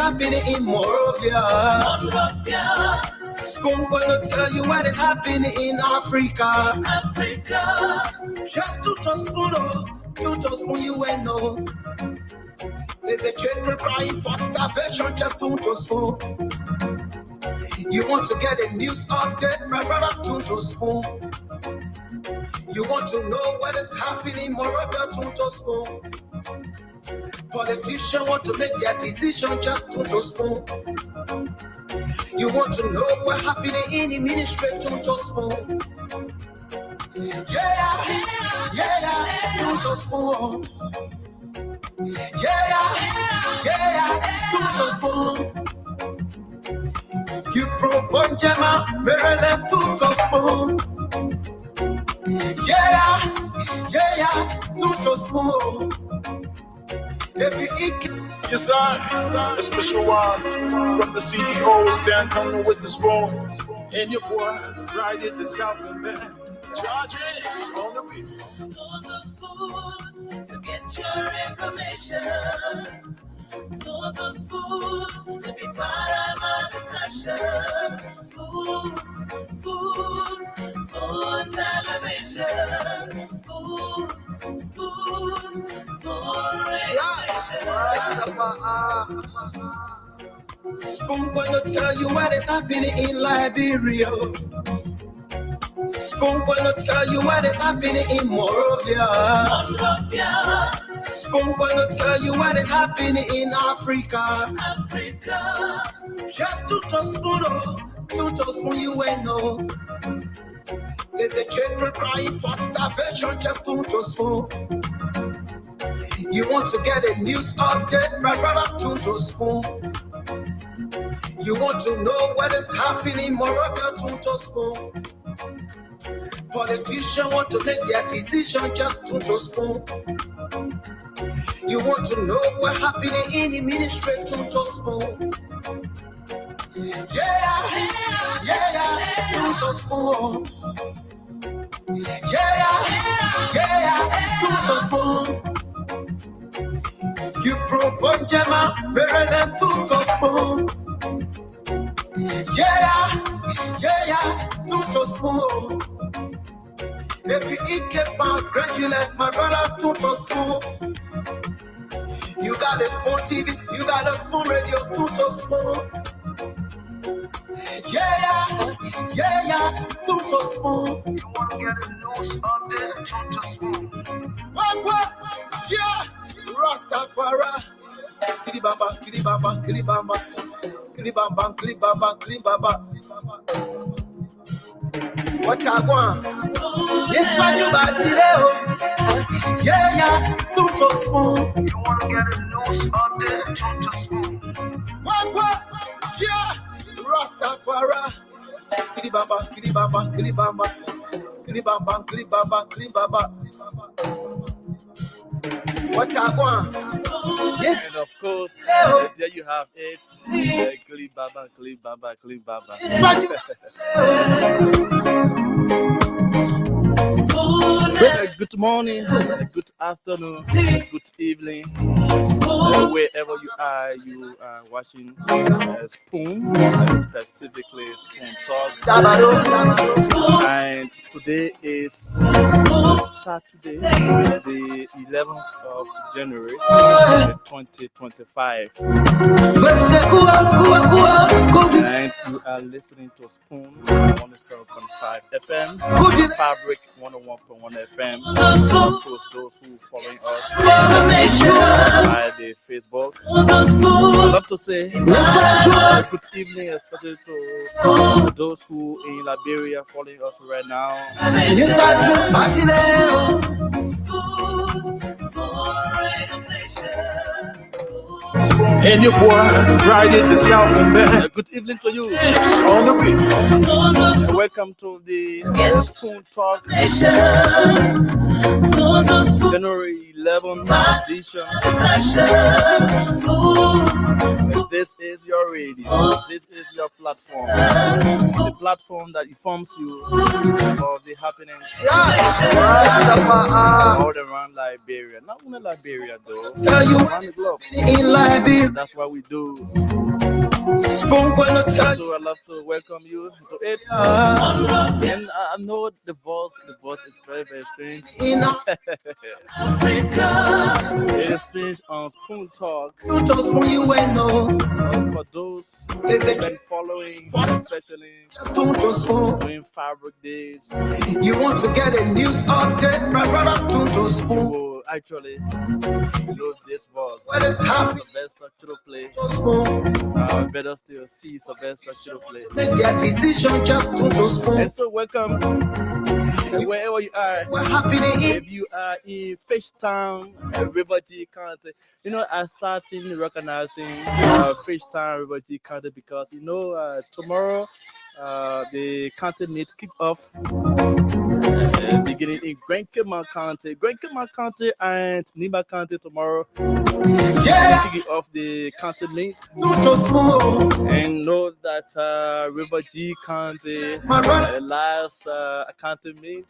happening in Monrovia. Spoon gonna tell you what is happening in Africa. Just to spoon you ain't know. The children crying for starvation, just to spoon. You want to get a news update, my brother, to spoon. You want to know what is happening in Monrovia, to spoon. Politicians want to make their decision, just to spoon. You want to know what happening in the ministry, to spoon. Yeah, to spoon. Yeah, to spoon. You from Funjama, Maryland, to spoon. Yeah, to spoon. If you eat. Yes, sir. A special one from the CEO, stand coming with the spoon. And your boy, right in the South, man. Charges on the beat. To the spoon to get your information. To the spoon to be part of our discussion. Spoon television. Spoon radio station. Spoon gonna tell you what is happening in Liberia. Spoon gonna tell you what is happening in Monrovia. Spoon gonna tell you what is happening in Africa. Just to spoon you ain't know. The children crying for starvation, just to spoon. You want to get a news update, my brother, to spoon. You want to know what is happening in Monrovia, to spoon. Politicians want to make their decision, just to spoon. You want to know what happening in the ministry, to spoon. Yeah, to spoon. Yeah, to spoon. You from Funjama, Maryland, to spoon. Yeah, to spoon. If you eat keep on graduate, my brother, to spoon. You got a spoon TV, you got a spoon radio, to spoon. Yeah, to spoon. You want to get a news update, to spoon. What? Yeah, Rastafari. Kilibamba. What I want? This one you got today. Yeah, to spoon. You want to get a news update, to spoon. What? Yeah, Rastafari. Kilibamba. What I want? Yes. And of course, there you have it. Klibaba. Good morning, good afternoon, good evening. Wherever you are watching Spoon, specifically Spoon Talk. And today is Saturday, the 11th of January, 2025. And you are listening to Spoon 107.5 FM, Fabric 101.1 FM. Of course, those who following us by the Facebook. I'd love to say good evening, especially to those who in Liberia following us right now. And your boy, right in the South, man. Good evening to you. On the beat. Welcome to the Spoon Talk January 11th edition. This is your radio. This is your platform. The platform that informs you of the happenings all around Liberia. Not only Liberia though, around the globe. That's what we do. Spoon gonna tell So I'd love to welcome you to it. And I know the voice is very, very strange. in It is strange on Spoon Talk. Tuto spoon you ain't know. For those who've been following, especially Tuto spoon. during Fabric Days, You want to get a news update, my brother Tuto you spoon. will actually know this voice. What is happening? Sylvester Chiroplay. Tuto spoon. Better still see Sylvester Chiroplay. Make their decision just Tuto spoon. And so welcome wherever you are. We're happy to eat. If you are in Fishtown, River G County, you know, I started recognizing Fishtown, River G County because, you know, tomorrow the county meet kick off beginning in Grand County and Niba County tomorrow. Yeah. Kicking off the county meet. Tuto spoon. And know that River G County My brother. last county meet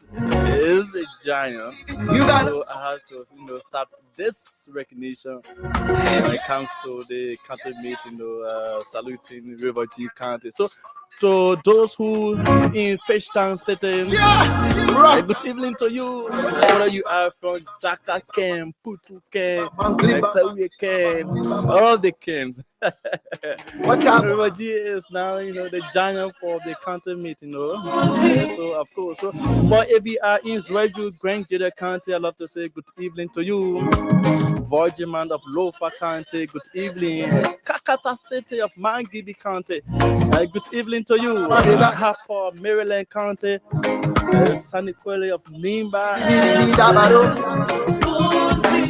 is a giant. You got So I have to, you know, start this recognition when it comes to the county meet, you know, saluting River G County. So those who in Fishtown City, good evening to you. Whether you are from Dhaka Camp, Putu Camp, Exawiye Camp, all the camps. What's up? River G is now, you know, the giant for the county meet, you know. So of course, but if you are in Zweju, Grand Jada County, I'd love to say good evening to you. Virgin Man of Lofa County, good evening. Kakata City of Mangibi County, good evening to you. Hartford, Maryland County, Saniquele of Nimba,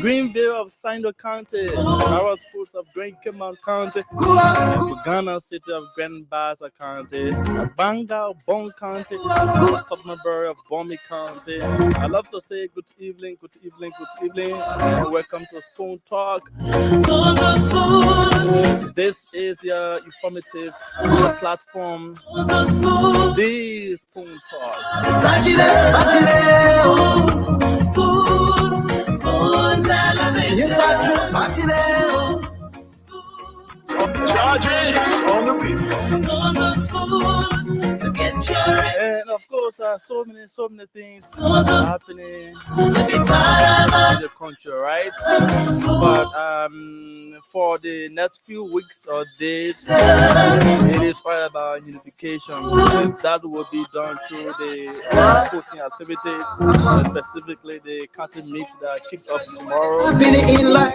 Greenville of Sando County, Harold Sports of Grand Cayman County, Ghana City of Grand Bassa County, Banga of Bon County, Tottenbury of Bombi County. I love to say good evening, and welcome to Spoon Talk. This is your informative platform, the Spoon Talk. Yes, I do. Party there. Charges on the beat. And of course, so many things are happening in the country, right? But for the next few weeks or days, it is all about unification. And that will be done through the voting activities, specifically the county meet that kicks off tomorrow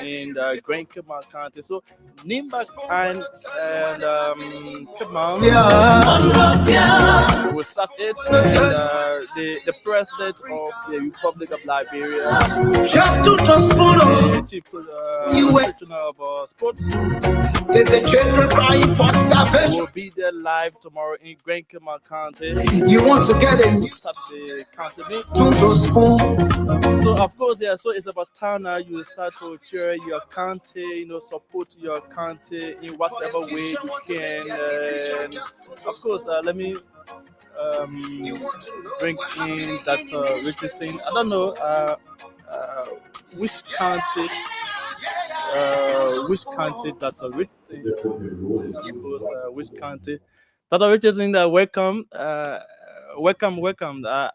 in Grand Cayman County. So Nimba and Cayman will start it. And the president of the Republic of Liberia, Just to the chief You commissioner of sports, the children crying for starvation. will be there live tomorrow in Grand Cayman County. You want to get a We'll news start the county meet. Tuto spoon. So of course, yeah. So it's about time now you start to cheer your county, you know, support your county in whatever way you can. And of course, let me bring in that Richard thing. I don't know which county that Rich thing. Which county that Richard thing that welcome. Welcome. I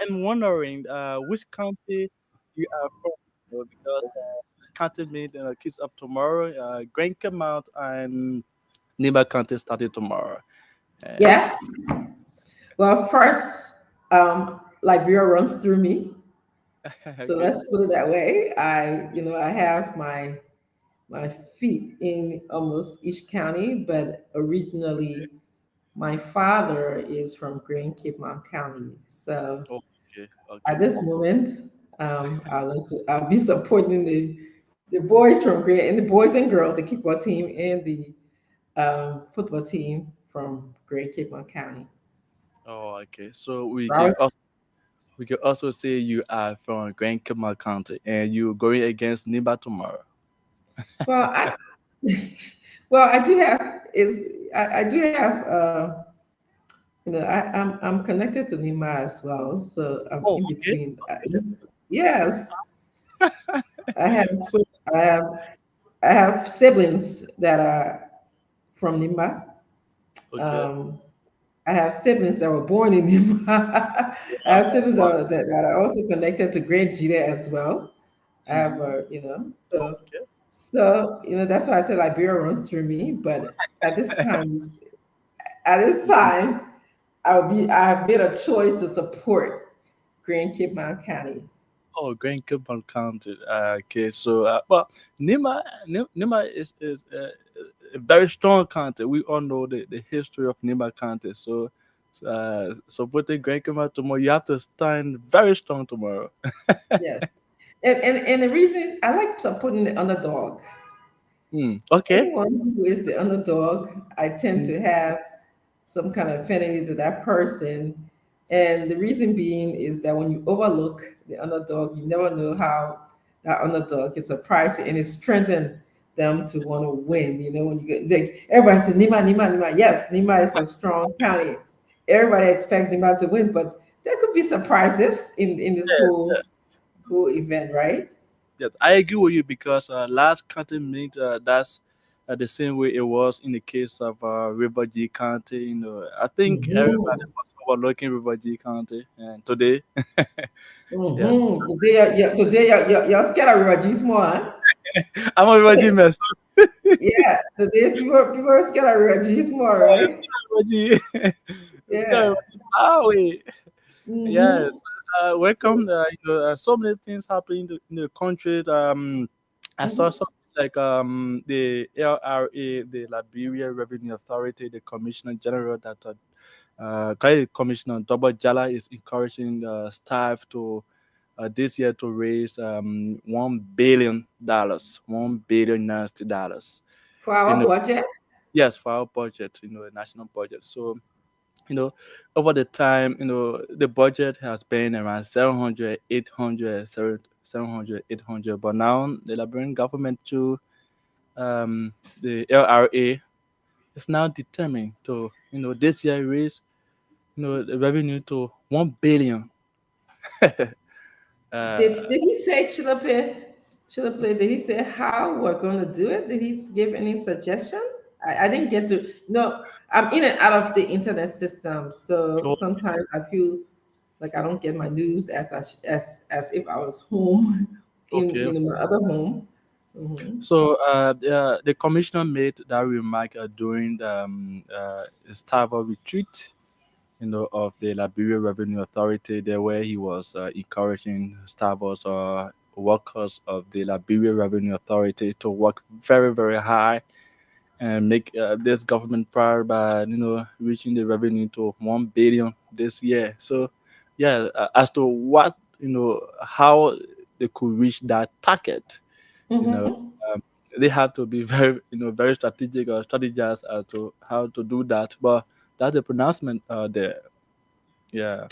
am wondering which county you are from, you know, because county meet kids up tomorrow. Grand Cayman and Niba County started tomorrow. Yeah. Well, first, Liberia runs through me. So let's put it that way. I have my feet in almost each county, but originally my father is from Grand Cayman County. So Okay. at this moment, I'll be supporting the boys from Grand and the boys and girls, the kickball team and the football team from Grand Cayman County. Oh, okay. So we So I can was- also, we can also say you are from Grand Cayman County and you're going against Niba tomorrow. Well, I do have I do have I'm connected to Nima as well, so I'm Oh, in okay. between. Yes, I have So I have I have siblings that are from Nimba. Okay. Um, I have siblings that were born in Nimba. I have siblings Wow. that are also connected to Great Jita as well. I have, Mhm. Okay. that's why I said Liberia runs through me. But at this Mhm. time, I have made a choice to support Grand Cape Mount County. Oh, Grand Cayman County. Okay, so but Nima is a very strong county. We all know the history of Nima County. So, supporting Grand Cayman tomorrow, you have to stand very strong tomorrow. Yes. And the reason I like supporting the underdog. Okay. Anyone who is the underdog, I tend Mm, to have some kind of affinity to that person. And the reason being is that when you overlook the underdog, you never know how that underdog can surprise you and it strengthens them to want to win. When you get everybody says Nima, Nima, Nima. Yes, Nima is a strong county. Everybody expects Nima to win, but there could be surprises in this yes, whole event, right? yes, I agree with you because last county meet that's the same way it was in the case of River G County. I think everybody Mm-hmm. was overlooking River G County, and today, yes, Mm-hmm. Today you're scared of refugees more, huh? I'm a River G mess. Yeah, today people are scared of refugees more, It's right? Karawaji. It's Yeah. Karawaji. Maui. Mm-hmm. Yes. Welcome. So, So many things happening in the country. I saw mhm. something like the LRA, the Liberia Revenue Authority, the Commissioner General that Commissioner Double Jala is encouraging staff to this year to raise $1 billion, $1 billion. For You our know, budget. yes, for our budget, the national budget. So you know over the time the budget has been around 700, 800, 700, 800. But now the Liberian government through the LRA is now determined to this year raise the revenue to 1 billion. Did he say Chilape, did he say how we're gonna do it? Did he give any suggestion? I didn't get to no, I'm in and out of the internet system, so Oh, sometimes I feel like I don't get my news as if I was home in okay. my other home. Hmm. So the commissioner made that remark during the Starver retreat of the Liberia Revenue Authority, there where he was encouraging staffers or workers of the Liberia Revenue Authority to work very, very hard and make this government proud by reaching the revenue to 1 billion this year. So, yeah, as to what how they could reach that target, you know, Hmm. um, they have to be very very strategic or strategize as to how to do that. But that's a pronouncement there. Yeah.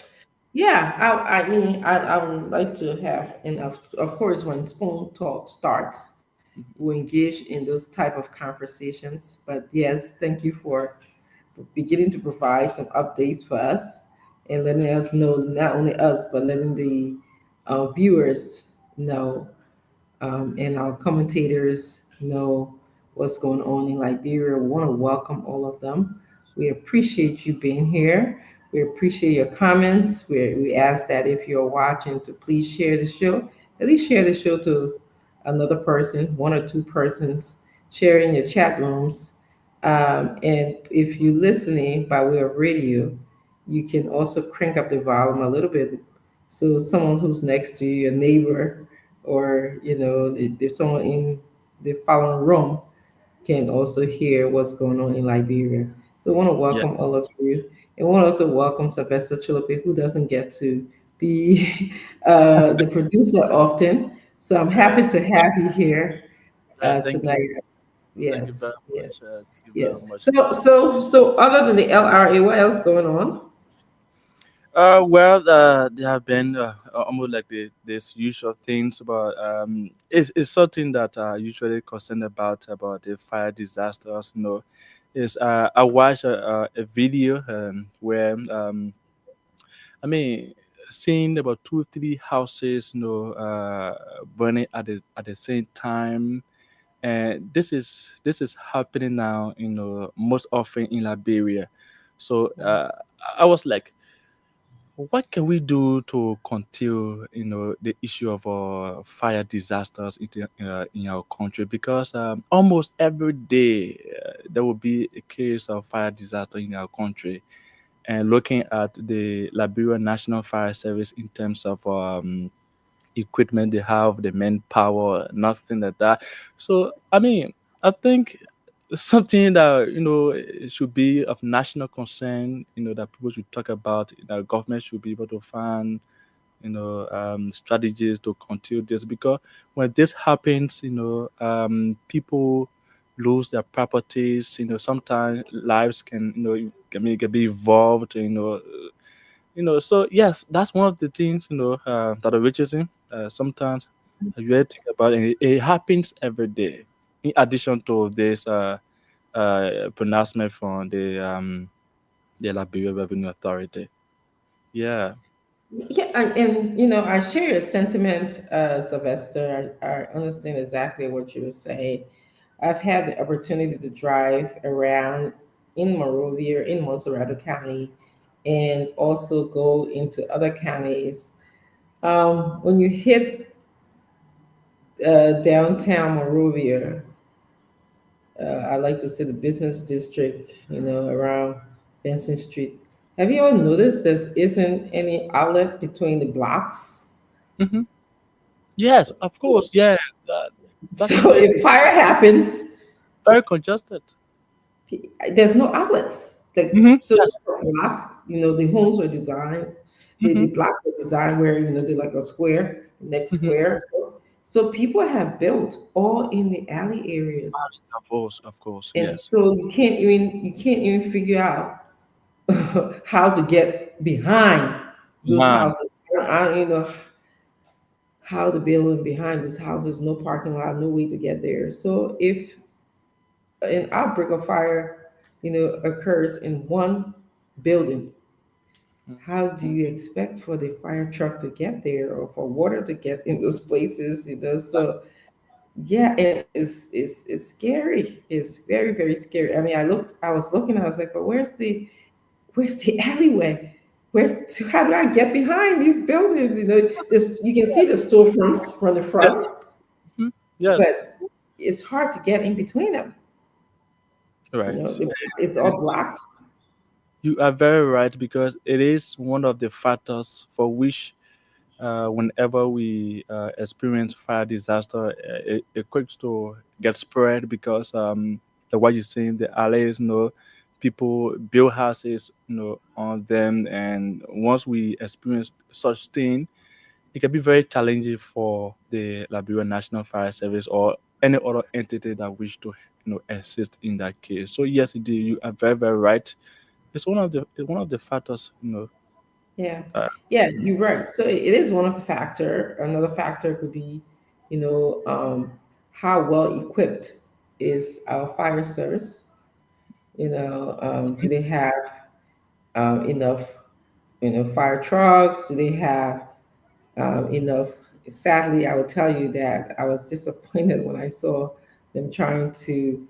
Yeah, I mean, I would like to have, and of course, when Spoon Talk starts, we'll engage in those type of conversations. But yes, thank you for beginning to provide some updates for us and letting us know, not only us, but letting the viewers know and our commentators know what's going on in Liberia. We want to welcome all of them. We appreciate you being here. We appreciate your comments. We ask that if you're watching to please share the show. At least share the show to another person, one or two persons. Share in your chat rooms. And if you're listening by way of radio, you can also crank up the volume a little bit so someone who's next to you, a neighbor, or if there's someone in the following room can also hear what's going on in Liberia. So I want to Yeah. welcome all of you, and want to also welcome Sylvester Chilope, who doesn't get to be the producer often. So I'm Uh, happy to have you here Thank tonight. you. Thank you Yes, very yes, much. Thank you very yes. much. So other than the LRA, what else going on? Well, there have been almost like this usual things, but it's something that usually concerned about the fire disasters. Is I watched a video where I mean seeing about two, three houses burning at the same time, and this is happening now, most often in Liberia. So I was like, what can we do to control, the issue of fire disasters in our country? Because almost every day there will be a case of fire disaster in our country. And looking at the Liberian National Fire Service in terms of equipment they have, the manpower, nothing like that. So I mean, I think something that it should be of national concern, that people should talk about, that government should be able to find, strategies to control this, because when this happens, people lose their properties. Sometimes lives can, can be involved. So yes, that's one of the things, that reaches in. Sometimes you have to think about it, it happens every day. In addition to this pronouncement from the Liberia Revenue Authority. Yeah. Yeah, and I share your sentiment, Sylvester. I understand exactly what you were saying. I've had the opportunity to drive around in Monrovia, in Monserrado County, and also go into other counties. When you hit downtown Monrovia, I like to say the business district, around Benson Street. Have you all noticed there isn't any outlet between the blocks? Hmm. Yes, of course. Yeah, that, that's So very if fire happens, very congested. there's no outlets. Like, Hmm. so Yes. for a block, the homes were designed, the Hmm. blocks were designed where they're like a square, next Hmm. square. So people have built all in the alley areas, Of course, and yes. so you can't even figure out how to get behind those Man. houses. I don't how to build behind those houses, no parking lot, no way to get there. So if an outbreak of fire, occurs in one building, how do you expect for the fire truck to get there or for water to get in those places? So yeah, and it's scary. It's very, very scary. I mean, I was looking, I was like, but where's the alleyway? How do I get behind these buildings? This you can see the storefronts from the Yes. front, Mhm. Yes. but it's hard to get in between them. Right. It's And all blocked. you are very right, because it is one of the factors for which, whenever we experience fire disaster, it quick to get spread, because the what you're saying, the alleys, people build houses, on them, and once we experience such thing, it can be very challenging for the Liberian National Fire Service or any other entity that wish to, assist in that case. So yes, indeed, you are very, very right. It's one of the factors, Yeah, uh, yeah, you're right. So it is one of the factor. Another factor could be, how well equipped is our fire service. Do they have enough, fire trucks? Do they have enough? Sadly, I will tell you that I was disappointed when I saw them trying to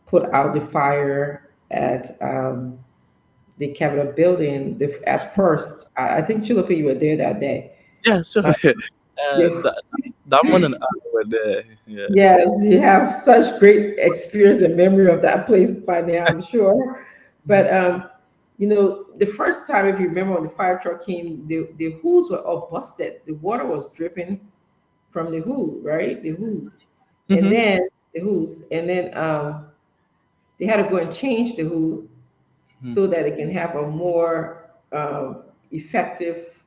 put out the fire at the Capitol building. At first, I think Chillipe, you were there that day. yeah, sure. Uh, they, That one and I were there. Yeah. yes, you have such great experience and memory of that place by now, I'm sure. Mhm. But the first time, if you remember, when the fire truck came, the hoods were all busted. The water was dripping from the hood, right? The hood, and Mhm. then the hoods, and then they had to go and change the hood Mhm. so that it can have a more effective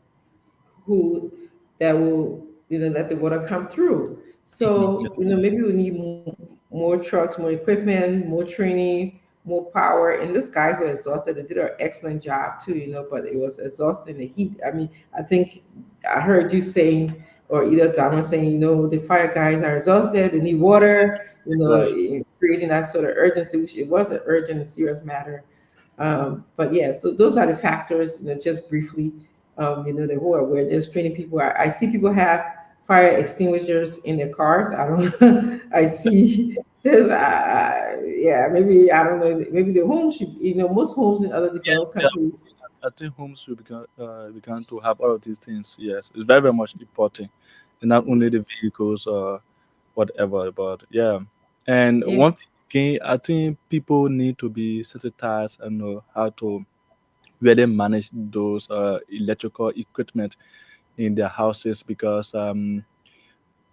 who that will let the water come through. Mhm. Yeah. So maybe we need more trucks, more equipment, more training, more power. And those guys were exhausted. They did an excellent job too, but it was exhausting, the heat. I mean, I think I heard you saying, or either Dama saying, the fire guys are exhausted, they need water, Right. creating that sort of urgency, which it was an urgent and serious matter. But yeah, so those are the factors, just briefly, the whole awareness training people. I see people have fire extinguishers in their cars. I don't, I see Yeah, maybe I don't know. Maybe the homes should, most homes in other Yes, developed yeah. countries. I think homes should began to have all of these things. Yes, it's very very much important, and not only the vehicles or whatever, but yeah. And Yeah, one thing, I think people need to be sensitized and know how to really manage those electrical equipment in their houses because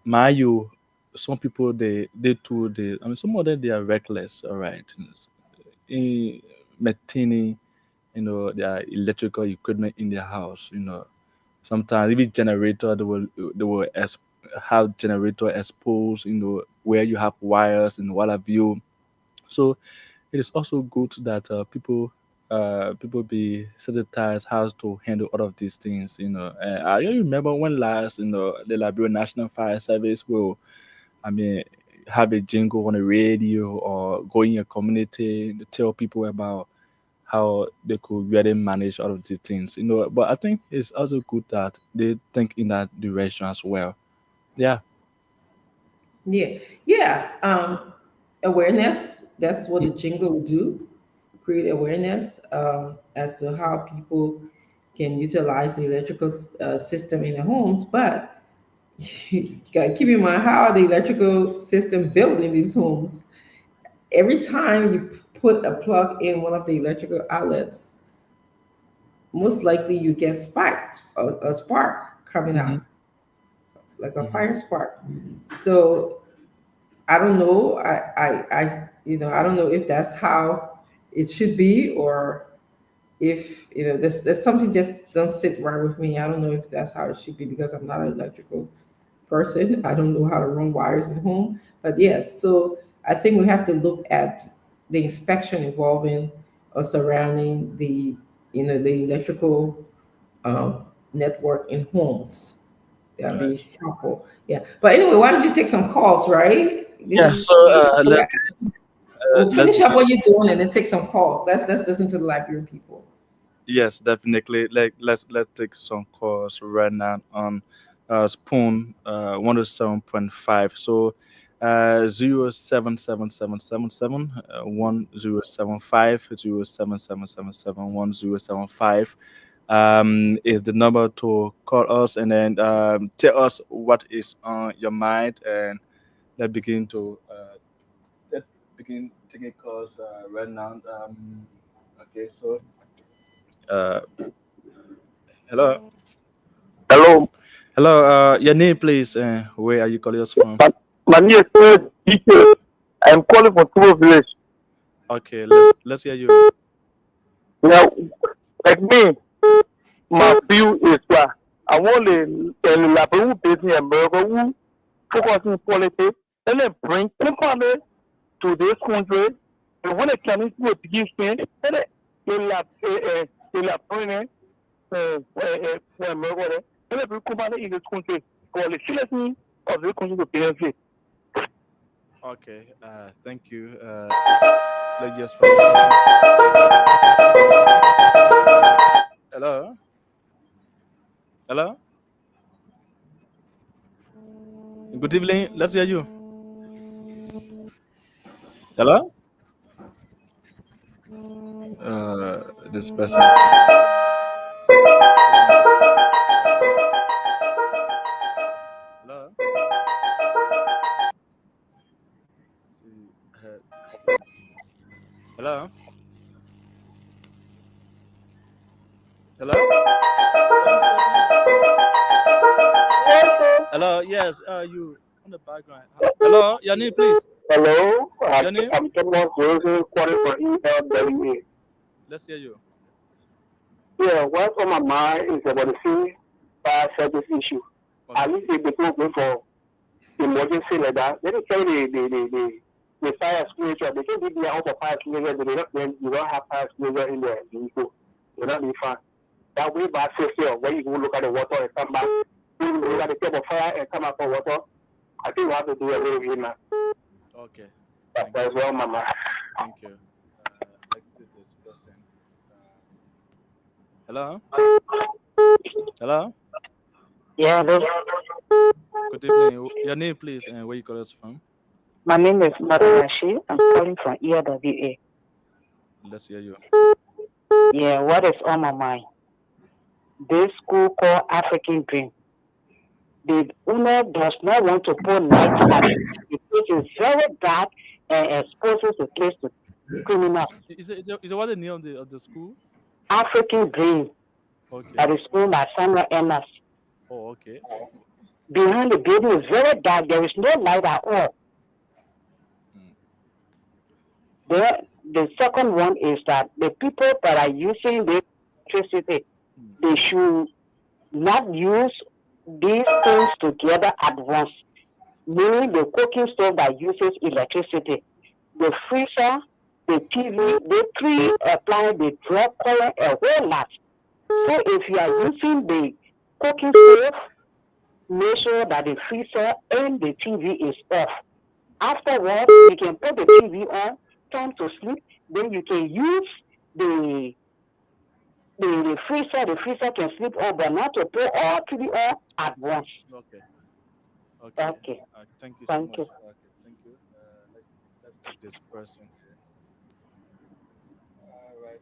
mind you, some people I mean some of them they are reckless, all right, in maintaining their electrical equipment in their house. Sometimes even generator they will have generator exposed, where you have wires and what have you. So it is also good that people be sensitized how to handle all of these things. I remember when last the Liberian National Fire Service will, I mean, have a jingle on the radio or go in your community to tell people about how they could really manage all of these things. But I think it's also good that they think in that direction as well. Yeah. yeah, yeah. Awareness. That's what the jingle will do. Create awareness as to how people can utilize the electrical system in their homes, but you gotta keep in mind how are the electrical system built in these homes. Every time you put a plug in one of the electrical outlets, most likely you get spikes, a spark coming Hmm. out, like a Hmm. fire spark. So I don't know. I don't know if that's how it should be, or if there's something just doesn't sit right with me. I don't know if that's how it should be because I'm not an electrical person. I don't know how to run wires at home. But yes, so I think we have to look at the inspection involving or surrounding the electrical network in homes. That'd Right. be helpful. Yeah. But anyway, why don't you take some calls, right? This Yeah. is So we'll let's finish up what you're doing and then take some calls. Let's listen to the Liberian people. Yes, definitely. Let's take some calls right now on Spoon 107.5. So 07777 1075 07777 1075 is the number to call us and then tell us what is on your mind, and let's begin to let's begin taking calls right now. Okay, so uh, hello. Hello. Hello, your name, please. Where are you calling us from? My name is Detail. I'm calling from Tubo Village. Okay, let's hear you. Now, like me, my view is that I want the Liberal business in America who focus on politics and then bring company to this country. And when the Chinese people begin things, and they lab bring for America, and they bring company in this country for the citizens of this country to benefit. Okay, thank you. Let's just follow up. Hello, hello. Good evening. Let's hear you. Hello. This person. Hello. Hello. Hello. This person. Hello. Yes. You on the background. Hello. Your name, please. Hello, Your name. I'm Thomas Wilson, calling from Email Delegate. Let's hear you. Yeah, what's on my mind is about the free fire service issue. At Okay. least if they don't go for emergency like that, let me tell you the fire extinguisher. They can give you out of fire extinguisher, but they don't, then you don't have fire extinguisher in the vehicle. You're not be fine. That way, bad safety of where you go look at the water and come back. You look at the table of fire and come out for water. I think we have to do a little bit now. Okay. Thank That's you. well, Mama. Thank you. Let's do this person. Hello. Hello. Yeah, Good evening. Your name, please, and where you call us from? My name is Madarashi. I'm calling from ERWA. Let's hear you. Yeah, what is on my mind? This school called African Dream. The owner does not want to put lights at it because it's very dark and exposes the place to criminals. Is it what the name of the school? African Dream. Okay. That is owned by Sandra Emas. Oh, okay. Behind the building is very dark. There is no light at all. The second one is that the people that are using the electricity, they should not use these things together at once. Meaning the cooking stove that uses electricity, the freezer, the TV, the three appliances, they draw current a whole lot. So if you are using the cooking stove, make sure that the freezer and the TV is off. Afterwards, you can put the TV on, time to sleep, then you can use the freezer. The freezer can sleep on, but not to put all three on at once. Okay. Okay. Thank you so Thank much. you. Okay, thank you. Let's take this person here. All right.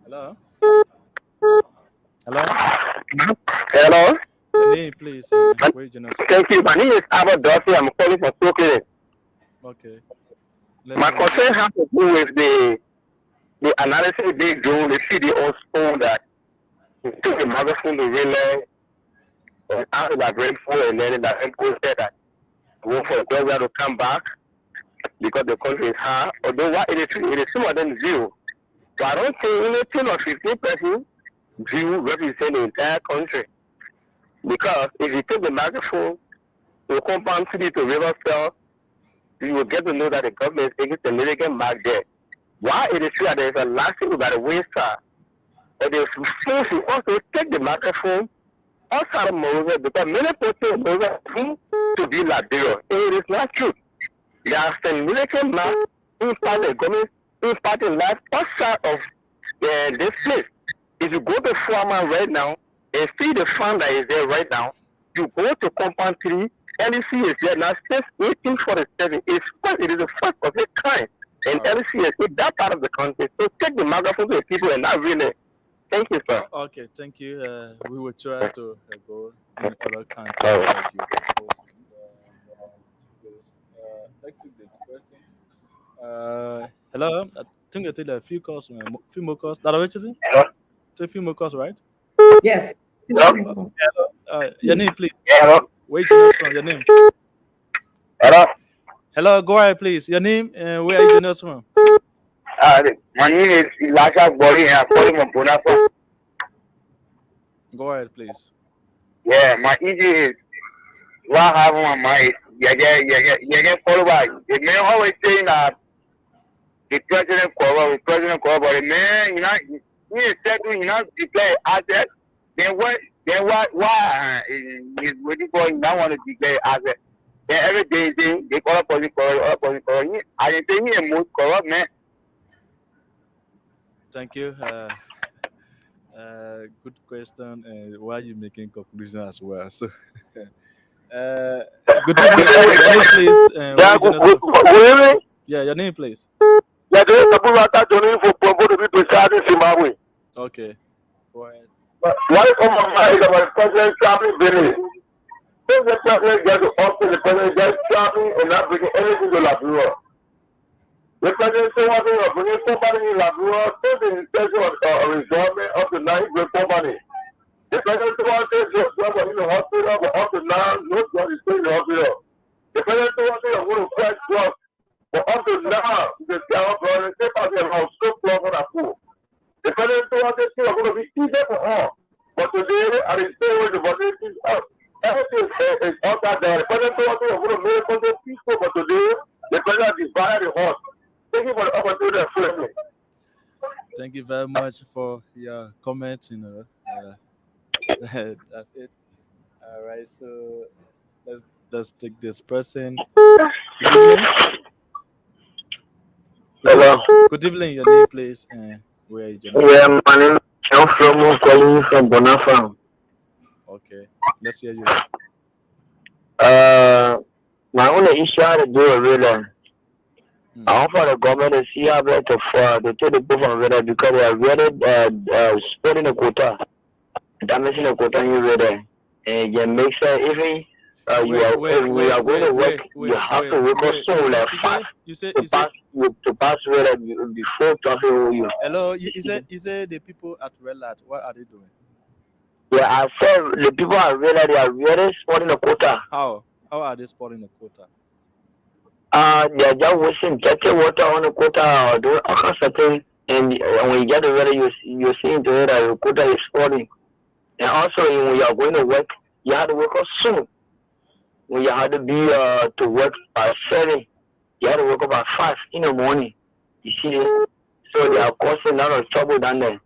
Hello. Hello. Hello. Your name, please. Where you know? Thank you. My name is Albert Dossi. I'm calling from Brooklyn. Okay. My concern has to do with the analysis they do. They see the old spoon that you took the microphone to relay and after that grateful and then that people said that go for Georgia to come back because the country is hard. Although what it is more than zero. So I don't think anything of 15% view represent the entire country. Because if you take the microphone to compound city to river cell, you will get to know that the government is taking significant mark there. Why it is true that there is a last thing about the wayside, but they force you also take the microphone outside of Moses because many people in Moses seem to be Liberia. It is not true. There are significant marks impact the government, impacting life outside of this place. If you go to farmer right now and see the farm that is there right now, you go to compound 3, LEC is there now since 1847. It is the first of its kind. And LEC is in that part of the country. So take the microphone to the people and not really. Thank you, sir. Okay, thank you. We will try to go in other countries like you proposed. Let's take this person. Hello. I think I take a few calls, few more calls. That what you say? Hello. Take a few more calls, right? Yes. Hello. Your name, please. Hello. Where you know from? Your name. Hello. Hello. Go ahead, please. Your name and where are you know from? My name is Elijah Bori and I'm calling from Bonapa. Go ahead, please. Yeah, my issue is what happened on my you get followed by the man always saying that the president corrupt, but the man, he is said to declare asset. Then why is waiting for him not want to declare asset? Then every day they call up corrupt. I think he is most corrupt man. Thank you. Good question. Why are you making conclusion as well? So, good evening. Your name, please. Yeah, your name, please. Yeah, there is a Burata Johnny for Pombo to be presiding in Zimbabwe. Okay. Go ahead. What is on my mind about President traveling Benin? Since the president gets to office, the president just traveling and not bringing anything to Liberia. The president said one thing of bringing somebody in Liberia, so the intention of resolving up to 9 great company. The president said one thing just in the hospital, but up to now, nobody is in the hospital. The president said one thing of going to press drugs, but up to now, the town brother, they pass around so close on a pool. The president said one thing are going to be easier for all. But today, I didn't say where the budget is up. Everything is outside there. The president said one thing are going to make it peaceful, but today, the president divided the horse. Thank you for the opportunity to flip me. Thank you very much for your comments. That's it. All right, so let's take this person. Good evening. Hello. Good evening. Your name, please. Where are you? Yeah, my name is John Flomo, calling from Bonafam. Okay, let's hear you. My only issue I had to do it really. I want for the government to see how better to take the people from really because they are really spreading the quota, damaging the quota in really, and it makes even if we are going to work, you have to wake up soon like 5 to pass really before traffic will you. Hello, you said the people at Red Light, what are they doing? Yeah, I said the people are really spotting the quota. How are they spotting the quota? They're just wasting dirty water on the quota or doing all kinds of things. And when you get the weather, you're seeing the weather, the quota is spotting. And also, when you are going to work, you have to wake up soon. When you have to be to work by 7, you have to wake up at 5 in the morning. You see it? So they are causing a lot of trouble down there.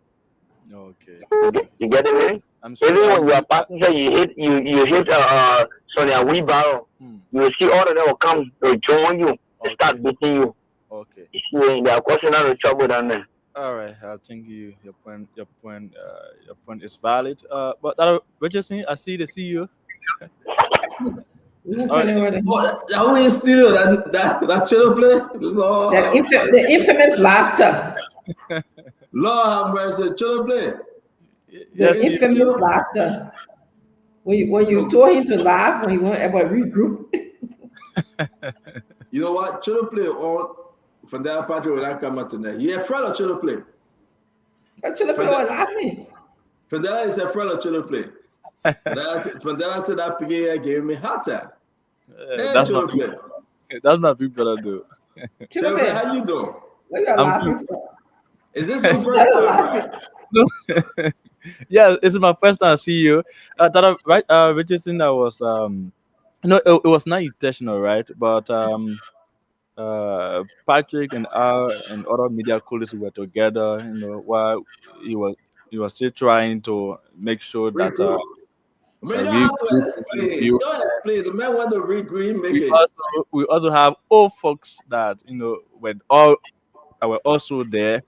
Okay. You get it, man? I'm sure. Even when you are passenger, you hit a wheelbarrow. You will see all of them will come to join you and start beating you. Okay. You see, they are causing a lot of trouble down there. All right, I think your point is valid. But Richardson, I see the CEO. That way still that channel play. Lord, the infamous laughter. Lord have mercy, channel play. The infamous laughter. When you told him to laugh, when he went about regroup. You know what? Channel play on from that party when I come out tonight. He a friend of channel play. Channel play was laughing. From that is a friend of channel play. From that I said that piggy gave me heart attack. That's not big brother do. Channel play, how you doing? What are you laughing for? Is this your first time? No. Yeah, this is my first time seeing you. Richardson, that was no, it was not intentional, right? But Patrick and other media colleagues were together, while he was still trying to make sure that you don't have to explain. Don't explain. The man want to regroup, make it. We also have old folks that were also there.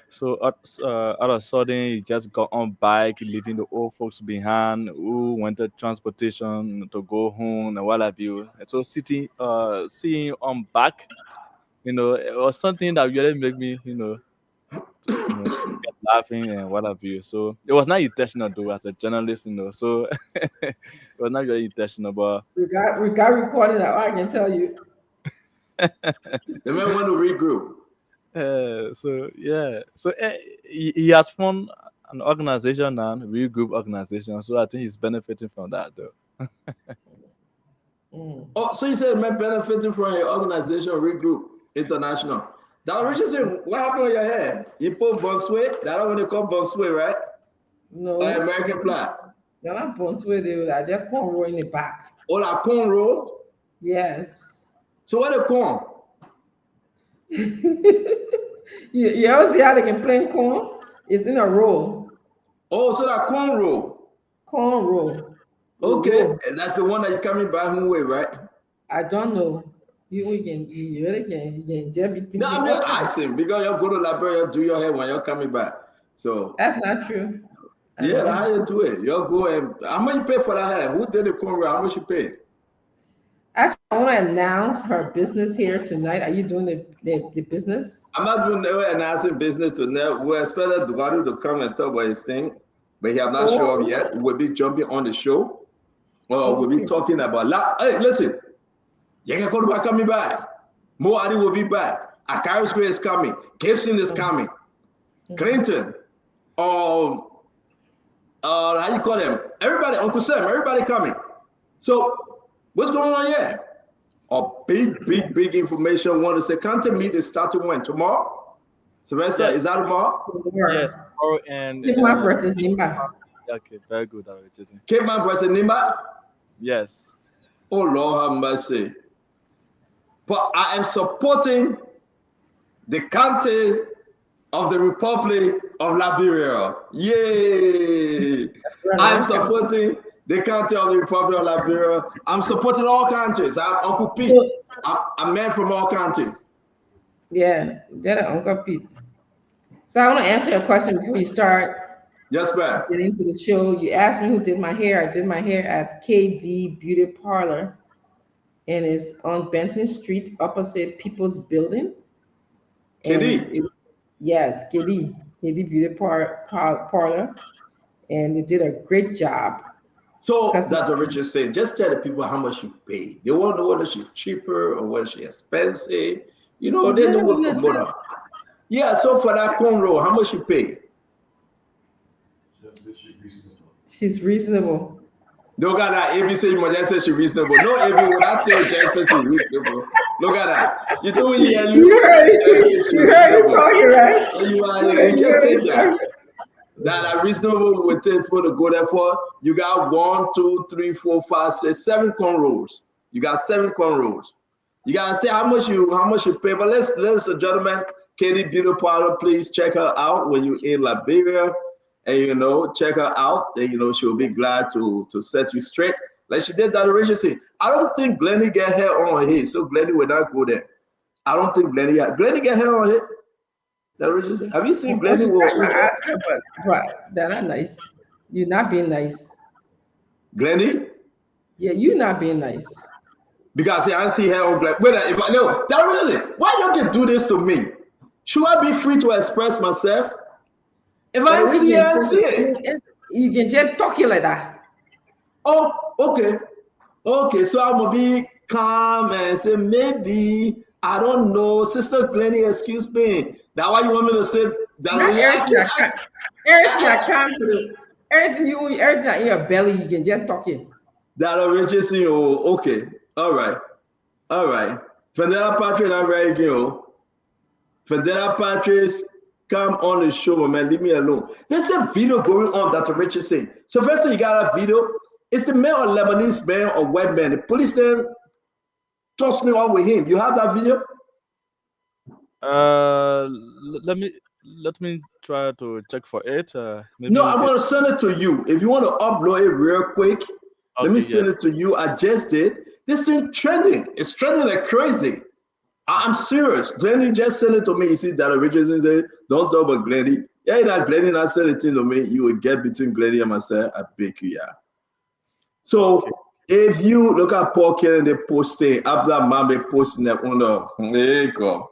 So all of a sudden, he just got on bike, leaving the old folks behind who wanted transportation to go home and what have you. And so seeing him on back, it was something that really made me, get laughing and what have you. So it was not intentional though, as a journalist, So it was not really intentional, but we got recorded. I can tell you. The man want to regroup. So he has formed an organization now, a real group organization. So I think he's benefiting from that, though. Oh, so you said man benefiting from your organization, Regroup International. That Richardson, what happened with your hair? You put Bonsway? That's what they call Bonsway, right? No. Or American Plat? They're not Bonsway. They just cornrow in the back. Oh, like cornrow? Yes. So what a corn? You ever see how they can play corn? It's in a row. Oh, so that corn roll. Corn roll. Okay, and that's the one that you're coming by who way, right? I don't know. You really can just be thinking. No, I'm just asking because you go to Liberia, do your hair when you're coming back. So that's not true. Yeah, how you do it? You go and how much you pay for that hair? Who did the corn roll? How much you pay? Actually, I want to announce her business here tonight. Are you doing the business? I'm not doing no announcing business tonight. We expected Dugaru to come and talk about his thing, but he have not shown up yet. We'll be jumping on the show. We'll be talking about hey, listen, Yakakoba coming back. Moari will be back. Akari Square is coming. Gibson is coming. Clinton. How you call them? Everybody, Uncle Sam, everybody coming. So what's going on here? Big information. Want to say, Counter meet is starting when? Tomorrow? Sylvester, is that tomorrow? Yes, tomorrow and Cape versus Nimba. Okay, very good. Cape Man versus Nimba? Yes. Oh Lord have mercy. But I am supporting the country of the Republic of Liberia. Yay! I'm supporting the country of the Republic of Liberia. I'm supporting all countries. I'm Uncle Pete. I'm man from all countries. Yeah, that's Uncle Pete. So I want to answer a question before you start. Yes, ma'am. Getting into the show. You asked me who did my hair. I did my hair at KD Beauty Parlor. and it's on Benson Street opposite People's Building. And KD. it's, yes, KD Beauty Parlor, and they did a great job. So that's the richest thing. Just tell the people how much you pay. They want to know whether she's cheaper or whether she's expensive. You know, they know what promoter. Yeah, so for that cornrow, how much you pay? She's reasonable. Look at that. Every say you just say she's reasonable. No, everyone I tell Jack said she's reasonable. Look at that. You told me, yeah, you heard it talking, right? And you are here. You can't take that. That are reasonable with people to go there for. You got 1, 2, 3, 4, 5, 6, 7 cornrows. You got 7 cornrows. You gotta say how much you pay. But let's gentlemen, Katie Beauty Parlor, please check her out when you're in Liberia. And check her out, and she'll be glad to set you straight. Like she did that originally. I don't think Glennie get hair on her head, so Glennie will not go there. I don't think Glennie get hair on her head. That originally. Have you seen Glennie? Ask her, but they're not nice. You're not being nice. Glennie? Yeah, you're not being nice. Because I see hair on Glennie. Wait, that really. Why you can do this to me? Should I be free to express myself? If I see it, I see it. You can just talk it like that. Oh, okay. Okay, so I'm going to be calm and say, maybe, I don't know. Sister Glennie, excuse me. That's why you want me to say that? Everything in your belly, you can just talk it. That originally, okay. All right. Fendela Patrick, I'm very good. Fendela Patrick, come on the show, man. Leave me alone. There's a video going on that Richard said. So first thing you got a video. It's the man or Lebanese man or white man. The police then tossed me on with him. You have that video? Let me try to check for it. No, I'm gonna send it to you. If you want to upload it real quick, let me send it to you. I just did. This thing trending. It's trending like crazy. I'm serious. Glennie just sent it to me. You see that originally said, don't talk about Glennie. Yeah, that Glennie not send it to me. You will get between Glennie and myself. I beg you, yeah. So if you look at Paul Kelly, they posting, Abdullah Mambe posting that on there you go.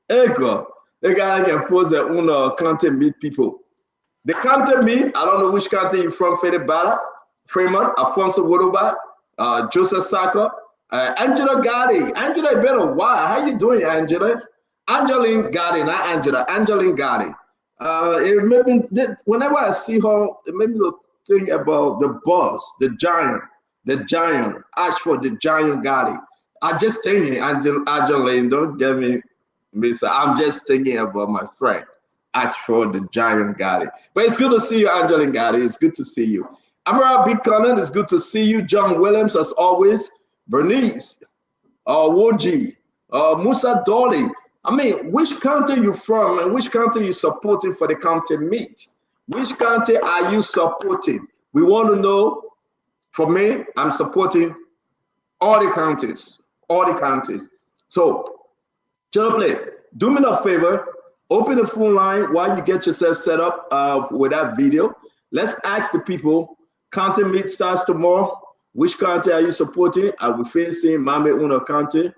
The guy can post that on content meet people. The content meet, I don't know which country you're from, Fede Bala, Fremont, Alfonso Wodoba, Joseph Saka, Angela Gotti. Angela, been a while. How you doing, Angela? Angeline Gotti, not Angela. Angeline Gotti. It made me, whenever I see her, it made me think about the boss, the giant, Ashford, the giant Gotti. I just thinking, Angeline, don't get me, miss. I'm just thinking about my friend, Ashford, the giant Gotti. But it's good to see you, Angeline Gotti. It's good to see you. Amara B. Conan, it's good to see you. John Williams, as always. Bernice, Woji, Musa Dolly. I mean, which country you from and which country you supporting for the county meet? Which country are you supporting? We want to know. For me, I'm supporting all the counties. So, Channel Play, do me a favor. Open the phone line while you get yourself set up with that video. Let's ask the people. County meet starts tomorrow. Which county are you supporting? Are we facing Mambe Uno County?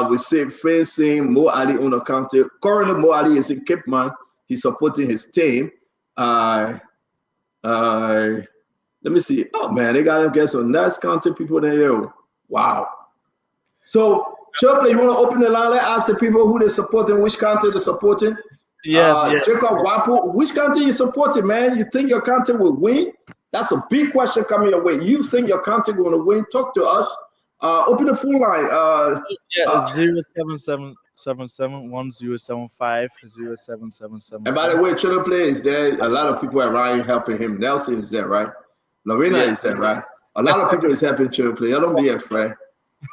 We say facing Mo Ali Uno County. Currently, Mo Ali is in Cape Man. He's supporting his team. Let me see. Oh man, they got him get some nice county people there. Wow. So, Chopley, you want to open the line? Let's ask the people who they're supporting, which country they're supporting. Yes. Jacob Wapo, which country you supporting, man? You think your country will win? That's a big question coming your way. You think your country going to win? Talk to us. Open the phone line. 077-1075-0777. And by the way, Children Play is there. A lot of people around helping him. Nelson is there, right? Lorena is there, right? A lot of people is helping Children Play. Don't be afraid.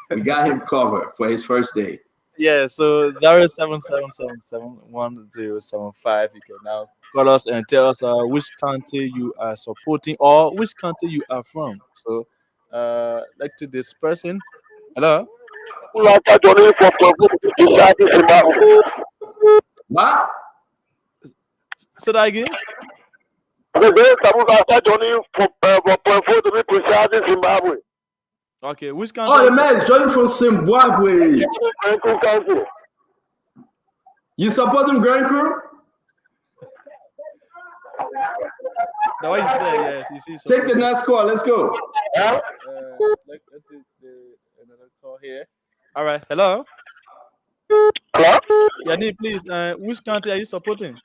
We got him covered for his first day. Yeah, so 077-1075. You can now call us and tell us which country you are supporting or which country you are from. So, like to this person. Hello? What? Say that again? Okay, which country? Oh, the man is joining from Zimbabwe. You supporting Grand Crew? The way you say yes, you see. Take the next call. Let's go. Let's take another call here. All right. Hello. Hello? Yani, please. Which country are you supporting?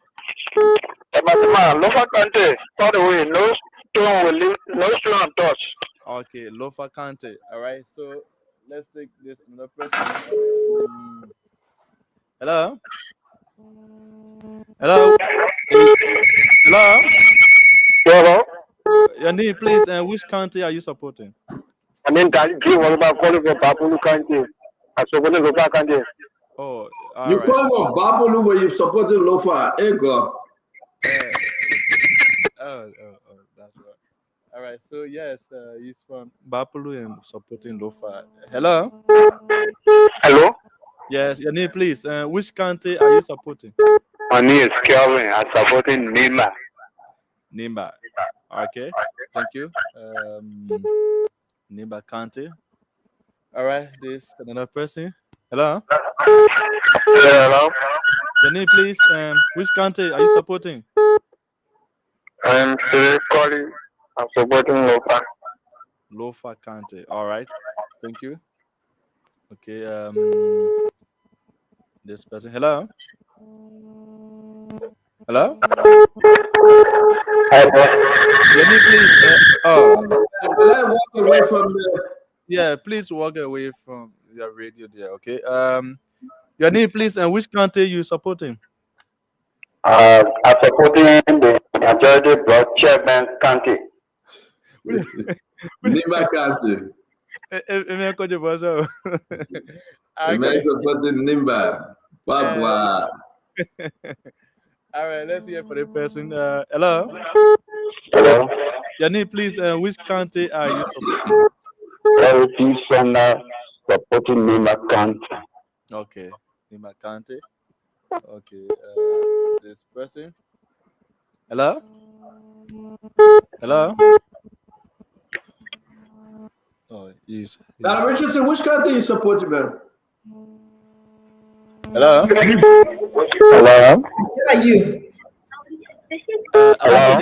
Local country. By the way, no stone will leave, no stone untouched. Okay, Lofa country. All right. So let's take this another person. Hello. Hello. Hello. Hello? Yani, please. Which country are you supporting? I mean, that you want about calling for Babulu country. I support the local country. Oh, all You right. call him Babulu when you supporting Lofa. Ego. Oh, that's right. All right. So yes, he's from Bapulu and supporting Lofa. Hello. Hello? Yes, Yani, please. Which country are you supporting? My name is Kelvin. I'm supporting Nima. Nimba. Okay. Thank you. Nimba country. All right. This another person. Hello. Hello? Yani, please. Which country are you supporting? I'm still calling. I'm supporting Lofa. Lofa country. All right. Thank you. Okay. This person. Hello. Hello. Yani, please. Let's walk away from the. Yeah, please walk away from your radio there, okay? Yani, please, and which country you supporting? I'm supporting the majority block chairman country. Nima country. The man supporting Nimba. Babwa. All right, let's hear for the person. Hello. Hello? Yani, please, which country are you supporting? Everything center supporting Nima country. Okay, Nima country. Okay, this person. Hello. Hello. Oh, he's Now, Richardson, which country you supporting, man? Hello. Hello? Where are you? Hello.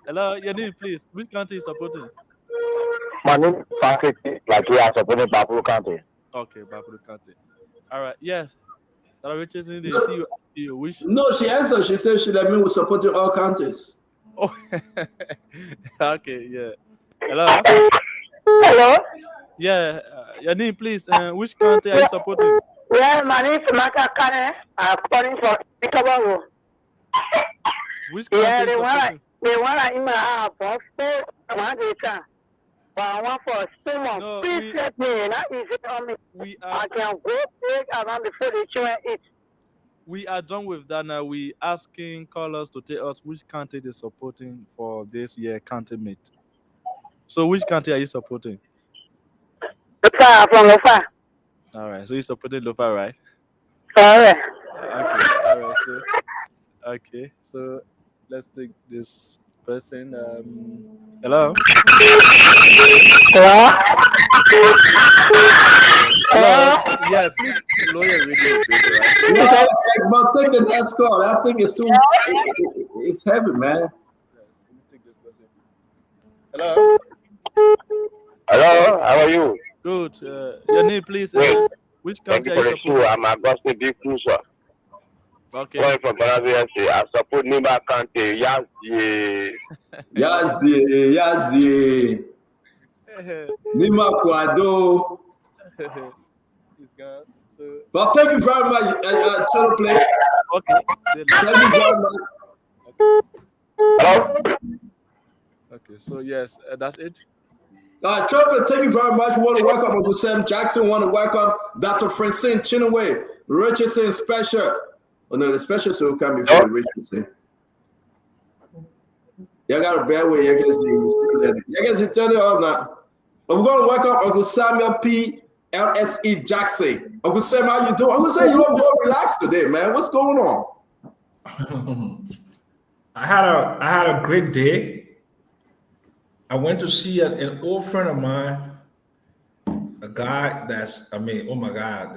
Hello, Yani, please. Which country is supporting? My name is Patrick. Like we are supporting Babulu country. Okay, Bapuru country. All right. Yes. Hello, Richardson. They see you wish. No, she answered. She said she let me was supporting all countries. Oh. Okay. Yeah. Hello. Hello? Yeah. Yani, please. Which country are you supporting? Yeah, my name is Maka Kane. I'm calling for Ikabago. Which country Yeah, are you supporting? they want to in my house. I want to come. But I want for someone. No, Please let me. Not easy on me. We I are can go break around before the children eat. we are done with that now. We asking callers to tell us which country they're supporting for this year country meet. So which country are you supporting? Lofa from Lofa. All right. So you supporting Lofa, right? All right. Okay. All right. So okay. So let's take this person. Hello. Hello? Hello. Yeah. Please lower your radio a bit, right? Yeah, but take the next call. I think it's too. It's heavy, man. Let me take this person. Hello. Hello? How are you? Good. Your name, please. Wait. Which Thank country you are for you the show. supporting? I'm Augusto B. Cruiser. Okay. Calling from Brazil. I support Nima country. Yes, yeah. Yazi. Nima Kwado. He's gone. So But thank you very much, Channel Play. okay. Thank you very much. Hello? Okay. So yes, that's it. Channel Play, thank you very much. We want to welcome Uncle Sam Jackson. We want to welcome Dr. Francine Chinaway, Richardson Special. Oh no, the special will come before Richardson. You got a bad way. You guys turn it off now. But we're going to welcome Uncle Samuel P. LSE Jackson. Uncle Sam, how you doing? Uncle Sam, you look more relaxed today, man. What's going on? I had a great day. I went to see an old friend of mine, a guy that's, I mean, oh my God,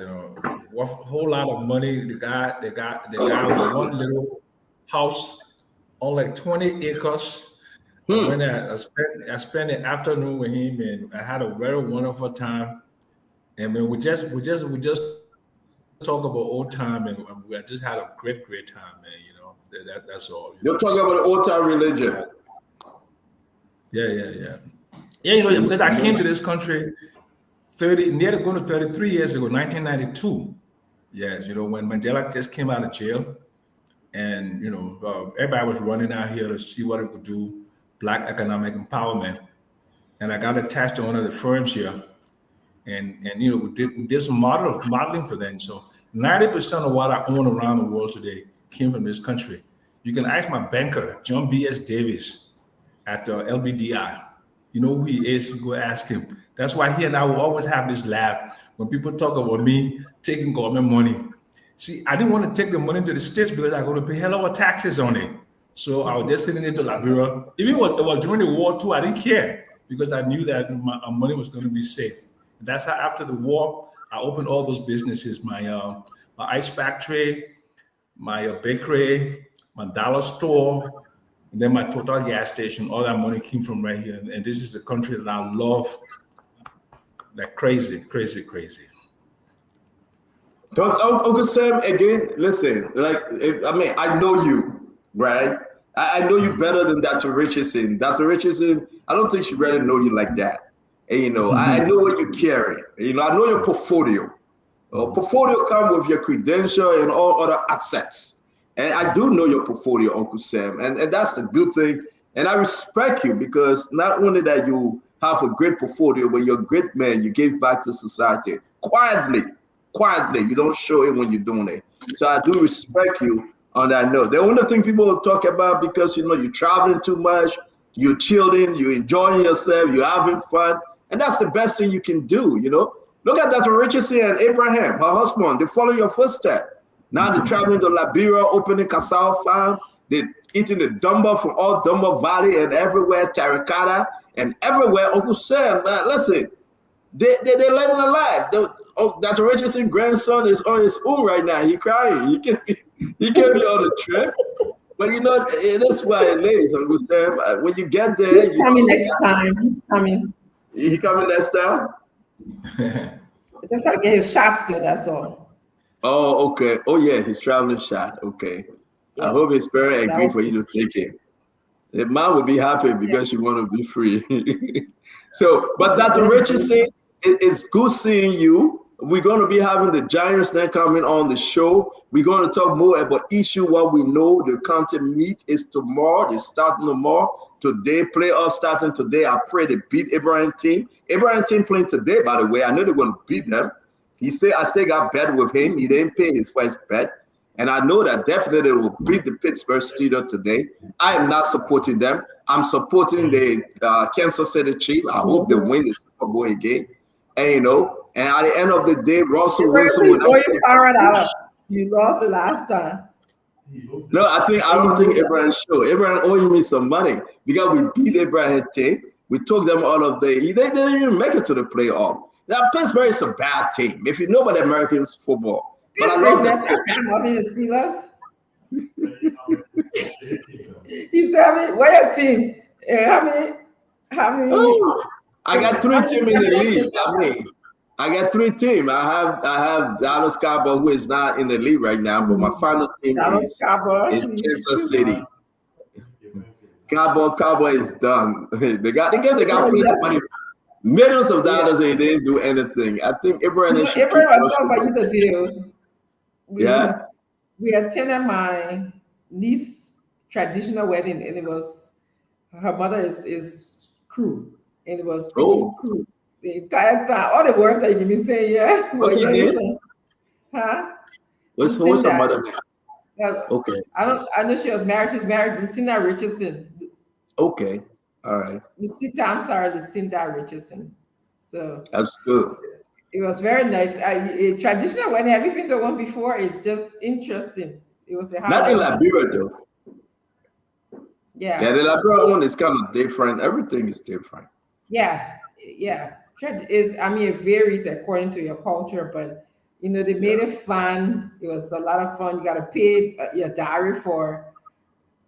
what whole lot of money. The guy with one little house on like 20 acres. I went there, I spent the afternoon with him and I had a very wonderful time. And when we just talk about old time and we just had a great time, man. That's all. You're talking about old time religion. Yeah. Because I came to this country nearly going to 33 years ago, 1992. Yes, when Mandela just came out of jail, and everybody was running out here to see what it could do, Black economic empowerment, and I got attached to one of the firms here, and we did some modeling for them. So 90% of what I own around the world today came from this country. You can ask my banker, John B.S. Davis, at LBDI. You know who he is, you go ask him. That's why he and I will always have this laugh when people talk about me taking government money. See, I didn't want to take the money to the States because I got to pay hell of a taxes on it. So I was just sending it to Liberia. Even when it was during the war too, I didn't care because I knew that my money was going to be safe. And that's how after the war, I opened all those businesses, my ice factory, my bakery, my dollar store, and then my Total gas station. All that money came from right here. And this is the country that I love like crazy. Uncle Sam, again, listen, I know you, right? I know you better than Dr. Richardson. Dr. Richardson, I don't think she really know you like that. And, I know what you carry. I know your portfolio. Portfolio come with your credential and all other assets. And I do know your portfolio, Uncle Sam, and that's a good thing. And I respect you because not only that you have a great portfolio, but you're a great man. You give back to society quietly. You don't show it when you're doing it. So I do respect you on that note. The only thing people will talk about because you're traveling too much, you're chilling, you're enjoying yourself, you're having fun, and that's the best thing you can do. Look at Dr. Richardson and Abraham, her husband. They follow your footsteps. Now they're traveling to Liberia, opening Casal Farm. They're eating the dumbo from all Dumbo Valley and everywhere, Tarikata and everywhere. Uncle Sam, man, listen, they're living a life. Dr. Richardson's grandson is on his own right now. He crying. He can't be on the trip. But that's why it is, Uncle Sam. When you get there, he's coming next time. He's coming. He coming next time? Just gotta get his shots there, that's all. Oh, okay. Oh, yeah, his traveling shot. Okay. Yes. I hope his parents agree for you to take him. The mom would be happy because she want to be free. So, but Dr. Richardson, it's good seeing you. We're going to be having the Giants then coming on the show. We're going to talk more about issue, what we know. The county meet is tomorrow. They're starting tomorrow. Today, playoffs starting today. I pray they beat Abraham team. Abraham team playing today, by the way. I know they're going to beat them. He said, I still got bet with him. He didn't pay his first bet. And I know that definitely will beat the Pittsburgh Steelers today. I am not supporting them. I'm supporting the Kansas City Chiefs. I hope they win the Super Bowl again. And, and at the end of the day, Russell Wilson will not. You lost the last time. No, I don't think Abraham should. Abraham owing me some money because we beat Abraham team. We took them all of they didn't even make it to the playoff. Now Pittsburgh is a bad team. If you know about American football, but I love that. The Steelers. He said, "What your team? How many? Oh, I got 3 teams in the league. I got 3 teams. I have Dallas Cowboys, who is not in the league right now, but my final team is Kansas City. Cowboy is done. They got plenty of money, millions of dollars, and they didn't do anything. I think Abraham should. Abraham was talking about you the deal. We attended my niece's traditional wedding, and it was her mother is crew, and it was crew. The entire time, all the work that you've been saying, yeah. What's her name? Huh? What's her mother name? Okay. I know she was married. She's married Lucinda Richardson. Okay. All right. Lucinda Richardson. So that's good. It was very nice. Traditional wedding. Have you been to one before? It's just interesting. It was the not in Liberia though. Yeah. Yeah, the Liberian one is kind of different. Everything is different. Yeah. Yeah. Church is, I mean, it varies according to your culture, but you know, they made it fun. It was a lot of fun. You got to pay your dowry for,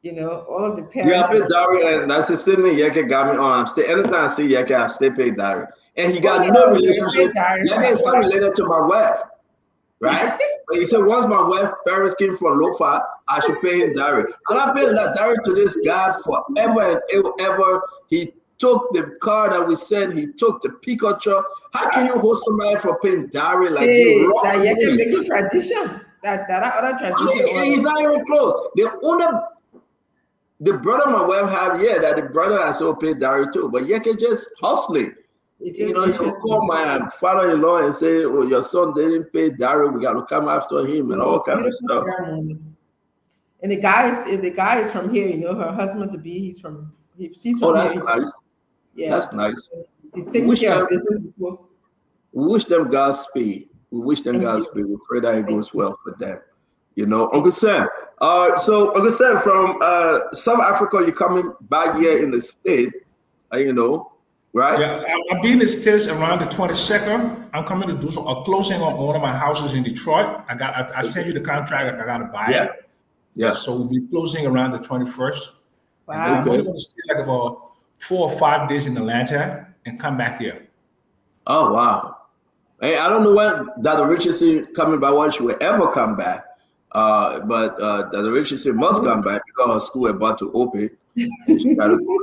you know, all of the Yeah, I parents. pay dowry, and that's the same thing Yeke got me on. I'm still anytime I see Yeke, I still pay dowry. And he got no relationship. Yeke is not related to my wife, right? But he said once my wife parents came from Lofa, I should pay him dowry. And I paid that dowry to this guy forever and ever. He took the car that we sent, he took the pickup truck. How can you hold somebody for paying dowry like you That rob you can me? make it tradition. That other tradition. He's not even close. The brother my wife have, yeah, that the brother has also paid dowry too, but Yeke just hustling. You know, he'll call my father-in-law and say, "Oh, your son didn't pay dowry. We got to come after him," and all kind of stuff. Ceremony. And the guy is from here. You know, her husband to be. She's from Oh, here. that's nice. Yeah, That's nice. he's taking care of business before. We wish them Godspeed. We wish them Godspeed. We pray that it goes well for them. You know, Uncle Sam. So Uncle Sam from South Africa, you're coming back here in the state. You know, right? Yeah, I'll be in the States around the 22nd. I'm coming to do a closing on one of my houses in Detroit. I sent you the contract. I got to buy it. Yeah. So we'll be closing around the 21st. Wow. And then I'm only going to stay like about 4 or 5 days in Atlanta and come back here. Oh, wow. Hey, I don't know when Dr. Richardson coming back, when she will ever come back. But Dr. Richardson must come back because her school is about to open. And she got to go.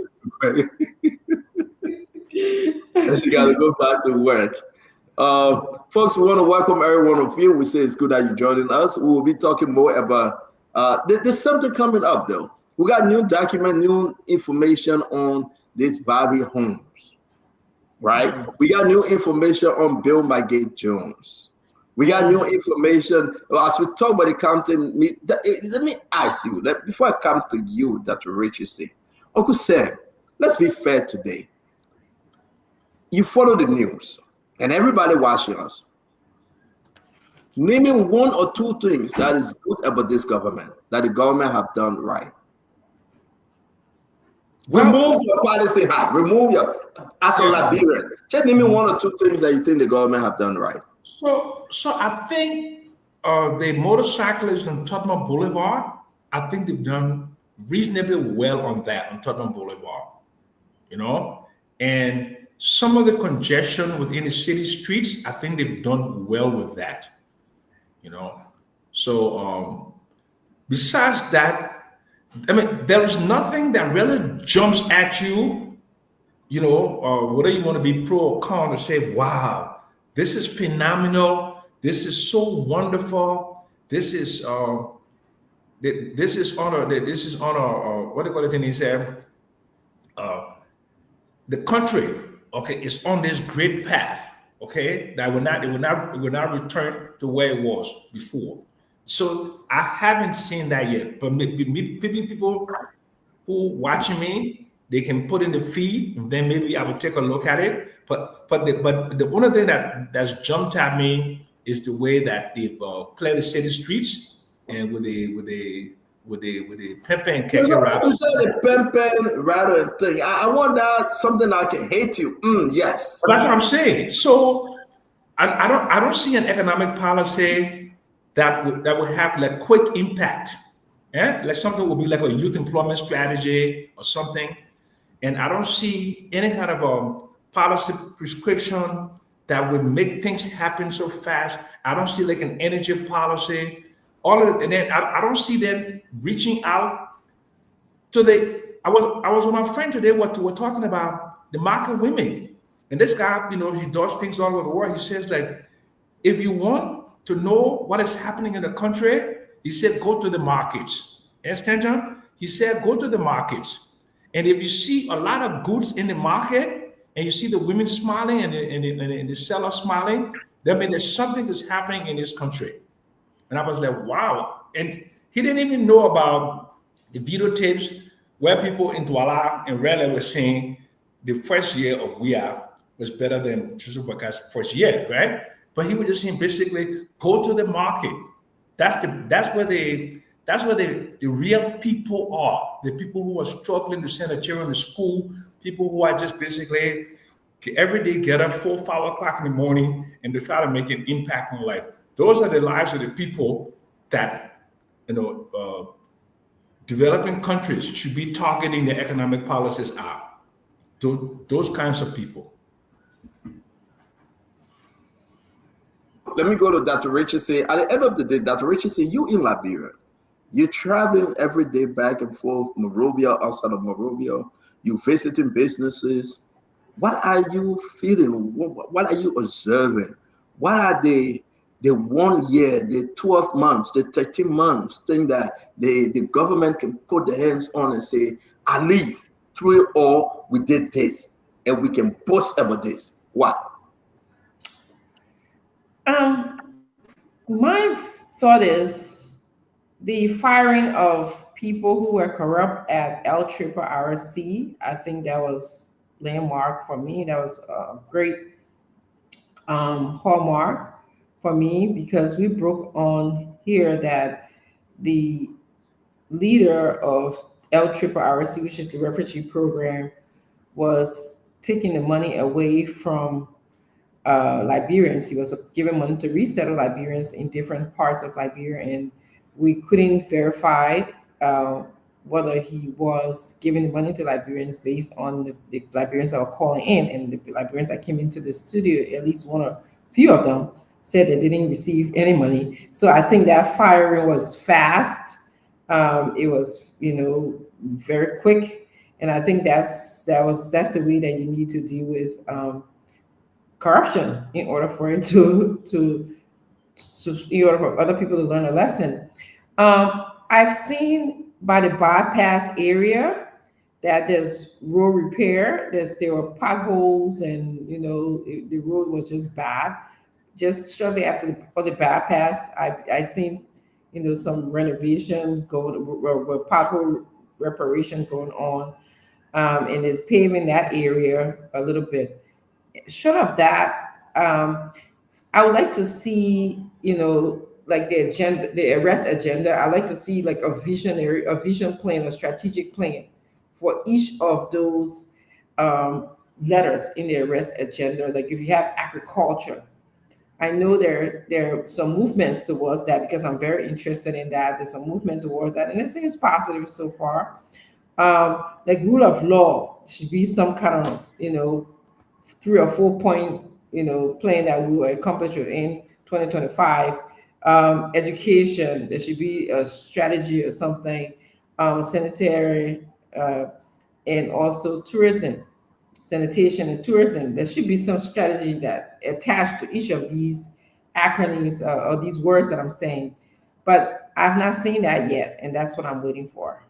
And she got to go back to work. Folks, we want to welcome every one of you. We say it's good that you're joining us. We will be talking more about, there's something coming up though. We got new document, new information on this Bobby Homes, right? We got new information on Bill McGate Jones. We got new information. As we talk about the counting, let me ask you, before I come to you, Dr. Richardson, Uncle Sam, let's be fair today. You follow the news and everybody watching us. Naming one or two things that is good about this government, that the government have done right. Remove your partisan hat. Remove your, as a Liberian, just name me one or two things that you think the government have done right. So I think the motorcyclists on Tottenham Boulevard, I think they've done reasonably well on that, on Tottenham Boulevard, you know, and some of the congestion within the city streets, I think they've done well with that, you know. So besides that, I mean, there is nothing that really jumps at you, you know, whether you want to be pro or con, to say, wow, this is phenomenal. This is so wonderful. This is on what do you call it in his the country, okay, is on this great path, okay, that it will not return to where it was before. So I haven't seen that yet, but maybe people who watching me, they can put in the feed, and then maybe I will take a look at it. But the only thing that's jumped at me is the way that they've cleared the city streets and with the pepper and keke rattle. You said the pepper rattle thing. I want that something I can hate you. Yes. But that's what I'm saying. So I don't see an economic policy that would have like quick impact. Yeah, like something would be like a youth employment strategy or something. And I don't see any kind of a policy prescription that would make things happen so fast. I don't see like an energy policy, all of it. And then I don't see them reaching out to I was with my friend today, we're talking about the market women. And this guy, you know, he does things all over the world. He says, like, if you want to know what is happening in the country, he said, go to the markets. Understand, John? He said, go to the markets. And if you see a lot of goods in the market and you see the women smiling and the seller smiling, that means there's something that's happening in this country. And I was like, wow. And he didn't even know about the videotapes where people in Douala and Raleigh were saying the first year of We Are was better than Chusubaka's first year, right? But he was just saying basically, go to the market. That's where the That's where the real people are. The people who are struggling to send their children to school, people who are just basically every day get up 4, 5 o'clock in the morning and to try to make an impact on life. Those are the lives of the people that, developing countries should be targeting their economic policies at. Those kinds of people. Let me go to Dr. Richardson. At the end of the day, Dr. Richardson, you in Liberia. You're traveling every day back and forth, Monrovia, outside of Monrovia. You're visiting businesses. What are you feeling? What are you observing? What are the 1 year, the 12 months, the 13 months thing that the government can put their hands on and say, at least through it all, we did this and we can boast about this? What? My thought is the firing of people who were corrupt at LRRC. I think that was landmark for me. That was a great hallmark for me, because we broke on here that the leader of LRRC, which is the refugee program, was taking the money away from Liberians. He was giving money to resettle Liberians in different parts of Liberia, and we couldn't verify whether he was giving the money to Liberians based on the Liberians that were calling in, and the Liberians that came into the studio, at least one or few of them said they didn't receive any money. So I think that firing was fast. It was, very quick, and I think that's the way that you need to deal with corruption in order for it in order for other people to learn a lesson. I've seen by the bypass area that there's road repair. There were potholes, and the road was just bad. Just shortly after the bypass, I seen some renovation going, with pothole reparation going on, and then paving that area a little bit. Short of that, I would like to see, like the agenda, the arrest agenda. I like to see like a vision plan, a strategic plan for each of those letters in the arrest agenda. Like if you have agriculture, I know there are some movements towards that, because I'm very interested in that. There's some movement towards that, and it seems positive so far. Like rule of law should be some kind of 3 or 4 point plan that we will accomplish within 2025. Education, there should be a strategy or something. Sanitary, and also tourism, sanitation and tourism. There should be some strategy that attached to each of these acronyms or these words that I'm saying. But I've not seen that yet, and that's what I'm waiting for.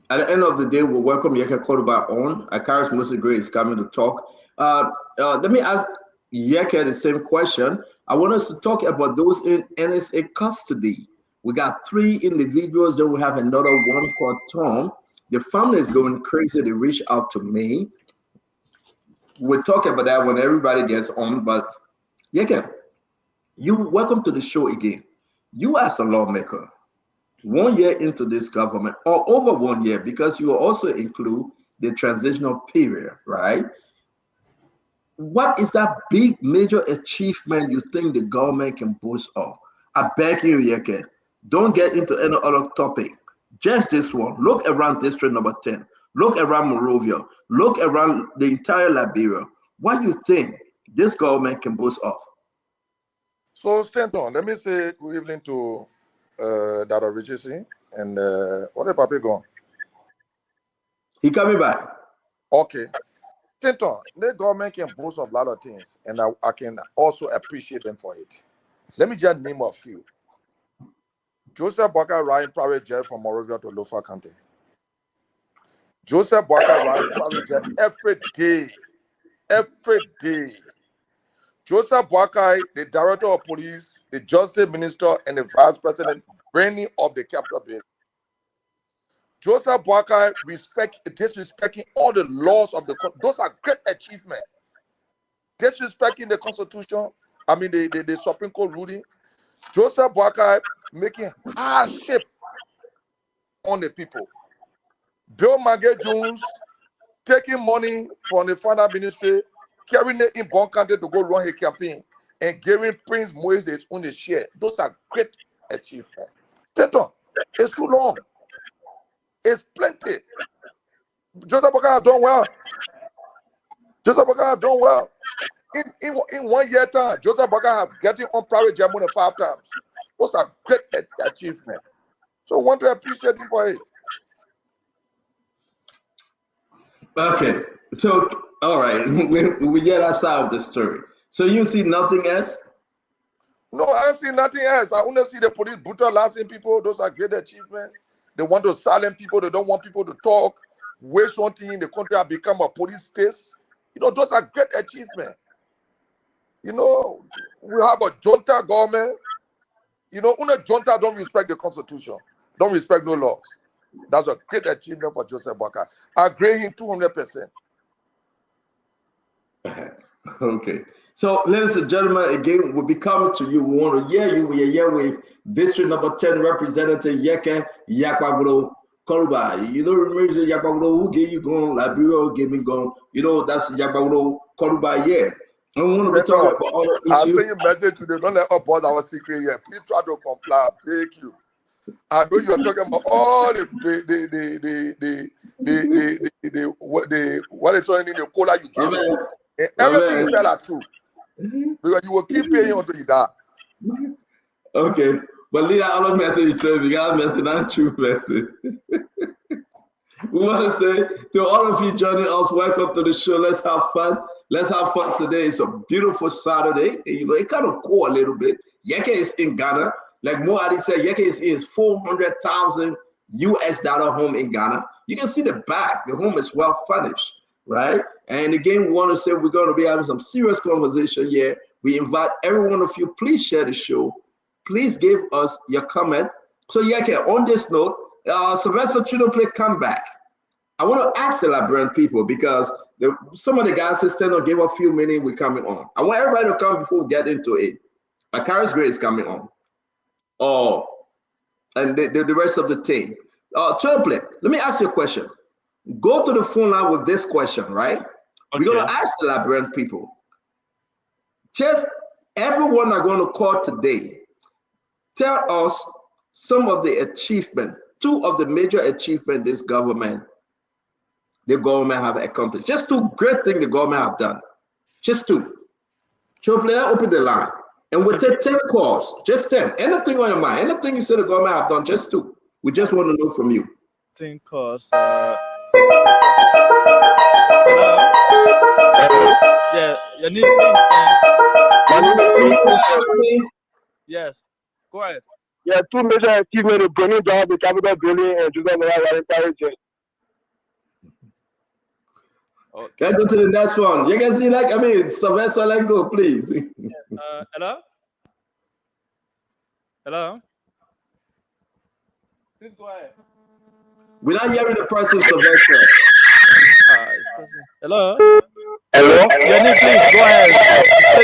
At the end of the day, we'll welcome Yeke Kodoba on. Akaris Mostly Great is coming to talk. Let me ask Yeke the same question. I want us to talk about those in NSA custody. We got 3 individuals, then we have another one called Tom. The family is going crazy. They reached out to me. We'll talk about that when everybody gets on. But Yeke, welcome to the show again. You as a lawmaker, 1 year into this government, or over 1 year, because you also include the transitional period, right? What is that big major achievement you think the government can boast of? I beg you, Yeke, don't get into any other topic. Just this one. Look around district number 10. Look around Monrovia. Look around the entire Liberia. What do you think this government can boast of? So, Stanton, let me say good evening to Dr. Richardson, and what is Papi gone? He coming back. Okay. Stanton, the government can boast of a lot of things, and I can also appreciate them for it. Let me just name a few. Joseph Boakai riding private jet from Monrovia to Lofa County. Joseph Boakai riding private jet every day. Joseph Boakai, the director of police, the justice minister, and the vice president, brainy of the Capitol building. Joseph Boakai disrespecting all the laws of the country. Those are great achievements. Disrespecting the Constitution, I mean the Supreme Court ruling, Joseph Boakai making hardship on the people. Bill Mange Jones taking money from the finance ministry, carrying it in Bon Country to go run his campaign, and giving Prince Moise his own share. Those are great achievements. Stanton, it's too long. It's plenty. Joseph Boakai have done well. Joseph Boakai have done well. In 1 year time, Joseph Boakai have getting on private jet money 5 times. Those are great achievements. So I want to appreciate him for it. Okay, so all right, we get that side of the story. So you see nothing else? No, I see nothing else. I only see the police brutalizing people. Those are great achievements. They want to silence people. They don't want people to talk. Waste one thing in the country have become a police state. You know, those are great achievements. You know, we have a junta government. You know, una junta don't respect the constitution, don't respect no laws. That's a great achievement for Joseph Boakai. I agree him 200%. Okay. So, ladies and gentlemen, again, we'll be coming to you. We want to hear you. We are here with District Number 10 Representative Yeke Yakwaguro Koruba. You know, remember Yakwaguro, who gave you going, Liberia, who gave me going. You know, that's Yakwaguro Koruba, yeah. I want to be talking about all the I'll issues. send you a message today. Don't let us bother our secret yet. Please try to comply. Thank you. I know you're talking about all what they're trying in the cola you gave me. And everything you said are true. Because you will keep paying until you die. Okay. But leave out all the message says we got a message, not true message. We want to say to all of you joining us, welcome to the show. Let's have fun. Let's have fun today. It's a beautiful Saturday. And, you know, it kind of cool a little bit. Yeke is in Ghana. Like Moadi said, Yeke is $400,000 home in Ghana. You can see the back. The home is well furnished, right? And again, we want to say we're going to be having some serious conversation here. We invite every one of you, please share the show. Please give us your comment. So Yeke, on this note, Sylvester Chinople come back. I want to ask the Liberian people because some of the guys stand or give a few minutes, we're coming on. I want everybody to come before we get into it. Akaris Gray is coming on. And the rest of the team. Chinople, let me ask you a question. Go to the phone line with this question, right? Okay. We're going to ask the Liberian people. Just everyone are going to call today. Tell us some of the achievement, 2 of the major achievements the government have accomplished. Just 2 great things the government have done. Just 2. So let's open the line. And we'll take 10 calls. Just 10. Anything on your mind. Anything you say the government have done, just 2. We just want to know from you. 10 calls. Yeah, you need please. Yes, go ahead. Yeah, 2 major achievements of bringing down the capital building and Joseph Boakai. Okay. Let's go to the next one. You can see, like, I mean, Sylvester, let's go, please. Yes. Hello? Hello? Please go ahead. We're not hearing the person, Sylvester. Hello? Hello? Jenny, please go ahead.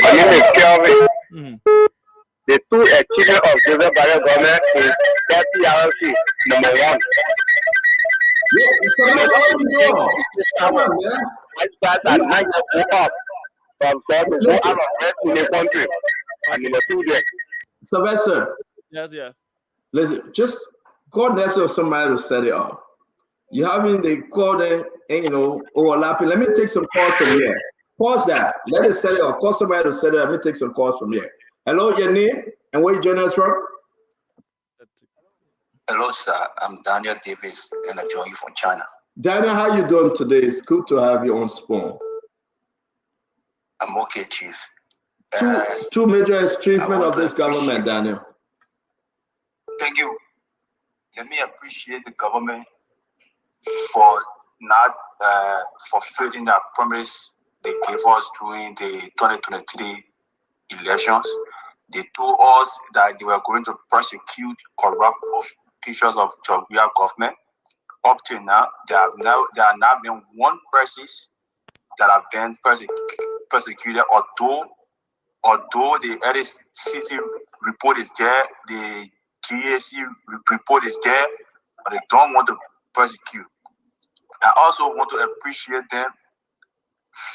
My name is Kelvin. The 2 achievements of Joseph Boakai government is FPRC, number 1. Come on, man. I start at night to go up from God to go out of rest in the country. And number 2 there. Sylvester. Yes, yeah. Listen, just call next to somebody to set it up. You having the call them and, you know, overlapping. Let me take some calls from here. Pause that. Let it set it up. Call somebody to set it up. Let me take some calls from here. Hello, your name and where you joining us from? Hello, sir. I'm Daniel Davis, and I join you from China. Daniel, how you doing today? It's good to have you on Spoon. I'm okay, Chief. 2 major achievements of this government, Daniel. Thank you. Let me appreciate the government for not fulfilling that promise they gave us during the 2023 elections. They told us that they were going to prosecute corrupt officials of Georgia government. Up to now, there have now been 1 person that have been persecuted, although although the LCC report is there, the GAC report is there, but they don't want to persecute. I also want to appreciate them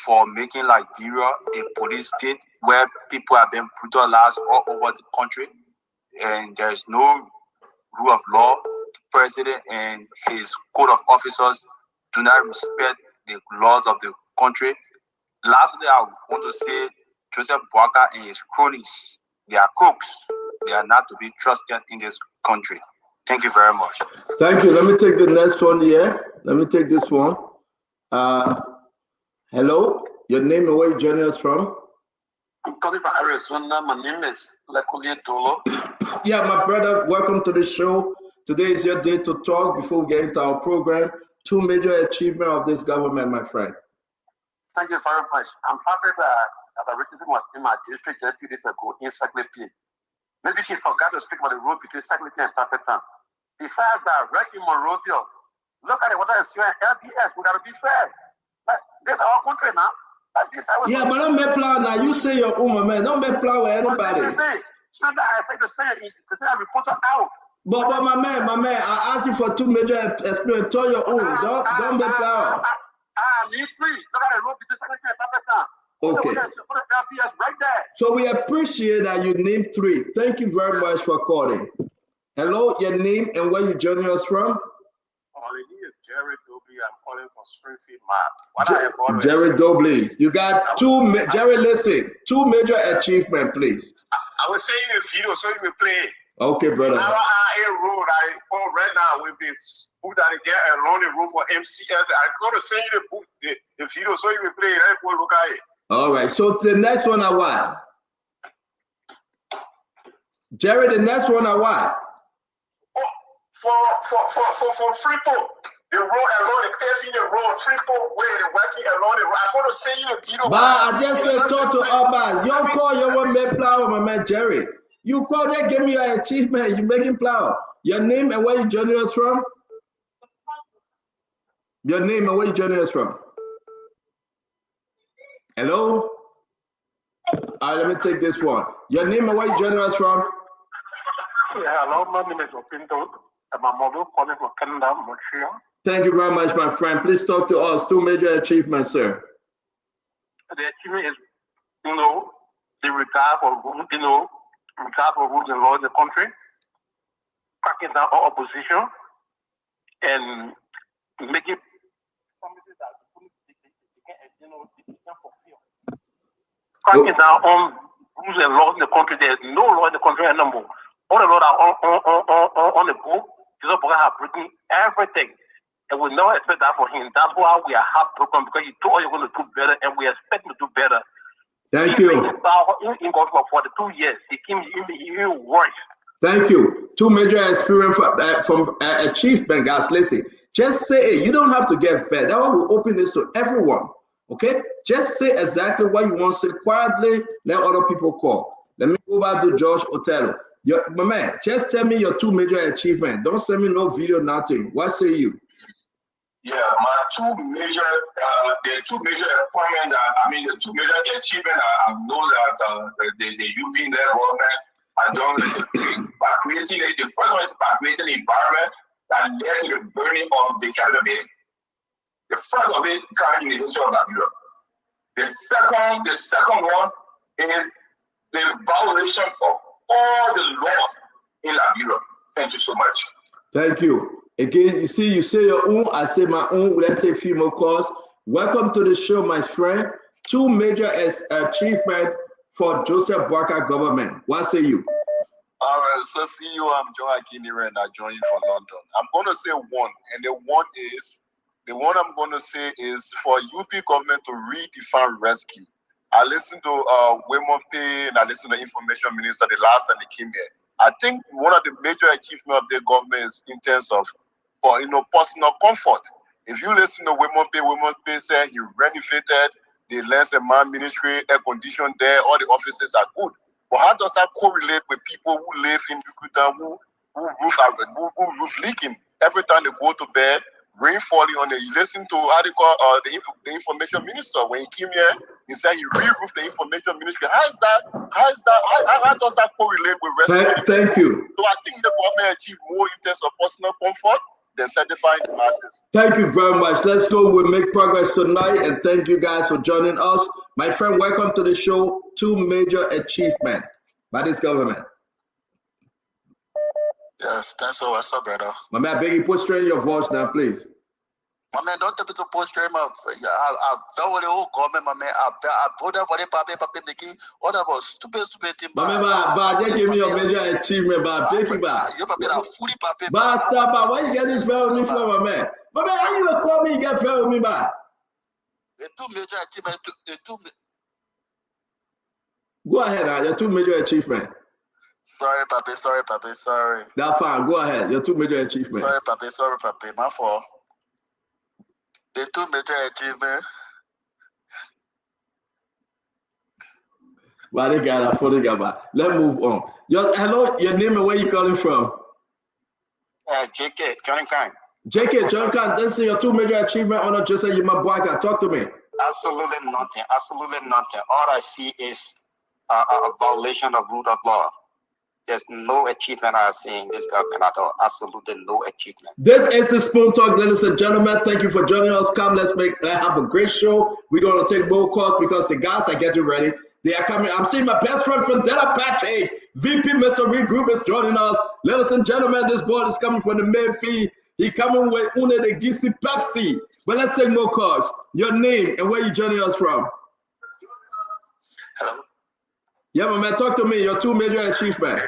for making Liberia a police state where people have been brutalized all over the country, and there is no rule of law. The president and his code of officers do not respect the laws of the country. Lastly, I want to say Joseph Boakai and his cronies, they are crooks. They are not to be trusted in this country. Thank you very much. Thank you. Let me take the next one here. Let me take this one. Hello, your name and where you joining us from? I'm calling from Arizona. My name is Lekuli Dolo. Yeah, my brother, welcome to the show. Today is your day to talk before we get into our program. Two major achievements of this government, my friend. Thank you very much. I'm happy that the racism was in my district just 2 days ago in Saclay. Maybe she forgot to speak about the road between Saclay and Tapetan. Besides that, right in Monrovia, look at it, what I'm saying, LDS, we got to be fair. This is our country now. Yeah, but don't make plan now. You say your own, man. Don't make plan with anybody. It's not that I expect to say a reporter out. But my man, I asked you for two major experience. Tell your own. Don't make plan. Need three. Look at the road between Saclay and Tapetan. Okay. Right there. So we appreciate that you named three. Thank you very much for calling. Hello, your name and where you joining us from? My name is Jerry Dobley. I'm calling from Springfield, Mass. Jerry Dobley, you got Jerry, listen, two major achievements, please. I was saying a video so you will play. Okay, brother. Our road, right now, we'll be put that again along the road for MCS. I'm going to send you the video so you will play. Look at it. All right, so the next one are what? Jerry, the next one are what? For Freeport, the road along the paving the road, Freeport way, the working along the road. I'm going to send you a video. But I just said talk to Urban. You call your one man flower, my man Jerry. You call that, give me your achievement. You making flower. Your name and where you joining us from? Your name and where you joining us from? Hello? All right, let me take this one. Your name and where you joining us from? Yeah, hello, my name is Opinto. I'm a mobile calling from Canada, Montreal. Thank you very much, my friend. Please talk to us. Two major achievements, sir. The achievement is, the regard for rules and law in the country, cracking down on opposition, and making promises that they can fulfill. Cracking down on rules and laws in the country. There's no law in the country anymore. All the laws are on the book. Jesus have written everything. And we never expect that for him. That's why we are heartbroken, because he told us you're going to do better, and we expect him to do better. Thank you. In God for 42 years, he came even worse. Thank you. Two major experience from achievement, guys. Listen, just say it. You don't have to get fed. That one will open this to everyone. Okay? Just say exactly what you want to say quietly. Let other people call. Let me go back to George Otello. My man, just tell me your two major achievements. Don't send me no video, nothing. What say you? Yeah, my two major appointments, the two major achievements, I know that the UP government has done by creating the first one is by creating an environment that led to the burning of the Caribbean. The first of it in the history of Liberia. The second one is the violation of all the laws in Liberia. Thank you so much. Thank you. Again, you see, you say your own, I say my own. Let's take a few more calls. Welcome to the show, my friend. Two major achievements for Joseph Boakai government. What say you? All right, so see you. I'm Joaquin here, and I join you from London. I'm going to say one, and the one I'm going to say is for UP government to redefine rescue. I listened to Women Pay, and I listened to Information Minister the last time they came here. I think one of the major achievements of the government is in terms of, personal comfort. If you listen to Women Pay said he renovated the Lands and Mine Ministry, air condition there, all the offices are good. But how does that correlate with people who live in Yukutan, who roof leaking? Every time they go to bed, rain falling on it. You listen to how they call the information minister when he came here. He said he re-roofed the information ministry. How does that correlate with rescue? Thank you. So I think the government achieved more in terms of personal comfort than satisfying the masses. Thank you very much. Let's go. We'll make progress tonight, and thank you guys for joining us. My friend, welcome to the show. 2 major achievements by this government. Yes, that's all. What's up, brother? My man, I beg you, put straight in your voice now, please. My man, don't tell me to post straight, man. I've done with the whole government, my man. I've put up for the paper making all about stupid thing. My man, just give me your major achievement, man. Take it back. You have fully paper. But stop, man. Why you getting fair with me for, my man? My man, how you will call me, you get fair with me, man? The 2 major achievements, Go ahead, man. Your 2 major achievements. Sorry, papi, sorry. That's fine. Go ahead. Your 2 major achievements. Sorry, papi. My fault. The 2 major achievements. Well, they got a funny guy. Let's move on. Hello, your name and where you calling from? JK, Johnny Khan. JK, John Khan, this is your 2 major achievements. On just say you my boy. Talk to me. Absolutely nothing. All I see is a violation of rule of law. There's no achievement I've seen in this government at all. Absolutely no achievement. This is the Spoon Talk, ladies and gentlemen. Thank you for joining us. Come, let's have a great show. We're going to take more calls because the guys are getting ready. They are coming. I'm seeing my best friend from Della Pache, VP Missouri Group is joining us. Ladies and gentlemen, this boy is coming from the main feed. He coming with Une de Gisi Pepsi. But let's take more calls. Your name and where you joining us from? Hello? Yeah, my man, talk to me. Your 2 major achievements.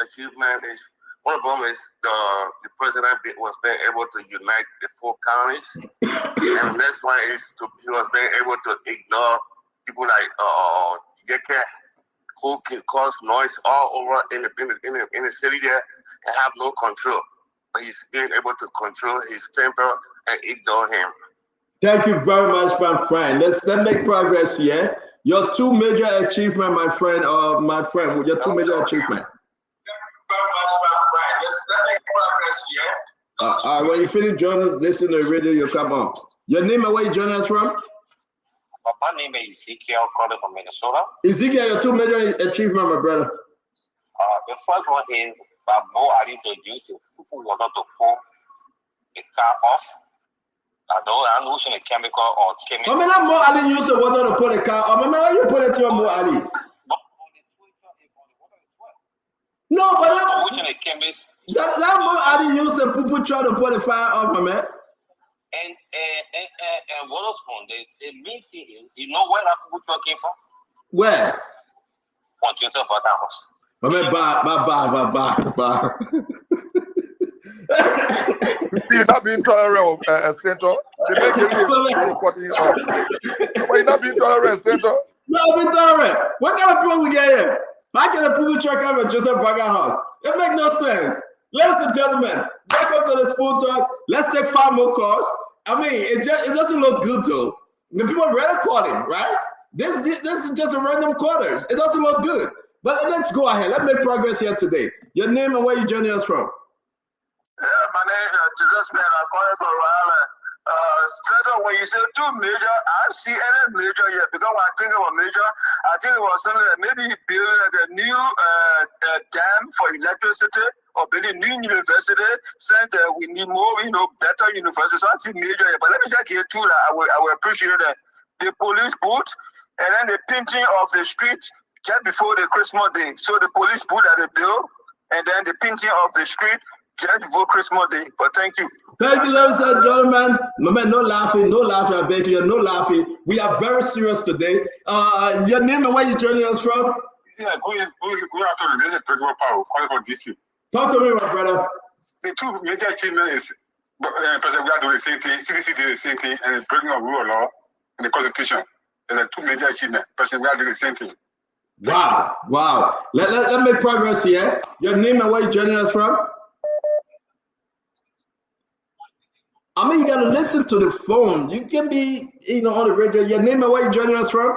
Achievement is one of them is the president was being able to unite the 4 counties, and the next one is he was being able to ignore people like Yeke, who can cause noise all over in the city there and have no control. But he's being able to control his temper and ignore him. Thank you very much, my friend. Let's make progress here. Your 2 major achievements, my friend, your 2 major achievements. When you finish joining, listen to the radio, you come on. Your name and where you joining us from? My name is Ezekiel, calling from Minnesota. Ezekiel, your 2 major achievements, my brother. The first one is that more I need to use if people want to pull the car off. I'm using a chemical or chemical. I mean, I'm more Ali use the water to put the car. I mean, why you put it to your more Ali? No, but I'm using a chemist. That more Ali use the people try to put the fire off, my man. And what else from the main thing is, you know where that people came from? Where? On Twitter about that house. My man, bye. You're not being tolerant of Central. They make you cutting off. But you're not being tolerant, Central. No, I'm being tolerant. What kind of people we get here? How can a people truck come at Joseph Baga house? It makes no sense. Ladies and gentlemen, welcome to the Spoon Talk. Let's take 5 more calls. I mean, it doesn't look good though. The people are recording, right? This is just a random quarters. It doesn't look good. But let's go ahead. Let's make progress here today. Your name and where you joining us from? Yeah, my name is Jesus Smith. I'm calling from Rhode Island. Straight when you say 2 major, I don't see any major yet. Because when I think of a major, I think it was something that maybe building like a new dam for electricity or building new university. Since we need more, better universities. So I see major yet. But let me just get to that. I will appreciate that. The police boot and then the painting of the street just before the Christmas day. So the police boot at the bill and then the painting of the street just before Christmas day. But thank you. Thank you, ladies and gentlemen. No man, no laughing, I beg you, no laughing. We are very serious today. Your name and where you joining us from? Yeah, go after the visit President Power, calling from DC. Talk to me, my brother. The 2 major achievements is President we are doing the same thing, CDC did the same thing, and breaking of rule of law and the Constitution. There's a 2 major achievements. President we are doing the same thing. Wow. Let's make progress here. Your name and where you joining us from? I mean, you got to listen to the phone. You can be, on the radio. Your name and where you joining us from?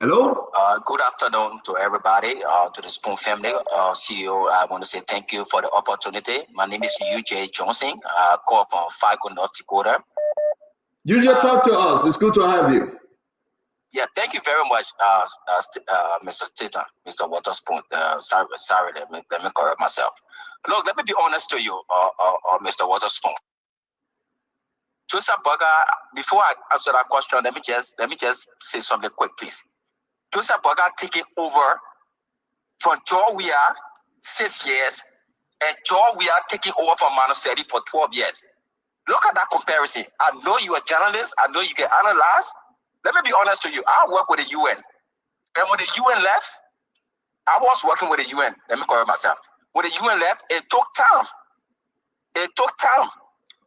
Hello? Good afternoon to everybody, to the Spoon family. CEO, I want to say thank you for the opportunity. My name is UJ Johnson. I call from Fargo, North Dakota. You just talk to us. It's good to have you. Yeah, thank you very much, Mr. Stater, Mr. Waterspoon. Sorry, let me correct myself. Look, let me be honest to you, Mr. Waterspoon. Joseph Burger, before I answer that question, let me just say something quick, please. Joseph Burger taking over from Joe Weir 6 years, and Joe Weir taking over from Manuseti for 12 years. Look at that comparison. I know you're a journalist. I know you can analyze. Let me be honest to you. I work with the UN. And when the UN left, I was working with the UN. Let me correct myself. When the UN left, it took time. It took time.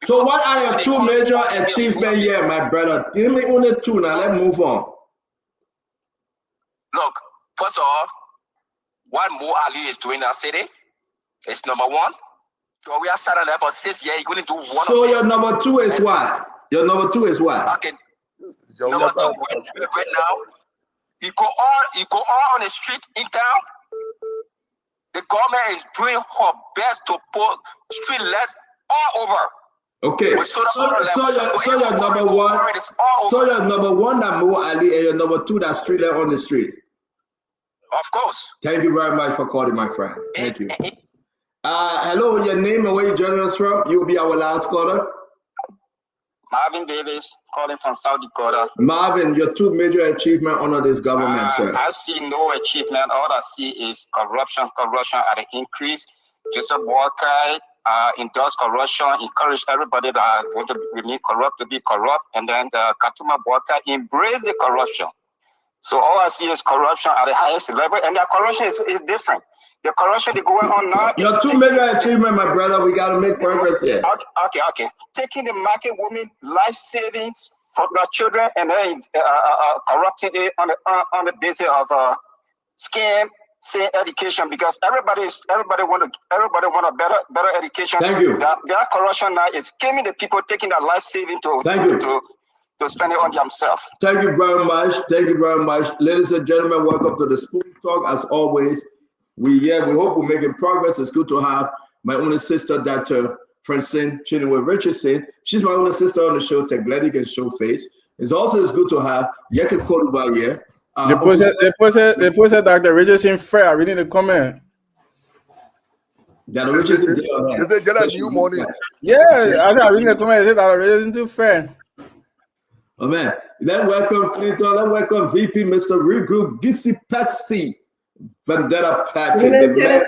So what are your two major achievements here, my brother? Give me only two now. Let's move on. Look, first of all, what Mo Ali is doing in our city is number one. So we are sat on there for 6 years. You're going to do one. So your number two is what? Your number two is what? Okay. Number two, right now, you go all on the street in town. The government is doing her best to put street lights all over. Okay. So your number one. So your number one that Mo Ali, and your number two that street light on the street. Of course. Thank you very much for calling, my friend. Thank you. Hello, your name and where you joining us from? You will be our last caller. Marvin Davis, calling from South Dakota. Marvin, your two major achievements under this government, sir. I see no achievement. All I see is corruption at an increase. Joseph Walker endorsed corruption, encouraged everybody that want to remain corrupt to be corrupt, and then the Katuma Walker embraced the corruption. So all I see is corruption at the highest level, and the corruption is different. The corruption that's going on now. Your two major achievements, my brother. We got to make progress here. Okay. Taking the market women life savings for their children and then corrupting it on the basis of scam, say education, because everybody want a better education. Thank you. That corruption now is scamming the people, taking their life saving to spend it on themselves. Thank you very much. Thank you very much, ladies and gentlemen. Welcome to the Spoon Talk. As always, we hope we're making progress. It's good to have my only sister, Dr. Francine Chinua Richardson. She's my only sister on the show, Tegletic and Showface. It's good to have Yeke Koduba here. They posted Dr. Richardson fair. I read in the comment. Dr. Richardson did on that. Is it just new money? Yeah, I read in the comment. They said Dr. Richardson too fair. Oh man, let's welcome Clinton. Let's welcome VP Mr. Regroup Gissy Pepsi. Vendetta Patrick.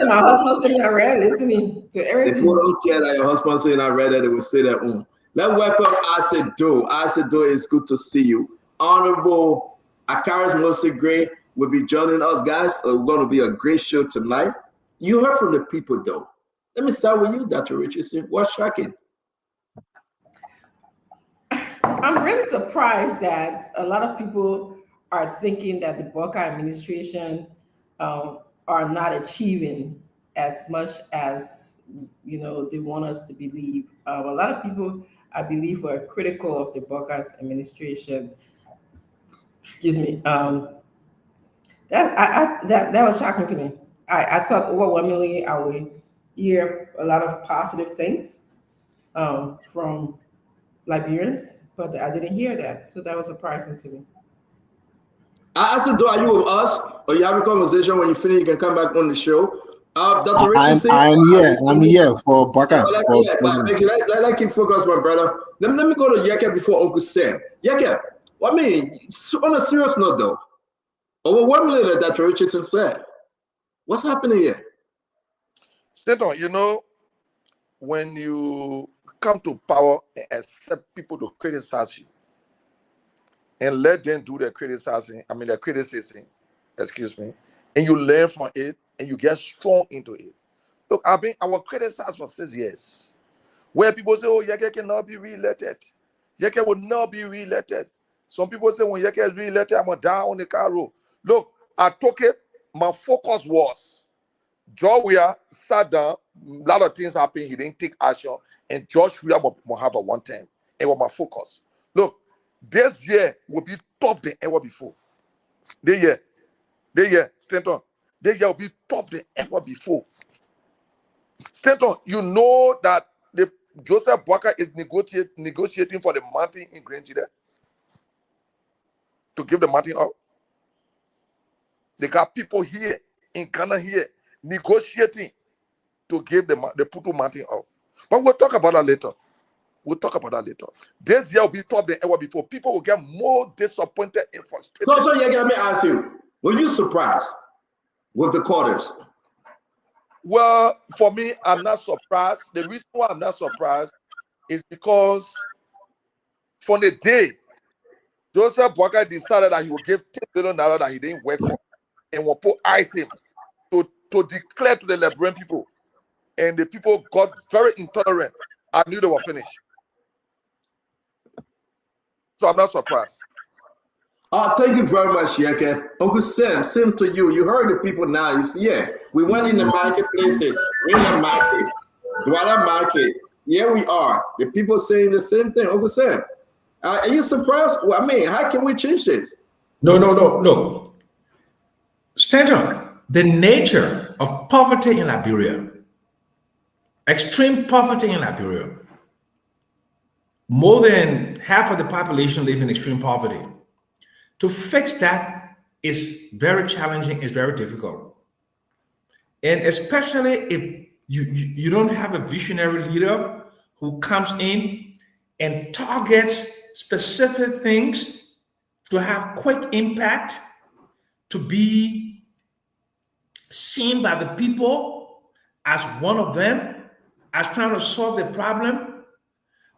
My husband saying I read it, isn't he? To everything. They put on chair that your husband saying I read it, they will say that. Let's welcome Asido. Asido, it's good to see you. Honorable Akaris Mosegre will be joining us, guys. It's going to be a great show tonight. You heard from the people, though. Let me start with you, Dr. Richardson. What's shocking? I'm really surprised that a lot of people are thinking that the Boca administration are not achieving as much as they want us to believe. A lot of people, I believe, were critical of the Boca's administration. Excuse me. That was shocking to me. I thought overwhelmingly I would hear a lot of positive things from Liberians, but I didn't hear that, so that was surprising to me. Asido, are you with us? Or you have a conversation? When you finish, you can come back on the show. Dr. Richardson, I'm here for Boca. Let's keep focus, my brother. Let me go to Yeke before Uncle Sam. Yeke, I mean, on a serious note, though, overwhelmingly, that Dr. Richardson said, what's happening here? Stanton, when you come to power and accept people to criticize you, and let them do their criticism, and you learn from it, and you get strong into it. Look, I was criticized for 6 years, where people say, oh, Yeke cannot be re-elected. Yeke will not be re-elected. Some people say, when Yeke is re-elected, I'm going to die on the car road. Look, I took it. My focus was, George Weah sat down, a lot of things happened, he didn't take action, and George Weah will have a one time. It was my focus. Look, this year will be tougher than ever before. They Stanton. They will be top than ever before. Stanton, you know that the Joseph Boakai is negotiating for the mountain in Grand there to give the mountain up. They got people here in Ghana here negotiating to give the Putu mountain up. But we'll talk about that later. This year will be top than ever before. People will get more disappointed and frustrated. So yeah, let me ask you, were you surprised with the quarters? Well, for me, I'm not surprised. The reason why I'm not surprised is because from the day Joseph Boakai decided that he would give $10 billion that he didn't work for and will put ice him to declare to the Liberian people, and the people got very intolerant. I knew they were finished. So I'm not surprised. Thank you very much, Yeke. Uncle Sam, same to you. You heard the people now. You see, yeah, we went in the marketplaces, in the market, Douala market. Here we are. The people saying the same thing. Uncle Sam, are you surprised? Well, I mean, how can we change this? No. Stanton, the nature of poverty in Liberia, extreme poverty in Liberia, more than half of the population live in extreme poverty. To fix that is very challenging, is very difficult. And especially if you don't have a visionary leader who comes in and targets specific things to have quick impact, to be seen by the people as one of them, as trying to solve the problem.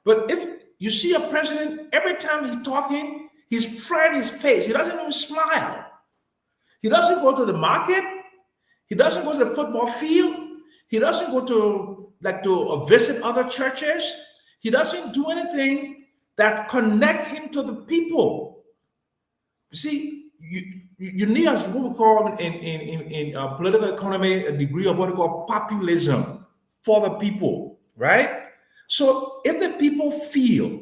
But if you see a president, every time he's talking, he's frying his face. He doesn't even smile. He doesn't go to the market. He doesn't go to the football field. He doesn't go to visit other churches. He doesn't do anything that connect him to the people. You see, you need, as what we call in political economy, a degree of what we call populism for the people, right? So if the people feel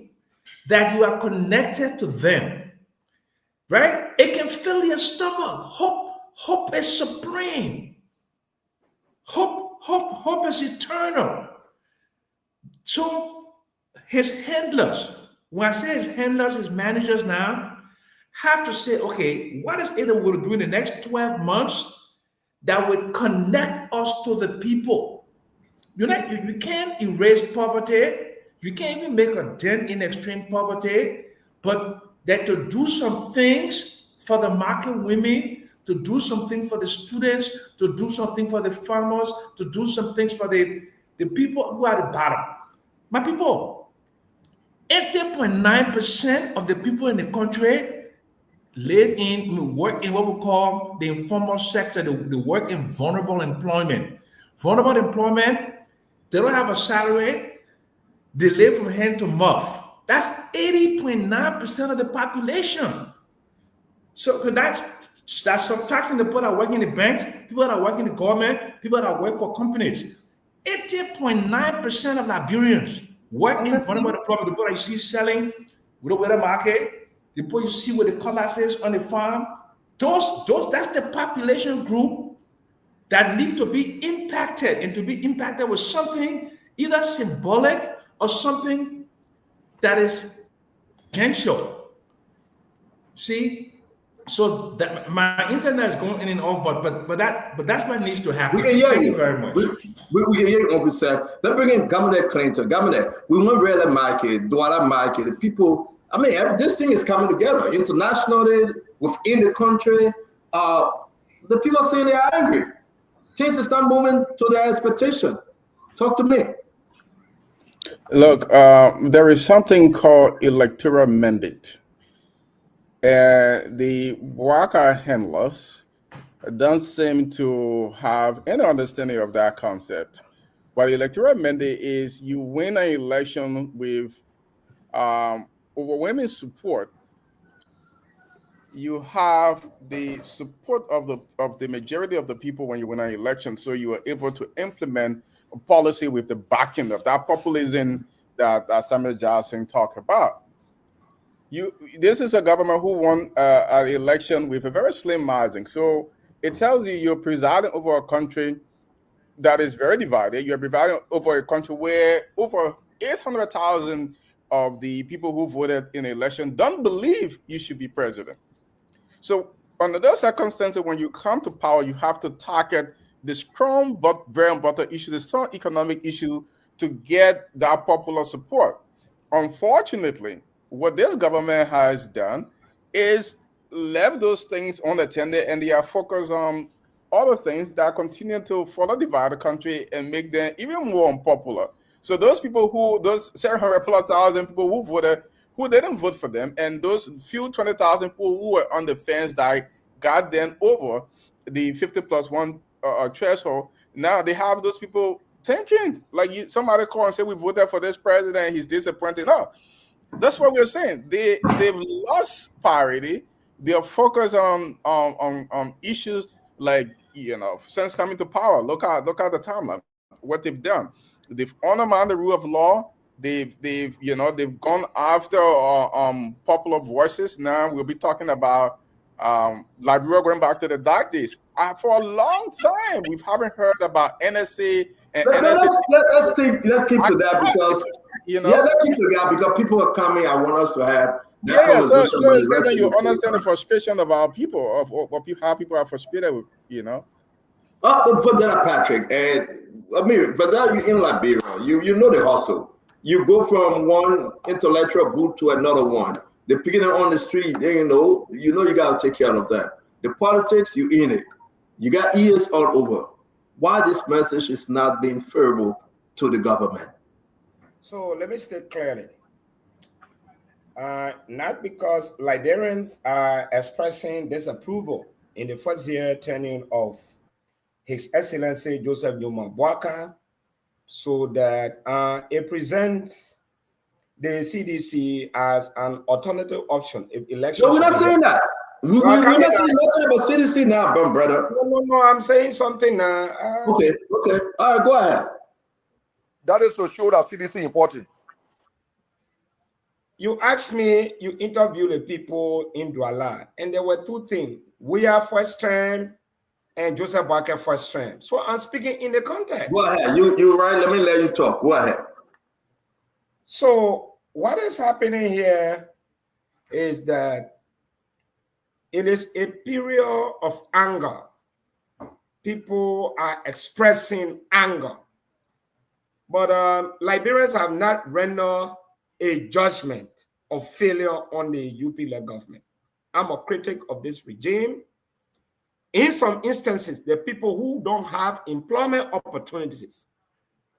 that you are connected to them, right? It can fill your stomach. Hope is supreme. Hope is eternal. So his handlers, when I say his handlers, his managers now, have to say, okay, what is it that we'll do in the next 12 months that would connect us to the people? You can't erase poverty. You can't even make a dent in extreme poverty, but that to do some things for the market women, to do something for the students, to do something for the farmers, to do some things for the people who are at the bottom. My people, 80.9% of the people in the country work in what we call the informal sector. They work in vulnerable employment. Vulnerable employment, they don't have a salary. They live from hand to mouth. That's 80.9% of the population. So that's subtracting the people that work in the banks, people that work in the government, people that work for companies. 80.9% of Liberians work in vulnerable employment. The people that you see selling with the market, the people you see with the cutlasses on the farm, that's the population group that need to be impacted, and to be impacted with something either symbolic or something that is potential. See, so that my internet is going in and off, but that's what needs to happen. We can hear Thank you you very much. We can hear you, Uncle Sam. Let's bring in Governor Clinton. Governor, we want Red Market, Douala Market, the people. I mean, this thing is coming together internationally, within the country. The people are saying they are angry. Things is not moving to their expectation. Talk to me. Look, there is something called electoral mandate. The worker handlers don't seem to have any understanding of that concept. What electoral mandate is, you win an election with overwhelming support. You have the support of the majority of the people when you win an election, so you are able to implement a policy with the backing of that populism that Samuel Johnson talked about. This is a government who won an election with a very slim margin. So it tells you you're presiding over a country that is very divided. You're presiding over a country where over 800,000 of the people who voted in the election don't believe you should be president. So under those circumstances, when you come to power, you have to target the strong but bread and butter issue, the strong economic issue to get that popular support. Unfortunately, what this government has done is left those things unattended, and they are focused on other things that continue to further divide the country and make them even more unpopular. So those people those 700 plus thousand people who voted, who didn't vote for them, and those few 20,000 people who were on the fence that got them over the 50 plus one threshold, now they have those people thinking like somebody call and say we voted for this president, he's disappointed. No, that's what we're saying. They've lost parity. They're focused on issues like since coming to power. Look at the timeline. What they've done. They've undermined the rule of law. They've gone after popular voices. Now we'll be talking about Liberia going back to the dark days. For a long time, we haven't heard about NSA and NSA. Let's keep to that because let's keep to that because people are coming. I want us to have that conversation. So you understand the frustration of our people, of how people are frustrated with, But for that, Patrick, and I mean, for that, you're in Liberia. You know the hustle. You go from one intellectual group to another one. They're picking it on the street. You got to take care of that. The politics, you in it. You got ears all over. Why this message is not being favorable to the government? So let me state clearly. Not because Liberians are expressing disapproval in the first year tenure of His Excellency Joseph Numa Boaka, so that it presents the CDC as an alternative option if elections. No, we're not saying that. We're not saying nothing about CDC now, brother. No, I'm saying something now. Okay. All right, go ahead. That is to show that CDC important. You asked me, you interviewed the people in Douala, and there were two things. We are first term and Joseph Boaka first term. So I'm speaking in the context. Go ahead. You're right. Let me let you talk. Go ahead. So what is happening here is that it is a period of anger. People are expressing anger. But Liberians have not rendered a judgment of failure on the UP-led government. I'm a critic of this regime. In some instances, the people who don't have employment opportunities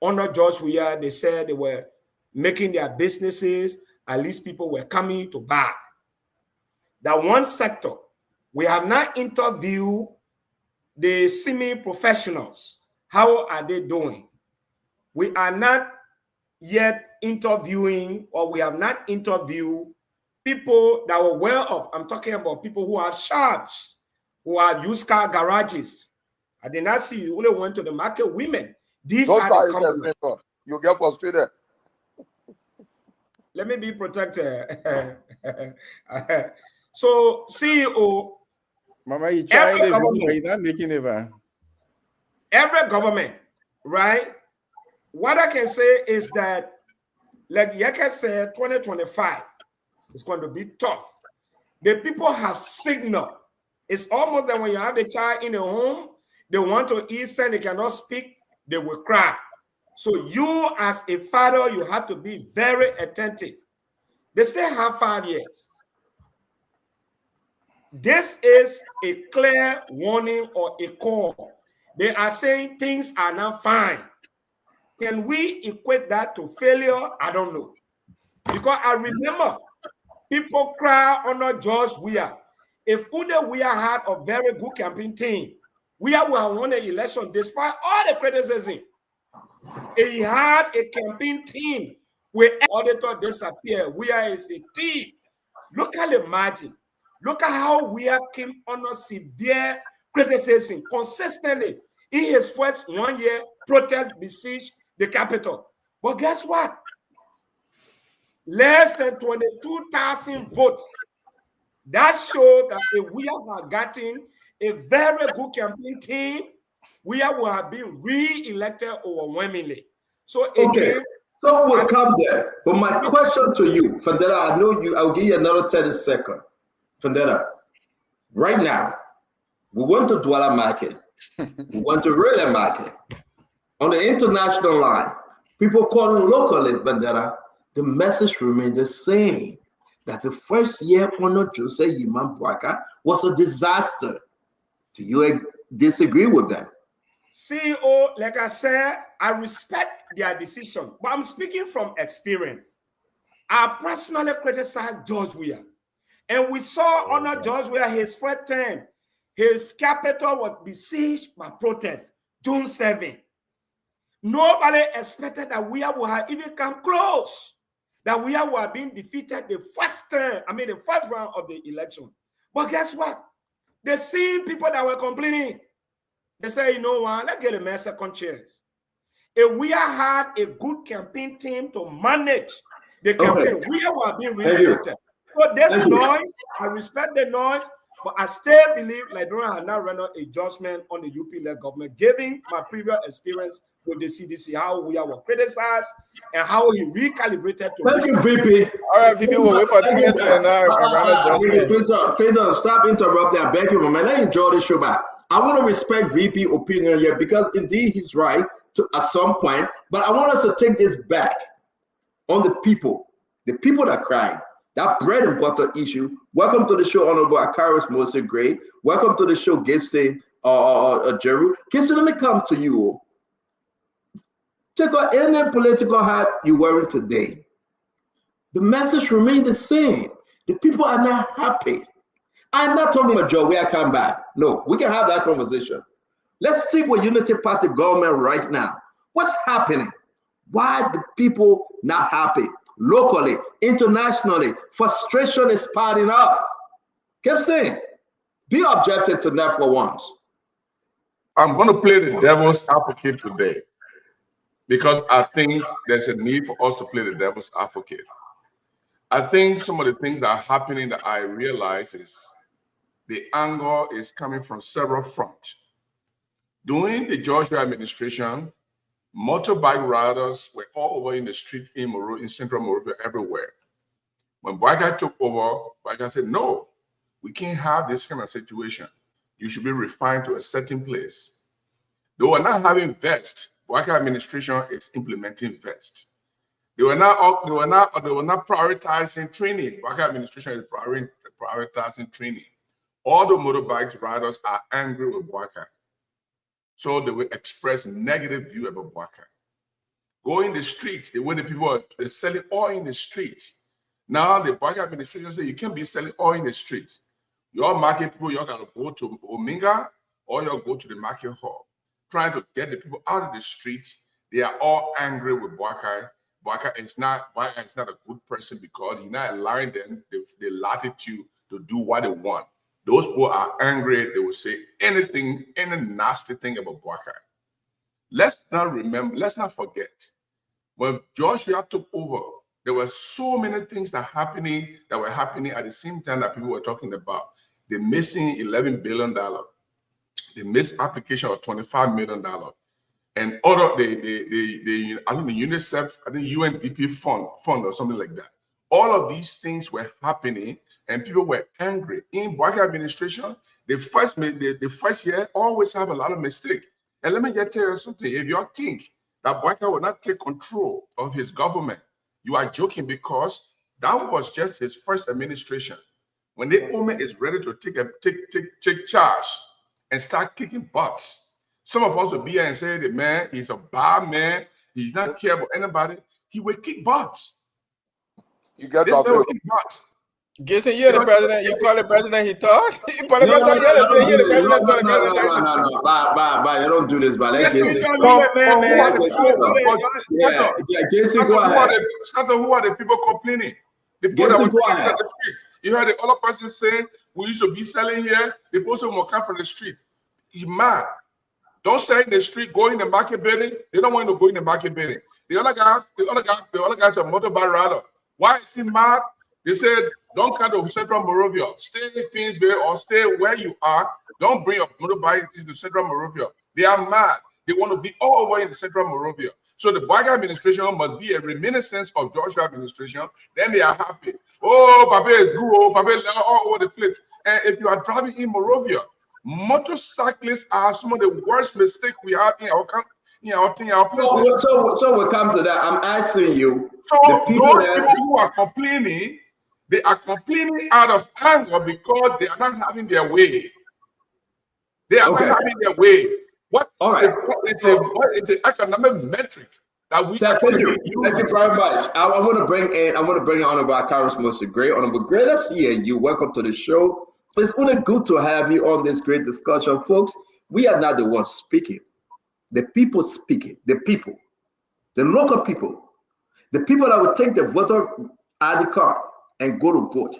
under George Weah, they said they were making their businesses, at least people were coming to buy. That one sector, we have not interviewed the semi-professionals. How are they doing? We are not yet interviewing, or we have not interviewed people that were well off. I'm talking about people who have shops, who have used car garages. I did not see you only went to the market. Women. These are the companies. You get frustrated. Let me be protected. So, CEO. Mama, you trying to you're not making it, man. Every government, right? What I can say is that, like Yaka said, 2025 is going to be tough. The people have signaled. It's almost like when you have the child in a home, they want to eat, and they cannot speak, they will cry. So you, as a father, you have to be very attentive. They still have 5 years. This is a clear warning or a call. They are saying things are not fine. Can we equate that to failure? I don't know. Because I remember people cry under George Weah. If Ude Weah had a very good campaign team, Weah would have won the election despite all the criticism. He had a campaign team where auditor disappeared. Weah is a thief. Look at the margin. Look at how Weah came under severe criticism consistently. In his first 1 year, protests besieged the capital. But guess what? less than 22,000 votes. That shows that if we have gotten a very good campaign team, we have been re-elected overwhelmingly. So again, so we'll come there. But my question to you, Fandela, I know you. I'll give you another 30 seconds. Fandela, right now, we went to Douala Market. We went to Relay Market. On the international line, people calling locally, Vandera, the message remained the same, that the first year Hono Jose Yiman Bwaka was a disaster. Do you disagree with that? CEO, like I said, I respect their decision, but I'm speaking from experience. I personally criticized George Weah, and we saw under George Weah, his first term, his capital was besieged by protests, June 7. Nobody expected that Weah would have even come close, that Weah would have been defeated the first round of the election. But guess what? The same people that were complaining, they say, you know what, let's get a man second chance. If we had a good campaign team to manage the campaign, we would have been re-elected. So this noise, I respect the noise, but I still believe Liberia has now rendered a judgment on the UP-led government, given my previous experience with the CDC, how we were criticized and how he recalibrated to. Thank you, VP. All right, VP, we'll wait for 3 minutes and Clinton, stop interrupting. I beg you, man. Let me enjoy the show back. I want to respect VP opinion here because indeed he's right at some point, but I want us to take this back on the people that cried. That bread and butter issue. Welcome to the show, Honorable Akaris Moses Gray. Welcome to the show, Gibson Jeru. Gibson, let me come to you. Check out any political hat you're wearing today. The message remains the same. The people are not happy. I'm not talking about Joe where I come back. No, we can have that conversation. Let's stick with Unity Party government right now. What's happening? Why are the people not happy? Locally, internationally, frustration is piling up. Keep saying, be objective to that for once. I'm going to play the devil's advocate today because I think there's a need for us to play the devil's advocate. I think some of the things that are happening that I realize is the anger is coming from several fronts. During the Georgia administration, motorbike riders were all over in the street in central Monrovia, everywhere. When Bwaga took over, Bwaga said, no, we can't have this kind of situation. You should be refined to a certain place. They were not having vests. Bwaga administration is implementing vests. They were not prioritizing training. Bwaga administration is prioritizing training. All the motorbike riders are angry with Bwaga. So they will express negative view about Bwaga. Go in the streets, the way the people are selling oil in the streets. Now the Bwaga administration says you can't be selling oil in the streets. Your market people, you're gonna go to Ominga or you'll go to the market hall. Trying to get the people out of the streets. They are all angry with Bwaga. Bwaga is not a good person because he's not allowing them the latitude to do what they want. Those people are angry. They will say anything, any nasty thing about Bwaga. Let's not forget, when Joshua took over, there were so many things that were happening at the same time that people were talking about. The missing $11 billion, the missed application of $25 million, and other I think the UNICEF, I think UNDP fund or something like that. All of these things were happening, and people were angry. In Bwaga administration, the first year always have a lot of mistakes. And let me just tell you something. If you think that Bwaga will not take control of his government, you are joking, because that was just his first administration. When the government is ready to take charge and start kicking butts, some of us will be here and say, the man, he's a bad man, he's not care about anybody. He will kick butts. You got kick butts. Gibson, you're the president. You call the president, he talk. You call the president, you're the president. No. Bye. You don't do this, but let's Jason, go ahead. Who are the people complaining? The people that were on the street. You heard the other person saying, we used to be selling here. The person will come from the street. He's mad. Don't stay in the street, go in the market building. They don't want to go in the market building. The other guy's a motorbike rider. Why is he mad? They said, don't come to Central Monrovia. Stay in Pinsville or stay where you are. Don't bring your motorbike into Central Monrovia. They are mad. They want to be all over in the Central Monrovia. So the Boakai administration must be a reminiscence of Joshua administration. Then they are happy. Oh, Papa is good. Oh, Papa is all over the place. And if you are driving in Monrovia, motorcyclists are some of the worst mistakes we have in our country. So we'll come to that. I'm asking you. So those people who are complaining, they are complaining out of anger because they are not having their way. They are not having their way. What is the economic metric that we? Thank you very much. I want to bring in Honorable Akaris Mr. Gray. Honorable Gray, let's hear you. Welcome to the show. It's only good to have you on this great discussion, folks. We are not the ones speaking. The people speaking. The people, the local people, the people that will take the voter ID card and go to vote.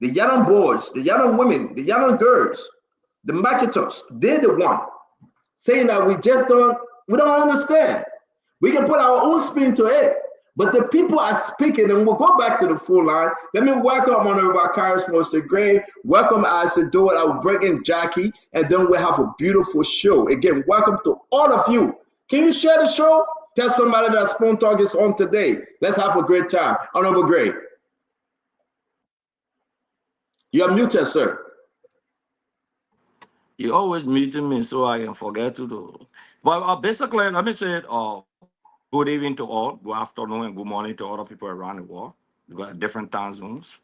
The young boys, the young women, the young girls, the marketers, they're the one saying that we don't understand. We can put our own spin to it, but the people are speaking, and we'll go back to the full line. Let me welcome Honorable Akaris Mr. Gray. Welcome Isidore. I will bring in Jackie, and then we'll have a beautiful show. Again, welcome to all of you. Can you share the show? Tell somebody that Spoon Talk is on today. Let's have a great time. Honorable Gray. You're muted, sir. You always muting me so I can forget to do. But basically, let me say good evening to all, good afternoon, and good morning to other people around the world. We've got different time zones.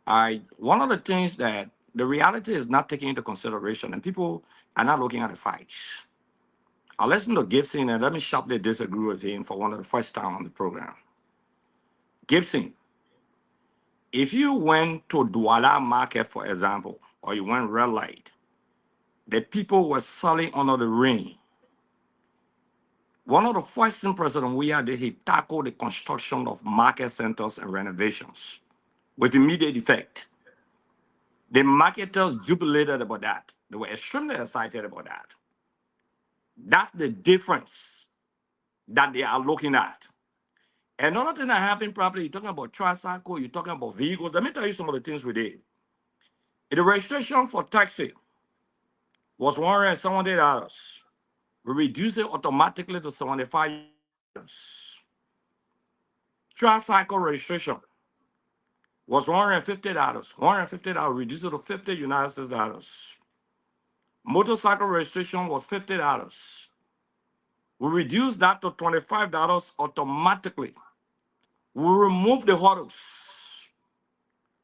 One of the things that the reality is not taken into consideration, and people are not looking at the facts. I listened to Gibson, and let me sharply disagree with him for one of the first time on the program. Gibson, if you went to Douala Market, for example, or you went Red Light, the people were selling under the rain. One of the first things President Weah did, he tackled the construction of market centers and renovations with immediate effect. The marketers jubilated about that. They were extremely excited about that. That's the difference that they are looking at. Another thing that happened probably, you're talking about tricycle, you're talking about vehicles. Let me tell you some of the things we did. The registration for taxi was $170. We reduced it automatically to $75. Tricycle registration was $150. $150, reduced it to $50 United States dollars. Motorcycle registration was $50. We reduced that to $25 automatically. We removed the hurdles.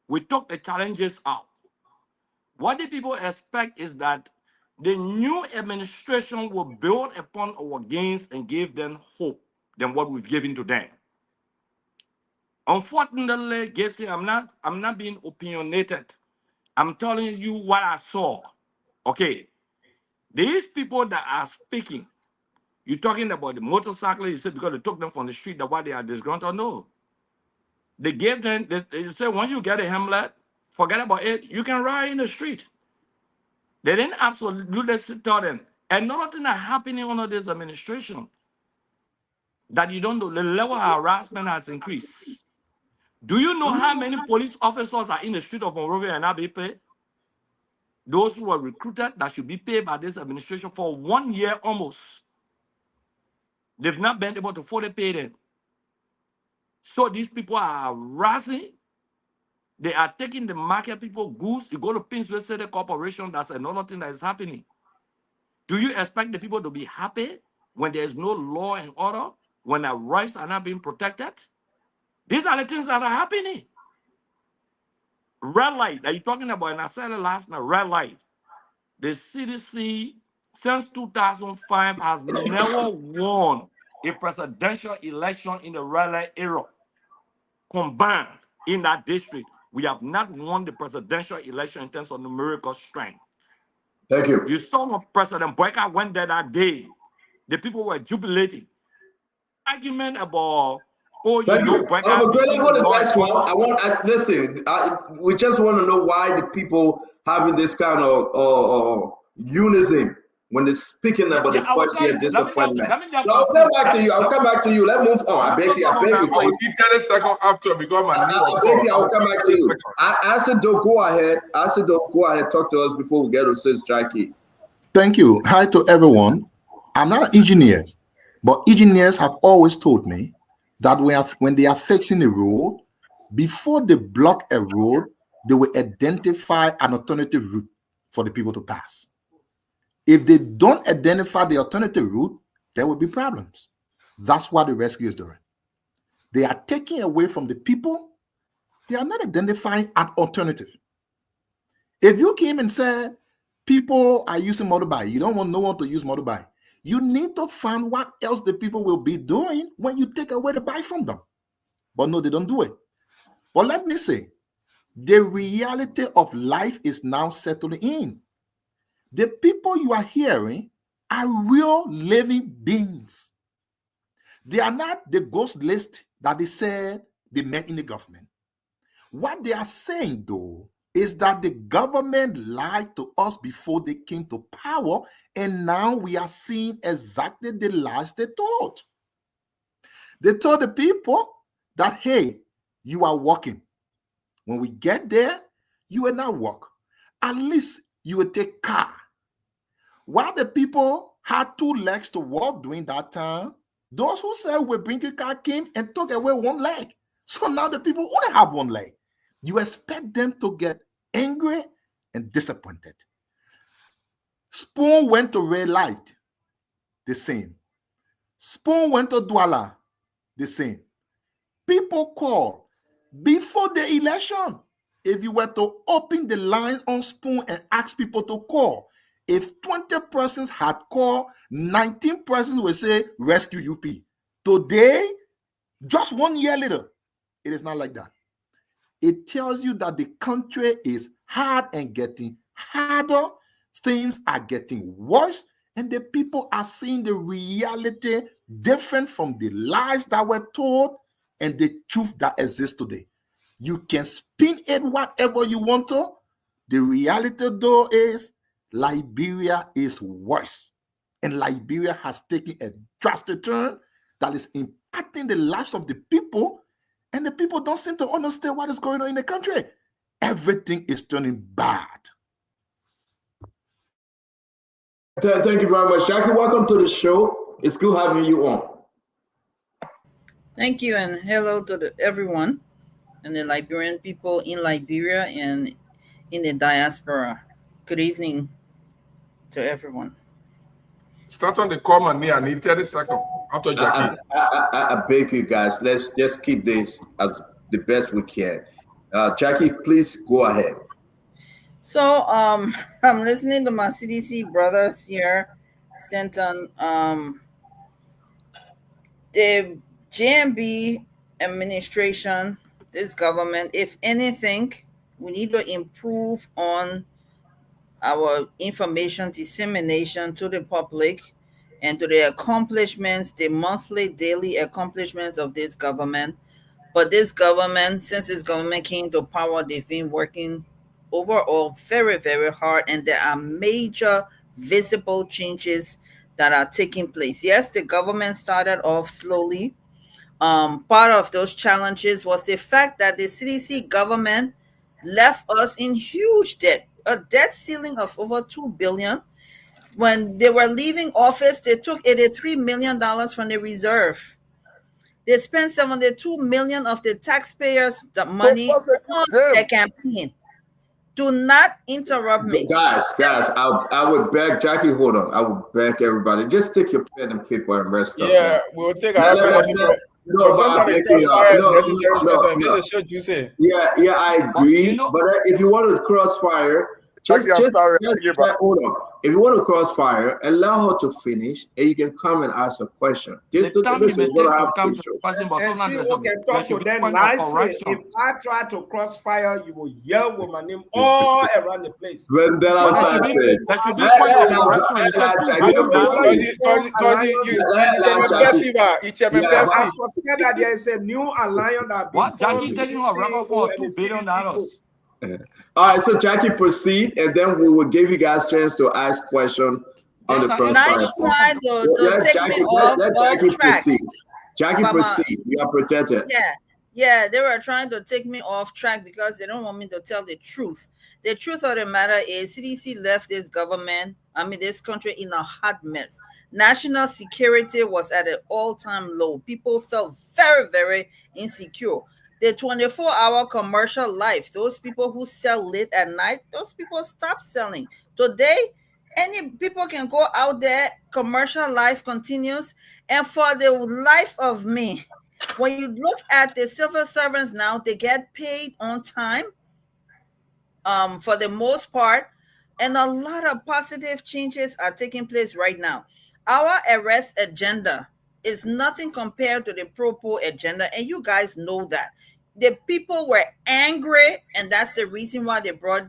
We took the challenges out. What the people expect is that the new administration will build upon our gains and give them hope than what we've given to them. Unfortunately, Gibson, I'm not being opinionated. I'm telling you what I saw. Okay. These people that are speaking, you're talking about the motorcyclists, you said because they took them from the street, that why they are disgruntled. No. They gave them, they said, when you get a Hamlet, forget about it, you can ride in the street. They didn't absolutely tell them. Another thing that happening under this administration that you don't know, the level of harassment has increased. Do you know how many police officers are in the street of Monrovia and not be paid? Those who were recruited that should be paid by this administration for 1 year almost. They've not been able to fully pay them. So these people are harassing. They are taking the market people goods. You go to Pinsville City Corporation, that's another thing that is happening. Do you expect the people to be happy when there is no law and order, when their rights are not being protected? These are the things that are happening. Red light that you're talking about, and I said it last night, red light. The CDC, since 2005, has never won a presidential election in the red light era. Combined in that district, we have not won the presidential election in terms of numerical strength. Thank you. You saw when President Boyka went there that day. The people were jubilating. Argument about, oh, you know, Boyka. We just want to know why the people having this kind of unison when they're speaking about the I will first tell year you. disappointment. Let me just So I'll come conclude. back to you. I'll come back to you. Let's move on. I beg you. I beg you. I will need 30 seconds after because my knee was I beg you. caught. I'll come back to you. I said, don't go ahead. I said, don't go ahead. Talk to us before we get to Sis Jackie. Thank you. Hi to everyone. I'm not an engineer, but engineers have always told me that when they are fixing a road, before they block a road, they will identify an alternative route for the people to pass. If they don't identify the alternative route, there will be problems. That's what the rescue is doing. They are taking away from the people. They are not identifying an alternative. If you came and said, people are using motorbike, you don't want no one to use motorbike, you need to find what else the people will be doing when you take away the bike from them. But no, they don't do it. But let me say, the reality of life is now settling in. The people you are hearing are real living beings. They are not the ghost list that they said they met in the government. What they are saying, though, is that the government lied to us before they came to power, and now we are seeing exactly the lies they told. They told the people that, hey, you are walking. When we get there, you will not walk. At least you will take car. While the people had 2 legs to walk during that time, those who said we're bringing car came and took away 1 leg. So now the people only have 1 leg. You expect them to get angry and disappointed. Spoon went to red light, the same. Spoon went to Douala, the same. People call before the election. If you were to open the lines on Spoon and ask people to call, if 20 persons had called, 19 persons will say rescue UP. Today, just 1 year later, it is not like that. It tells you that the country is hard and getting harder. Things are getting worse, and the people are seeing the reality different from the lies that were told and the truth that exists today. You can spin it whatever you want to. The reality, though, is Liberia is worse, and Liberia has taken a drastic turn that is impacting the lives of the people, and the people don't seem to understand what is going on in the country. Everything is turning bad. Thank you very much, Jackie. Welcome to the show. It's good having you on. Thank you, and hello to everyone and the Liberian people in Liberia and in the diaspora. Good evening to everyone. Start on the call, man. I need 30 seconds after Jackie. I beg you guys, let's just keep this as the best we can. Jackie, please go ahead. So I'm listening to my CDC brothers here, Stanton. The JMB administration, this government, if anything, we need to improve on our information dissemination to the public and to the accomplishments, the monthly, daily accomplishments of this government. But this government, since this government came to power, they've been working overall very, very hard, and there are major visible changes that are taking place. Yes, the government started off slowly. Part of those challenges was the fact that the CDC government left us in huge debt, a debt ceiling of over $2 billion. When they were leaving office, they took $83 million from the reserve. They spent $72 million of the taxpayers' money on their campaign. Do not interrupt me. Guys, I would beg Jackie, hold on. I would beg everybody, just take your pen and paper and rest up. Yeah, we'll take our pen and paper. But sometimes the crossfire is necessary. This is what you say. Yeah, I agree. But if you want to crossfire, hold on. If you want to crossfire, allow her to finish, and you can come and ask a question. If I try to crossfire, you will yell with my name all around the place. There is a new alliance that what Jackie taking a rubber for $2 billion. All right, so Jackie, proceed, and then we will give you guys a chance to ask questions on the crossfire. Nice try to Let take me Jackie, off Jackie track. proceed. Jackie, From proceed. We are protected. Yeah, they were trying to take me off track because they don't want me to tell the truth. The truth of the matter is CDC left this this country in a hot mess. National security was at an all-time low. People felt very, very insecure. The 24-hour commercial life, those people who sell late at night, those people stopped selling. Today, any people can go out there, commercial life continues. And for the life of me, when you look at the civil servants now, they get paid on time, for the most part, and a lot of positive changes are taking place right now. Our arrest agenda is nothing compared to the pro-poor agenda, and you guys know that. The people were angry, and that's the reason why they brought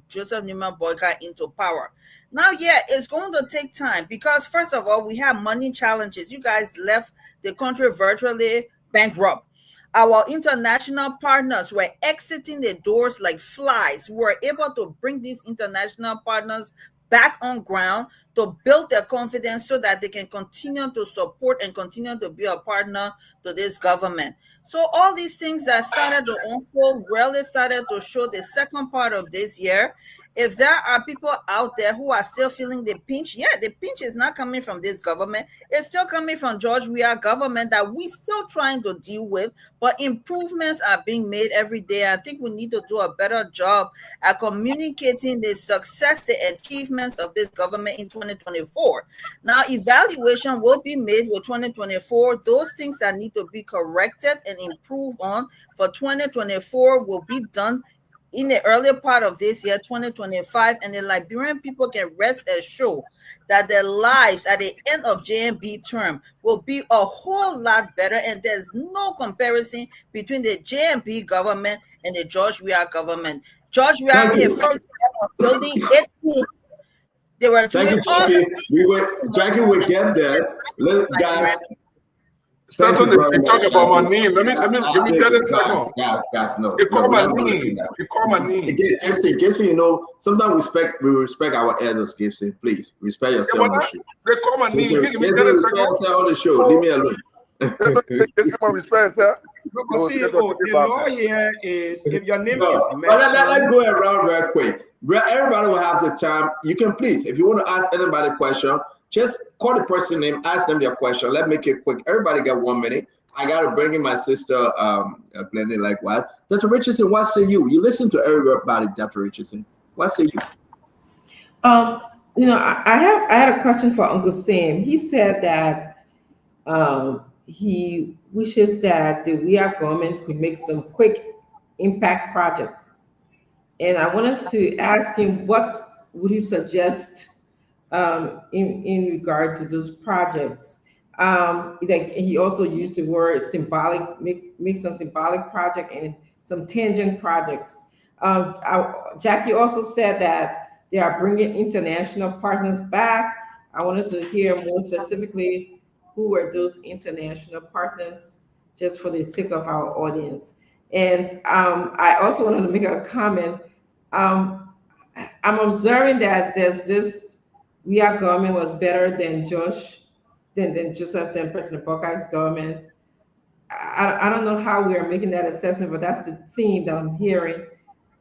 Joseph Newman Boyka into power. Now, yeah, it's going to take time because, first of all, we have money challenges. You guys left the country virtually bankrupt. Our international partners were exiting the doors like flies. We were able to bring these international partners back on ground to build their confidence so that they can continue to support and continue to be a partner to this government. So all these things that started to unfold really started to show the second part of this year. If there are people out there who are still feeling the pinch, the pinch is not coming from this government. It's still coming from George Weah government that we still trying to deal with, but improvements are being made every day. I think we need to do a better job at communicating the success, the achievements of this government in 2024. Now, evaluation will be made with 2024. Those things that need to be corrected and improved on for 2024 will be done in the earlier part of this year, 2025, and the Liberian people can rest assured that their lives at the end of JMB term will be a whole lot better, and there's no comparison between the JMB government and the George Weah government. George Weah finished building 18. They were Thank you, Jackie. Jackie will get there. Guys. Start on the talk about my name. Let me get it second. Guys, no. You call my name. You call my name. Again, Gibson, you know, sometimes we respect our elders, Gibson. Please respect yourself on the show. They call my name. Gibson, respect yourself on the show. Leave me alone. Respect, sir. No, see, the law here is if your name is mentioned. Let's go around real quick. Everybody will have the time. You can please, if you want to ask anybody a question, just call the person name, ask them their question. Let's make it quick. Everybody got 1 minute. I got to bring in my sister, Plenty likewise. Dr. Richardson, what say you? You listen to everybody, Dr. Richardson. What say you? You know, I had a question for Uncle Sam. He said that he wishes that the Weah government could make some quick impact projects. And I wanted to ask him, what would he suggest in regard to those projects? Like he also used the word symbolic, make some symbolic project and some tangent projects. Jackie also said that they are bringing international partners back. I wanted to hear more specifically who were those international partners, just for the sake of our audience. And I also wanted to make a comment. I'm observing that there's this Weah government was better than President Boyka's government. I don't know how we are making that assessment, but that's the theme that I'm hearing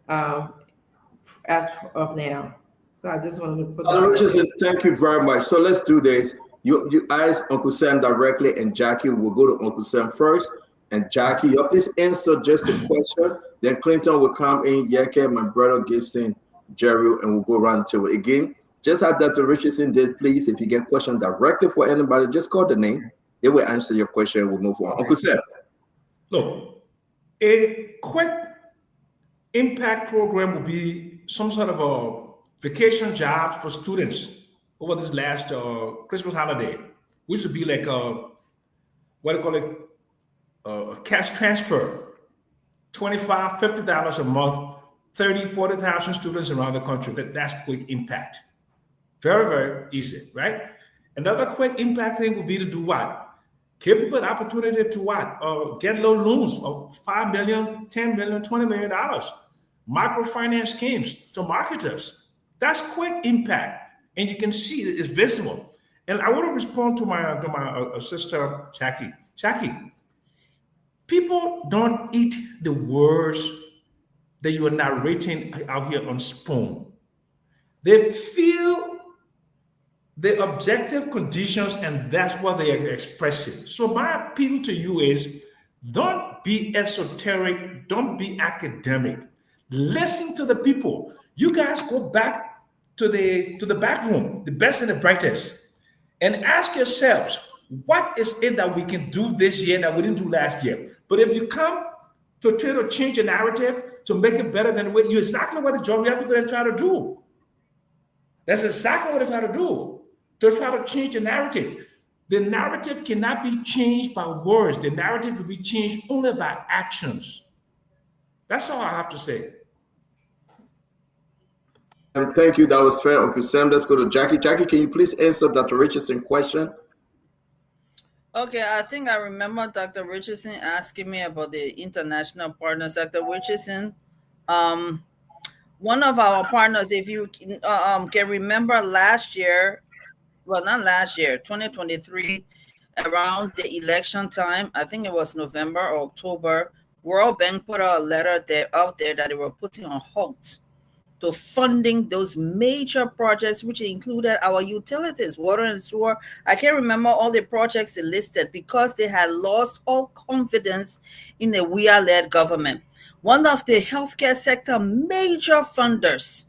as of now. So I just wanted to put that. Richardson, thank you very much. So let's do this. You ask Uncle Sam directly, and Jackie will go to Uncle Sam first. And Jackie, please answer just the question. Then Clinton will come in, Yeke, my brother Gibson, Jerry, and we'll go around to it again. Just like Dr. Richardson did, please, if you get a question directly for anybody, just call the name. They will answer your question. We'll move on. Uncle Sam. Look, a quick impact program will be some sort of a vacation job for students over this last Christmas holiday, which would be like what do you call it? A cash transfer, $25, $50 a month, 30, 40,000 students around the country. That's quick impact. Very, very easy, right? Another quick impact thing would be to do what? Give people an opportunity to what? Get low loans of $5 million, $10 million, $20 million. Microfinance schemes to marketers. That's quick impact. and you can see it, it's visible. And I want to respond to my sister Jackie. Jackie, people don't eat the words that you are narrating out here on spoon. They feel the objective conditions, and that's what they are expressing. So my appeal to you is, don't be esoteric, don't be academic. Listen to the people. You guys go back to the back room, the best and the brightest, and ask yourselves, what is it that we can do this year that we didn't do last year? But if you come to try to change the narrative to make it better than the way, you're exactly what the majority of people are trying to do. That's exactly what they're trying to do, to try to change the narrative. The narrative cannot be changed by words. The narrative will be changed only by actions. That's all I have to say. Thank you. That was fair, Uncle Sam. Let's go to Jackie. Jackie, can you please answer Dr. Richardson question? Okay, I think I remember Dr. Richardson asking me about the international partners. Dr. Richardson, one of our partners, if you can remember last year, well, not last year, 2023, around the election time, I think it was November or October, World Bank put out a letter out there that they were putting on halt to funding those major projects, which included our utilities, water and sewer. I can't remember all the projects they listed because they had lost all confidence in the WIA-led government. One of the healthcare sector major funders,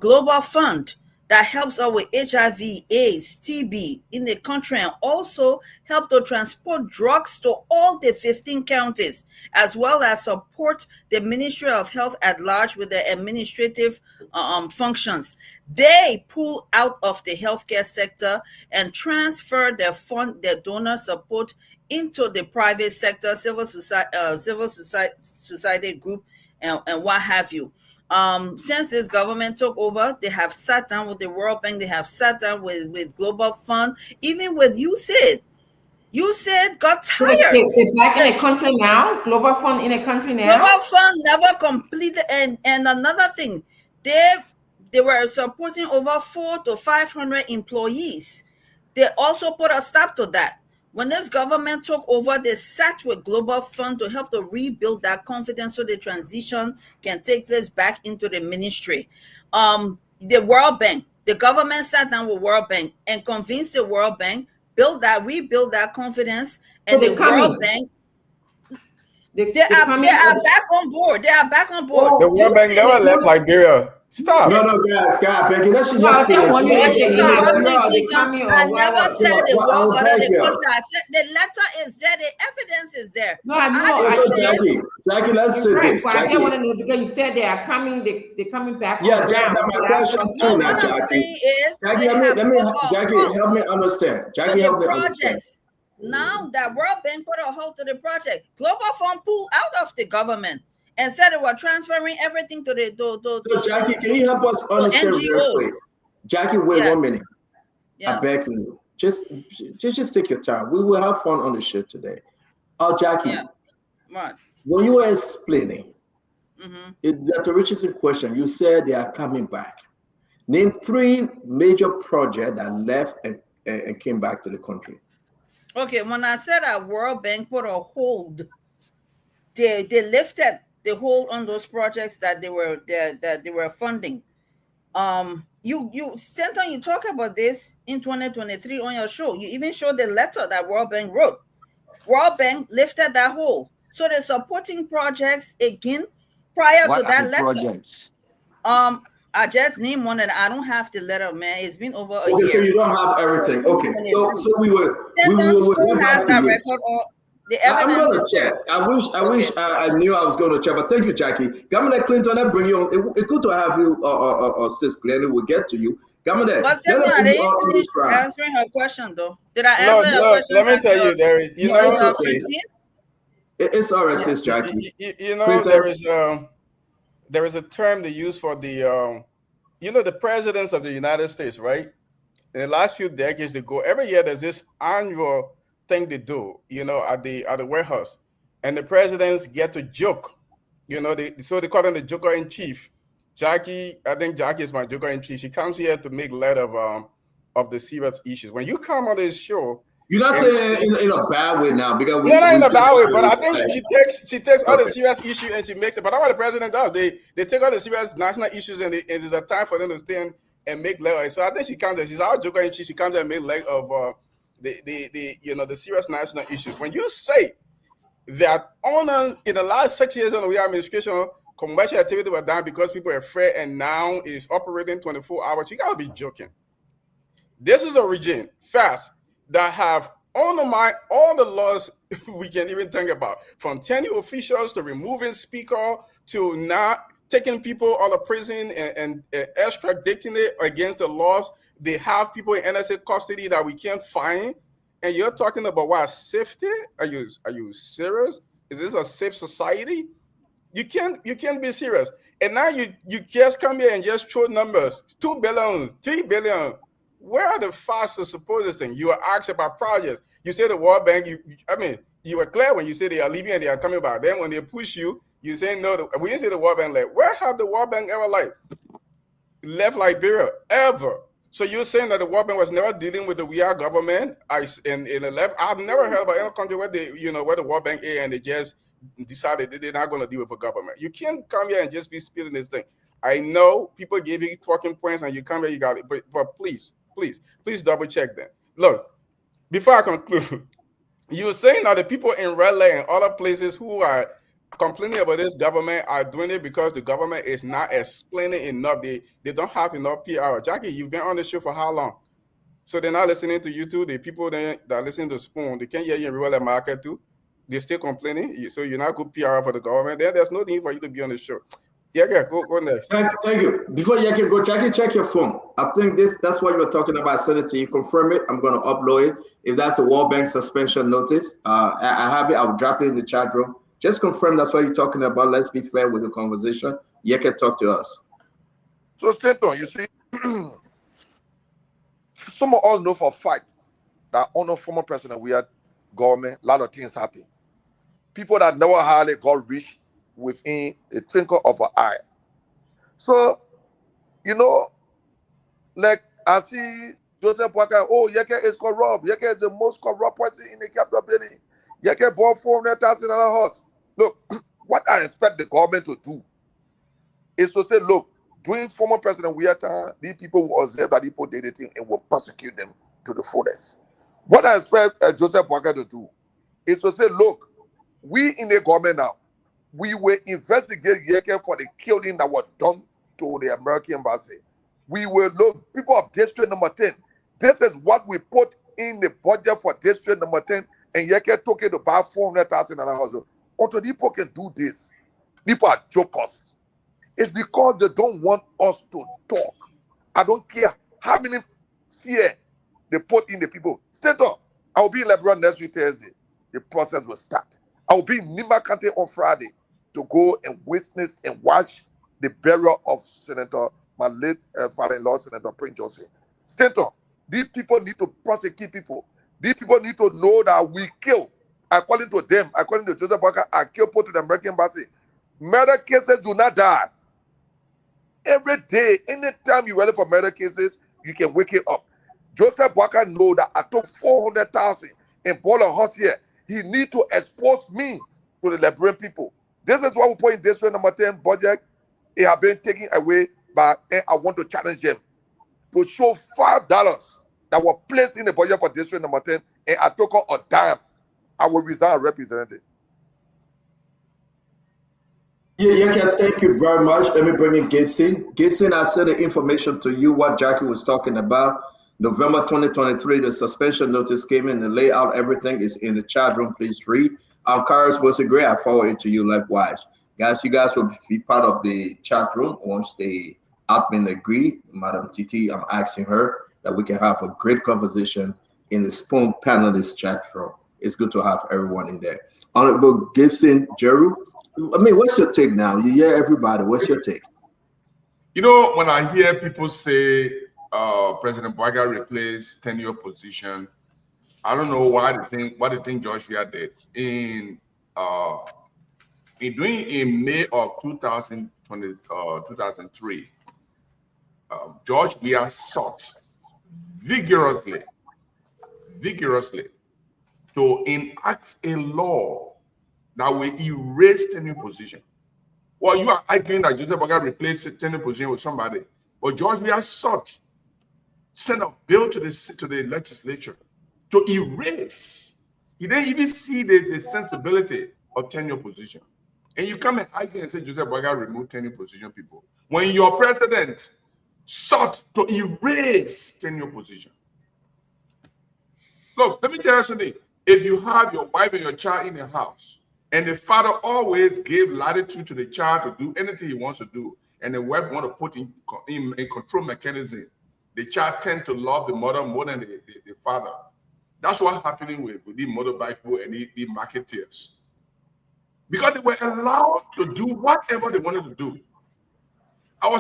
Global Fund, that helps us with HIV, AIDS, TB in the country, and also help to transport drugs to all the 15 counties, as well as support the Ministry of Health at large with the administrative functions. They pull out of the healthcare sector and transfer their donor support into the private sector, civil society group, and what have you. Since this government took over, they have sat down with the World Bank, they have sat down with Global Fund, even with USAID. USAID got tired. They're back in the country now? Global Fund in the country now? Global Fund never completed. And another thing, they were supporting over 400 to 500 employees. They also put a stop to that. When this government took over, they sat with Global Fund to help to rebuild that confidence so the transition can take place back into the ministry. The World Bank, the government sat down with World Bank and convinced the World Bank, rebuild that confidence, and the World Bank, they are back on board. They are back on board. The World Bank never left Liberia. Stop. No, guys, Becky, that should just I never said the world border the country. I said the letter is there, the evidence is there. No, I know. Jackie, let's say this. I don't want to know because you said they are coming. They're coming back. Yeah, Jackie, that's my question too. Now, Jackie. Jackie, Jackie, help me understand. Jackie, help me understand. Now that World Bank put a halt to the project, Global Fund pulled out of the government and said they were transferring everything to the So Jackie, can you help us understand real quick? Jackie, wait 1 minute. Yes. I'm begging you. Just take your time. We will have fun on the show today. Jackie, what? When you were explaining, Dr. Richardson question, you said they are coming back. Name 3 major projects that left and came back to the country. Okay, when I said that World Bank put a hold, they lifted the hold on those projects that they were funding. Stanton, you talk about this in 2023 on your show. You even showed the letter that World Bank wrote. World Bank lifted that hold. So they're supporting projects again prior to that letter. Projects? I just named one and I don't have the letter, man. It's been over a year. Okay, so you don't have everything. Okay, so we will has that record or the evidence. I'm going to check. I wish I knew I was going to check, but thank you, Jackie. Governor Clinton, I'll bring you on. It's good to have you, Sis Glenn. We'll get to you. Governor, but I didn't finish answering her question, though. Did I answer her question? Let me tell you, there is, it's all right, Sis Jackie. There is a term they use for the, the presidents of the United States, right? In the last few decades ago, every year there's this annual thing they do, at the White House, and the presidents get to joke, so they call them the joker in chief, Jackie, I think Jackie is my joker in chief. She comes here to make light of the serious issues. When you come on this show, you're not saying in a bad way now because we not in a bad way, but I respect. think she takes all the serious issues and she makes it. But that's what the president does. They take all the serious national issues and it's a time for them to stand and make light. So I think she comes there. She's our joker in chief. She comes there and make light of the serious national issues. When you say that in the last 6 years under the administration, commercial activity were down because people are afraid, and now it's operating 24 hours. You gotta be joking. This is a regime fast that have undermined all the laws we can even think about, from tenure officials to removing speaker to not taking people out of prison and extraditing it against the laws. They have people in NSA custody that we can't find. And you're talking about what, safety? Are you serious? Is this a safe society? You can't be serious. And now you just come here and just throw numbers. 2 billion, 3 billion. Where are the facts to support this thing? You are asked about projects. You say the World Bank, you were clear when you say they are leaving and they are coming back. Then when they push you, you say no. We didn't say the World Bank left. Where have the World Bank ever left Liberia? Ever? So you're saying that the World Bank was never dealing with the VR government? I've never heard about any country where where the World Bank is and they just decided that they're not going to deal with the government. You can't come here and just be spilling this thing. I know people give you talking points and you come here, you got it, but please double check that. Look, before I conclude, you were saying that the people in Red Lake and other places who are complaining about this government are doing it because the government is not explaining enough. They don't have enough PR. Jackie, you've been on the show for how long? So they're not listening to you too. The people that listen to Spoon, they can't hear you in Red Lake market too. They're still complaining. So you're not good PR for the government. There's no need for you to be on the show. Yeah, go next. Thank you. Before you can go, Jackie, check your phone. I think that's what you're talking about. Send it to you. Confirm it. I'm going to upload it. If that's a World Bank suspension notice, I have it. I'll drop it in the chat room. Just confirm that's what you're talking about. Let's be fair with the conversation. You can talk to us. So, Stanton, you see, some of us know for a fact that under former president, we had government, a lot of things happen. People that never had it got rich within a twinkle of an eye. So, like I see Joseph Walker, Yeke is corrupt. Yeke is the most corrupt person in the capital building. Yeke bought 400,000 in a house. Look, what I expect the government to do is to say, look, during former President Wiata, these people will observe that people did the thing and will prosecute them to the fullest. What I expect Joseph Walker to do is to say, look, we in the government now, we will investigate Yeke for the killing that was done to the American embassy. We will look, people of district number 10, this is what we put in the budget for district number 10, and Yeke took it to buy 400,000 in a house. Until people can do this, people are jokers. It's because they don't want us to talk. I don't care how many fear they put in the people. Stand up. I will be in Liberia next week Thursday. The process will start. I will be in Nimba County on Friday to go and witness and watch the burial of Senator, my late father-in-law, Senator Prince Joseph. Stand up. These people need to prosecute people. These people need to know that we kill. According to them, according to Joseph Walker, I kill people to the American embassy. Murder cases do not die. Every day, anytime you're ready for murder cases, you can wake it up. Joseph Walker know that I took 400,000 and bought a house here. He need to expose me to the Liberian people. This is what we put in district number 10 budget. It has been taken away by, and I want to challenge them to show $5 that were placed in the budget for district number 10, and I took out a dime. I will resign representative. Yeah, thank you very much. Let me bring in Gibson. Gibson, I sent the information to you what Jackie was talking about. November 2023, the suspension notice came in, the layout, everything is in the chat room. Please read. Kara's was a great. I forward it to you likewise. Guys, you guys will be part of the chat room once the admin agree. Madam Titi, I'm asking her that we can have a great conversation in the Spoon panelist chat room. It's good to have everyone in there. Honorable Gibson Jeru, I mean, what's your take now? You hear everybody. What's your take? When I hear people say President Boaga replaced tenure position, I don't know what they think Joshua did. In in May of 2003, George Weah sought vigorously to enact a law that will erase tenure position. Well, you are arguing that Joseph Boakai replaced tenure position with somebody, but George Weah sought, sent a bill to the legislature to erase. He didn't even see the sensibility of tenure position. And you come and argue and say Joseph Boakai removed tenure position people, when your president sought to erase tenure position. Look, let me tell you something. If you have your wife and your child in the house, and the father always gave latitude to the child to do anything he wants to do, and the wife want to put in a control mechanism, the child tend to love the mother more than the father. That's what's happening with the motorbike people and the marketeers. Because they were allowed to do whatever they wanted to do. Can I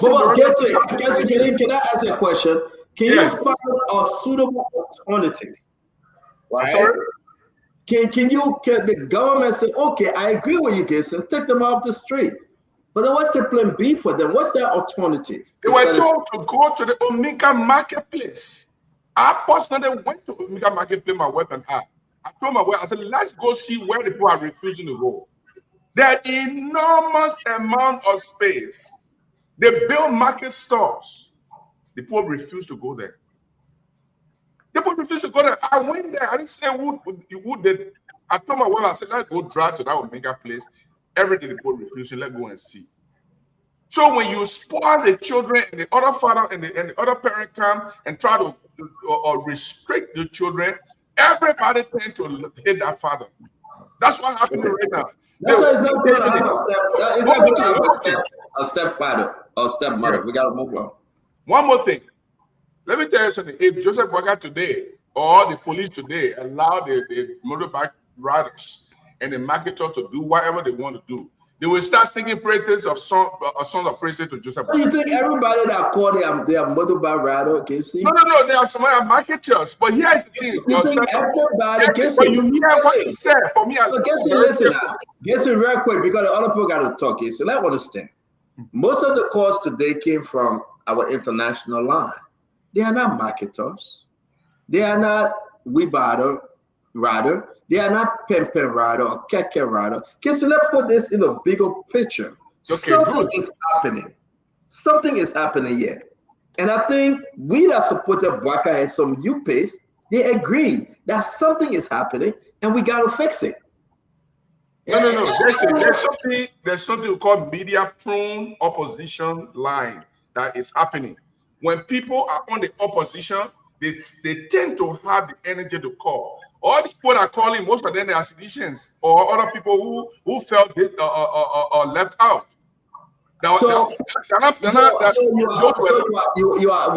ask you a question? Can you find a suitable alternative? Right? Can the government say, okay, I agree with you, Gibson, take them off the street? But then what's the plan B for them? What's their alternative? They were told to go to the Omega marketplace. I personally went to Omega marketplace, my wife and I. I told my wife, I said, let's go see where the people are refusing to go. There are enormous amount of space. They build market stores. The people refuse to go there. The people refuse to go there. I went there. I didn't say who did. I told my wife, I said, let's go drive to that Omega place. Every day the people refuse to, let's go and see. So when you spoil the children and the other father and the other parent come and try to restrict the children, everybody tend to hate that father. That's what's happening right now. That's why it's not good to have a stepfather or stepmother. We got to move on. One more thing. Let me tell you something. If Joseph Boakai today or the police today allow the motorbike riders and the marketers to do whatever they want to do, they will start singing praises of songs of praises to Joseph Boakai. You think everybody that call their motorbike rider can see? No. There are some other marketers, but here's the thing. You think everybody gets but you hear what you said. For me, listen real quick because the other people got to talk. So let's understand. Most of the calls today came from our international line. They are not marketers. They are not rider. They are not pimpin' rider or keke rider. Okay, so let's put this in a bigger picture. Something is happening. Something is happening here. And I think we that supported Boakai and some UPAs, they agree that something is happening and we got to fix it. No. There's something we call media prone opposition line that is happening. When people are on the opposition, they tend to have the energy to call. All the people that are calling, most of them are citizens or other people who felt left out. We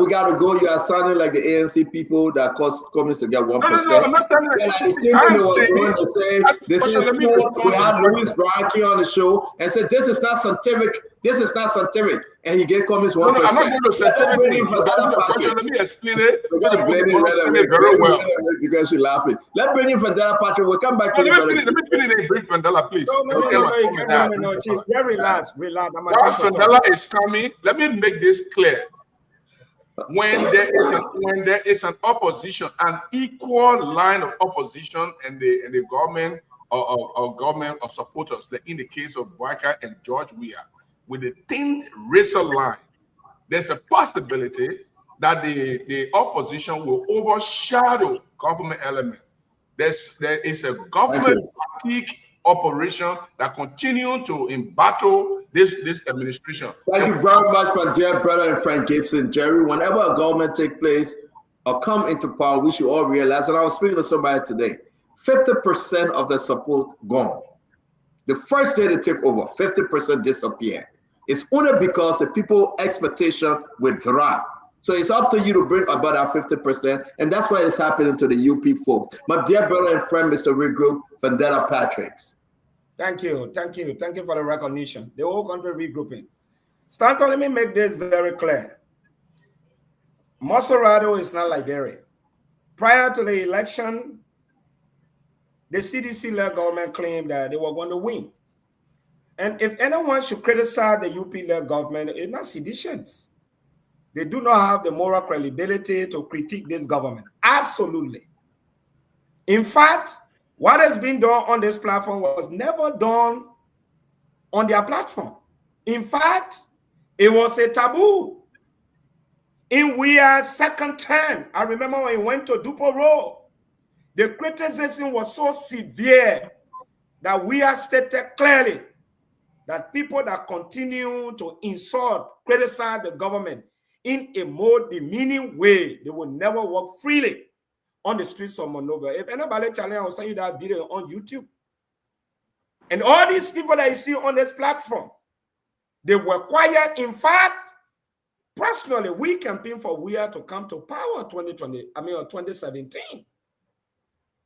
gotta go. You are sounding like the ANC people that cost communists to get 1%. No, I'm not telling you. We had Louis Brocky on the show and said this is not scientific. This is not scientific, and he gave communists 1%. No, I'm not going to scientific. Let me explain it. Very well because you're laughing. Let's bring in Vandela Patrick. We'll come back to you. Let me finish and bring Vandela, please. No, Chief. Yeah, relax. Vandela is coming. Let me make this clear. When there is an opposition, an equal line of opposition, and the government or government of supporters, like in the case of Boakai and George Weah, with the thin razor line, there's a possibility that the opposition will overshadow government element. There is a government fatigue operation that continue to embattle this administration. Thank you very much, my dear brother and friend Gibson. Jerry, whenever a government take place or come into power, we should all realize, and I was speaking to somebody today, 50% of the support gone. The first day they take over, 50% disappear. It's only because the people expectation withdraw. So it's up to you to bring about our 50%, and that's why it's happening to the UP folks. My dear brother and friend, Mr. Regroup, Vandela Patricks. Thank you for the recognition. The whole country regrouping. Stanton, let me make this very clear. Maserado is not Liberia. Prior to the election, the CDC-led government claimed that they were going to win. And if anyone should criticize the UP-led government, it's not seditions. They do not have the moral credibility to critique this government. Absolutely. In fact, what has been done on this platform was never done on their platform. In fact, it was a taboo. In Weah's second term, I remember when he went to Dupo Road, the criticism was so severe that Weah stated clearly that people that continue to insult, criticize the government in a more demeaning way, they will never walk freely on the streets of Monrovia. If anybody challenge, I'll send you that video on YouTube. And all these people that you see on this platform, they were quiet. In fact, personally, we campaigned for Weah to come to power 2017.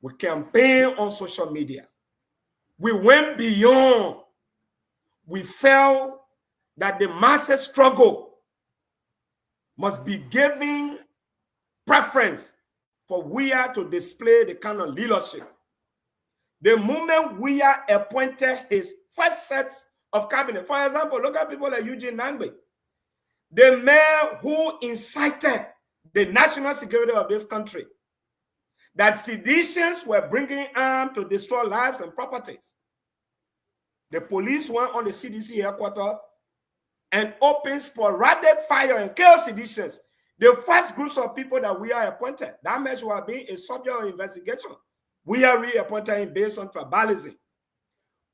We campaigned on social media. We went beyond. We felt that the masses struggle must be given preference for Weah to display the kind of leadership. The moment Weah appointed his first set of cabinet, for example, look at people like Eugene Nangbe, the man who incited the national security of this country, that seditions were bringing arms to destroy lives and properties. The police went on the CDC headquarters and opened sporadic fire and killed seditions. The first groups of people that we are appointed, that measure was being a subject of investigation. We are reappointed him based on tribalism.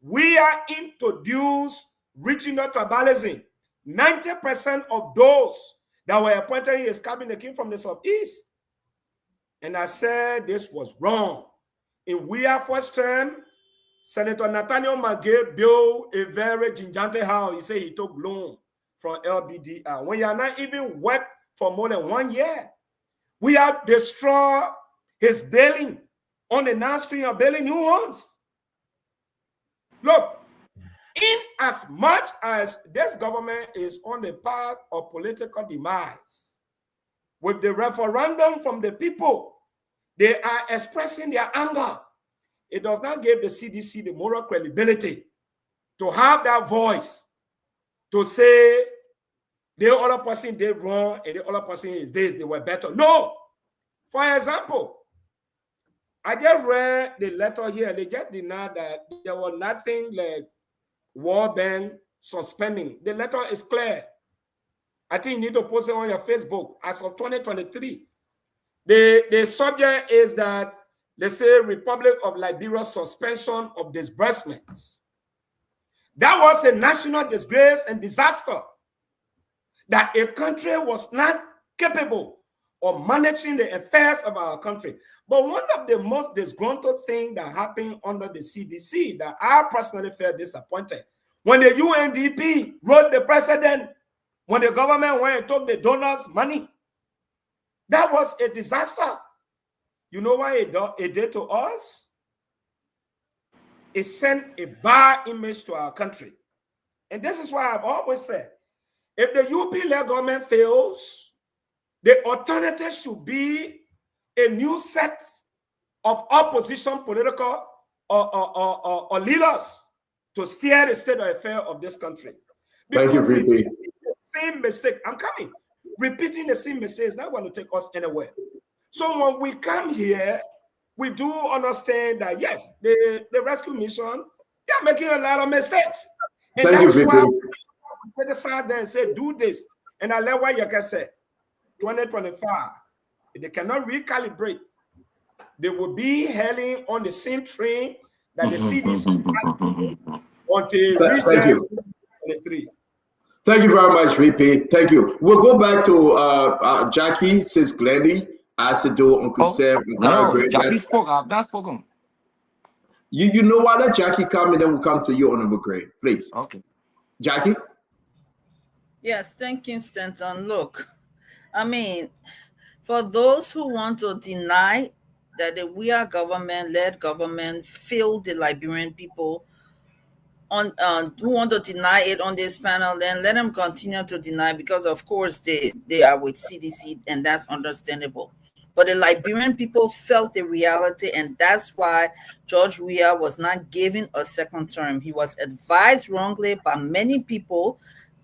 We are introduced regional tribalism. 90% of those that were appointed in his cabinet came from the Southeast. And I said this was wrong. In Weah first term, Senator Nathaniel Magay built a very gingerly house. He said he took loan from LBDR. When you are not even worked for more than 1 year, we have destroyed his building on the 9th Street of building new ones. Look, in as much as this government is on the path of political demise, with the referendum from the people, they are expressing their anger. It does not give the CDC the moral credibility to have that voice to say the other person did wrong and the other person is this, they were better. No. For example, I just read the letter here. They just denied that there was nothing like World Bank suspending. The letter is clear. I think you need to post it on your Facebook. As of 2023, the subject is that they say Republic of Liberia suspension of disbursements. That was a national disgrace and disaster, that a country was not capable of managing the affairs of our country. But one of the most disgruntled things that happened under the CDC that I personally felt disappointed, when the UNDP wrote the president, when the government went and took the donors' money, that was a disaster. You know what it did to us? It sent a bad image to our country. And this is why I've always said, if the UP-led government fails, the alternative should be a new set of opposition political or leaders to steer the state of affairs of this country. Thank you, VP. Same mistake. I'm coming. Repeating the same mistake is not going to take us anywhere. So when we come here, we do understand that, yes, the rescue mission, they are making a lot of mistakes. And Thank that's you, why VP. we put aside there and say, do this. And I let what you can say, 2025, if they cannot recalibrate, they will be hailing on the same train that the CDC until Thank you. 2023. Thank you very much, VP. Thank you. We'll go back to Jackie, Sis Glendy, Asido, Uncle Sam. No, Jackie spoke. I've not spoken. You know what? Let Jackie come and then we'll come to you, Honorable Gray, please. Okay. Jackie? Yes, thank you, Stanton. Look, I mean, for those who want to deny that the Weah government-led government failed the Liberian people, on who want to deny it on this panel, then let them continue to deny, because of course they are with CDC, and that's understandable. But the Liberian people felt the reality, and that's why George Weah was not given a second term. He was advised wrongly by many people,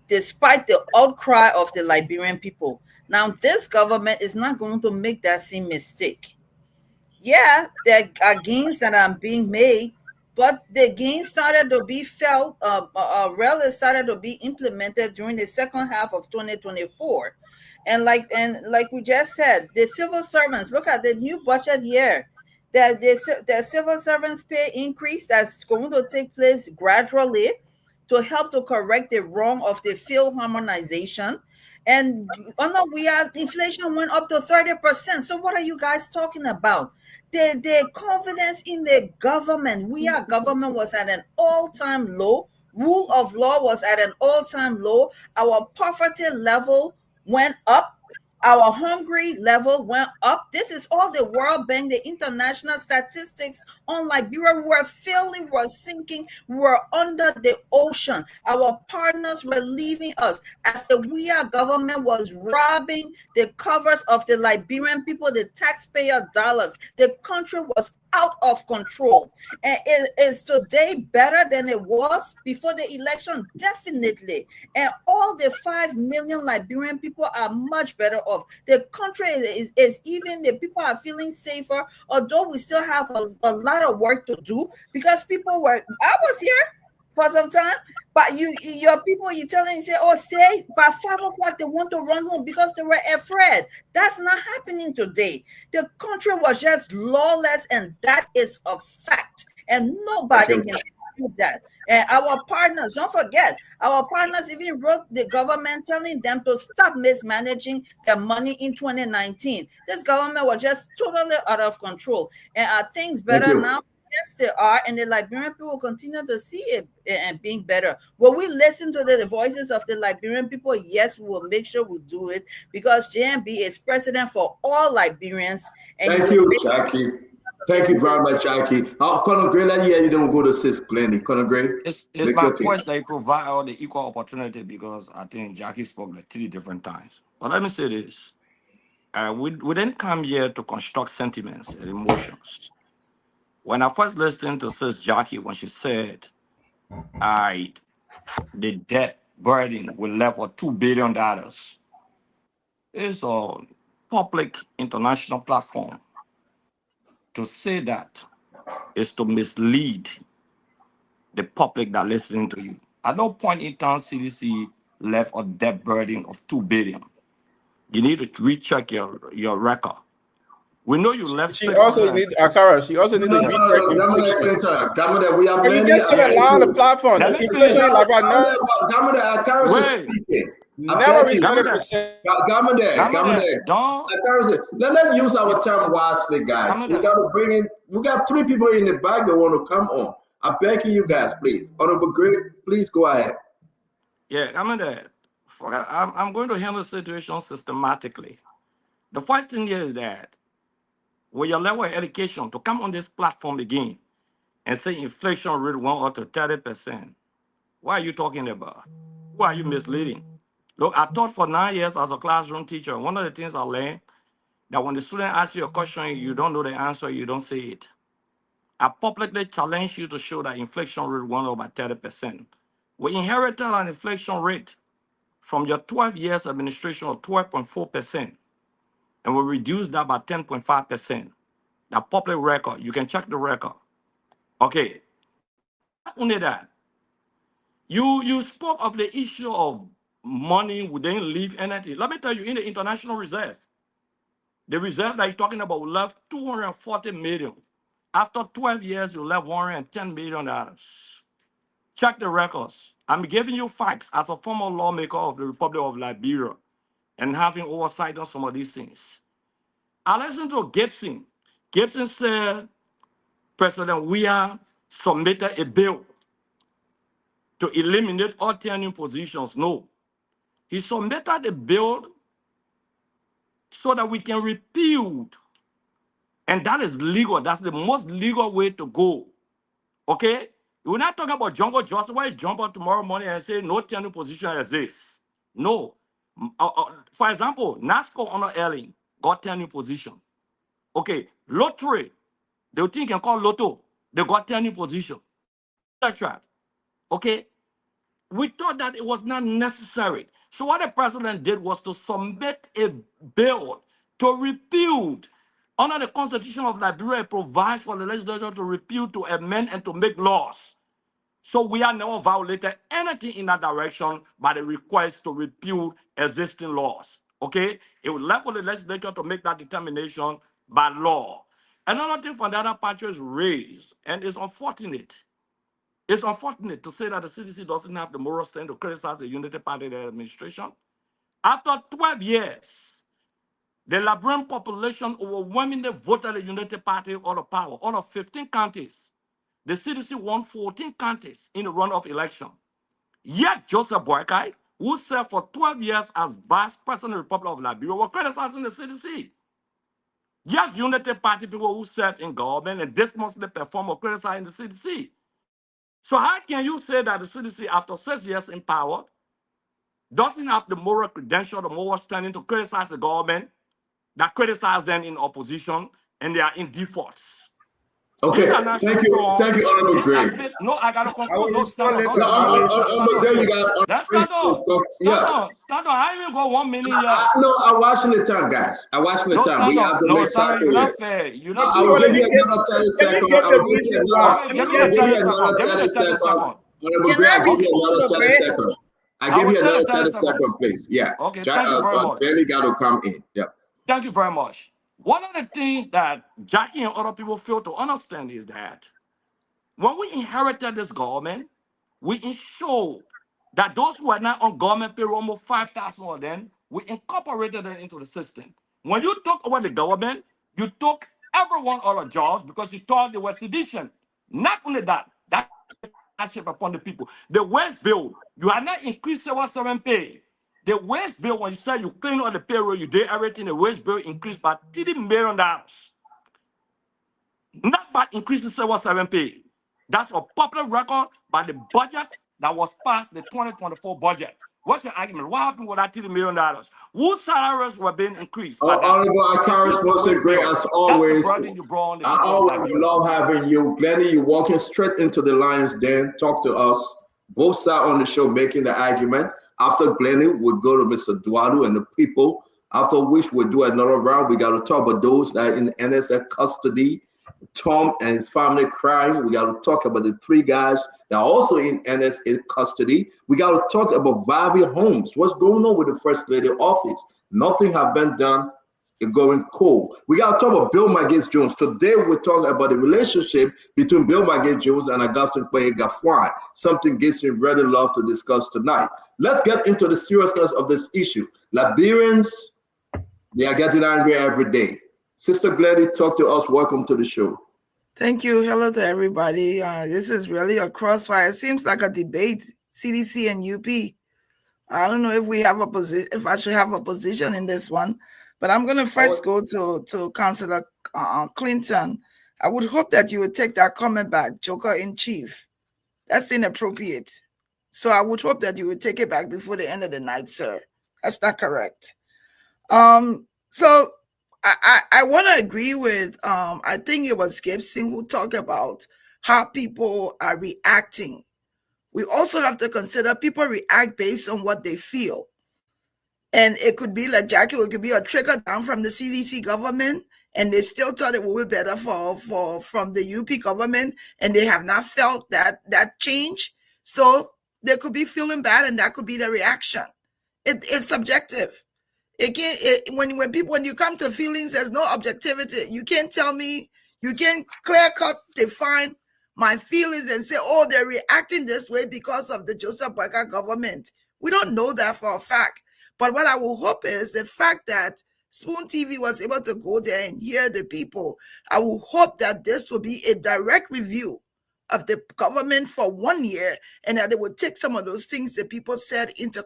despite the outcry of the Liberian people. Now, this government is not going to make that same mistake. Yeah, there are gains that are being made, but the gains started to be felt, really started to be implemented during the second half of 2024. And like we just said, the civil servants, look at the new budget year. The civil servants pay increase that's going to take place gradually to help to correct the wrong of the field harmonization. And inflation went up to 30%. So what are you guys talking about? The confidence in the government, our government was at an all-time low. Rule of law was at an all-time low. Our poverty level went up. Our hungry level went up. This is all the World Bank, the international statistics on Liberia. We were failing, we were sinking, we were under the ocean. Our partners were leaving us as the government was robbing the covers of the Liberian people, the taxpayer dollars. The country was out of control. And is today better than it was before the election? Definitely. And all the 5 million Liberian people are much better off. The country is even, the people are feeling safer, although we still have a lot of work to do, because I was here for some time, but your people, you telling, say, oh, say by 5 o'clock they want to run home because they were afraid. That's not happening today. The country was just lawless, and that is a fact, and nobody can dispute that. And our partners, don't forget, our partners even wrote the government telling them to stop mismanaging their money in 2019. This government was just totally out of control. And are things better now? Yes, they are, and the Liberian people will continue to see it and being better. Will we listen to the voices of the Liberian people? Yes, we will make sure we do it, because JMB is president for all Liberians. And thank you, Jackie. Thank you very much, Jackie. Conor Gray, you don't go to Sis Glenny. Conor Gray, it's my point that you provide all the equal opportunity, because I think Jackie spoke like 3 different times. But let me say this. We didn't come here to construct sentiments and emotions. When I first listened to Sis Jackie, when she said, the debt burden will left for $2 billion, it's a public international platform. To say that is to mislead the public that listening to you. At no point in time CDC left a debt burden of $2 billion. You need to recheck your record. We know you left. She also need Akara. She also need to recheck inflation. We are you just said a lot on the platform. Inflation is like never reach 100%. Let's use our time wisely, guys. We got to bring in. We got 3 people in the back that want to come on. I'm begging you guys, please. Honorable Greg, please go ahead. Yeah, I'm going to handle the situation systematically. The first thing is that with your level of education, to come on this platform again and say inflation rate went up to 30%, what are you talking about? Who are you misleading? Look, I taught for 9 years as a classroom teacher. One of the things I learned, that when the student asks you a question, you don't know the answer, you don't say it. I publicly challenge you to show that inflation rate went up by 30%. We inherited an inflation rate from your 12 years administration of 12.4%, and we reduced that by 10.5%. The public record, you can check the record. Okay. Not only that, you spoke of the issue of money within leave anything. Let me tell you, in the international reserve, the reserve that you're talking about left $240 million. After 12 years, you left $110 million. Check the records. I'm giving you facts as a former lawmaker of the Republic of Liberia and having oversight on some of these things. I listened to Gibson. Gibson said President Weah submitted a bill to eliminate all tenure positions. No. He submitted a bill so that we can repeal. And that is legal. That's the most legal way to go. Okay? We're not talking about jungle justice where you jump out tomorrow morning and say no tenure position exists. No. For example, NASCO Honor Elling got tenure position. Okay, lottery, they think you can call lotto. They got 10 position. Okay, we thought that it was not necessary. So what the president did was to submit a bill to repeal. Under the Constitution of Liberia, it provides for the legislature to repeal, to amend, and to make laws. So we have never violated anything in that direction by the request to repeal existing laws. Okay? It would left for the legislature to make that determination by law. Another thing from the other party is raised, and it's unfortunate. It's unfortunate to say that the CDC doesn't have the moral strength to criticize the Unity Party administration. After 12 years, the Liberian population overwhelmingly voted the Unity Party out of power, out of 15 counties. The CDC won 14 counties in the runoff election. Yet Joseph Boakai, who served for 12 years as Vice President of the Republic of Liberia, was criticizing the CDC. Yes, Unity Party people who serve in government and dishonestly perform or criticizing the CDC. So how can you say that the CDC, after 6 years in power, doesn't have the moral credential, the moral standing to criticize the government, that criticize them in opposition, and they are in default? Okay, thank you, Honorable Greg. No, I gotta conclude. No, Stand on. Stand on. I even go 1 minute here. No, I'm watching the time, guys. I'm watching the time. We have to make cycle you're here. not fair. You're not. I will give you another 30 seconds. I will give you another 30 seconds. Honorable Greg, I'll give you another 30 seconds. I give you another 30 seconds, please. Yeah. Okay, thank you very much. Then got to come in. Yeah. Thank you very much. One of the things that Jackie and other people fail to understand is that when we inherited this government, we ensured that those who are not on government payroll, almost 5,000 of them, we incorporated them into the system. When you took over the government, you took everyone out of jobs because you thought they were sedition. Not only that, that hardship upon the people. The wage bill, you are not increased 7 pay. The wage bill, when you said you clean all the payroll, you did everything, the wage bill increased by $30 million. Not by increasing 7 pay. That's a popular record by the budget that was passed, the 2024 budget. What's your argument? What happened with that $30 million? Whose salaries were being increased? Honorable, I correspond great as always. I always love having you. Glennie, you're walking straight into the lion's den. Talk to us. Both sides on the show making the argument. After Glennie, we'll go to Mr. Dualu and the people, after which we'll do another round. We got to talk about those that are in NSA custody, Tom and his family crying. We got to talk about the 3 guys that are also in NSA custody. We got to talk about Vivi Holmes. What's going on with the First Lady office? Nothing has been done. It's going cold. We got to talk about Bill Magates Jones. Today, we're talking about the relationship between Bill Magates Jones and Augustin Kwaye Gafwan, something Gibson really love to discuss tonight. Let's get into the seriousness of this issue. Liberians, they are getting angry every day. Sister Glennie, talk to us. Welcome to the show. Thank you. Hello to everybody. This is really a crossfire. It seems like a debate, CDC and UP. I don't know if we have a position, if I should have a position in this one, but I'm going to first go to Councillor Clinton. I would hope that you would take that comment back, Joker in Chief. That's inappropriate. So I would hope that you would take it back before the end of the night, sir. That's not correct. So I want to agree with, I think it was Gibson who talked about how people are reacting. We also have to consider people react based on what they feel. And it could be like Jackie, it could be a trigger down from the CDC government, and they still thought it would be better from the UP government, and they have not felt that change. So they could be feeling bad, and that could be the reaction. It's subjective. When you come to feelings, there's no objectivity. You can't tell me, you can't clear-cut define my feelings and say, oh, they're reacting this way because of the Joseph Boakai government. We don't know that for a fact. But what I will hope is the fact that Spoon TV was able to go there and hear the people. I will hope that this will be a direct review of the government for 1 year, and that they will take some of those things that people said into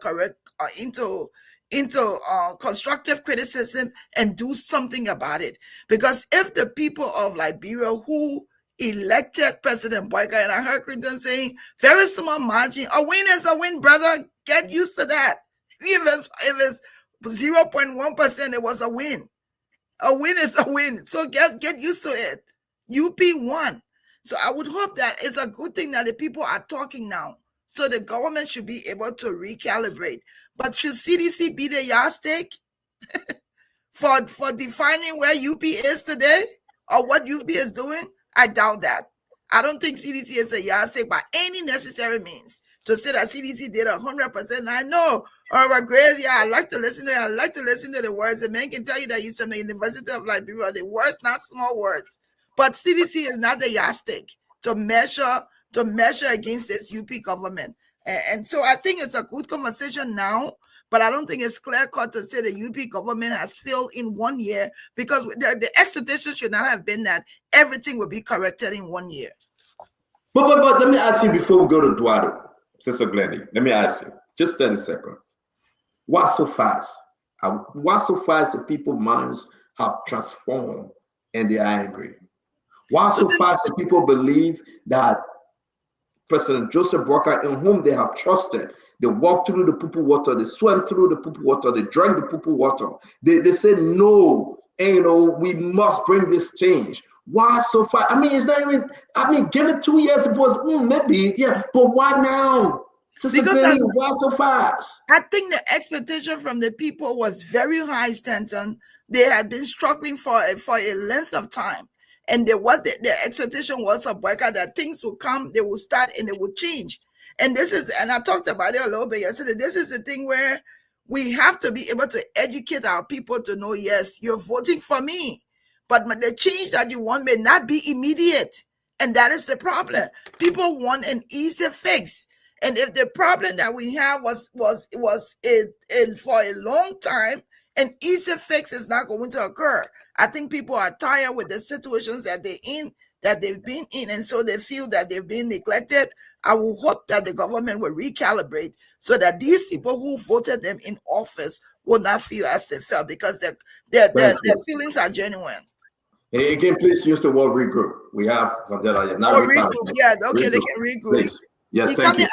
constructive criticism and do something about it. Because if the people of Liberia who elected President Boakai, and I heard Clinton saying very small margin, a win is a win, brother. Get used to that. If it's 0.1%, it was a win. A win is a win. So get used to it. UP won. So I would hope that it's a good thing that the people are talking now. So the government should be able to recalibrate. But should CDC be the yardstick for defining where UP is today or what UP is doing? I doubt that. I don't think CDC is a yardstick by any necessary means. To say that CDC did 100%, I know. Or Grace, yeah, I like to listen to the words. The man can tell you that he's from the University of Liberia. The words, not small words. But CDC is not the yardstick to measure against this UP government. And so I think it's a good conversation now, but I don't think it's clear cut to say the UP government has failed in 1 year, because the expectation should not have been that everything will be corrected in 1 year. But let me ask you before we go to Eduardo, Sister Glennie, let me ask you, just 30 seconds. Why so fast? Why so fast the people's minds have transformed and they are angry? Why so fast the people believe that President Joseph Boakai, in whom they have trusted, they walk through the poo-poo water, they swim through the poo-poo water, they drink the poo-poo water. They say, no, we must bring this change. Why so fast? I mean, it's not even, give it 2 years, it was maybe, yeah, but why now? Sister Glennie, why so fast? I think the expectation from the people was very high, Stanton. They had been struggling for a length of time. And what the expectation was of Boakai, that things will come, they will start, and they will change. And I talked about it a little bit yesterday. This is the thing where we have to be able to educate our people to know, yes, you're voting for me, but the change that you want may not be immediate. And that is the problem. People want an easy fix. And if the problem that we have was for a long time, an easy fix is not going to occur. I think people are tired with the situations that they've been in, and so they feel that they've been neglected. I will hope that the government will recalibrate so that these people who voted them in office will not feel as they felt, because their feelings are genuine. Again, please use the word regroup. We have something like that. Regroup. Yeah, okay, regroup. They can regroup. Please. Yes, thank you.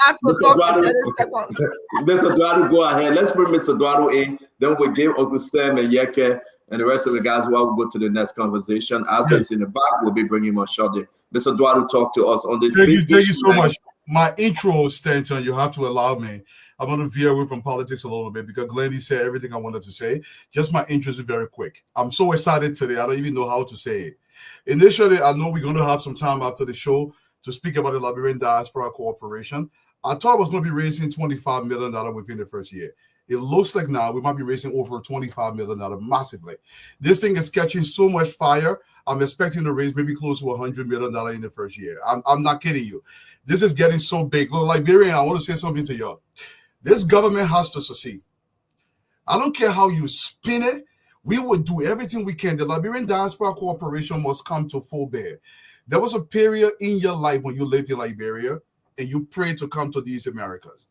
Mr. Eduardo, go ahead. Let's bring Mr. Eduardo in. Then we'll give Uncle Sam and Yeke and the rest of the guys while we go to the next conversation. As he's in the back, we'll be bringing him on shortly. Mr. Eduardo, talk to us on this. Thank you so much. My intro, Stanton, you have to allow me. I'm going to veer away from politics a little bit because Glennie said everything I wanted to say. Just my intro is very quick. I'm so excited today. I don't even know how to say it. Initially, I know we're going to have some time after the show to speak about the Liberian Diaspora Corporation. I thought I was going to be raising $25 million within the first year. It looks like now we might be raising over $25 million massively. This thing is catching so much fire. I'm expecting to raise maybe close to $100 million in the first year. I'm not kidding you. This is getting so big. Look, Liberian, I want to say something to y'all. This government has to succeed. I don't care how you spin it. We will do everything we can. The Liberian Diaspora Corporation must come to full bear. There was a period in your life when you lived in Liberia and you prayed to come to these Americas.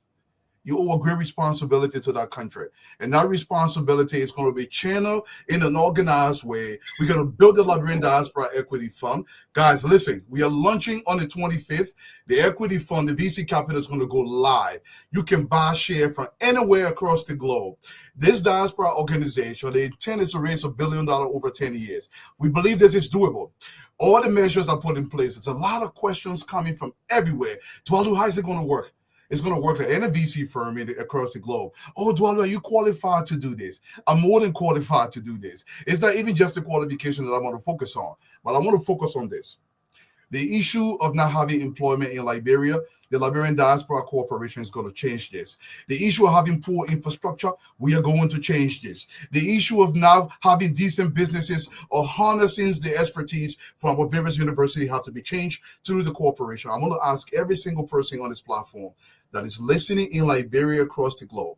You owe a great responsibility to that country. And that responsibility is going to be channeled in an organized way. We're going to build the Liberian Diaspora Equity Fund. Guys, listen, we are launching on the 25th. The Equity Fund, the VC capital is going to go live. You can buy share from anywhere across the globe. This diaspora organization, the intent is to raise $1 billion over 10 years. We believe this is doable. All the measures are put in place. It's a lot of questions coming from everywhere. Dwalu, how is it going to work? It's going to work at any VC firm across the globe. Oh, Dwalu, are you qualified to do this? I'm more than qualified to do this. It's not even just the qualification that I want to focus on, but I want to focus on this. The issue of not having employment in Liberia, the Liberian Diaspora Corporation is going to change this. The issue of having poor infrastructure, we are going to change this. The issue of now having decent businesses or harnessing the expertise from our various universities have to be changed through the corporation. I'm going to ask every single person on this platform that is listening in Liberia across the globe,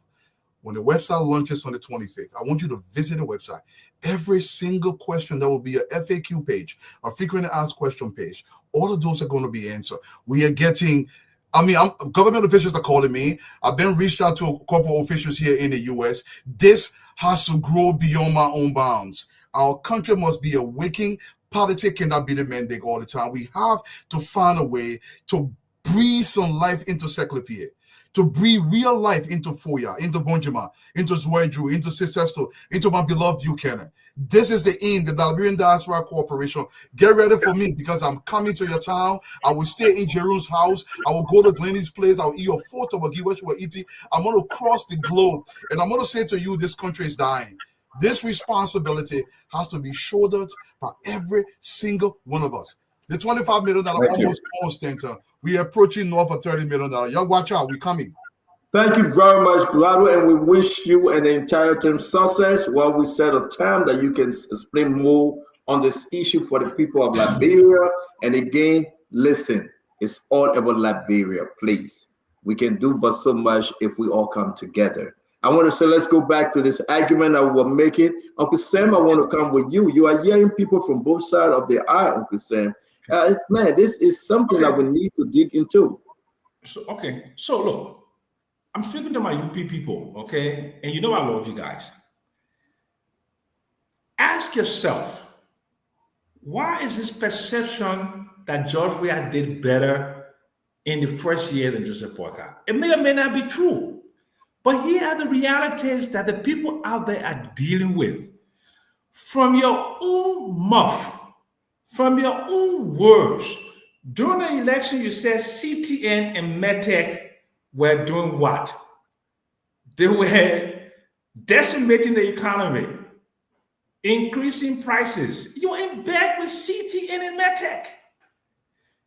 when the website launches on the 25th, I want you to visit the website. Every single question, there will be a FAQ page, a frequently asked question page. All of those are going to be answered. We are getting, government officials are calling me. I've been reached out to corporate officials here in the U.S. This has to grow beyond my own bounds. Our country must be awakening. Politics cannot be the mandate all the time. We have to find a way to breathe some life into Secretariat, to breathe real life into Foya, into Vonjima, into Zweju, into Sistesto, into my beloved Buchanan. This is the aim, the Liberian Diaspora Corporation. Get ready for me because I'm coming to your town. I will stay in Jerome's house. I will go to Glennie's place. I'll eat your food. I'm going to cross the globe. And I'm going to say to you, this country is dying. This responsibility has to be shouldered by every single one of us. The $25 million almost center. We are approaching north of $30 million. Y'all watch out. We're coming. Thank you very much, Guado, and we wish you and the entire team success while we set a time that you can explain more on this issue for the people of Liberia. And again, listen, it's all about Liberia, please. We can do but so much if we all come together. I want to say, let's go back to this argument that we're making. Uncle Sam, I want to come with you. You are hearing people from both sides of the aisle, Uncle Sam. Man, this is something that we need to dig into. So look, I'm speaking to my UP people, okay? And you know I love you guys. Ask yourself, why is this perception that George Weah did better in the first year than Joseph Boyka? It may or may not be true, but here are the realities that the people out there are dealing with. From your own mouth, from your own words, during the election, you said CTN and METEC were doing what? They were decimating the economy, increasing prices. You're in bed with CTN and METEC.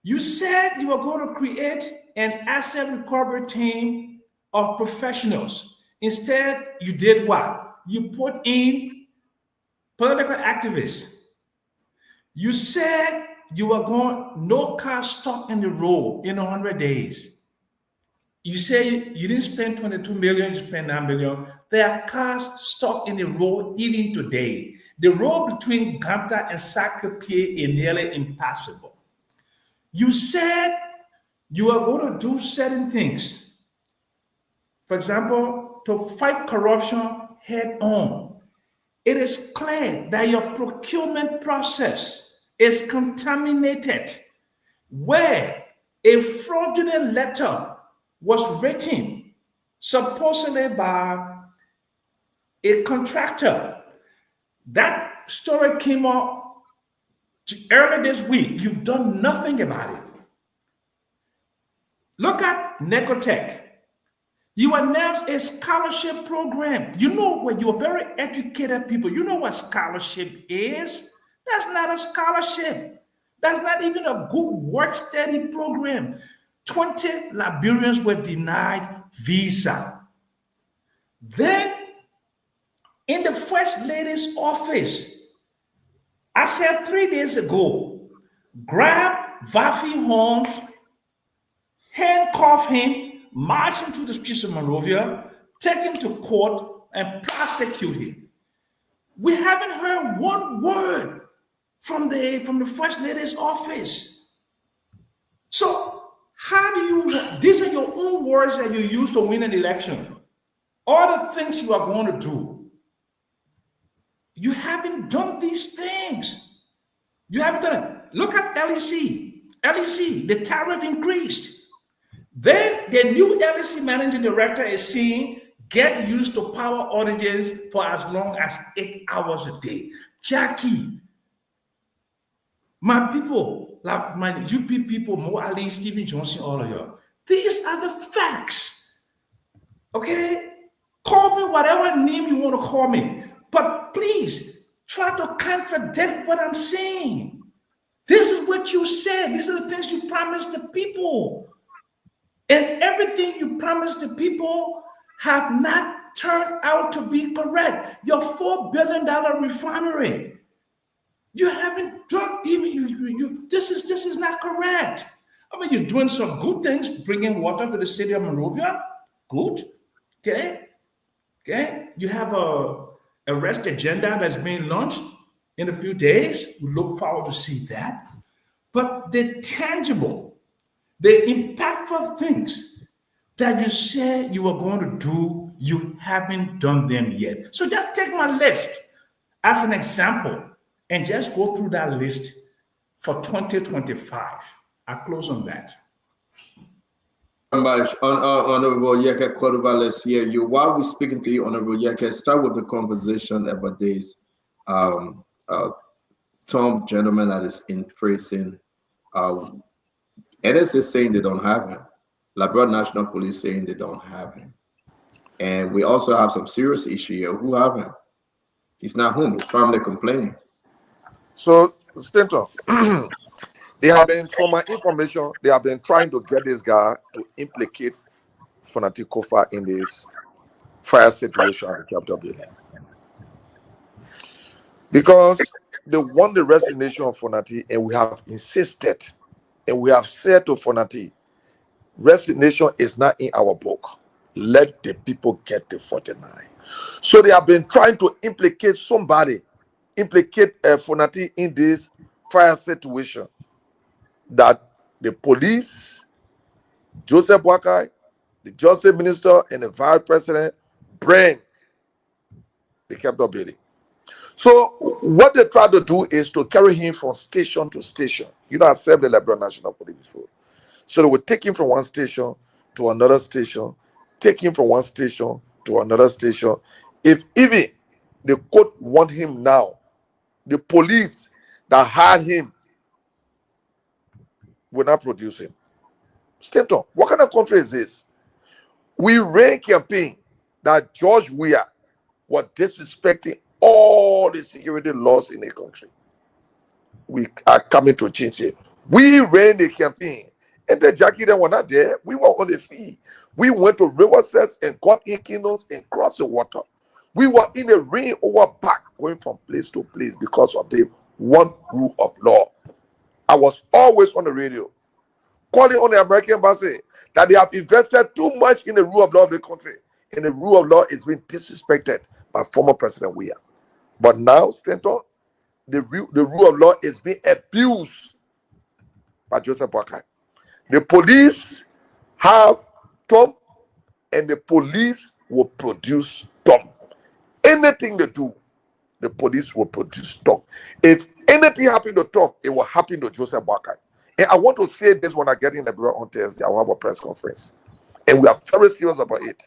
You said you were going to create an asset recovery team of professionals. Instead, you did what? You put in political activists. You said you were going no car stock in the road in 100 days. You say you didn't spend 22 million, you spent 9 million. There are cars stuck in the road even today. The road between Ganta and Sacre-Pied is nearly impassable. You said you are going to do certain things. For example, to fight corruption head on. It is clear that your procurement process is contaminated, where a fraudulent letter was written supposedly by a contractor. That story came up early this week. You've done nothing about it. Look at Necotech. You announced a scholarship program. You know what? You're very educated people. You know what scholarship is? That's not a scholarship. That's not even a good work study program. 20 Liberians were denied visa. Then, in the First Lady's office, I said 3 days ago, grab Vafi Holmes, handcuff him, march him to the streets of Monrovia, take him to court, and prosecute him. We haven't heard one word from the First Lady's office. So, how do you, these are your own words that you use to win an election. All the things you are going to do. You haven't done these things. You haven't done it. Look at LEC. LEC, the tariff increased. Then the new LEC managing director is saying, get used to power outages for as long as 8 hours a day. Jackie, my people, like my UP people, Mo Ali, Stephen Johnson, all of you. These are the facts. Okay? Call me whatever name you want to call me. But please, try to contradict what I'm saying. This is what you said. These are the things you promised the people. And everything you promised the people have not turned out to be correct. Your $4 billion refinery. You haven't done even this is not correct. I mean, you're doing some good things, bringing water to the city of Monrovia. Good. Okay. You have a rest agenda that's being launched in a few days. We look forward to see that. But the tangible, the impactful things that you said you were going to do, you haven't done them yet. So just take my list as an example. And just go through that list for 2025. I'll close on that. much, Honorable Yeke Cordova. Let's hear you. While we're speaking to you, Honorable Yeke, start with the conversation about this Tom gentleman that is in prison. NSA saying they don't have him. Liberia National Police saying they don't have him. And we also have some serious issue here. Who have him? He's not home. His family complaining. So, Stanton, they have been, from my information, they have been trying to get this guy to implicate Fanatic Kofa in this fire situation at the Capitol building. Because they want the resignation of Fonati, and we have insisted, and we have said to Fonati, resignation is not in our book. Let the people get the 49. So they have been trying to implicate somebody, implicate Fonati in this fire situation, that the police, Joseph Boakai, the justice minister, and the vice president bring the Capitol building. So what they try to do is to carry him from station to station. You know, I served the Liberian National Police before. So they would take him from one station to another station, take him from one station to another station. If even the court want him now, the police that hired him will not produce him. Stanton, what kind of country is this? We ran campaign that George Weah was disrespecting all the security laws in the country. We are coming to change it. We ran the campaign, and the Jackie then were not there. We were on the field. We went to Riverside and got in kingdoms and crossed the water. We were in the rain over back, going from place to place because of the one rule of law. I was always on the radio, calling on the American embassy that they have invested too much in the rule of law of the country, and the rule of law is being disrespected by former President Weah. But now, Stanton, the rule of law is being abused by Joseph Boakai. The police have Tom, and the police will produce Tom. Anything they do, the police will produce Tom. If anything happens to Tom, it will happen to Joseph Boakai. And I want to say this when I get in the bureau on Thursday. I will have a press conference. And we are very serious about it.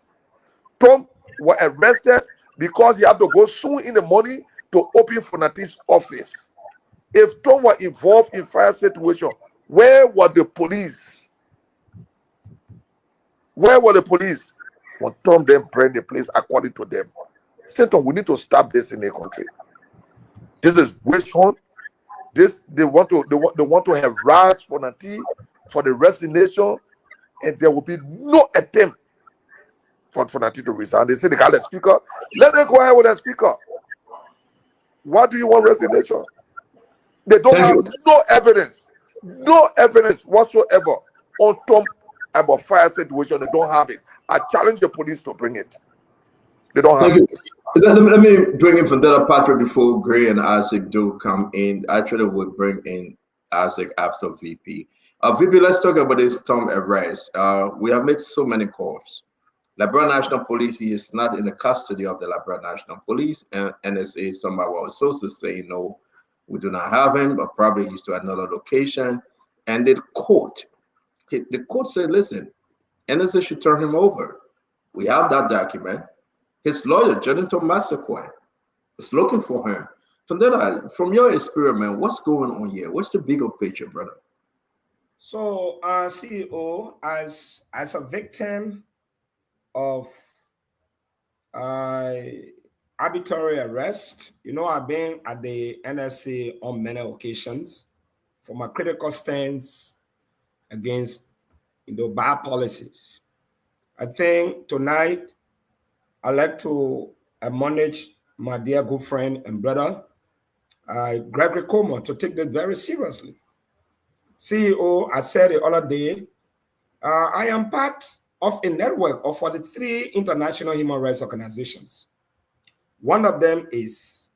Tom was arrested because he had to go soon in the morning to open Fonati's office. If Tom was involved in fire situation, where were the police? Where were the police? When Tom then burned the place according to them. Stanton, we need to stop this in the country. This is witch hunt. They want to harass Fonati for the resignation, and there will be no attempt for Fonati to resign. They say they got the speaker. Let them go ahead with the speaker. Why do you want resignation? They don't have no evidence whatsoever on Tom about fire situation. They don't have it. I challenge the police to bring it. They don't have it. Let me bring in Fandela Patrick before Gray and Isaac do come in. Actually, we'll bring in Isaac after VP. VP, let's talk about this Tom arrest. We have made so many calls. Liberia National Police, he is not in the custody of the Liberia National Police, and NSA, some of our sources say no, we do not have him, but probably he's to another location. And the court said, listen, NSA should turn him over. We have that document. His lawyer, Jonathan Massaquoi, is looking for him. From your experiment, what's going on here? What's the bigger picture, brother? So, CEO, as a victim of arbitrary arrest, you know, I've been at the NSA on many occasions for my critical stance against, bad policies. I think tonight I'd like to admonish my dear good friend and brother, Gregory Coleman, to take this very seriously. CEO, I said the other day, I am part of a network of 43 international human rights organizations. One of them is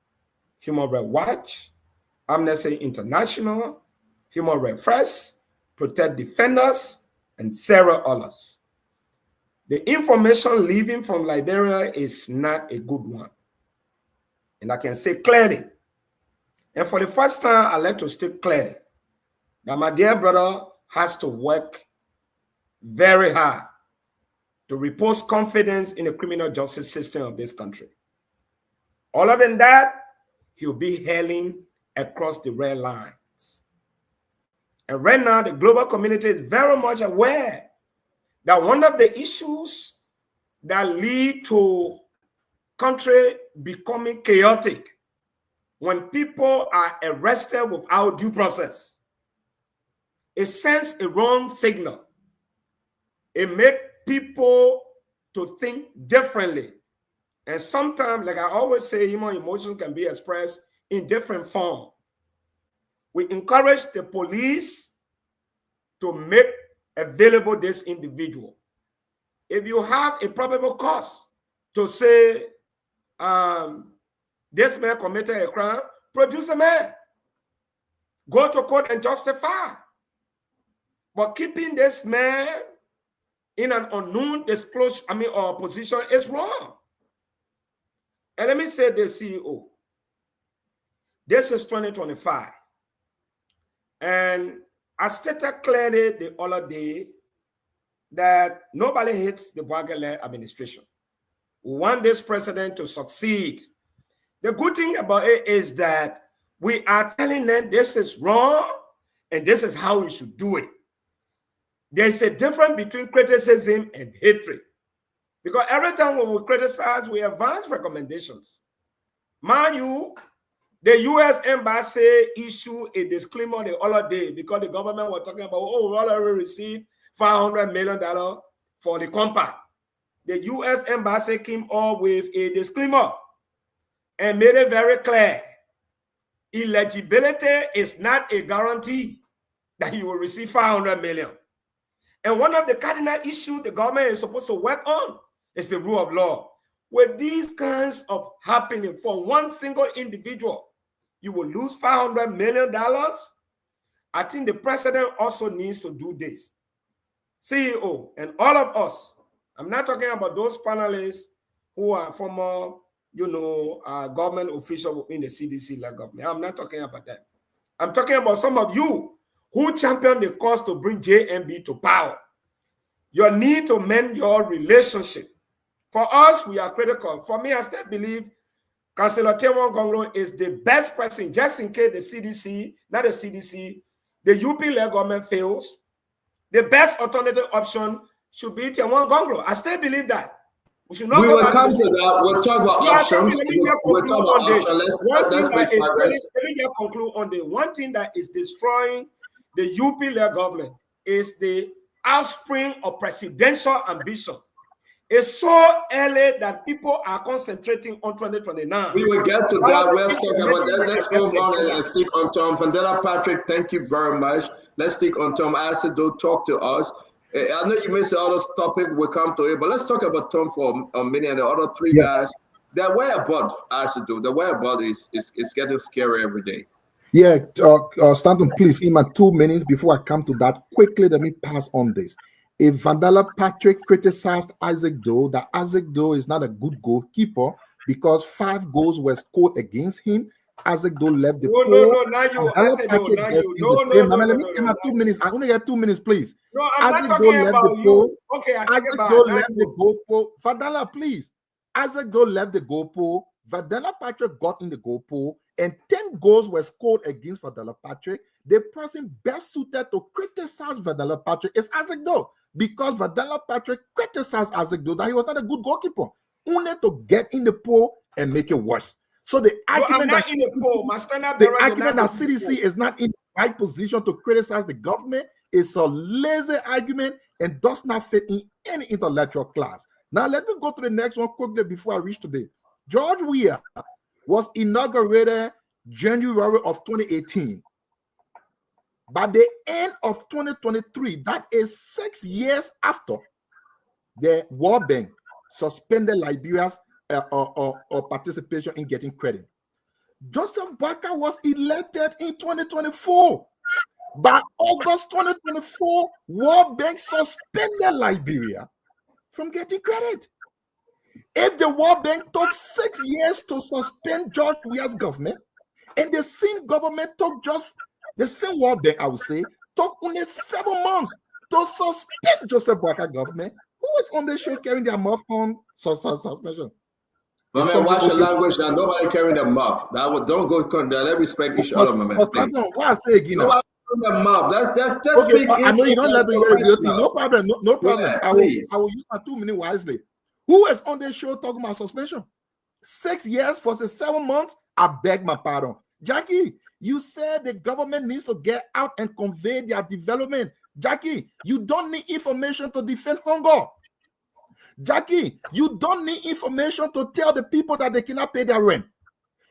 Human Rights Watch, Amnesty International, Human Rights First, Protect Defenders, and several others. The information leaving from Liberia is not a good one. And I can say clearly, and for the first time, I'd like to state clearly that my dear brother has to work very hard to repose confidence in the criminal justice system of this country. Other than that, he'll be hailing across the red lines. And right now, the global community is very much aware that one of the issues that lead to country becoming chaotic when people are arrested without due process, it sends a wrong signal. It makes people to think differently. And sometimes, like I always say, human emotions can be expressed in different forms. We encourage the police to make available this individual. If you have a probable cause to say this man committed a crime, produce the man. Go to court and justify. But keeping this man in an unknown disclosure, or position is wrong. And let me say this, CEO. This is 2025. And I stated clearly the other day that nobody hates the Bwagale administration. We want this president to succeed. The good thing about it is that we are telling them this is wrong and this is how we should do it. There's a difference between criticism and hatred. Because every time when we criticize, we advance recommendations. Mind you, the U.S. Embassy issued a disclaimer the other day because the government was talking about, oh, we already received $500 million for the compact. The U.S. Embassy came up with a disclaimer and made it very clear. Eligibility is not a guarantee that you will receive $500 million. And one of the cardinal issues the government is supposed to work on is the rule of law. With these kinds of happening for one single individual, you will lose $500 million. I think the president also needs to do this. CEO and all of us, I'm not talking about those panelists who are former, government officials in the CDC-led government. I'm not talking about that. I'm talking about some of you who championed the cause to bring JMB to power. You need to mend your relationship. For us, we are critical. For me, I still believe Councillor Temon Gonglo is the best person, just in case the CDC, not the CDC, the UP-led government fails. The best alternative option should be Temon Gonglo. I still believe that. We should not go back come to to that. We'll talk about options. Let me just conclude on this. Let me just conclude on the one thing that is destroying the UP-led government is the offspring of presidential ambition. It's so early that people are concentrating on 2029. We will get to that. Let's talk about that. Let's move on and stick on Tom. Vandela Patrick, thank you very much. Let's stick on Tom. I said, don't talk to us. I know you missed the other topic. We'll come to it, but let's talk about Tom for a minute and the other three guys. Their whereabouts, I should do. The whereabouts is getting scary every day. Yeah, Stanton, please, in my 2 minutes before I come to that, quickly let me pass on this. If Vandala Patrick criticized Isaac Doe, that Isaac Doe is not a good goalkeeper because 5 goals were scored against him. Isaac Doe left the Let me get my 2 minutes. I only got 2 minutes, please. No, I'm not talking about you. Okay, Isaac Doe left the goal pole. Vandala, please. Isaac Doe left the goal pole. Vandala Patrick got in the goal pole, and 10 goals were scored against Vandala Patrick. The person best suited to criticize Vandala Patrick is Isaac Doe, because Vandala Patrick criticized Isaac Doe that he was not a good goalkeeper, only to get in the pool and make it worse. So the argument that CDC is not in the right position to criticize the government is a lazy argument and does not fit in any intellectual class. Now let me go to the next one quickly before I reach today. George Weah was inaugurated January of 2018. By the end of 2023, that is 6 years after, the World Bank suspended Liberia's participation in getting credit. Joseph Boakai was elected in 2024. By August 2024, World Bank suspended Liberia from getting credit. If the World Bank took 6 years to suspend George Weah's government, and the same government took the same World Bank, I would say, took only 7 months to suspend Joseph Boakai government. Who is on the show carrying their mouth on suspension? My man, watch your language now. Nobody carrying the mouth. Don't go there. Let respect each other, my man. What I say again now? The mouth. That's okay. speak I know you don't let me hear your thing. No problem. No problem. Yeah, I will use my 2 minutes wisely. Who is on the show talking about suspension? 6 years for 7 months. I beg my pardon. Jackie, you said the government needs to get out and convey their development. Jackie, you don't need information to defend hunger. Jackie, you don't need information to tell the people that they cannot pay their rent.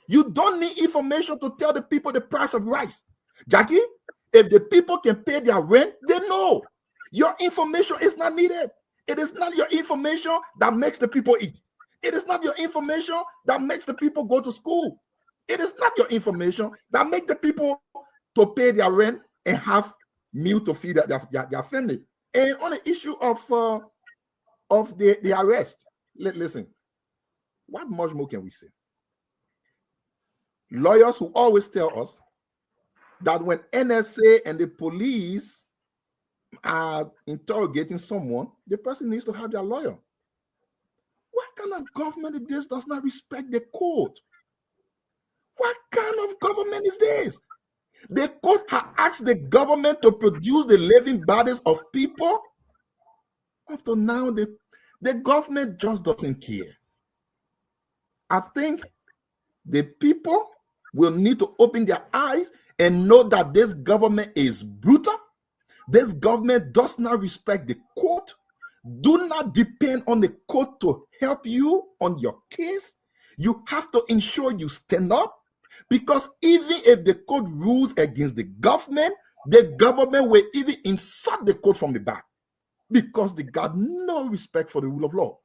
You don't need information to tell the people the price of rice. Jackie, if the people can pay their rent, they know. Your information is not needed. It is not your information that makes the people eat. It is not your information that makes the people go to school. It is not your information that makes the people to pay their rent and have meal to feed their family. And on the issue of the arrest, listen, what much more can we say? Lawyers who always tell us that when NSA and the police are interrogating someone, the person needs to have their lawyer. What kind of government is this does not respect the court? What kind of government is this? The court has asked the government to produce the living bodies of people. Up to now, the government just doesn't care. I think the people will need to open their eyes and know that this government is brutal. This government does not respect the court. Do not depend on the court to help you on your case. You have to ensure you stand up, because even if the court rules against the government will even insult the court from the back, because they got no respect for the rule of law.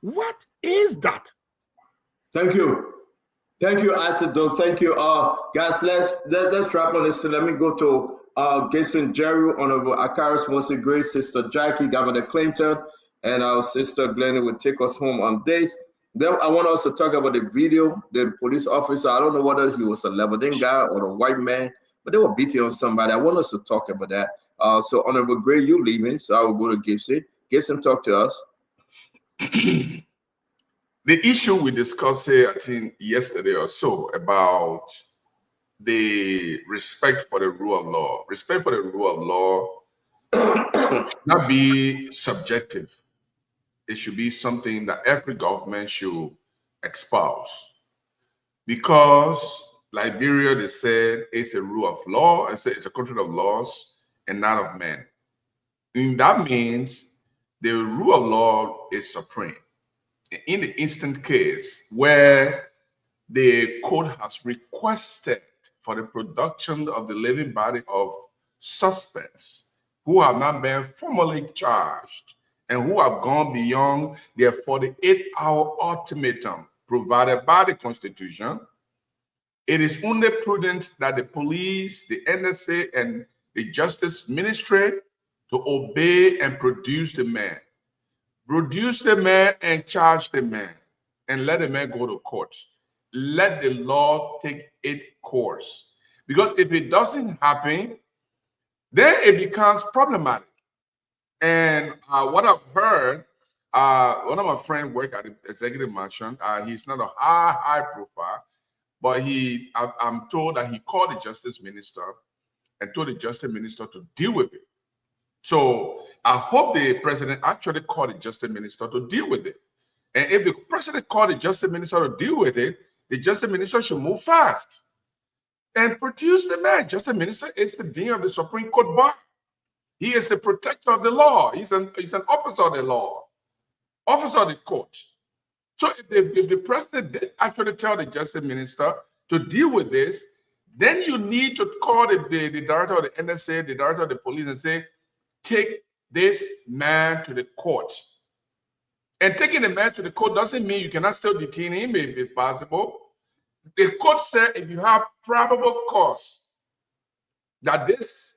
What is that? Thank you. Thank you, Isidore. Thank you. Guys, let's wrap on this. So let me go to Gibson Jerry, Honorable Akaris Mose Grace, Sister Jackie, Governor Clinton, and our sister Glennie will take us home on this. Then I want us to talk about the video, the police officer. I don't know whether he was a Lebanon guy or a white man, but they were beating on somebody. I want us to talk about that. So Honorable Gray, you leaving, so I will go to Gibson. Gibson, talk to us. The issue we discussed here, I think yesterday or so, about the respect for the rule of law. Respect for the rule of law should not be subjective. It should be something that every government should espouse. Because Liberia, they said, is a rule of law, and it's a country of laws and not of men. And that means the rule of law is supreme. In the instant case where the court has requested for the production of the living body of suspects who have not been formally charged and who have gone beyond their 48-hour ultimatum provided by the Constitution, it is only prudent that the police, the NSA, and the Justice Ministry to obey and produce the man. Produce the man and charge the man, and let the man go to court. Let the law take its course. Because if it doesn't happen, then it becomes problematic. And what I've heard, one of my friends work at the executive mansion. He's not a high profile, but I'm told that he called the justice minister and told the justice minister to deal with it. So I hope the president actually called the justice minister to deal with it. And if the president called the justice minister to deal with it, the justice minister should move fast and produce the man. Justice minister is the dean of the Supreme Court bar. He is the protector of the law. He's an officer of the law, officer of the court. So if the president did actually tell the justice minister to deal with this, then you need to call the director of the NSA, the director of the police, and say, take this man to the court. And taking the man to the court doesn't mean you cannot still detain him if it's possible. The court said if you have probable cause that this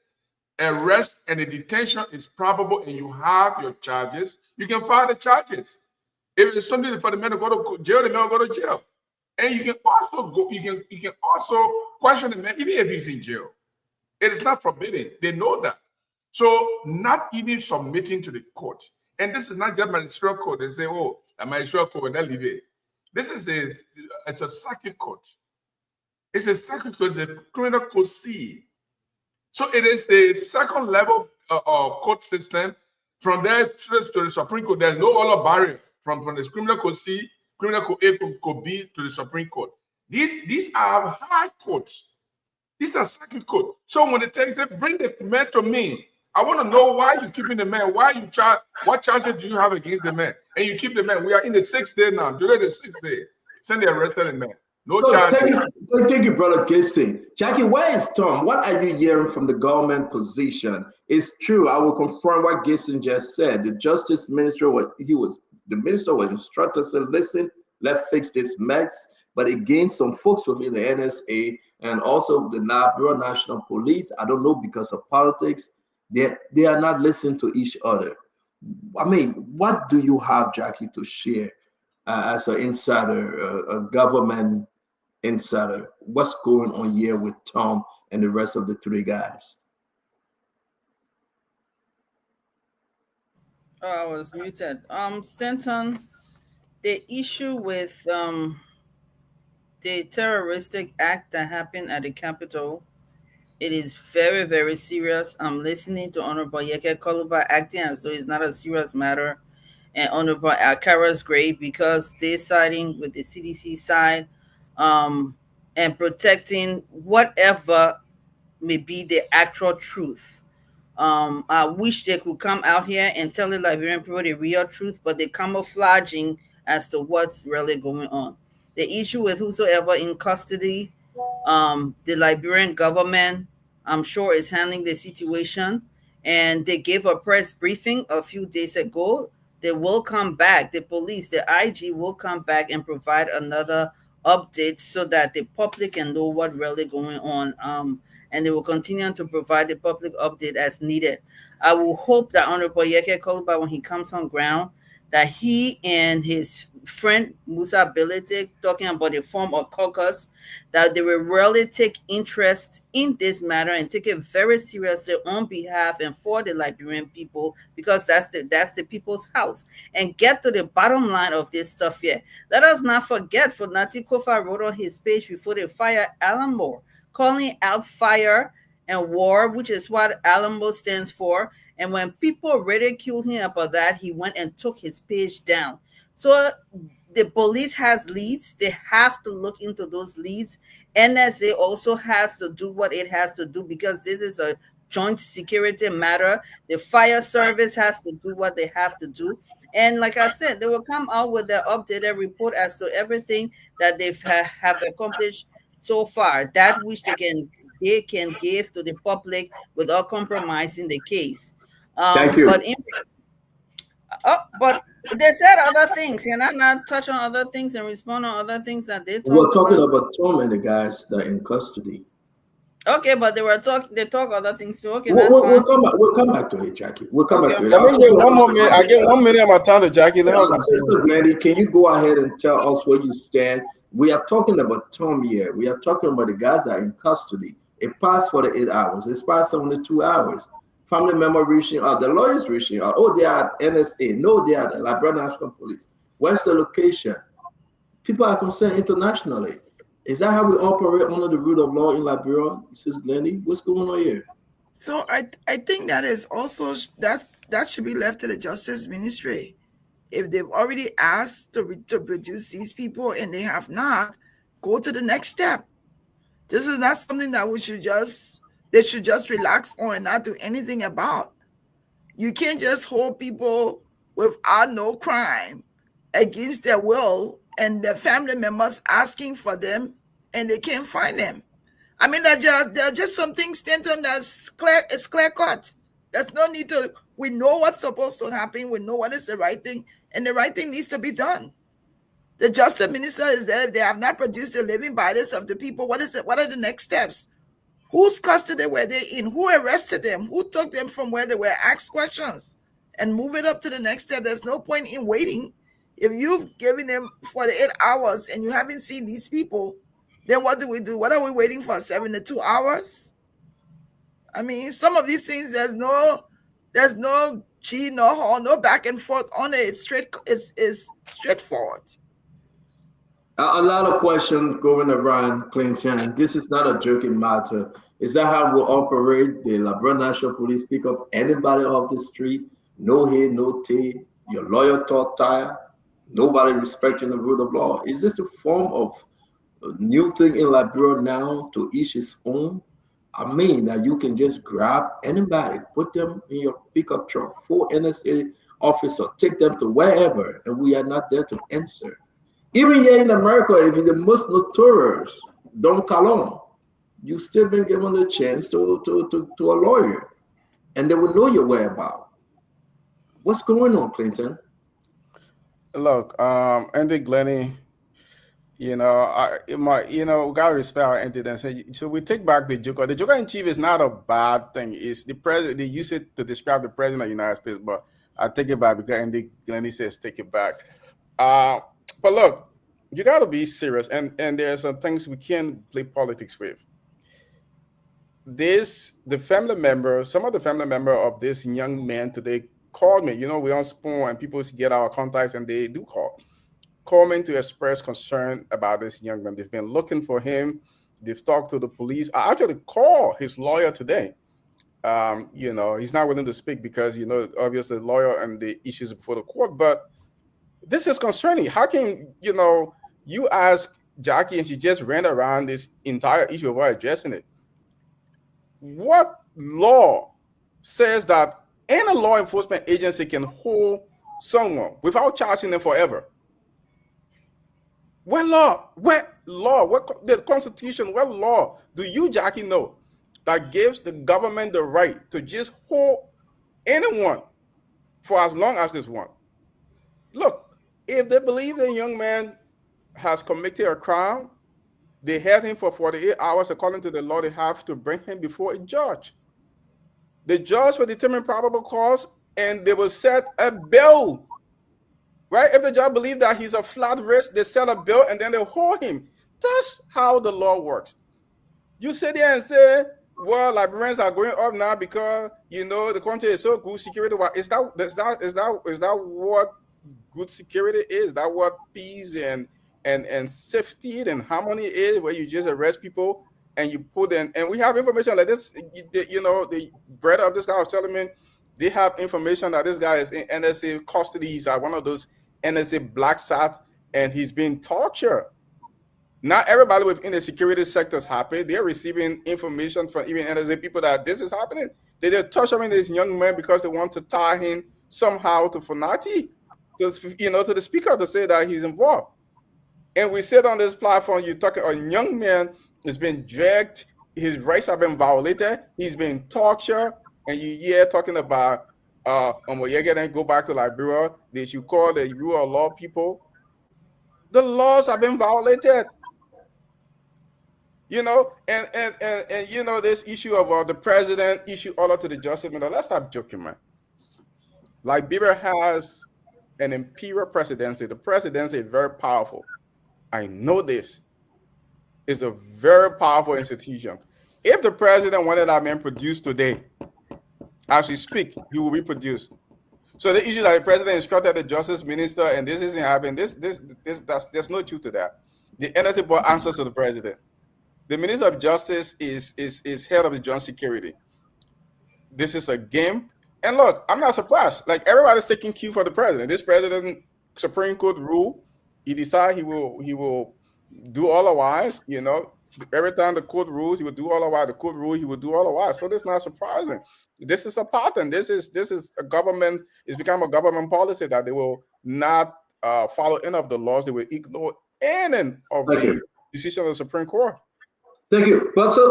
arrest and the detention is probable and you have your charges, you can file the charges. If it's something for the man to go to jail, the man will go to jail. And you can also go, you can also question the man even if he's in jail. It is not forbidden. They know that. So not even submitting to the court. And this is not just ministerial court. They say, oh, a ministerial court, and then leave it. This is it's a circuit court. It's a circuit court, it's a criminal code C. So it is the second level court system. From there to the Supreme Court, there's no other barrier from the criminal code C, criminal code A, code B to the Supreme Court. These are high courts. These are circuit court. So when the text say, bring the man to me, I want to know why you're keeping the man. Why you charge? What charges do you have against the man? And you keep the man. We are in the 6th day now. Today the 6th day. Send the arrested man. No charge. Thank you, Brother Gibson. Jackie, where is Tom? What are you hearing from the government position? It's true. I will confirm what Gibson just said. The Justice Minister, the minister was instructed to listen, let's fix this mess. But again, some folks within the NSA and also the Liberia National Police, I don't know, because of politics, they are not listening to each other. I mean, what do you have, Jackie, to share as an insider, a government insider? What's going on here with Tom and the rest of the 3 guys? Oh, I was muted. Stanton, the issue with the terroristic act that happened at the Capitol, it is very, very serious. I'm listening to Honorable Yeke Koluba acting as though it's not a serious matter, and Honorable Akara's great because they're siding with the CDC side and protecting whatever may be the actual truth. I wish they could come out here and tell the Liberian people the real truth, but they're camouflaging as to what's really going on. The issue with whosoever in custody, the Liberian government, I'm sure, is handling the situation. And they gave a press briefing a few days ago. They will come back. The police, the IG will come back and provide another update so that the public can know what really going on. And they will continue to provide the public update as needed. I will hope that Honorable Yeke Koluba, when he comes on ground, that he and his friend Musa Belete, talking about the form of caucus, that they will really take interest in this matter and take it very seriously on behalf and for the Liberian people, because that's the people's house, and get to the bottom line of this stuff here. Let us not forget, for Nati Kofa wrote on his page before they fired Alan Moore, calling out fire and war, which is what Alamo stands for. And when people ridiculed him about that, he went and took his page down. So the police has leads. They have to look into those leads. NSA also has to do what it has to do, because this is a joint security matter. The fire service has to do what they have to do. And like I said, they will come out with their updated report as to everything that they have accomplished so far, that which they can give to the public without compromising the case. Thank you. But they said other things. You're not touch on other things and respond on other things that they talk We're talking about Tom and the guys that are in custody. Okay, but they talk other things too. Okay, we'll come back to it, Jackie. We'll come back to it. I get 1 minute of my time to Jackie. Sister Glendy, can you go ahead and tell us where you stand? We are talking about Tom here. We are talking about the guys that are in custody. It passed 48 hours. It's passed 72 hours. Family member reaching out, the lawyers reaching out. Oh, they are at NSA. No, they are the Liberian National Police. Where's the location? People are concerned internationally. Is that how we operate under the rule of law in Liberia, Mrs. Glendy? What's going on here? So I think that is also that should be left to the Justice Ministry. If they've already asked to produce these people and they have not, go to the next step. This is not something that they should just relax on and not do anything about. You can't just hold people without no crime against their will and their family members asking for them and they can't find them. I mean, there are just some things, Stanton, that's clear cut. There's no need to, we know what's supposed to happen. We know what is the right thing, and the right thing needs to be done. The Justice Minister is there. If they have not produced the living bodies of the people, what are the next steps? Whose custody were they in? Who arrested them? Who took them from where they were? Ask questions and move it up to the next step. There's no point in waiting. If you've given them 48 hours and you haven't seen these people, then what do we do? What are we waiting for? 72 hours? I mean, some of these things, there's no gee, no haw, no back and forth on it. It's straightforward. A lot of questions going around, Clinton. This is not a joking matter. Is that how we operate? The Liberian National Police pick up anybody off the street? No hay, no tay. Your lawyer talk tire. Nobody respecting the rule of law. Is this the form of a new thing in Liberia now, to each his own? I mean, that you can just grab anybody, put them in your pickup truck, 4 NSA officer, take them to wherever, and we are not there to answer. Even here in America, if you're the most notorious Don Calon, you still been given the chance to a lawyer, and they will know your whereabouts. What's going on, Clinton? Look, Andy Glennie, we gotta respect our entity. So we take back the Joker. The Joker in chief is not a bad thing. It's the president. They use it to describe the president of the United States, but I take it back because Andy Glennie says take it back. But look, you gotta be serious, and there's some things we can't play politics with. Some of the family member of this young man today called me. We on Spoon and people get our contacts, and they do call me to express concern about this young man. They've been looking for him. They've talked to the police. I actually called his lawyer today. He's not willing to speak because, obviously the lawyer and the issues before the court, but this is concerning. How can, you ask Jackie and she just ran around this entire issue of addressing it? What law says that any law enforcement agency can hold someone without charging them forever? What law? What the Constitution? What law do you, Jackie, know that gives the government the right to just hold anyone for as long as this one? Look, if they believe the young man has committed a crime, they held him for 48 hours. According to the law, they have to bring him before a judge. The judge will determine probable cause, and they will set a bail. Right? If the judge believes that he's a flat risk, they set a bail and then they hold him. That's how the law works. You sit there and say, well, Liberians are going up now because the country is so good security. Is that what good security is? That what peace and safety and harmony is, where you just arrest people and you put in, and we have information like this. The brother of this guy was telling me they have information that this guy is in NSA custody. He's at one of those NSA black sats, and he's being tortured. Not everybody within the security sector is happy. They're receiving information from even NSA people that this is happening. They're torturing this young man because they want to tie him somehow to Funati, to the speaker, to say that he's involved. And we sit on this platform, you talk, a young man has been dragged, his rights have been violated, he's been tortured, and you hear talking about you're gonna go back to Liberia, they should call the rule of law people. The laws have been violated. And this issue of the president issue order to the justice minister. Let's stop joking, man. Liberia has an imperial presidency. The presidency is very powerful. I know this. It's a very powerful institution. If the president wanted that man produced today, as we speak, he will be produced. So the issue that the president instructed the justice minister and this isn't happening, there's no truth to that. The NSA board answers to the president. The Minister of Justice is head of the joint security. This is a game. And look, I'm not surprised. Like, everybody's taking cue for the president. This president, Supreme Court rule, he decided he will do otherwise. Every time the court rules, he will do otherwise. The court rules, he will do otherwise. So this is not surprising. This is a pattern. This is a government. It's become a government policy that they will not follow any of the laws. They will ignore any of the decision of the Supreme Court. Thank you. But so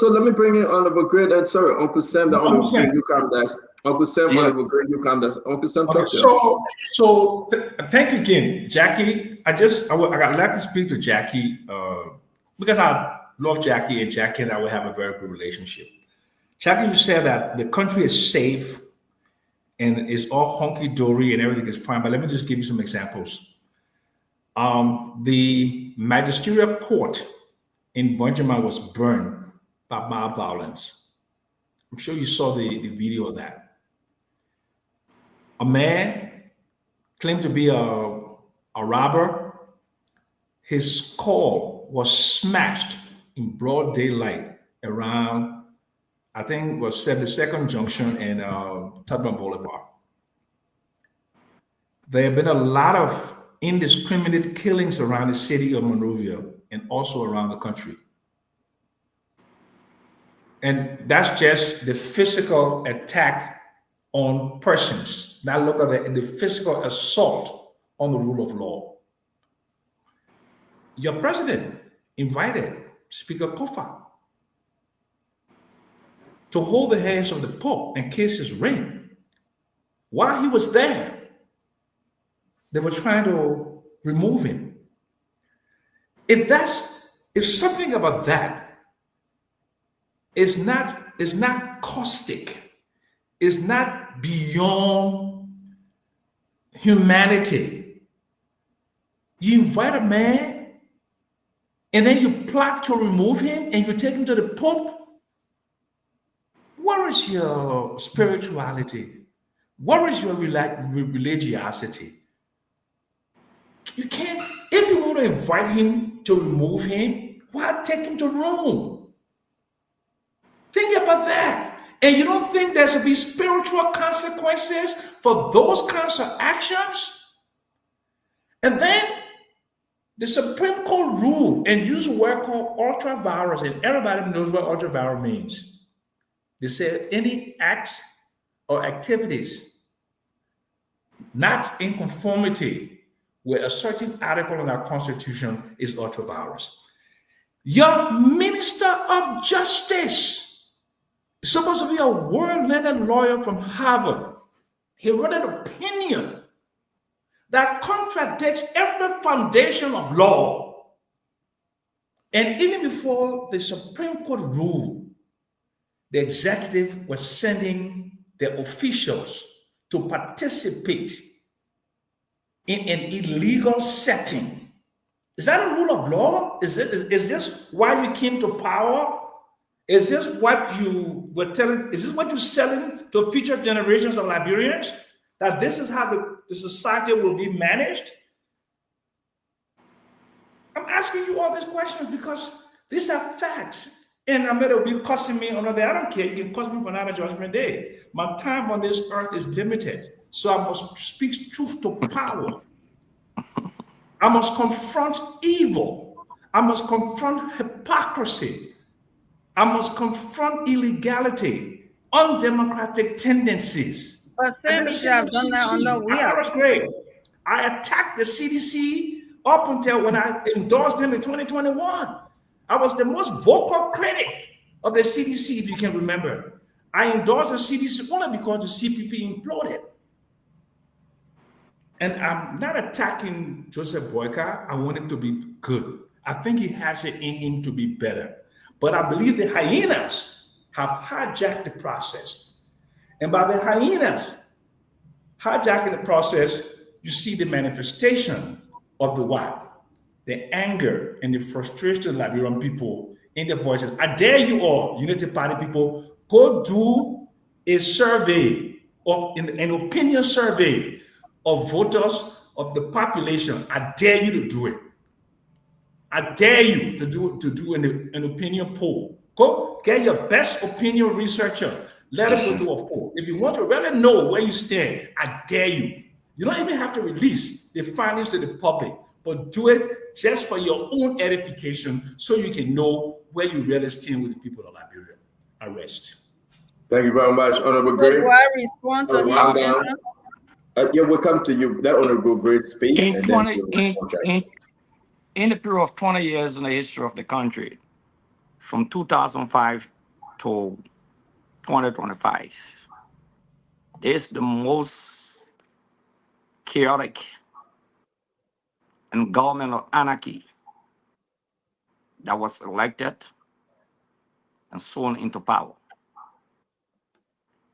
let me bring in Honorable Great and sorry, Uncle Sam, the Honorable Great Newcomb Dash. Uncle Sam, Honorable Great Newcomb Dash. Uncle Sam, talk to us. Thank you again, Jackie. I got like to speak to Jackie because I love Jackie, and Jackie and I will have a very good relationship. Jackie, you said that the country is safe and it's all hunky-dory and everything is fine, but let me just give you some examples. The magisterial court in Bunjama was burned by mob violence, I'm sure you saw the video of that. A man claimed to be a robber. His skull was smashed in broad daylight around, I think it was 72nd Junction and Tubman Boulevard. There have been a lot of indiscriminate killings around the city of Monrovia and also around the country. And that's just the physical attack on persons. Now look at the physical assault on the rule of law. Your president invited Speaker Kofa to hold the hands of the Pope and kiss his ring. While he was there, they were trying to remove him. If something about that is not caustic, is not beyond humanity, you invite a man and then you plot to remove him and you take him to the Pope. Where is your spirituality? Where is your religiosity? You can't, if you want to invite him to remove him, why take him to Rome? Think about that. And you don't think there should be spiritual consequences for those kinds of actions? And then the Supreme Court ruled and used a word called ultra-virus, and everybody knows what ultra-virus means. They said any acts or activities not in conformity with a certain article in our Constitution is ultra-virus. Your Minister of Justice is supposed to be a world-learned lawyer from Harvard. He wrote an opinion that contradicts every foundation of law. And even before the Supreme Court ruled, the executive was sending their officials to participate in an illegal setting. Is that a rule of law? Is this why you came to power? Is this what you were telling? Is this what you're selling to future generations of Liberians? That this is how the society will be managed? I'm asking you all these questions because these are facts. And I mean, it'll be costing me another day. I don't care. You can cost me for another judgment day. My time on this earth is limited. So I must speak truth to power. I must confront evil. I must confront hypocrisy. I must confront illegality, undemocratic tendencies. But Sam, you have done that on the wheel. I attacked the CDC up until when I endorsed them in 2021. I was the most vocal critic of the CDC, if you can remember. I endorsed the CDC only because the CPP imploded. And I'm not attacking Joseph Boyka. I want him to be good. I think he has it in him to be better. But I believe the hyenas have hijacked the process. And by the hyenas hijacking the process, you see the manifestation of the what? The anger and the frustration of Liberian people in their voices. I dare you all, Unity Party people, go do a survey, an opinion survey of voters of the population. I dare you to do it. I dare you to do an opinion poll. Go get your best opinion researcher. Let us go do a poll. If you want to really know where you stand, I dare you. You don't even have to release the findings to the public, but do it just for your own edification so you can know where you really stand with the people of Liberia. I rest. Thank you very much, Honorable Gray. Do I respond to his yeah, we'll come to you. That Honorable Gray speak. In the period of 20 years in the history of the country, from 2005 to 2025, it's the most chaotic and government of anarchy that was elected and sworn into power.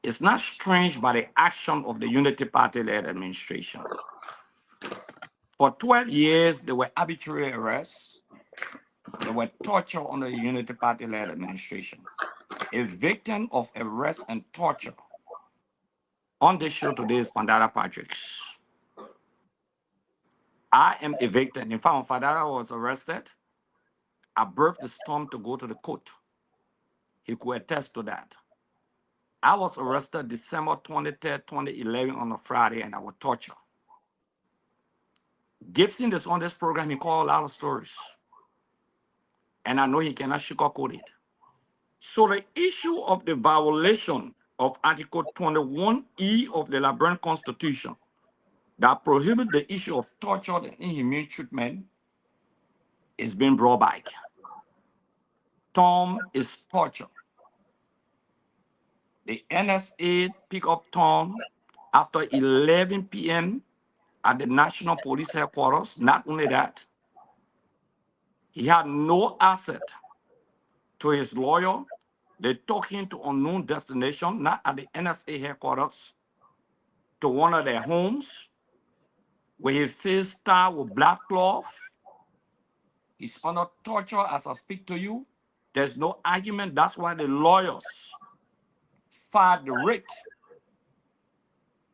It's not strange by the action of the Unity Party-led administration. For 12 years, there were arbitrary arrests. There were torture under the Unity Party-led administration. a victim of arrest and torture. On this show today is Fandara Patrick. I am a victim. In fact, when Fandara was arrested, I birthed the storm to go to the court. He could attest to that. I was arrested December 23rd, 2011 on a Friday, and I was tortured. Gibson is on this program. He called a lot of stories. And I know he cannot sugarcoat it. So the issue of the violation of Article 21E of the Liberian Constitution that prohibits the issue of torture and inhumane treatment is being brought back. Tom is tortured. The NSA picked up Tom after 11 p.m. at the National Police Headquarters. Not only that, he had no asset to his lawyer. They took him to unknown destination, not at the NSA headquarters, to one of their homes, where his face starred with black cloth. He's under torture as I speak to you. There's no argument. That's why the lawyers filed the writ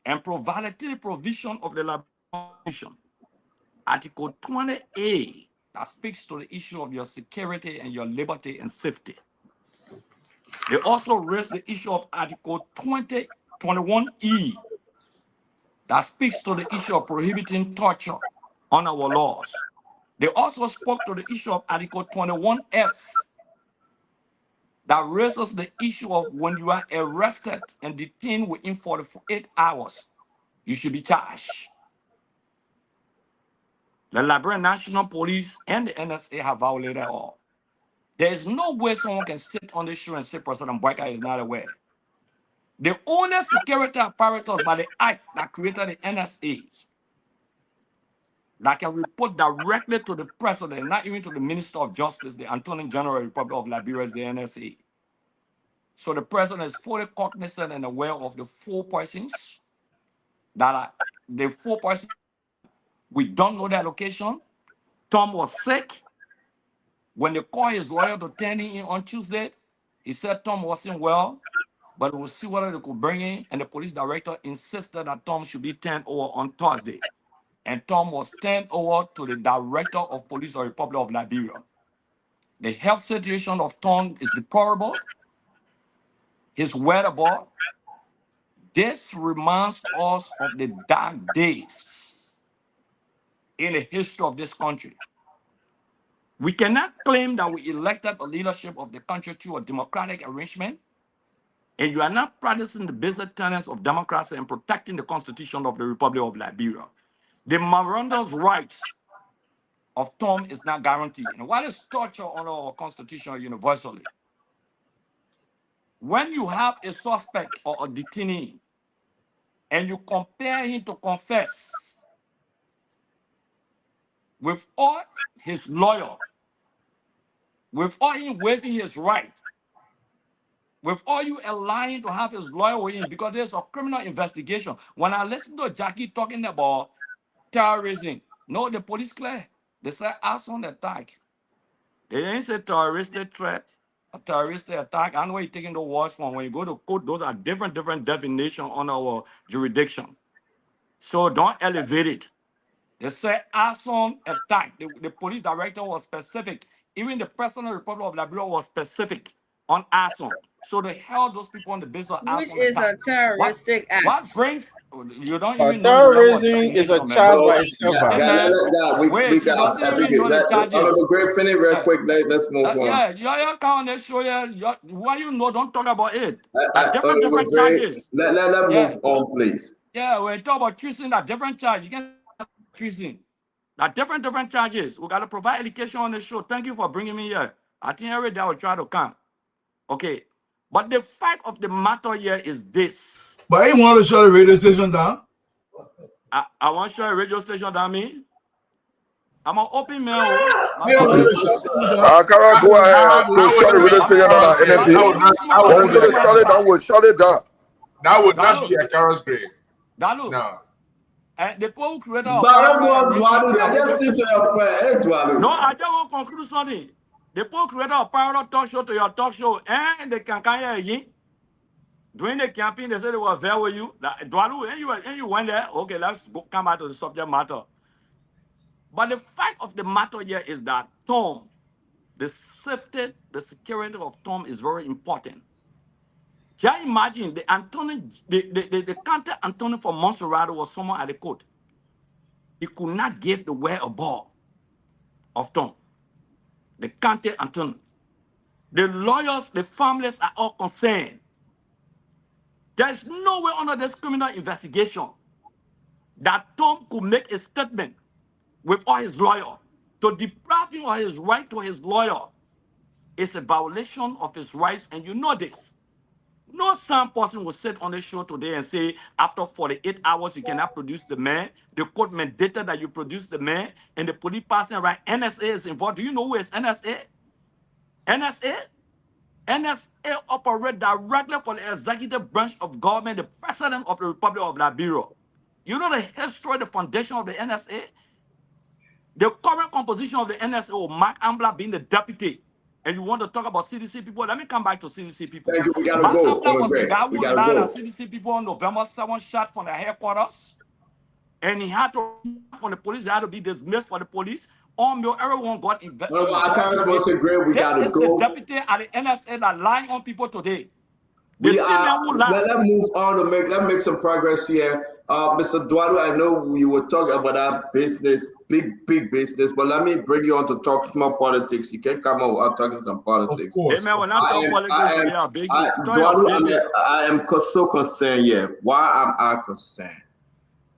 and provided to the provision of the Liberian Constitution, Article 20A, that speaks to the issue of your security and your liberty and safety. They also raised the issue of Article 21E, that speaks to the issue of prohibiting torture on our laws. They also spoke to the issue of Article 21F, that raises the issue of when you are arrested and detained within 48 hours, you should be charged. The Liberian National Police and the NSA have violated all. There is no way someone can sit on this show and say President Boyka is not aware. The only security apparatus by the act that created the NSA that can report directly to the president, not even to the Minister of Justice, the Attorney General of the Republic of Liberia, is the NSA. So the president is fully cognizant and aware of the 4 persons that are the 4 persons. We don't know their location. Tom was sick. When they called his lawyer to turn him in on Tuesday, he said Tom wasn't well, but we'll see whether they could bring him. And the police director insisted that Tom should be turned over on Thursday. And Tom was turned over to the director of police of the Republic of Liberia. The health situation of Tom is deplorable. His whereabouts. This reminds us of the dark days in the history of this country. We cannot claim that we elected the leadership of the country through a democratic arrangement, and you are not practicing the basic tenets of democracy and protecting the Constitution of the Republic of Liberia. The Maranda's rights of Tom is not guaranteed. And what is torture under our Constitution universally? When you have a suspect or a detainee, and you compare him to confess with all his lawyer, with all him waiving his right, with all you allowing to have his lawyer with him, because there's a criminal investigation. When I listen to Jackie talking about terrorism, no, the police clear. They say arson attack. They didn't say terroristic threat, a terroristic attack. I know where you're taking the words from. When you go to court, those are different definitions on our jurisdiction. So don't elevate it. They say arson attack. The police director was specific. Even the president of the Republic of Liberia was specific on arson. So they held those people on the basis of arson. Which is a terroristic act. What brings you don't even know terrorism is a charge by itself. Wait, she doesn't even know the charges. Honorable Great Finney, real quick, let's move on. Yeah, you can't on show here. What you know, don't talk about it. Different charges. Let move on, please. Yeah, when you talk about treason, that different charge. You can't treason. That different charges. We got to provide education on the show. Thank you for bringing me here. I think every day I will try to come. Okay. But the fact of the matter here is this. But I want to shut the radio station down. I want to shut the radio station down, me. I'm an open mail. Carol, go ahead. We'll shut the radio station down at anything. When we say shut it down, we'll shut it down. That would not be a Carol's grave. No. And the people who created No, I don't want to conclude something. They put creator a parallel talk show to your talk show, and they can come here again. During the campaign, they said they were there with you. Dwalu, and you went there. Okay, let's come back to the subject matter. But the fact of the matter here is that Tom, the safety, the security of Tom is very important. Can you imagine the county Anthony for Montserrat was someone at the court. He could not give the whereabouts of Tom. The county Anthony. The lawyers, the families are all concerned. There is no way under this criminal investigation that Tom could make a statement with all his lawyer. To deprive him of his right to his lawyer is a violation of his rights, and you know this. No some person will sit on the show today and say, after 48 hours, you cannot produce the man. The court mandated that you produce the man, and the police person, right? NSA is involved. Do you know who is NSA? NSA? NSA operates directly for the executive branch of government, the president of the Republic of Liberia. You know the history, the foundation of the NSA? The current composition of the NSA, Mark Ambler being the deputy. And you want to talk about CDC people? Let me come back to CDC people. Thank you. We gotta Mark go. Ambler was the guy We who gotta died go. at CDC people on November 7 shot from the headquarters. And he had to, from the police, he had to be dismissed for the police. Everyone got investigated. Well, our parents must agree. We gotta This is go. the deputy at the NSA that lying on people today. Let's move on to make some progress here. Mr. Duado, I know you were talking about that business, big business, but let me bring you on to talk small politics. You can come on without talking some politics. Hey man, when I'm talking politics, I am so concerned here. Why am I concerned?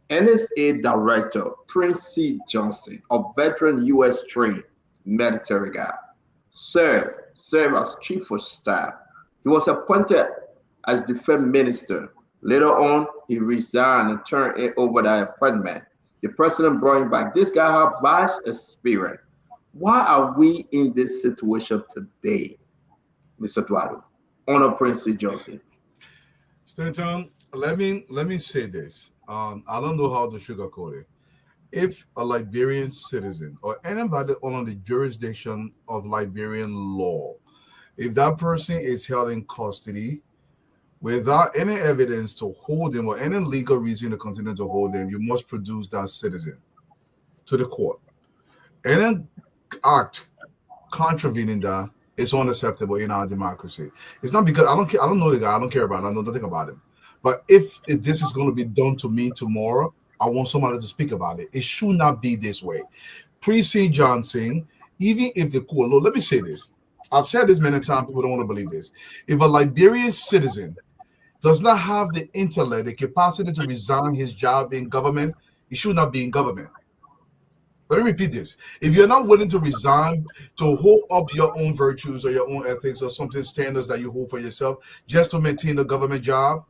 NSA Director Prince C. Johnson, a veteran U.S. trained military guy, served as chief of staff. He was appointed as defense minister. Later on, he resigned and turned it over the appointment. The president brought him back. This guy has vast experience. Why are we in this situation today, Mr. Duado? Honor Prince C. Johnson. Stanton, let me say this. I don't know how to sugarcoat it. If a Liberian citizen or anybody under the jurisdiction of Liberian law, if that person is held in custody without any evidence to hold him or any legal reason to continue to hold him, you must produce that citizen to the court. Any act contravening that is unacceptable in our democracy. It's not because I don't know the guy, I don't care about him, I know nothing about him. But if this is going to be done to me tomorrow, I want somebody to speak about it. It should not be this way. Prince C. Johnson, even if the court, let me say this. I've said this many times, people don't want to believe this. If a Liberian citizen does not have the intellect, the capacity to resign his job in government, he should not be in government. Let me repeat this. If you're not willing to resign to hold up your own virtues or your own ethics or something standards that you hold for yourself just to maintain a government job,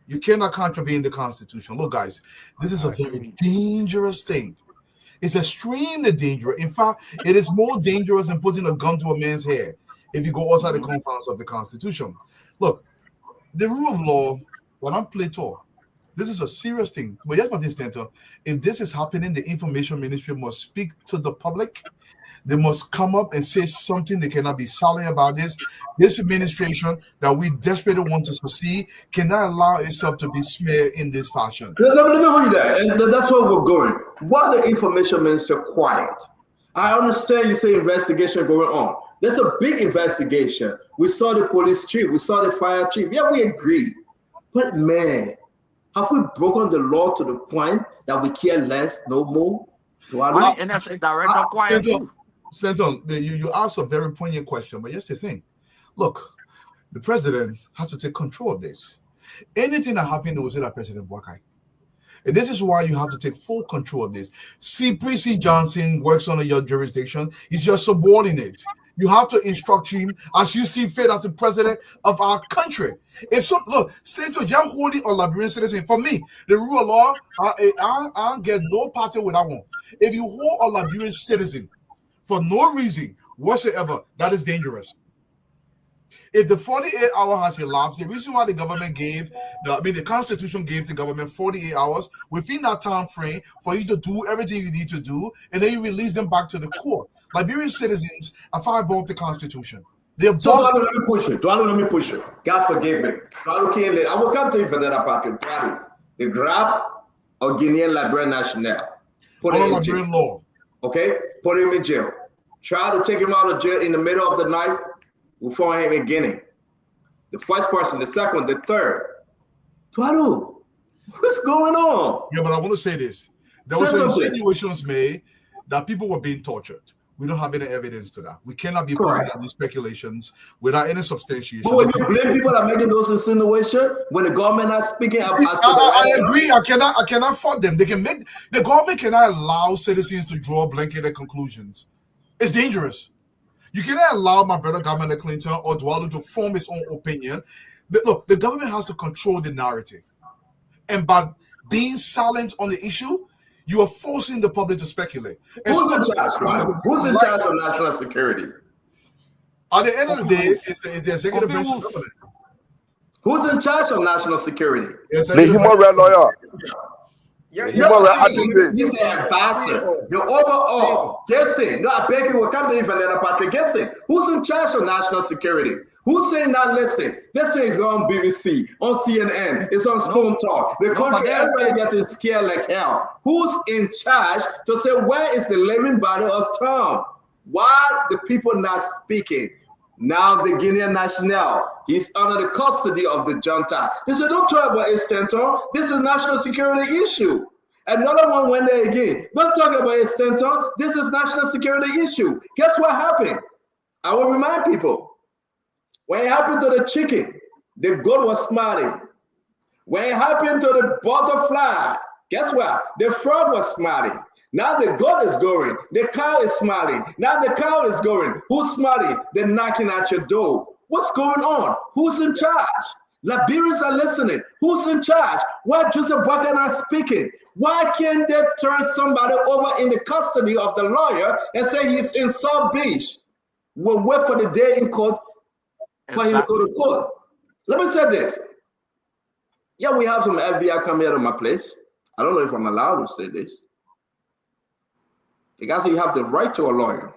you cannot contravene the Constitution. Look, guys, this is a very dangerous thing. It's extremely dangerous. In fact, it is more dangerous than putting a gun to a man's head if you go outside the confines of the Constitution. Look, the rule of law, when I'm Plato, this is a serious thing. But here's what this center. If this is happening, the information ministry must speak to the public. They must come up and say something. They cannot be silent about this. This administration that we desperately want to succeed cannot allow itself to be smeared in this fashion. Let me hold you there, and that's where we're going. Why the information minister quiet? I understand you say investigation going on. There's a big investigation. We saw the police chief. We saw the fire chief. Yeah, we agree. But man, have we broken the law to the point that we care less, no more? And that's a director quiet too. Stanton, you asked a very poignant question, but here's the thing. Look, the president has to take control of this. Anything that happened, they will say that President Wakai. And this is why you have to take full control of this. See, Prince C. Johnson works under your jurisdiction. He's your subordinate. You have to instruct him as you see fit as the president of our country. If some look, Stanton, you're holding a Liberian citizen. For me, the rule of law, I get no party with that one. If you hold a Liberian citizen for no reason whatsoever, that is dangerous. If the 48-hour has elapsed, the reason why the government the Constitution gave the government 48 hours within that time frame for you to do everything you need to do, and then you release them back to the court. Liberian citizens are far above the Constitution. They're So above. let me push it. Let me push it. God forgive me. I will come to you for that part. The grab or Guinean Liberian National. Put him in jail. Law. Okay? Put him in jail. Try to take him out of jail in the middle of the night. We'll find him in Guinea. The first person, the second, the third. Tuaru, what's going on? Yeah, but I want to say this. There was insinuations made that people were being tortured. We don't have any evidence to that. We cannot be putting out these speculations without any substantiation. But when you blame people that are making those insinuations, when the government is speaking, I agree. I cannot fault them. The government cannot allow citizens to draw blanketed conclusions. It's dangerous. You cannot allow my brother Governor Clinton or Dwalu to form his own opinion. Look, the government has to control the narrative. And by being silent on the issue, you are forcing the public to speculate. Who's in charge, right? Who's in charge of national security? At the end of the day, it's the executive branch of government. Who's in charge of national security? The human rights lawyer. He's an ambassador. The overall, Gibson. No, I beg you, will come to you, Vanessa Patrick. Gibson, who's in charge of national security? Who's saying that? Listen, this thing is going on BBC, on CNN, it's on Spoon Talk. The country, everybody getting scared like hell. Who's in charge to say where is the living body of Tom? Why the people not speaking? Now the Guinean National, he's under the custody of the junta. They said, don't talk about Estenton. This is national security issue. Another one went there again. Don't talk about Estenton. This is national security issue. Guess what happened? I will remind people. When it happened to the chicken, the goat was smiling. When it happened to the butterfly, guess what? The frog was smiling. Now the goat is going. The cow is smiling. Now the cow is going. Who's smiling? They're knocking at your door. What's going on? Who's in charge? Liberians are listening. Who's in charge? Why Joseph Boakai not speaking? Why can't they turn somebody over in the custody of the lawyer and say he's in South Beach? We'll wait for the day in court for him to go to court. Let me say this. Yeah, we have some FBI come here to my place. I don't know if I'm allowed to say this. The guy said you have the right to a lawyer.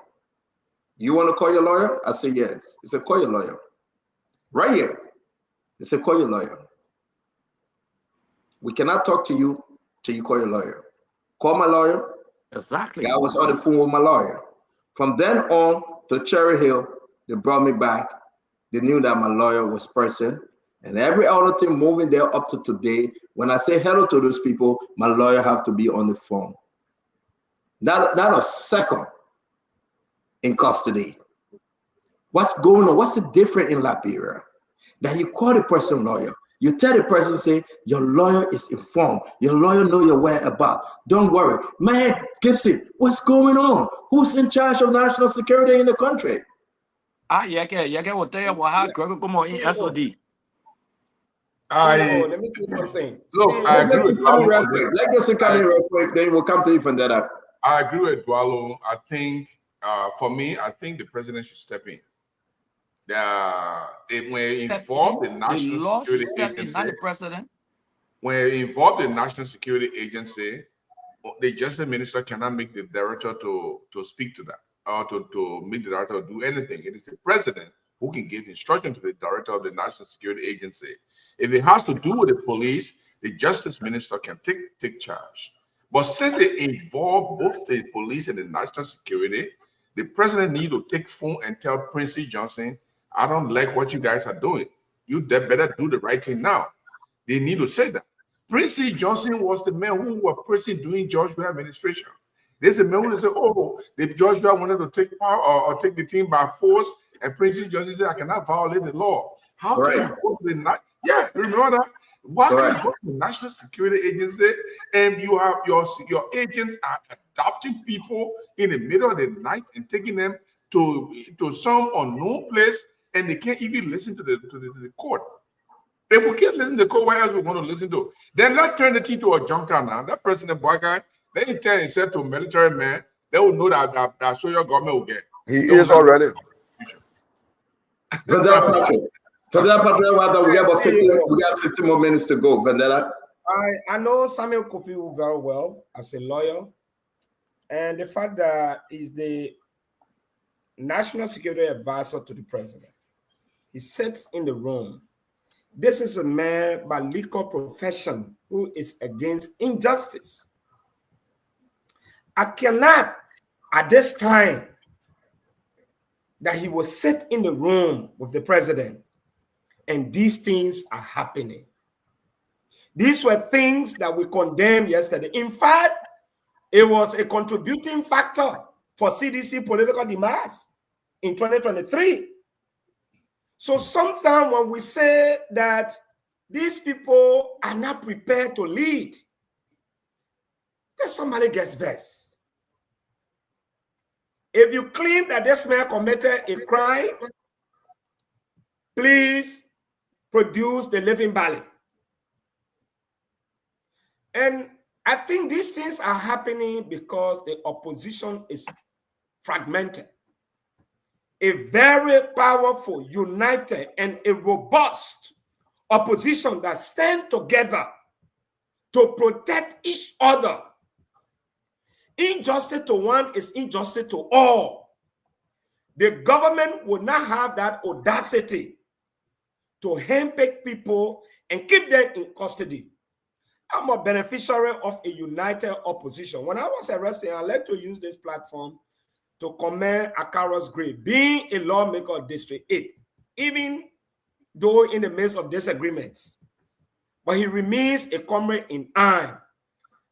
You want to call your lawyer? I say yes. He said, call your lawyer. Right here. He said, call your lawyer. We cannot talk to you till you call your lawyer. Call my lawyer. Exactly. I was on the phone with my lawyer. From then on to Cherry Hill, they brought me back. They knew that my lawyer was person. And every other thing moving there up to today, when I say hello to those people, my lawyer have to be on the phone. Not a second in custody. What's going on? What's the difference in Liberia? That you call the person lawyer. You tell the person, say, your lawyer is informed. Your lawyer know your whereabouts. Don't worry. Man, Gibson, what's going on? Who's in charge of national security in the country? Let me see one thing. Look, I agree with Dwalo. Let Gibson come in real quick, then we'll come to you from that. I agree with Dwalo. I think, for me, I think the president should step in. When involved the National Security Agency, not the president. When involved the National Security Agency, the Justice Minister cannot make the director to speak to that or to make the director do anything. It is the president who can give instruction to the director of the National Security Agency. If it has to do with the police, the Justice Minister can take charge. But since it involved both the police and the national security, the president need to take phone and tell Princey Johnson, I don't like what you guys are doing. You better do the right thing now. They need to say that. Princey Johnson was the man who was present during George Weah administration. There's a man who said, oh, the George Weah wanted to take power or take the team by force, and Princey Johnson said, I cannot violate the law. How can you go to the night? Yeah, remember that? Why can you go to the National Security Agency and you have your agents are adopting people in the middle of the night and taking them to some unknown place, and they can't even listen to the court? If we can't listen to the court, what else we want to listen to? Then let's turn the thing to a junta now. That President Boakai, then he turned and said to a military man, they will know that so your government will get. He is already. Vandela Patrick. Vandela Patrick, we got 50 more minutes to go. Vandela. I know Samuel Kofi very well as a lawyer, and the fact that he's the national security advisor to the president. He sits in the room. This is a man by legal profession who is against injustice. I cannot, at this time, that he will sit in the room with the president and these things are happening. These were things that we condemned yesterday. In fact, it was a contributing factor for CDC political demise in 2023. So sometimes when we say that these people are not prepared to lead, then somebody gets vexed. If you claim that this man committed a crime, please produce the living ballot. And I think these things are happening because the opposition is fragmented. A very powerful, united, and a robust opposition that stand together to protect each other. Injustice to one is injustice to all. The government will not have that audacity to handpick people and keep them in custody. I'm a beneficiary of a united opposition. When I was arrested, I like to use this platform to commend Akaros Gray, being a lawmaker of District 8, even though in the midst of disagreements. But he remains a comrade in arms.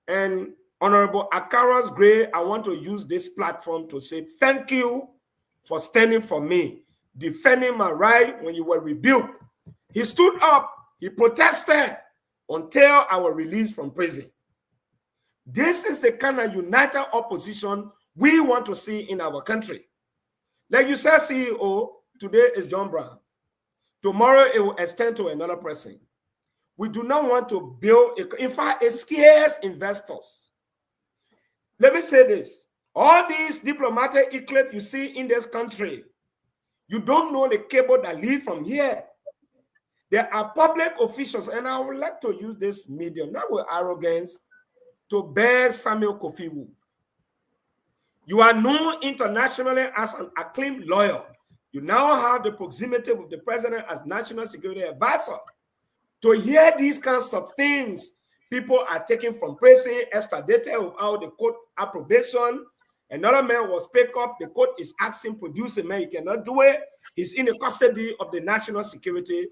And Honorable Akaros Gray, I want to use this platform to say thank you for standing for me, defending my right when you were rebuked. He stood up, he protested until our release from prison. This is the kind of united opposition we want to see in our country. Like you said, CEO, today is John Brown. Tomorrow it will extend to another person. We do not want to build, in fact, it scares investors. Let me say this. All these diplomatic eclipse you see in this country, you don't know the cable that lead from here. There are public officials, and I would like to use this medium, not with arrogance, to beg Samuel Kofi Wu. You are known internationally as an acclaimed lawyer. You now have the proximity with the president as national security advisor. To hear these kinds of things, people are taken from prison, extradited without the court approbation. Another man was picked up. The court is asking, produce a man. He cannot do it. He's in the custody of the national security.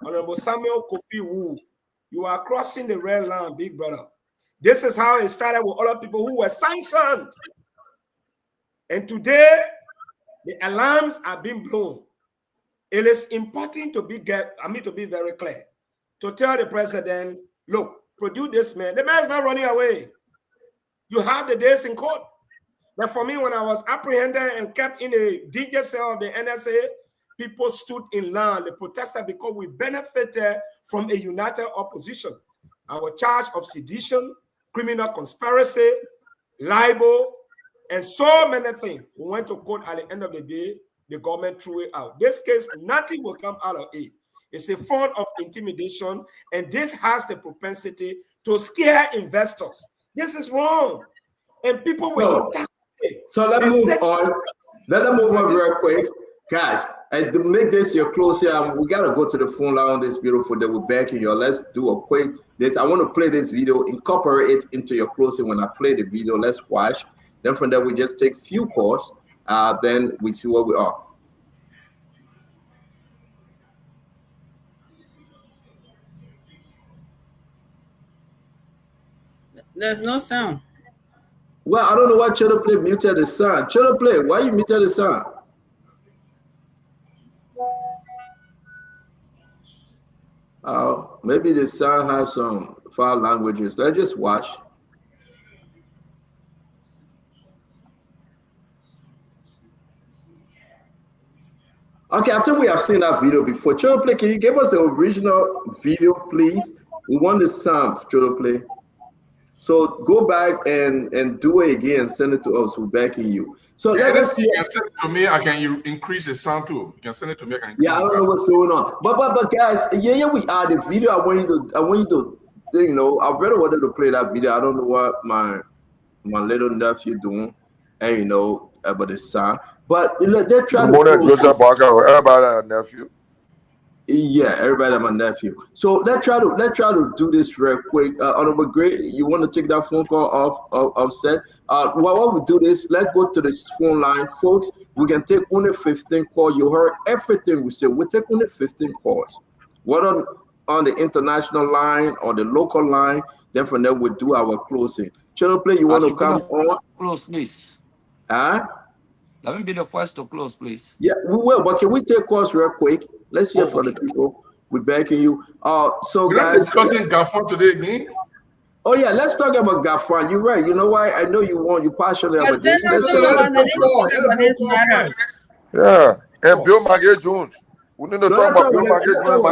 Honorable Samuel Kofi Wu, you are crossing the red line, big brother. This is how it started with other people who were sanctioned. And today, the alarms are being blown. It is important to be very clear. To tell the president, look, produce this man. The man is not running away. You have the days in court. But for me, when I was apprehended and kept in a danger cell of the NSA, people stood in line, they protested because we benefited from a united opposition. Our charge of sedition, criminal conspiracy, libel, and so many things. We went to court at the end of the day, the government threw it out. This case, nothing will come out of it. It's a form of intimidation, and this has the propensity to scare investors. This is wrong. And people will So let's move on. Let them move on real quick. Guys, to make this your closer, we gotta go to the phone line on this beautiful day. We're back in your. Let's do a quick this. I want to play this video, incorporate it into your closing. When I play the video, let's watch. Then from there, we just take few calls. Then we see where we are. There's no sound. Well, I don't know why Channel Play muted the sound. Channel Play, why you muted the sound? Maybe the sound has some foul languages. Let's just watch. Okay, I think we have seen that video before. Channel Play, can you give us the original video, please? We want the sound, Channel Play. So go back and do it again. Send it to us. We're backing you. So let us see. You can send it to me. I can increase the sound too. You can send it to me. I can increase Yeah, I don't know what's going on. But guys, yeah, we are the video. I want you to you know, I really wanted to play that video. I don't know what my little nephew doing, and you know, about the sound. But they're trying More than to Joseph Barker, everybody nephew. yeah, everybody my nephew. So let's try to do this real quick. Honorable Great, you want to take that phone call off set? While we do this, let's go to this phone line, folks. We can take only 15 calls. You heard everything we said. We take only 15 calls. What on the international line or the local line? Then from there we do our closing. Channel Play, you want to come on? Close, please. Huh? Let me be the first to close, please. Yeah, we will. But can we take calls real quick? Let's hear from the people. We're backing you. So we're guys, not discussing Gafon today again. Oh yeah, let's talk about Gafon. You're right. You know why? I know you're passionate about this. Yeah, and Bill Margaret Jones. We need to talk about Bill Margaret Jones.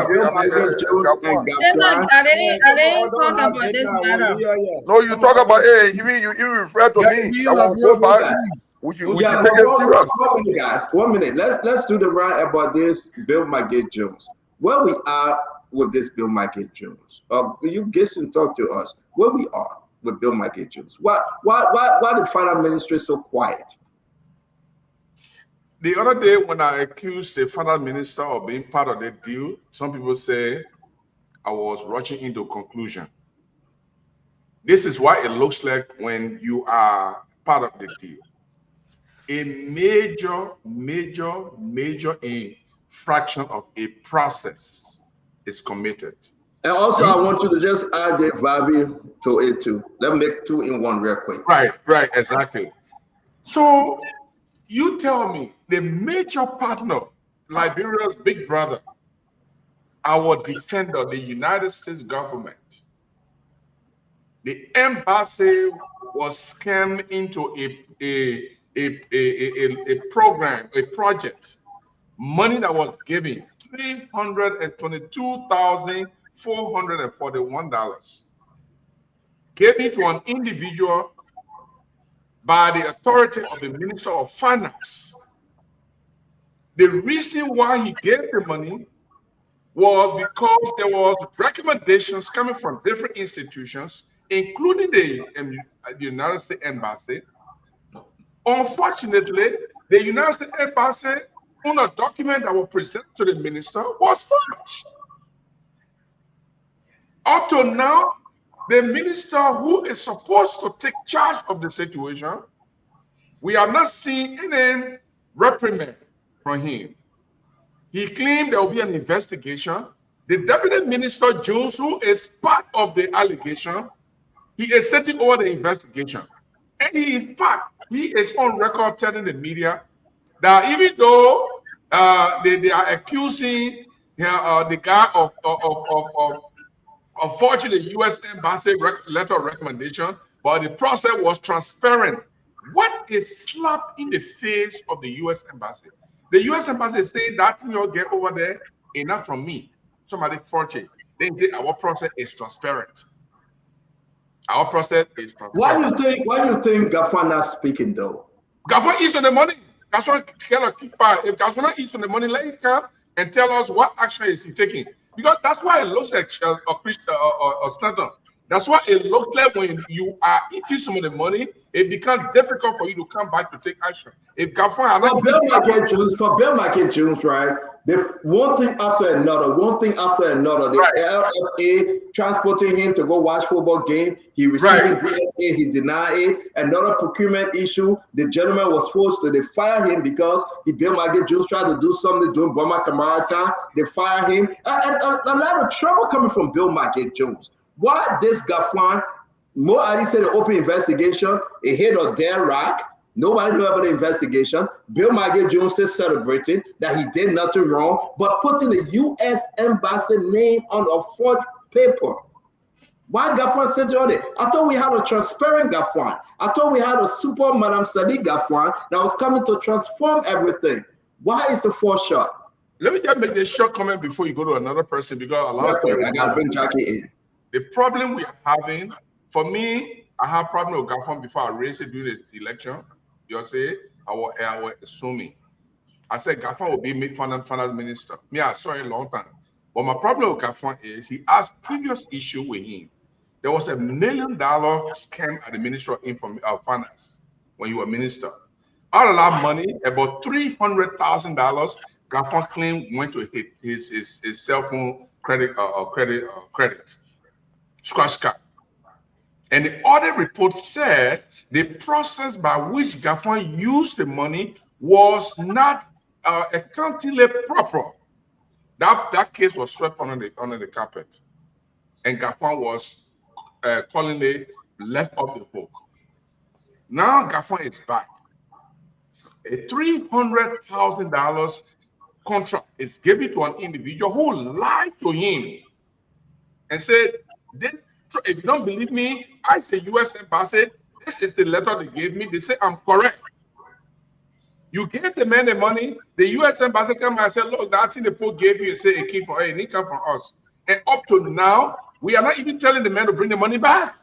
No, you talk about you refer to me. I will go back. We should take it serious. 1 minute, guys. 1 minute. Let's do the right about this Bill Margaret Jones. Where we are with this Bill Margaret Jones. You get to talk to us. Where we are with Bill Margaret Jones. Why the finance ministry so quiet? The other day when I accused the finance minister of being part of the deal, some people say I was rushing into conclusion. This is why it looks like when you are part of the deal. A major infraction of a process is committed. And also, I want you to just add the value to it too. Let me make 2 in 1 real quick. Right, exactly. So you tell me the major partner, Liberia's big brother, our defender, the United States government, the embassy was scammed into a program, a project, money that was given, $322,441, given to an individual by the authority of the Minister of Finance. The reason why he gave the money was because there was recommendations coming from different institutions, including the United States Embassy. Unfortunately, the United States Embassy, on a document that was presented to the minister, was forged. Up to now, the minister who is supposed to take charge of the situation, we have not seen any reprimand from him. He claimed there will be an investigation. The Deputy Minister Jones, who is part of the allegation, he is setting over the investigation. And in fact, he is on record telling the media that even though they are accusing the guy of forging the U.S. Embassy letter of recommendation, but the process was transparent. What a slap in the face of the U.S. Embassy. The U.S. Embassy is saying that thing you'll get over there, enough from me. Somebody forged it. Then say our process is transparent. Our process is transparent. Why do you think Gafon not speaking though? Gafon eats on the money. Gafon cannot keep quiet. If Gafon eats on the money, let him come and tell us what action is he taking. Because that's why it looks like or Stanton. That's why it looks like when you are eating some of the money, it becomes difficult for you to come back to take action. If Gafon had not for Bill Margaret Jones, right? One thing after another. The LFA transporting him to go watch football game. He receiving DSA, he denied it. Another procurement issue. The gentleman was forced to fire him because Bill Margaret Jones tried to do something during Burma Kamara time. They fire him. And a lot of trouble coming from Bill Margaret Jones. Why this Gafon? Mo Ali said an open investigation. It hit a dead rock. Nobody knew about the investigation. Bill Margaret Jones is celebrating that he did nothing wrong, but putting the U.S. Embassy name on a forged paper. Why Gafon said on it? I thought we had a transparent Gafon. I thought we had a super Madame Sadi Gafon that was coming to transform everything. Why is the forged shot? Let me just make this short comment before you go to another person, because a lot of people. I got to bring Jackie in. The problem we are having For me, I have problem with Gafon before I raised it during the election. You say I was assuming. I said Gafon will be finance minister. Me, I saw it a long time. But my problem with Gafon is he has previous issue with him. There was $1 million scam at the Ministry of Finance when you were minister. Out of that money, about $300,000 Gafon claim went to his cell phone credit scratch card. And the audit report said the process by which Gafon used the money was not accountably proper. That case was swept under the carpet, and Gafon was calmly left off the hook. Now Gafon is back. A $300,000 contract is given to an individual who lied to him and said, if you don't believe me, I say U.S. Embassy, this is the letter they gave me. They say I'm correct. You gave the man the money, the U.S. Embassy come and said, look, that thing the Pope gave you, say it came from us, it came from us. And up to now, we are not even telling the man to bring the money back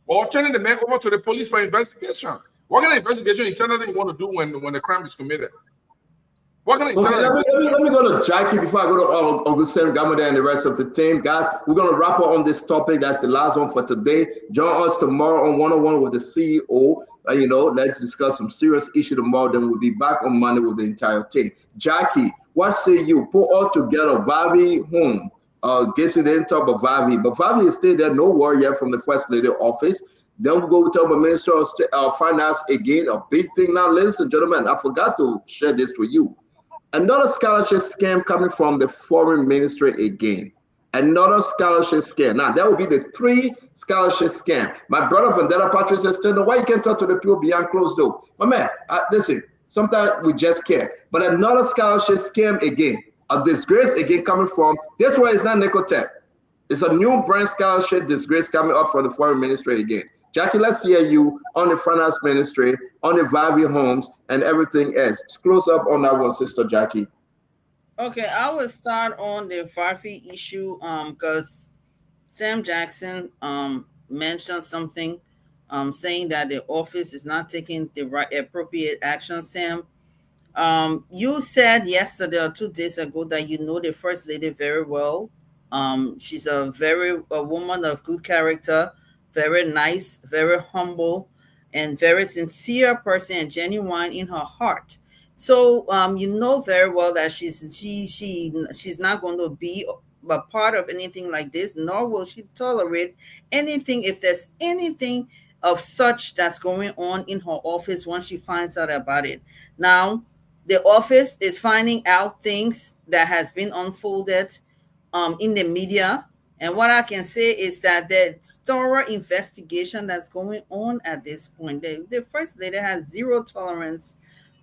or turning the man over to the police for investigation. What kind of investigation internally you want to do when the crime is committed? What kind of let me go to Jackie before I go to Uncle Sam Gamada and the rest of the team. Guys, we're going to wrap up on this topic. That's the last one for today. Join us tomorrow on 101 with the CEO. Let's discuss some serious issue tomorrow. Then we'll be back on Monday with the entire team. Jackie, what say you? Put all together Vavi home. Get you the intro of Vavi. But Vavi is still there. No word yet from the First Lady office. Then we go to the Minister of Finance again. A big thing now, ladies and gentlemen. I forgot to share this with you. Another scholarship scam coming from the foreign ministry again. Another scholarship scam. Now, that will be the 3 scholarship scam. My brother Vendetta Patrick says, why you can't talk to the people behind closed door? My man, listen, sometimes we just care. But another scholarship scam again. A disgrace again coming from, this one is not Nicotech. It's a new brand scholarship disgrace coming up from the foreign ministry again. Jackie, let's hear you on the finance ministry, on the Vavi homes, and everything else. Close up on that one, Sister Jackie. Okay, I will start on the Vavi issue because Sam Jackson mentioned something saying that the office is not taking the right appropriate action. Sam, you said yesterday or 2 days ago that you know the First Lady very well. She's a woman of good character, very nice, very humble, and very sincere person and genuine in her heart. So you know very well that she's not going to be a part of anything like this, nor will she tolerate anything if there's anything of such that's going on in her office once she finds out about it. Now, the office is finding out things that has been unfolded in the media. And what I can say is that the thorough investigation that's going on at this point, the First Lady has zero tolerance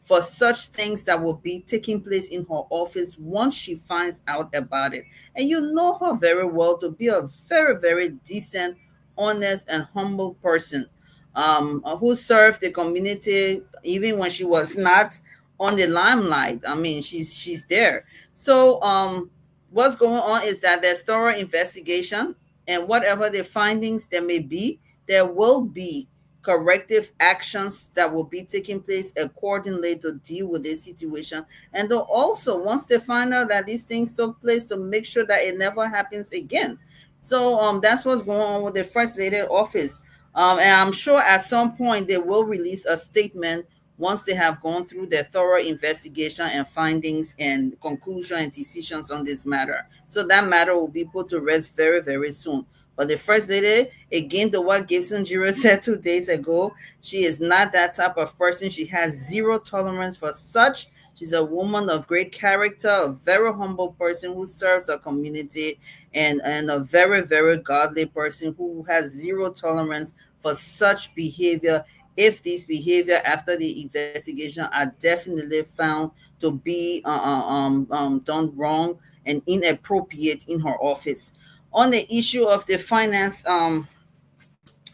for such things that will be taking place in her office once she finds out about it. And you know her very well to be a very, very decent, honest, and humble person who served the community even when she was not on the limelight. I mean, she's there. So what's going on is that there's thorough investigation, and whatever the findings there may be, there will be corrective actions that will be taking place accordingly to deal with this situation. And also, once they find out that these things took place, to make sure that it never happens again. So that's what's going on with the First Lady office. And I'm sure at some point they will release a statement once they have gone through their thorough investigation and findings and conclusion and decisions on this matter. So that matter will be put to rest very, very soon. But the First Lady, again, to what Gibson Jiro said 2 days ago, she is not that type of person. She has zero tolerance for such. She's a woman of great character, a very humble person who serves her community, and a very, very godly person who has zero tolerance for such behavior, if these behavior after the investigation are definitely found to be done wrong and inappropriate in her office. On the issue of the finance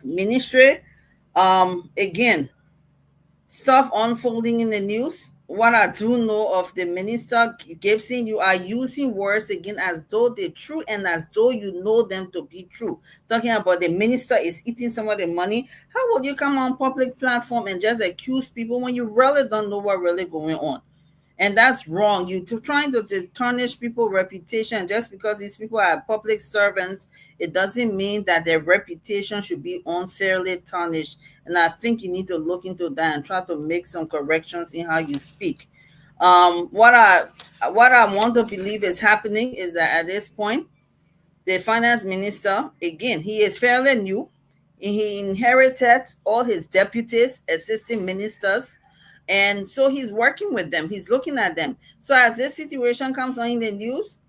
ministry, again, stuff unfolding in the news. what I do know of the minister Gibson, you are using words again as though they're true and as though you know them to be true. Talking about the minister is eating some of the money. How would you come on public platform and just accuse people when you really don't know what really going on? And that's wrong. You're trying to tarnish people's reputation. Just because these people are public servants, it doesn't mean that their reputation should be unfairly tarnished. And I think you need to look into that and try to make some corrections in how you speak. What I want to believe is happening is that at this point, the finance minister, again, he is fairly new. He inherited all his deputies, assistant ministers, and so he's working with them. He's looking at them. So as this situation comes on in the news,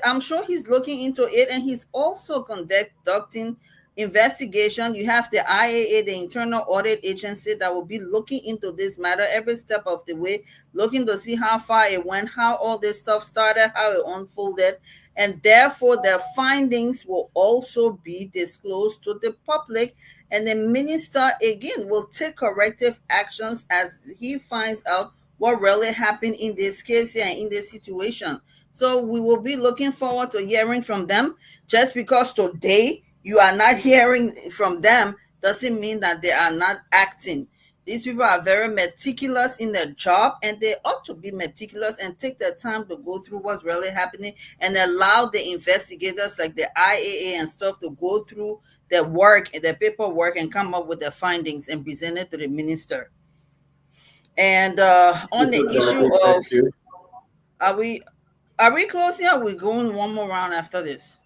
I'm sure he's looking into it, and he's also conducting investigation. You have the IAA, the Internal Audit Agency, that will be looking into this matter every step of the way, looking to see how far it went, how all this stuff started, how it unfolded, and therefore their findings will also be disclosed to the public. And the minister, again, will take corrective actions as he finds out what really happened in this case and in this situation. So we will be looking forward to hearing from them. Just because today you are not hearing from them doesn't mean that they are not acting. These people are very meticulous in their job, and they ought to be meticulous and take their time to go through what's really happening and allow the investigators like the IAA and stuff to go through their work and their paperwork and come up with their findings and present it to the minister. And on the issue of, are we closing or are we going one more round after this?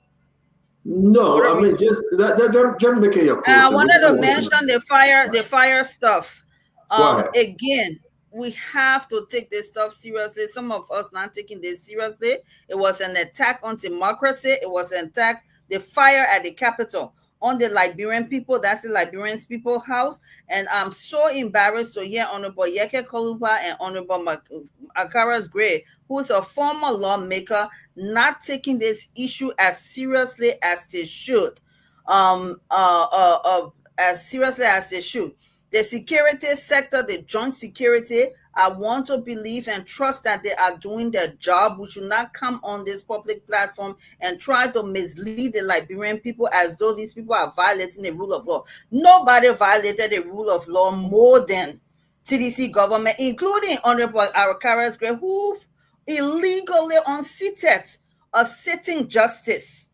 No, I mean just make it your closing. I wanted to mention the fire stuff. Again, we have to take this stuff seriously. Some of us not taking this seriously. It was an attack on democracy. It was an attack, the fire at the Capitol, on the Liberian people. That's the Liberian people house. And I'm so embarrassed to hear Honorable Yeke Koluba and Honorable Akaras Gray, who is a former lawmaker, not taking this issue as seriously as they should. As seriously as they should. The security sector, the joint security, I want to believe and trust that they are doing their job. We should not come on this public platform and try to mislead the Liberian people as though these people are violating the rule of law. Nobody violated the rule of law more than CDC government, including Honorable Arakaras Gray, who illegally unseated a sitting justice.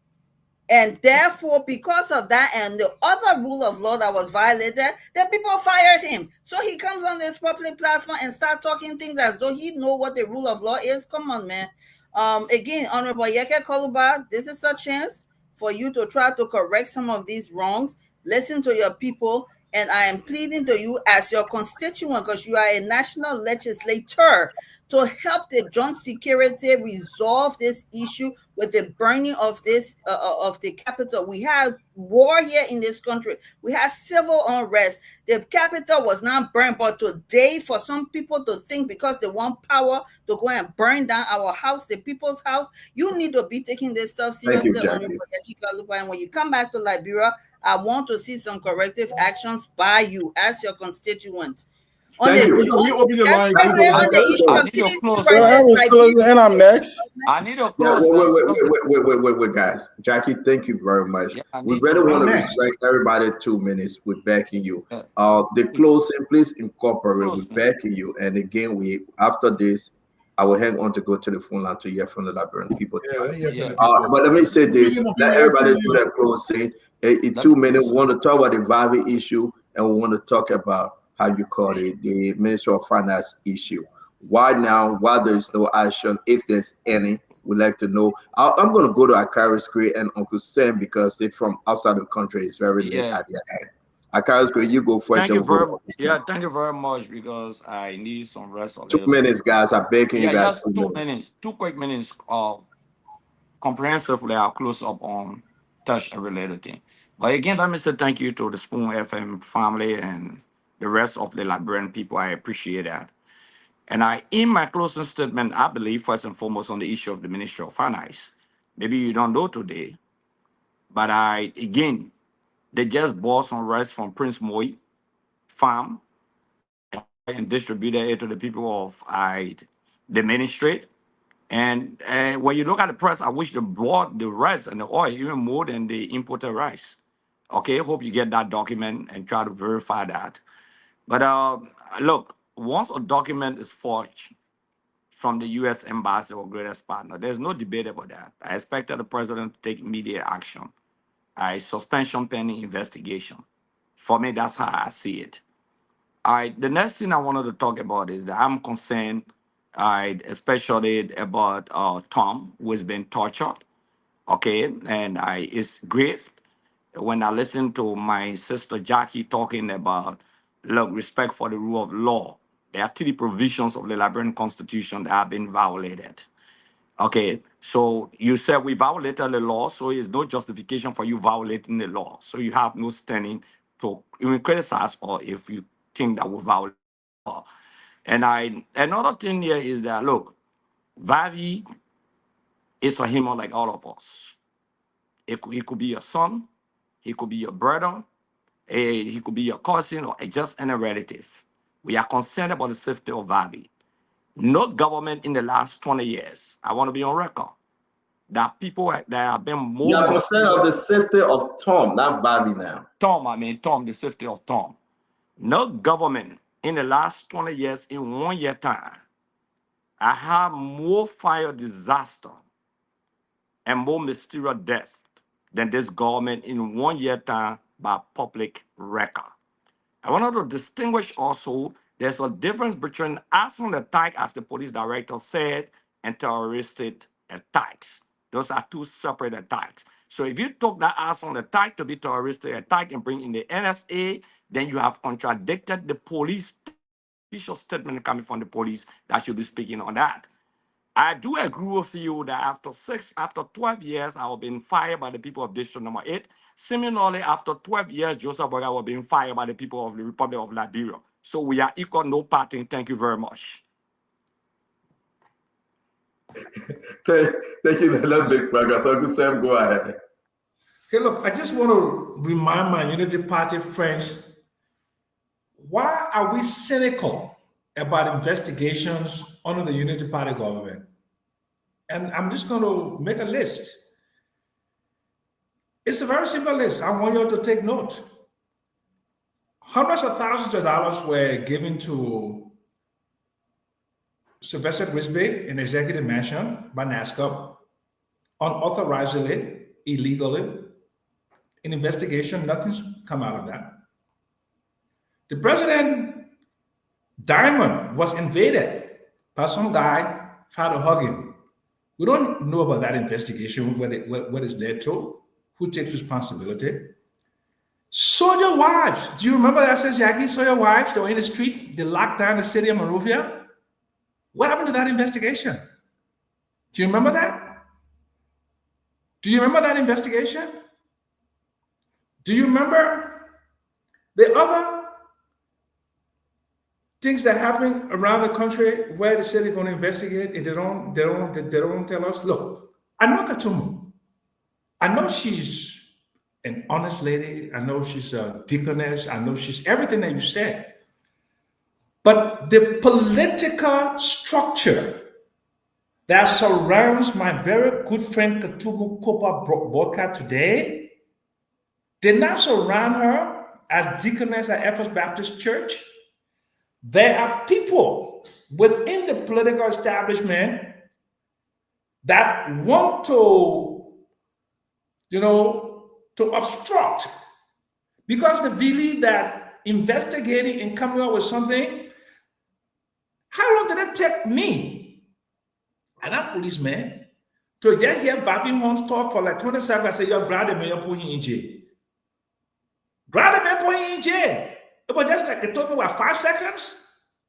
And therefore, because of that and the other rule of law that was violated, the people fired him. So he comes on this public platform and start talking things as though he know what the rule of law is. Come on, man. Again, Honorable Yeke Koluba, this is a chance for you to try to correct some of these wrongs. Listen to your people. And I am pleading to you as your constituent, because you are a national legislator, to help the joint security resolve this issue with the burning of this of the Capitol. We have war here in this country. We have civil unrest. The Capitol was not burned, but today, for some people to think because they want power to go and burn down our house, the people's house, you need to be taking this stuff seriously. And when you come back to Liberia, I want to see some corrective actions by you as your constituent. Thank you. We open the line. And I'm next. I need a close. Wait, guys. Jackie, thank you very much. We really want to respect everybody 2 minutes. We're backing you. The closing, please incorporate. We're backing you. And again, after this, I will hang on to go to the phone line to hear from the Liberian people. But let me say this: let everybody do their closing. In 2 minutes, we want to talk about the Vivi issue, and we want to talk about how you call it, the Ministry of Finance issue. Why now? Why there is no action? If there's any, we'd like to know. I'm going to go to Akaris Gray and Uncle Sam because they're from outside the country. It's very late at their end. Akaris Gray, you go first. Thank you very much, because I need some rest. 2 minutes, guys. I'm begging you guys. Just 2 minutes. 2 quick minutes. Comprehensively, I'll close up on touch every little thing. But again, let me say thank you to the Spoon FM family and the rest of the Liberian people. I appreciate that. And in my closing statement, I believe first and foremost on the issue of the Ministry of Finance. Maybe you don't know today, but they just bought some rice from Prince Moy farm. and distributed it to the people of the ministry. And when you look at the price, I wish they bought the rice and the oil even more than the imported rice. Okay, hope you get that document and try to verify that. But look, once a document is forged from the U.S. Embassy or greatest partner, there's no debate about that. I expected the president to take immediate action. Suspension pending investigation. For me, that's how I see it. All right, the next thing I wanted to talk about is that I'm concerned, especially about Tom, who has been tortured. Okay, and it's great when I listen to my sister Jackie talking about, look, respect for the rule of law. There are 3 provisions of the Liberian Constitution that have been violated. Okay, so you said we violated the law, so it's no justification for you violating the law. So you have no standing to even criticize or if you think that we violate the law. And another thing here is that, look, Vavi is a human like all of us. He could be your son, he could be your brother, he could be your cousin, or just any relative. We are concerned about the safety of Vavi. No government in the last 20 years, I want to be on record, that people that have been more. You are concerned of the safety of Tom, not Bobby now. Tom, the safety of Tom. No government in the last 20 years, in 1 year time, I have more fire disaster and more mysterious death than this government in 1 year time by public record. I wanted to distinguish also, there's a difference between arson attack, as the police director said, and terroristic attacks. Those are 2 separate attacks. So if you took that arson attack to be terroristic attack and bring in the NSA, then you have contradicted the police official statement coming from the police that should be speaking on that. I do agree with you that after 12 years, I have been fired by the people of District Number 8. Similarly, after 12 years, Joseph Boga was being fired by the people of the Republic of Liberia. So we are equal, no parting. Thank you very much. Thank you, that big progress. Uncle Sam, go ahead. Okay, look, I just want to remind my Unity Party friends, why are we cynical about investigations under the Unity Party government? And I'm just going to make a list. It's a very simple list. I want you all to take note. Hundreds of thousands of dollars were given to Sylvester Grisby in Executive Mansion by NASCAP, unauthorizedly, illegally. In investigation, nothing's come out of that. The president diamond was invaded by some guy, tried to hug him. We don't know about that investigation, what it's led to, who takes responsibility. Soldier wives, do you remember that, says Jackie? Soldier wives, they were in the street, they locked down the city of Monrovia. What happened to that investigation? Do you remember that? Do you remember that investigation? Do you remember the other things that happen around the country where the city is going to investigate and they don't tell us? Look, I know Katumu. I know she's an honest lady. I know she's a deaconess. I know she's everything that you said. But the political structure that surrounds my very good friend Katumu Kopa Boka today did not surround her as deaconess at Efforts Baptist Church. There are people within the political establishment that want to, to obstruct because they believe that investigating and coming up with something. How long did it take me, and I'm a policeman, to just hear Vavi Holmes talk for like 20 seconds and say, you're glad the mayor put him in jail? Glad the mayor put him in jail. It was just like they told me, what, 5 seconds?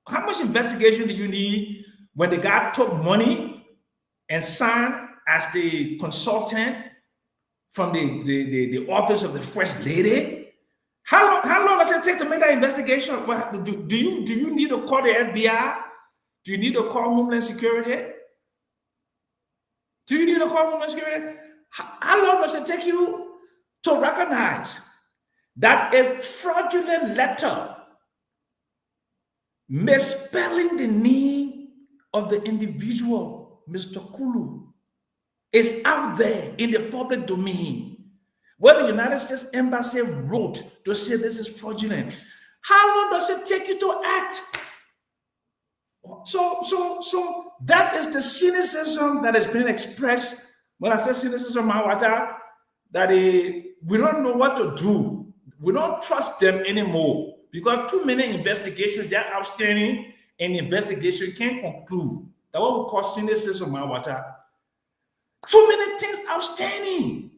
How much investigation do you need when the guy took money and signed as the consultant from the office of the First Lady? How long does it take to make that investigation? Do you need to call the FBI? Do you need to call Homeland Security? Do you need to call Homeland Security? How long does it take you to recognize that a fraudulent letter misspelling the name of the individual, Mr. Kulu, is out there in the public domain. Where the United States Embassy wrote to say this is fraudulent. How long does it take you to act? So that is the cynicism that has been expressed. When I say cynicism, that we don't know what to do. We don't trust them anymore because too many investigations they are outstanding and the investigation can't conclude. That's what we call cynicism, Too many things outstanding.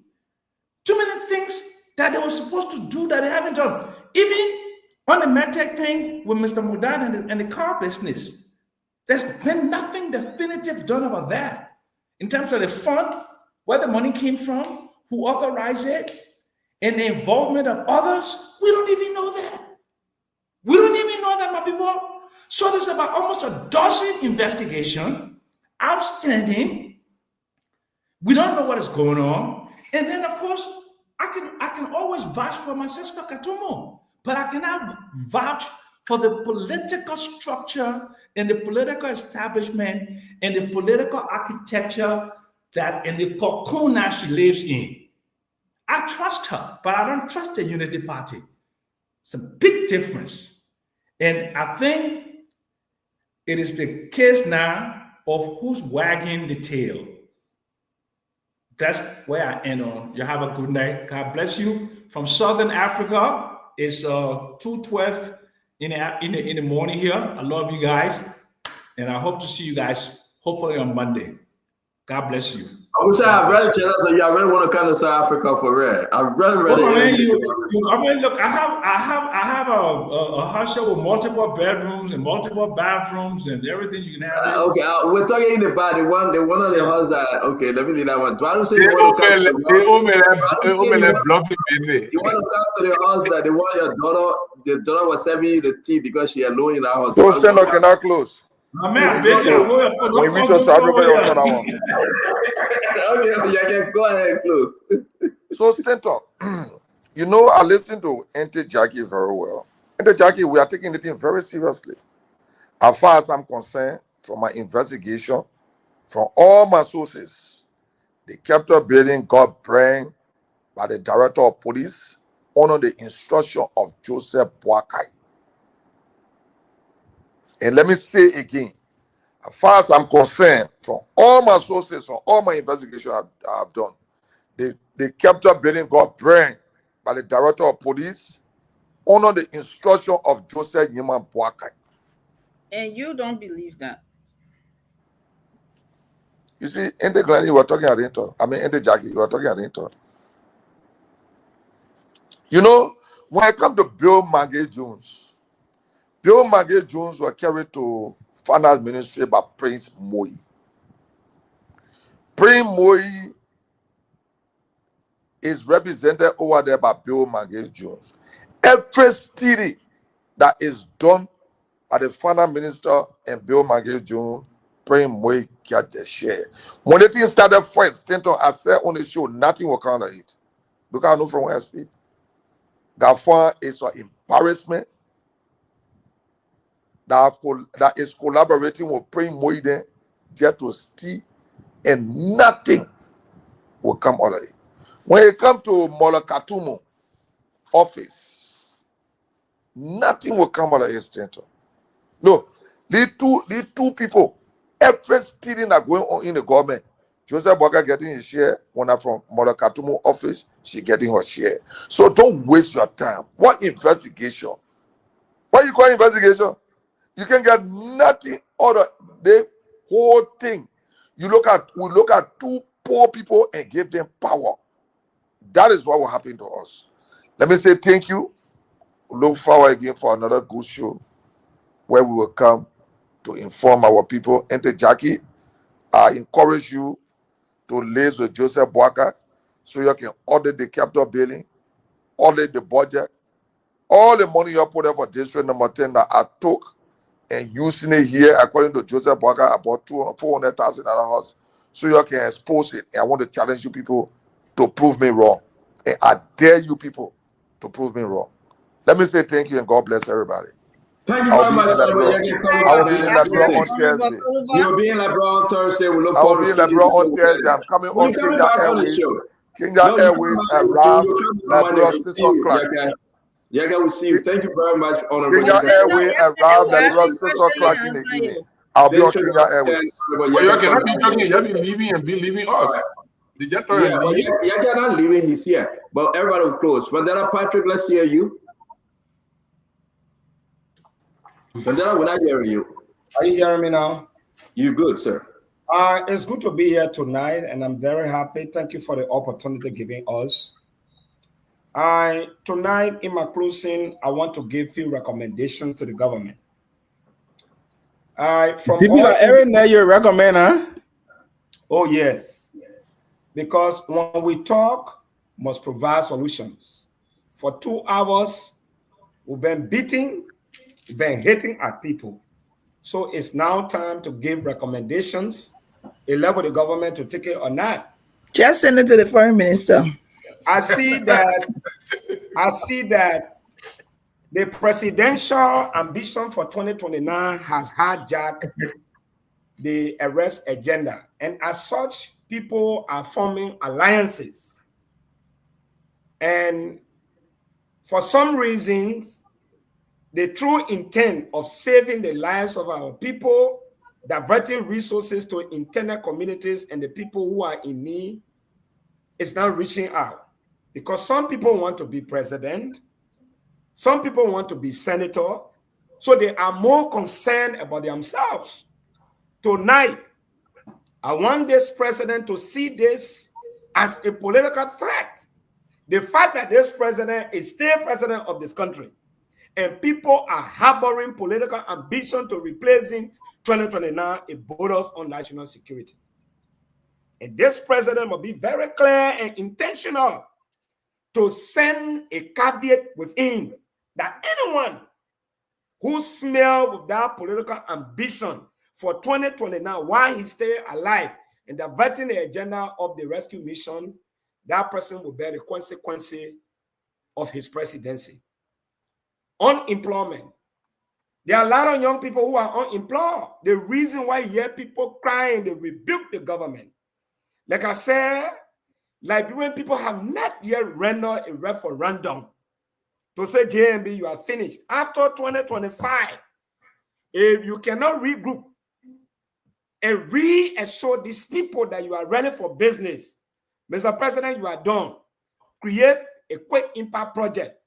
Too many things that they were supposed to do that they haven't done. Even on the MedTech thing with Mr. Mudan and the car business, there's been nothing definitive done about that. In terms of the fund, where the money came from, who authorized it, and the involvement of others, we don't even know that. We don't even know that, my people. So there's about almost a dozen investigations outstanding. We don't know what is going on. And then, of course, I can always vouch for my sister Katumo, but I cannot vouch for the political structure and the political establishment and the political architecture that in the cocoon that she lives in. I trust her, but I don't trust the Unity Party. It's a big difference. And I think it is the case now of who's wagging the tail. That's where I end on. You have a good night. God bless you. From Southern Africa, it's 2:12 in the morning here. I love you guys. And I hope to see you guys hopefully on Monday. God bless you. I wish I had really jealous of you. I really want to come to South Africa for real. I really. Look, I have a house here with multiple bedrooms and multiple bathrooms and everything you can have. Okay, we're talking about the one of the houses that. Okay, let me do that one. Do I don't say you you want to come to the house that the one your daughter was serving you the tea because she alone in the house. So stand up, cannot close. When we reach South Africa, you'll turn that one. Okay, you can go ahead and close. So Stentor, you know, I listen to Auntie Jackie very well. Auntie Jackie, we are taking the thing very seriously. As far as I'm concerned, from my investigation, from all my sources, the Capitol building got burned by the director of police under the instruction of Joseph Boakai. And let me say again, as far as I'm concerned, from all my sources, from all my investigation I've done, the Capitol building got burned by the director of police under the instruction of Joseph Nyeman Boakai. And you don't believe that? You see, in the Glenn, you were talking at the intern. I mean, in the Jackie, you were talking at the intern. You know, when it comes to Bill Maggie Jones was carried to finance ministry by Prince Moi. Prince Moi is represented over there by Bill Maggie Jones. Every study that is done by the finance minister and Bill Maggie Jones, Prince Moi get the share. When the thing started first, I said on the show, nothing will come out of it. Because I know from where I speak. That fund is an embarrassment. That is collaborating with Prince Moi there just to steal, and nothing will come out of it. When it comes to Molokatumo office, nothing will come out of his center. No, these two people, every stealing that going on in the government, Joseph Boakai getting his share, when I'm from Molokatumo office, she getting her share. So don't waste your time. What investigation? What you call investigation? You can get nothing out of the whole thing. We look at two poor people and give them power. That is what will happen to us. Let me say thank you. Look forward again for another good show where we will come to inform our people. Enter Jackie, I encourage you to liaise with Joseph Boakai so you can audit the Capitol building, audit the budget, all the money you put there for district number 10 that I took and using it here, according to Joseph Boakai, about $400,000 so you can expose it. And I want to challenge you people to prove me wrong. And I dare you people to prove me wrong. Let me say thank you and God bless everybody. Thank you I'll very be much, in Liberia. I will be in Liberia on Thursday. You'll be in Liberia on Thursday. We look I will forward be to in seeing Liberia you. on Thursday. I'm coming When on you coming Kenya back on the Airways. show? Kenya No, you come Airways back. arrive You come on Liberia Monday. 6 o'clock. Yaga, we'll see you. Thank you very much, Honorable Kenya Yaga. Airways arrive Liberia 6 o'clock in the evening. I'll be on Kenya Airways. But you cannot be talking. You have been leaving and be leaving us. The Jetta Yeah, but leave. Yaga not leaving. He's here. But everybody will close. Vandana Patrick, let's hear you. Vandana, we're not hearing you. Are you hearing me now? You good, sir? It's good to be here tonight, and I'm very happy. Thank you for the opportunity given us. Tonight, in my closing, I want to give you recommendations to the government. From People all are airing that you recommend, huh? Oh, yes. Because when we talk, must provide solutions. For 2 hours, we've been beating, we've been hating at people. So it's now time to give recommendations, enable the government to take it or not. Just send it to the foreign minister. I see that the presidential ambition for 2029 has hijacked the arrest agenda. And as such, people are forming alliances. And for some reasons, the true intent of saving the lives of our people, diverting resources to internal communities and the people who are in need, is now reaching out. Because some people want to be president, some people want to be senator, so they are more concerned about themselves. Tonight, I want this president to see this as a political threat. The fact that this president is still president of this country and people are harboring political ambition to replace him 2029, it borders on national security. And this president must be very clear and intentional to send a caveat within that anyone who smells with that political ambition for 2029 while he stays alive and diverting the agenda of the rescue mission, that person will bear the consequences of his presidency. Unemployment. There are a lot of young people who are unemployed. The reason why you hear people crying, they rebuke the government. Like I said, Liberian people have not yet rendered a referendum to say, JMB, you are finished. After 2025, if you cannot regroup and reassure these people that you are ready for business, Mr. President, you are done. Create a quick impact project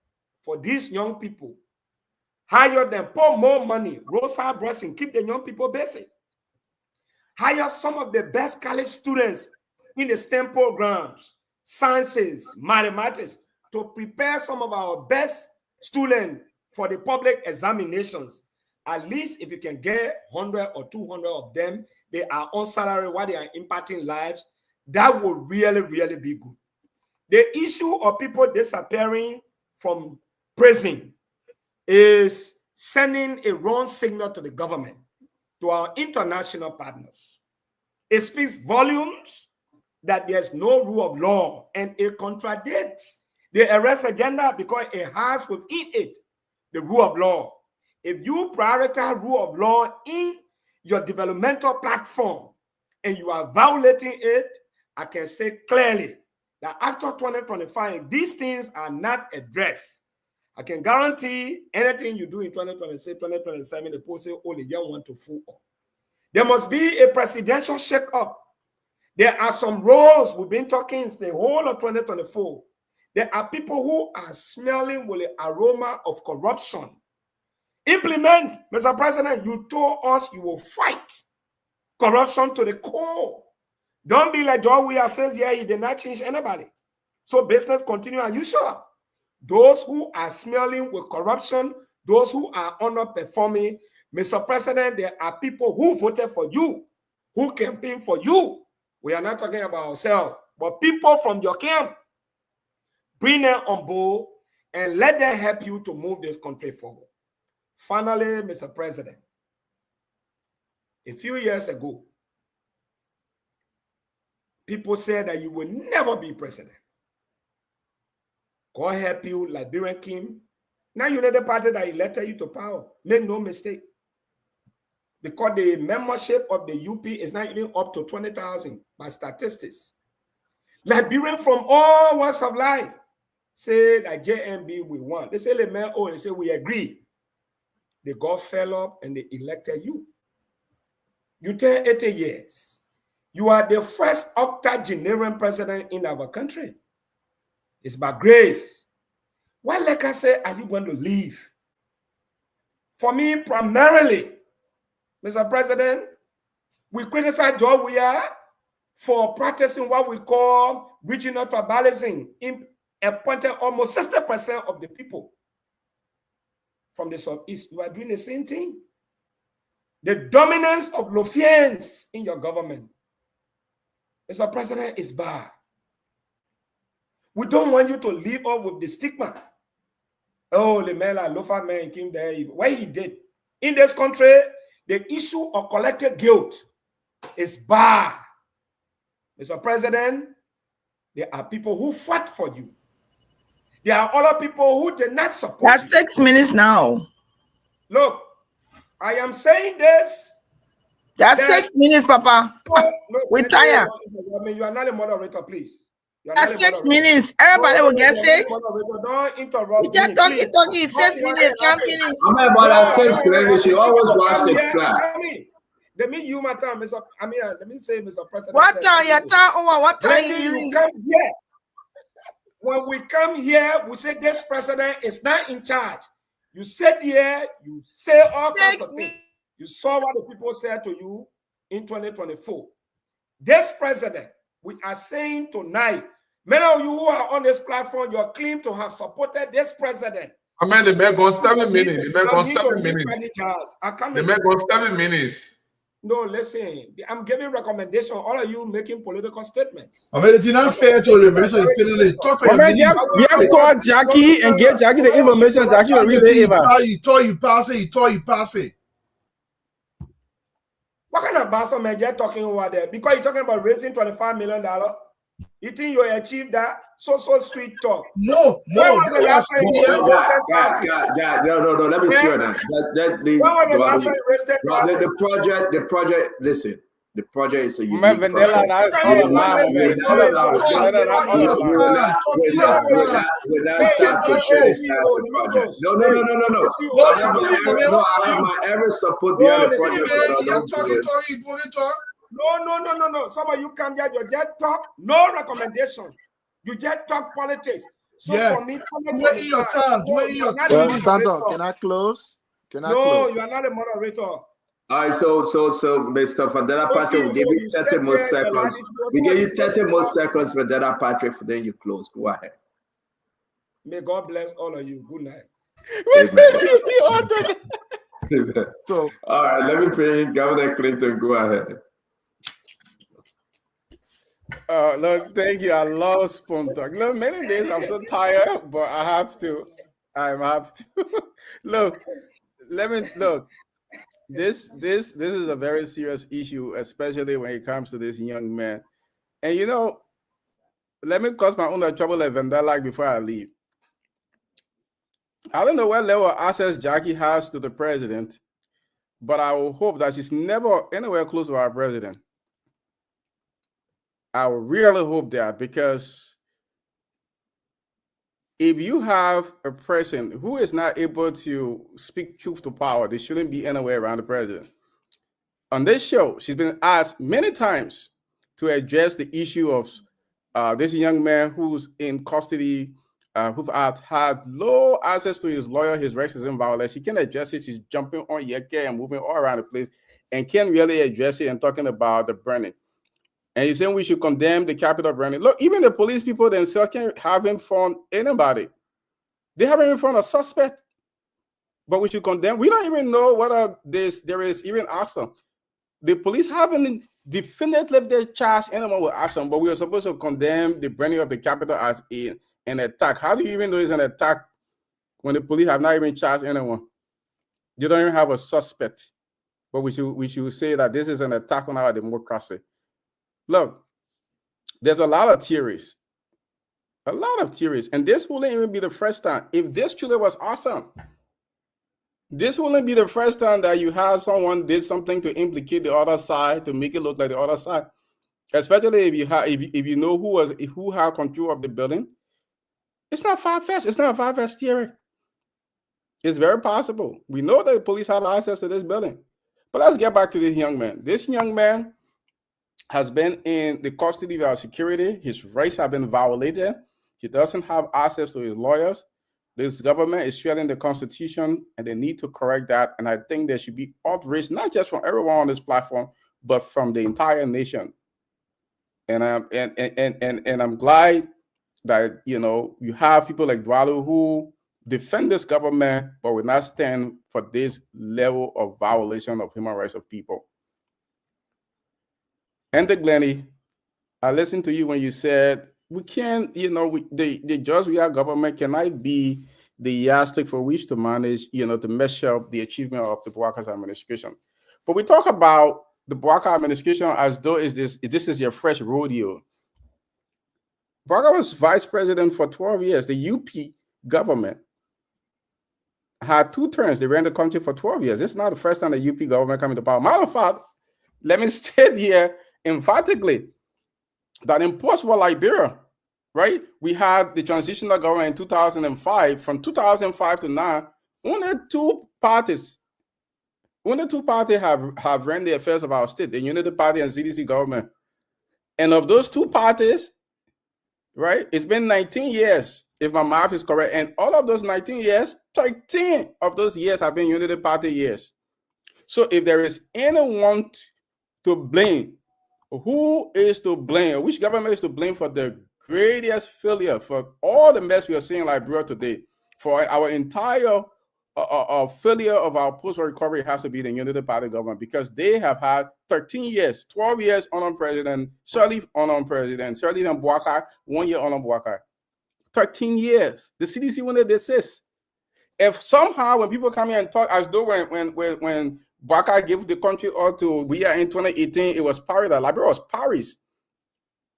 for these young people. Hire them, pour more money, roadside brushing, keep the young people busy. Hire some of the best college students in the STEM programs, sciences, mathematics, to prepare some of our best students for the public examinations. At least if you can get 100 or 200 of them, they are on salary while they are impacting lives, that would really, really be good. The issue of people disappearing from prison is sending a wrong signal to the government, to our international partners. It speaks volumes that there's no rule of law, and it contradicts the arrest agenda because it has within it the rule of law. If you prioritize rule of law in your developmental platform and you are violating it, I can say clearly that after 2025, these things are not addressed. I can guarantee anything you do in 2026, 2027, the people say, oh, the young want to fool up. There must be a presidential shake-up. There are some roles we've been talking since the whole of 2024. There are people who are smelling with the aroma of corruption. Implement, Mr. President, you told us you will fight corruption to the core. Don't be like John Weir says, yeah, he did not change anybody. So business continue as usual. Those who are smelling with corruption, those who are underperforming, Mr. President, there are people who voted for you, who campaigned for you. We are not talking about ourselves, but people from your camp. Bring them on board and let them help you to move this country forward. Finally, Mr. President, a few years ago, people said that you will never be president. God help you, Liberian King, Now you know the party that elected you to power. Make no mistake. Because the membership of the UP is not even up to 20,000 by statistics. Liberian from all walks of life say that JMB we want. They say the mayor, oh, they say we agree. They got fell up and they elected you. You turn 80 years. You are the first octogenarian president in our country. It's by grace. Why, like I say, are you going to leave? For me, primarily, Mr. President, we criticize George Weah for practicing what we call regional tribalism, appointing almost 60% of the people from the Southeast. You are doing the same thing. The dominance of Lofians in your government, Mr. President, is bad. We don't want you to live up with the stigma. Oh, the Mela Lofa man came there. What he did in this country, the issue of collective guilt is bad. Mr. President, there are people who fought for you. There are other people who did not support you. That's 6 minutes now. Look, I am saying this. That's 6 minutes, Papa. We're tired. I mean, you are not a moderator, please. That's 6 minutes. Everybody will get 6. Don't interrupt. You just talking 6 minutes. Can't finish. I'm about 6 minutes. She always watch the clock. Let me use my time, Mr. I mean, let me say, Mr. President. What time? Your time over? What time you come here? When we come here, we say this president is not in charge. You sit here, you say all kinds of things. You saw what the people said to you in 2024. This president, we are saying tonight, many of you who are on this platform, you claim to have supported this president. I mean, the man gone 7 minutes. The man gone 7 minutes. The man gone 7 minutes. No, listen. I'm giving recommendation. All of you making political statements. I mean, it's not fair to reverse the penalty. Talk for you have to call Jackie and give Jackie the information. Jackie will read it. You pass it. What kind of bastard man you're talking over there? Because you're talking about raising $25 million. You think you achieved that? So sweet talk. No. Guys, no. Let me swear that. The project. Listen, the project is a unique project. No. I have my every support behind the project. No. Some of you come here, you just talk, no recommendation. You just talk politics. So for me, wait in your time. Can I close? No, you are not a moderator. All right, so Mr. Vandela Patrick, we give you 30 more seconds. We give you 30 more seconds, Vandela Patrick, then you close. Go ahead. May God bless all of you. Good night. So, all right, let me bring Governor Clinton. Go ahead. Look, thank you. I love Spoon Talk. Look, many days I'm so tired, but I have to. Look. This is a very serious issue, especially when it comes to this young man. And let me cause my own trouble at Vandela before I leave. I don't know what level of access Jackie has to the president, but I will hope that she's never anywhere close to our president. I really hope that, because if you have a person who is not able to speak truth to power, they shouldn't be anywhere around the president. On this show, she's been asked many times to address the issue of this young man who's in custody, who has had low access to his lawyer, his racism violence. She can't address it. She's jumping on Yeke and moving all around the place and can't really address it and talking about the burning. And he's saying we should condemn the Capitol burning. Look, even the police people themselves can't have him found anybody. They haven't even found a suspect. But we should condemn. We don't even know whether there is even arson. The police haven't definitively charged anyone with arson, but we are supposed to condemn the burning of the Capitol as an attack. How do you even know it's an attack when the police have not even charged anyone? They don't even have a suspect. But we should say that this is an attack on our democracy. Look, there's a lot of theories A lot of theories. And this wouldn't even be the first time. If this truly was awesome, this wouldn't be the first time that you have someone did something to implicate the other side, to make it look like the other side. Especially if you have, if you know who had control of the building. It's not far-fetched. It's not a far-fetched theory. It's very possible. We know that the police have access to this building. But let's get back to this young man. This young man has been in the custody of our security. His rights have been violated. He doesn't have access to his lawyers. This government is failing the Constitution, and they need to correct that. And I think there should be outrage, not just from everyone on this platform, but from the entire nation. And I'm glad that you have people like Dwalo who defend this government, but will not stand for this level of violation of human rights of people. And Glennie, I listened to you when you said we can't, the judge we have government cannot be the yardstick for which to manage, to measure up the achievement of the Bouakar's administration. But we talk about the Bouakar administration as though this is your fresh rodeo. Bouakar was vice president for 12 years. The UP government had 2 terms. They ran the country for 12 years. This is not the first time the UP government coming to power. Matter of fact, let me state here emphatically that in post-war Liberia, right, we had the transitional government in 2005. From 2005 to now, only two parties have ran the affairs of our state, the Unity Party and CDC government. And of those 2 parties, right, it's been 19 years, if my math is correct. And all of those 19 years, 13 of those years have been Unity Party years. So if there is anyone to blame, who is to blame? Which government is to blame for the greatest failure, for all the mess we are seeing in Liberia today? For our entire failure of our post-war recovery has to be the Unity Party government, because they have had 13 years, 12 years on president, Shirley on president, Shirley and Bouakar, 1 year on Bouakar. 13 years. The CDC when they desist. If somehow when people come here and talk as though when Bouakar gave the country out to we are in 2018, it was Paris, that Liberia was Paris.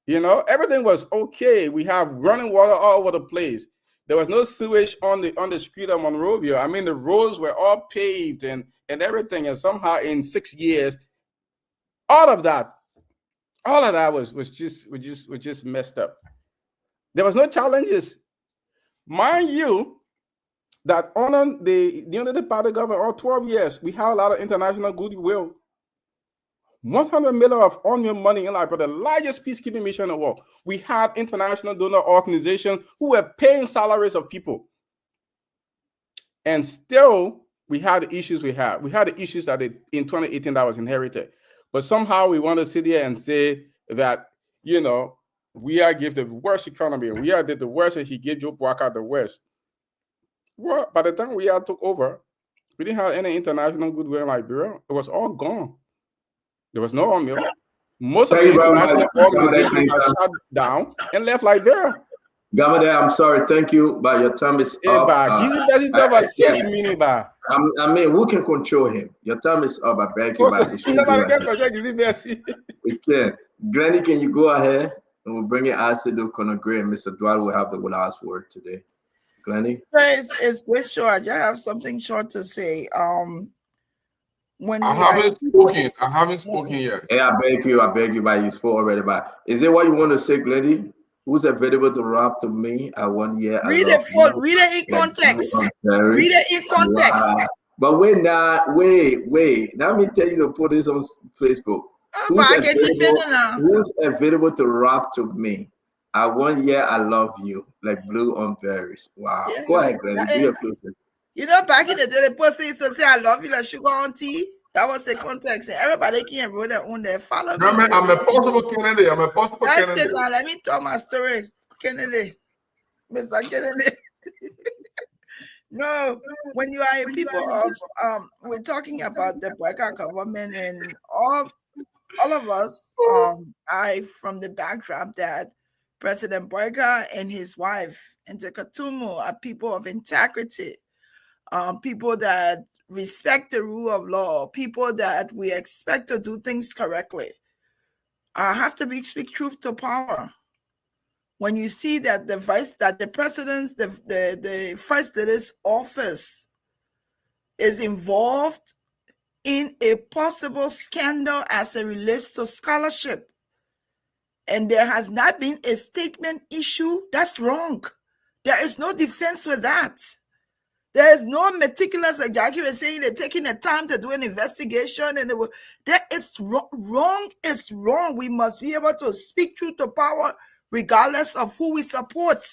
Everything was okay. We have running water all over the place. There was no sewage on the street of Monrovia. I mean, the roads were all paved and everything. And somehow in 6 years, all of that was just messed up. There was no challenges. Mind you, that on the Unity Party government, all 12 years, we have a lot of international goodwill. 100 million of onion money in Liberia, the largest peacekeeping mission in the world. We have international donor organizations who were paying salaries of people. And still, we had the issues we had. We had the issues that in 2018 that was inherited. But somehow we want to sit here and say that, we are give the worst economy. We are did the worst, and he gave Joe Bouakar the worst. Well, by the time we took over, we didn't have any international goodwill in Liberia. It was all gone. There was no oil. Most of the international organizations are shut down and left Liberia. Governor, I'm sorry. Thank you, but your time is up. I mean, who can control him? Your time is up. I beg you. We can. Granny, can you go ahead? And we'll bring it as to Conagre, and Mr. Dwell will have the last word today. Glennie? It's quick short. I just have something short to say. When I haven't spoken yet. Hey, I beg you, but you spoke already. But is it what you want to say, Glennie? Who's available to rap to me at 1 year? Read it in context. Read it in context. But wait. Let me tell you to put this on Facebook. Who's available to rap to me? At 1 year, I love you, like blue on berries. Wow. Yeah. Go ahead, Glenn. Do your closing. Back in the day, the person used to say, I love you like sugar on tea. That was the context. And everybody can wrote their own there. Follow me. I'm a possible candidate. Let me tell my story. Kennedy. Mr. Kennedy. No, when you are a people of, we're talking about the Bouakar government, and all of us are from the backdrop that President Bouakar and his wife, Ntekatumu, are people of integrity, people that respect the rule of law, people that we expect to do things correctly. I have to speak truth to power. when you see that the president's, the first lady's office is involved in a possible scandal as it relates to scholarship, and there has not been a statement issued, that's wrong. There is no defense with that. There is no meticulous executive saying they're taking the time to do an investigation, and it's wrong. It's wrong. We must be able to speak truth to power regardless of who we support.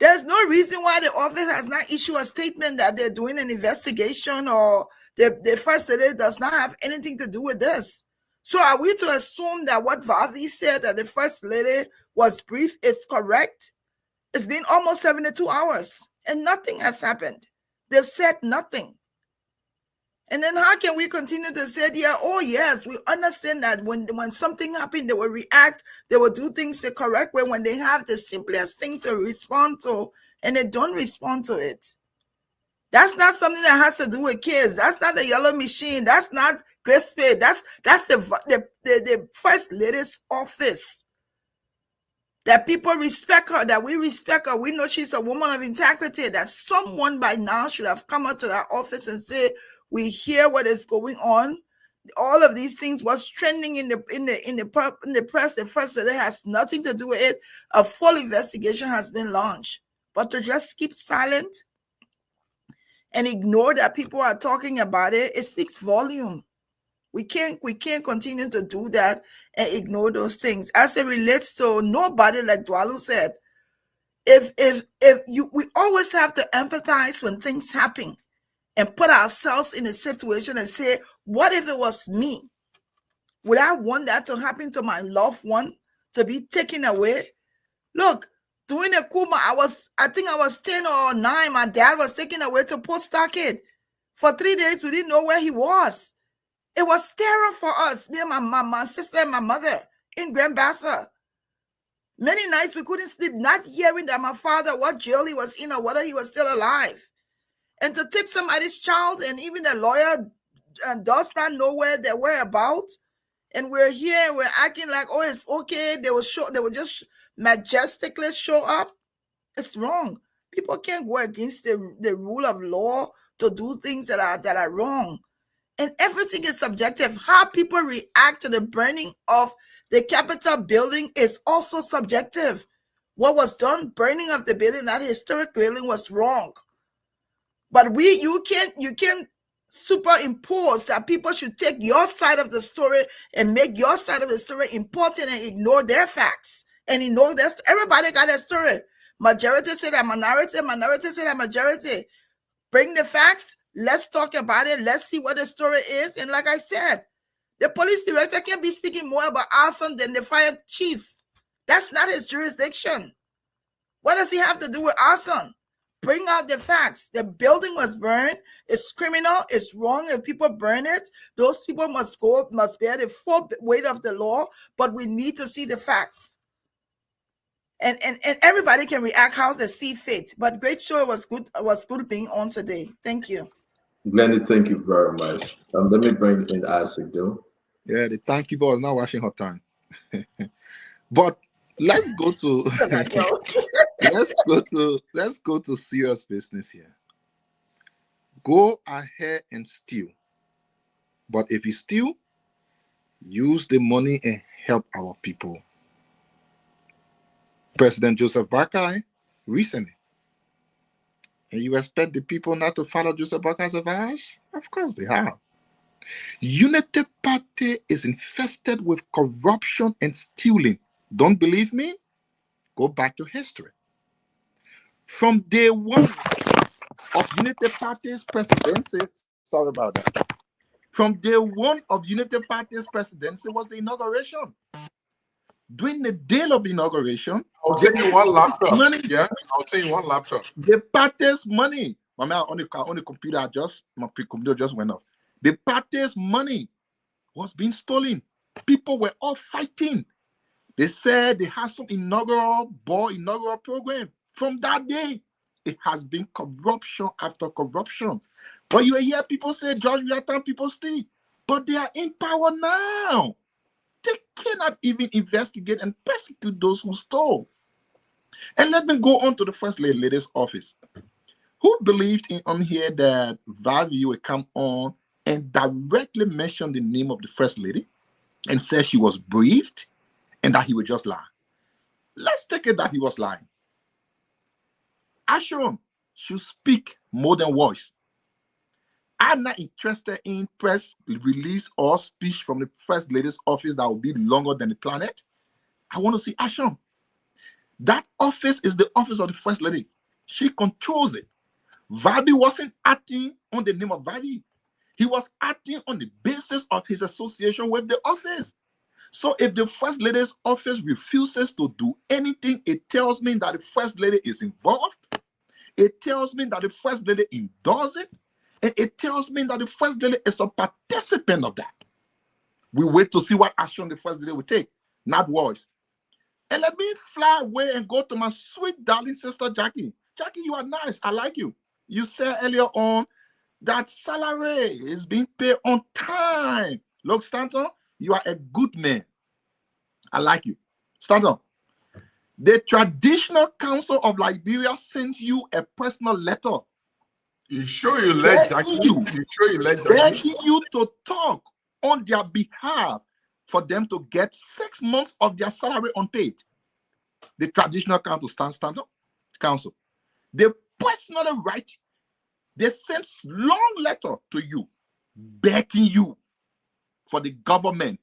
There's no reason why the office has not issued a statement that they're doing an investigation, or the first lady does not have anything to do with this. So are we to assume that what Vavi said, that the first lady was brief, is correct? It's been almost 72 hours and nothing has happened. They've said nothing. And then how can we continue to say, yeah, oh yes, we understand that when something happened, they will react, they will do things the correct way when they have the simplest thing to respond to, and they don't respond to it. That's not something that has to do with kids. That's not the yellow machine. That's not Grace Pay. That's the first lady's office. That people respect her, that we respect her. We know she's a woman of integrity, that someone by now should have come up to that office and say, we hear what is going on. All of these things was trending in the press. The first lady has nothing to do with it. A full investigation has been launched. But to just keep silent and ignore that people are talking about it, it speaks volume. We can't continue to do that and ignore those things. As it relates to nobody, like Dwalu said, we always have to empathize when things happen and put ourselves in a situation and say, what if it was me? Would I want that to happen to my loved one, to be taken away? Look, during the Kuma, I think I was 10 or 9. My dad was taken away to Post Stockade. For 3 days, we didn't know where he was. It was terror for us, me and my sister and my mother in Grand Bassa. Many nights we couldn't sleep, not hearing that my father, what jail he was in or whether he was still alive. And to take somebody's child, and even the lawyer does not know where they were about. And we're here and we're acting like, oh, it's okay. They will just majestically show up. It's wrong. People can't go against the rule of law to do things that are wrong. And everything is subjective. How people react to the burning of the Capitol building is also subjective. What was done, burning of the building, that historic building, was wrong. But you can't superimpose that people should take your side of the story and make your side of the story important and ignore their facts. And ignore that everybody got a story. Majority say that minority, minority say that majority. Bring the facts. Let's talk about it. Let's see what the story is. And like I said, the police director can be speaking more about arson than the fire chief. That's not his jurisdiction. What does he have to do with arson? Bring out the facts. The building was burned. It's criminal. It's wrong if people burn it. Those people must bear the full weight of the law. But we need to see the facts. And everybody can react how they see fit. But great show. It was good. It was good being on today. Thank you. Glenny, thank you very much. Let me bring in Isaac, though. Yeah, the timekeeper is not watching her time. But let's go to let's go to serious business here. Go ahead and steal. But if you steal, use the money and help our people. President Joseph Boakai recently. And you expect the people not to follow Joseph Boakai's advice? Of course they have. Unity Party is infested with corruption and stealing. Don't believe me? Go back to history. From day one of Unity Party's presidency, sorry about that. From day one of Unity Party's presidency was the inauguration. During the day of inauguration, I'll send you one laptop. Yeah, I'll send you one laptop. The party's money. On the computer, my computer just went off. The party's money was being stolen. People were all fighting. They said they had some inaugural program. From that day, it has been corruption after corruption. But you hear people say, George, we are telling people stay. But they are in power now. They cannot even investigate and persecute those who stole. And let me go on to the First Lady's office. Who believed in on here that Vavi would come on and directly mention the name of the First Lady and say she was briefed and that he would just lie? Let's take it that he was lying. Ashram should speak more than voice. I'm not interested in press release or speech from the First Lady's office that will be longer than the planet. I want to see Ashram. That office is the office of the First Lady. She controls it. Vabi wasn't acting on the name of Vabi. He was acting on the basis of his association with the office. So if the First Lady's office refuses to do anything, it tells me that the First Lady is involved. It tells me that the First Lady endorses it. And it tells me that the First Lady is a participant of that. We wait to see what action the First Lady will take, not words. And let me fly away and go to my sweet darling sister Jackie. Jackie, you are nice. I like you. You said earlier on that salary is being paid on time. Look, Stanton, you are a good man. I like you. Stanton, the Traditional Council of Liberia sent you a personal letter. You sure you let Jackie? You sure you let Jackie? Begging you to talk on their behalf for them to get 6 months of their salary unpaid. The Traditional Council. They personally write. They sent long letter to you, begging you for the government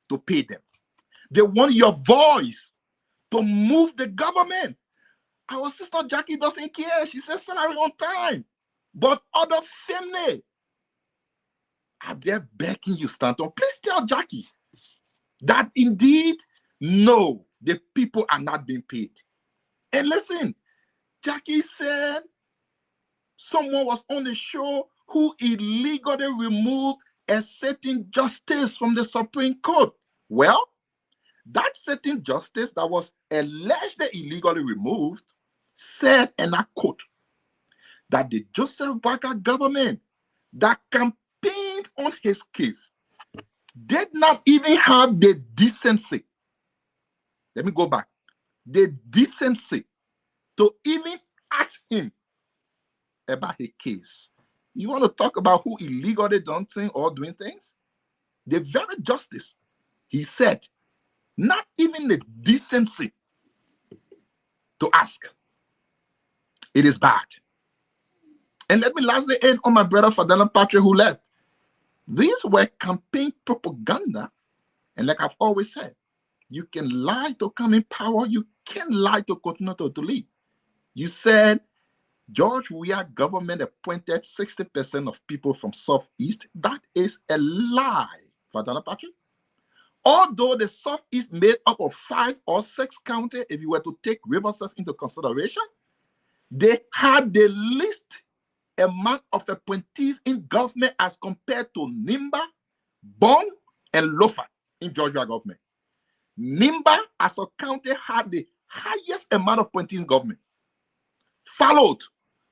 to pay them. They want your voice to move the government. Our sister Jackie doesn't care. She says salary on time. But other family are there begging you, Stanton. Please tell Jackie that indeed, no, the people are not being paid. And listen, Jackie said someone was on the show who illegally removed a certain justice from the Supreme Court. Well, that certain justice that was allegedly illegally removed said, and I quote, that the Joseph Barker government that campaigned on his case did not even have the decency. Let me go back. The decency to even ask him about his case. You want to talk about who illegally done things or doing things? The very justice, he said, not even the decency to ask. It is bad. And let me lastly end on my brother Fadana Patrick who left. These were campaign propaganda. And like I've always said, you can lie to come in power. You can lie to continue to lead. You said George Weah government appointed 60% of people from Southeast. That is a lie, Fadana Patrick. Although the Southeast made up of 5 or 6 counties, if you were to take Riverside into consideration, they had the least amount of appointees in government as compared to Nimba, Bong, and Lofa in Georgia government. Nimba as a county had the highest amount of appointees in government, followed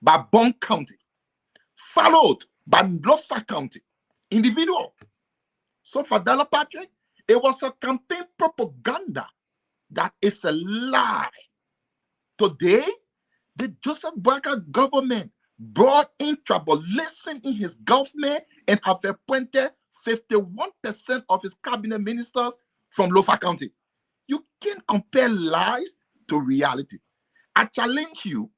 by Bong County, followed by Lofa County, individual. So for Della Patrick, it was a campaign propaganda that is a lie. Today, the Joseph Barker government brought in tribalism in his government and have appointed 51% of his cabinet ministers from Lofa County. You can't compare lies to reality. I challenge you,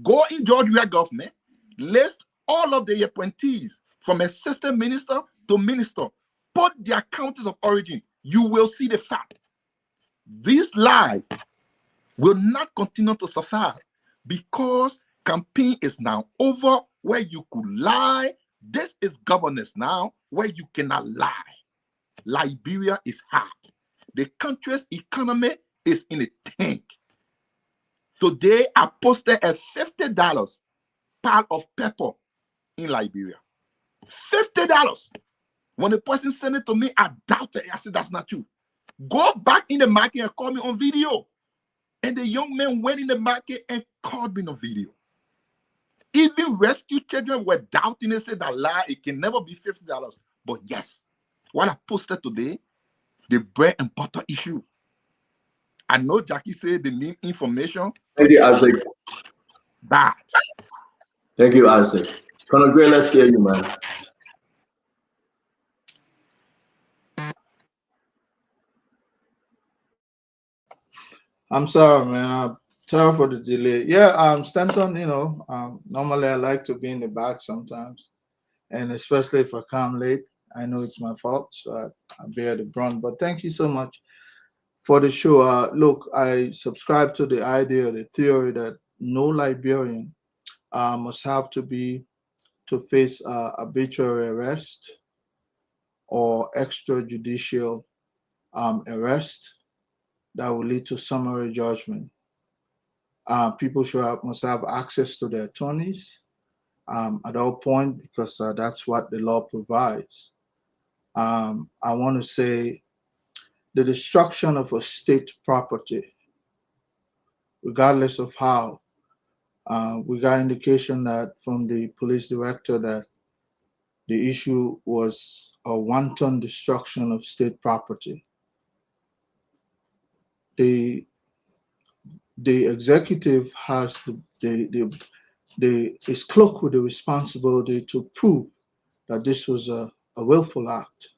go in George Weah government, list all of the appointees from assistant minister to minister, put their counties of origin. You will see the fact. This lie will not continue to survive because campaign is now over where you could lie. This is governance now where you cannot lie. Liberia is hard. The country's economy is in a tank. Today, I posted a $50 pile of pepper in Liberia. $50. When the person sent it to me, I doubted it. I said, that's not true. Go back in the market and call me on video. And the young man went in the market and called me on video. Even rescue children were doubting and said that lie, it can never be $50. But yes, what I posted today, the bread and butter issue. I know Jackie said they need information. Thank you, Isaac. That. Thank you, Isaac. Colonel Gray, let's hear you, man. I'm sorry, man. I'm sorry for the delay. Yeah, Stanton, normally I like to be in the back sometimes, and especially if I come late, I know it's my fault, so I bear the brunt. But thank you so much for the show. Look, I subscribe to the idea, the theory that no Liberian must have to face arbitrary arrest or extrajudicial arrest that will lead to summary judgment. People must have access to their attorneys at all point because that's what the law provides. I want to say the destruction of a state property, regardless of how, we got indication that from the police director that the issue was a wanton destruction of state property. The executive has is cloaked with the responsibility to prove that this was a willful act.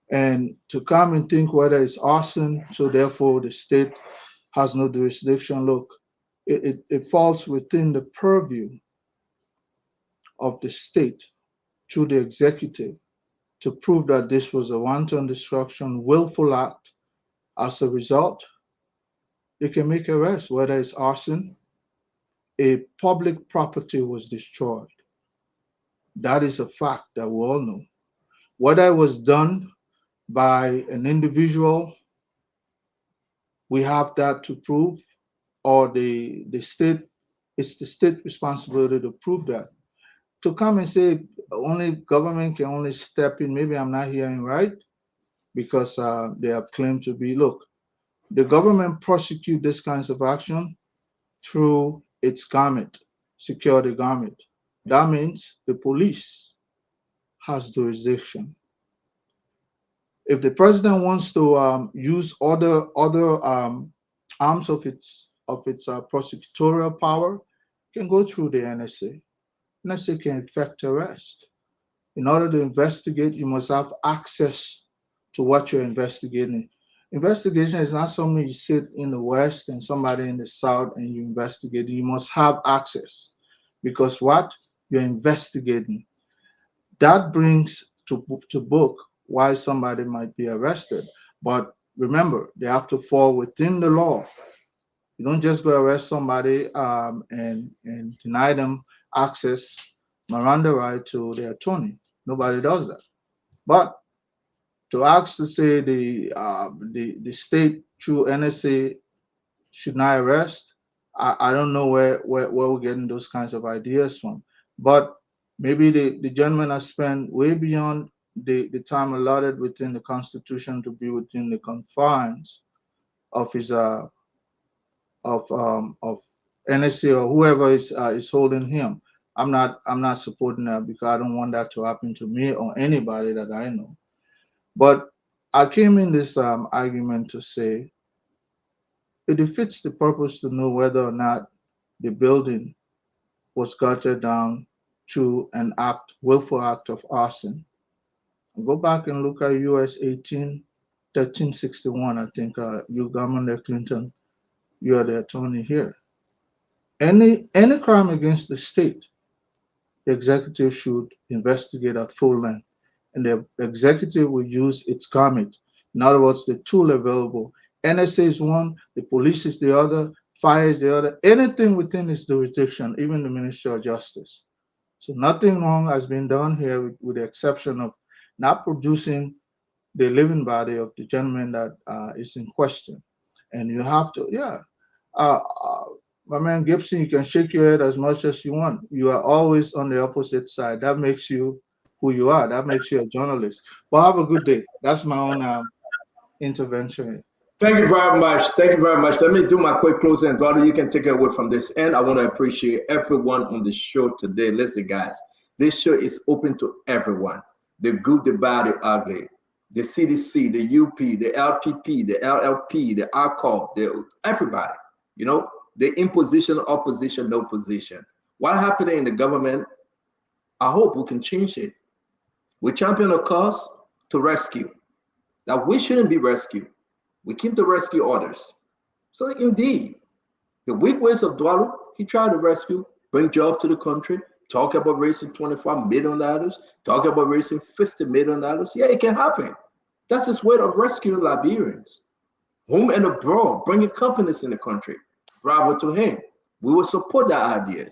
And to come and think whether it's arson, so therefore the state has no jurisdiction. Look, it falls within the purview of the state through the executive to prove that this was a wanton destruction, willful act. As a result, they can make arrests, whether it's arson, a public property was destroyed. That is a fact that we all know. Whether it was done by an individual, we have that to prove, or the state, it's the state responsibility to prove that. To come and say only government can only step in, maybe I'm not hearing right, because they have claimed to be, look, the government prosecute this kinds of action through its garment, security garment. That means the police has jurisdiction. If the president wants to use other arms of its prosecutorial power, can go through the NSA. NSA can effect arrest. In order to investigate, you must have access to what you're investigating. Investigation is not something you sit in the West and somebody in the South and you investigate. You must have access because what you're investigating, that brings to book why somebody might be arrested. But remember, they have to fall within the law. You don't just go arrest somebody and deny them access, Miranda right to their attorney. Nobody does that. But to ask to say the state through NSA should not arrest, I don't know where we're getting those kinds of ideas from. But maybe the gentleman has spent way beyond the time allotted within the Constitution to be within the confines of his of NSA or whoever is holding him. I'm not supporting that because I don't want that to happen to me or anybody that I know. But I came in this argument to say it defeats the purpose to know whether or not the building was gutted down through an willful act of arson. Go back and look at US 1361. I think you, Governor Clinton, you are the attorney here. Any crime against the state, the executive should investigate at full length, and the executive will use its garment. In other words, the tool available. NSA is one, the police is the other, fire is the other, anything within its jurisdiction, even the Ministry of Justice. So nothing wrong has been done here with the exception of not producing the living body of the gentleman that is in question. And you have to, my man Gibson, you can shake your head as much as you want. You are always on the opposite side. That makes you who you are. That makes you a journalist. Well, have a good day. That's my own intervention. Thank you very much. Thank you very much. Let me do my quick closing. Eduardo, you can take it away from this end. I want to appreciate everyone on the show today. Listen, guys, this show is open to everyone. The good, the bad, the ugly. the CDC, the UP, the LPP, the LLP, the ARCOP, everybody, you know, the imposition, opposition, no position. What happened in the government, I hope we can change it. We champion a cause to rescue. That we shouldn't be rescued. We keep the rescue orders. So indeed, the weak ways of Dwalu, he tried to rescue, bring jobs to the country, talk about raising $25 million, talk about raising $50 million. Yeah, it can happen. That's his way of rescuing Liberians, home and abroad, bringing companies in the country. Bravo to him. We will support that idea.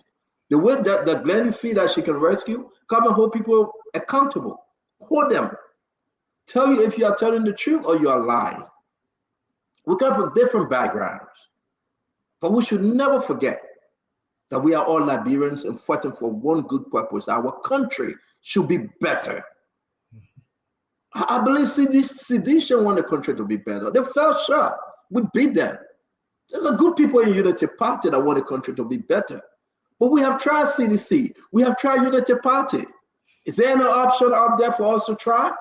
The way that Glenn feel that she can rescue, come and hold people accountable. Hold them. Tell you if you are telling the truth or you are lying. We come from different backgrounds, but we should never forget that we are all Liberians and fighting for one good purpose. Our country should be better. I believe sedition want the country to be better. They fell short. We beat them. There's a good people in Unity Party that want the country to be better. But we have tried CDC. We have tried Unity Party. Is there any option out there for us to try?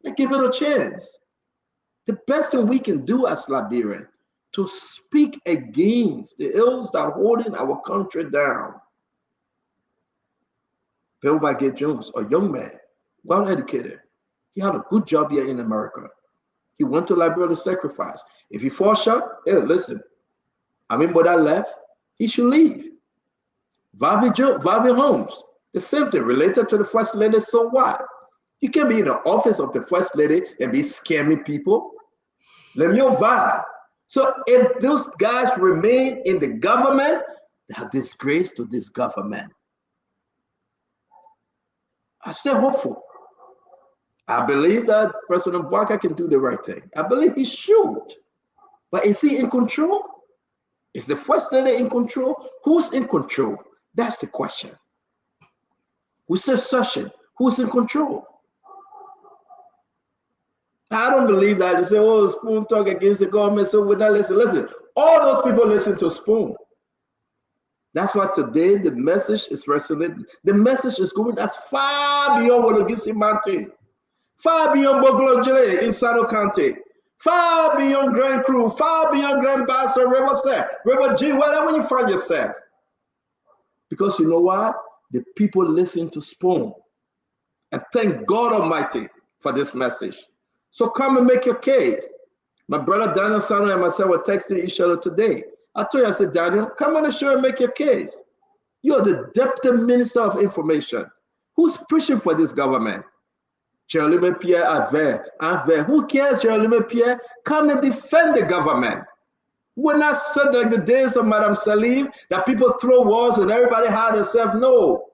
Let's give it a chance. The best thing we can do as Liberian to speak against the ills that are holding our country down. Bill Baggett Jones, a young man, well educated. He had a good job here in America. He went to Liberia to sacrifice. If he falls short, hey, listen, I mean, but I left, he should leave. Vavi Holmes, the same thing, related to the First Lady, so what? You can't be in the office of the First Lady and be scamming people. Let me vibe. So if those guys remain in the government, they are disgrace to this government. I stay hopeful. I believe that President Barker can do the right thing. I believe he should. But is he in control? Is the First Lady in control? Who's in control? That's the question. With secession, who's in control? I don't believe that. You say, oh, Spoon talk against the government, so we're not listening. Listen, all those people listen to Spoon. That's why today the message is resonating. The message is going as far beyond Wologisi Mountain, far beyond Bogolojele in Sado County, far beyond Grand Crew, far beyond Grand Basso, River G, wherever you find yourself. Because you know why? The people listen to Spoon. And thank God Almighty for this message. So come and make your case. My brother Daniel Sano and myself were texting each other today. I told you, I said, Daniel, come on the show and make your case. You're the Deputy Minister of Information. Who's pushing for this government? Jeremy Pierre Aver. Who cares, Jeremy Pierre? Come and defend the government. We're not said like the days of Madame Salif that people throw walls and everybody hide themselves. No.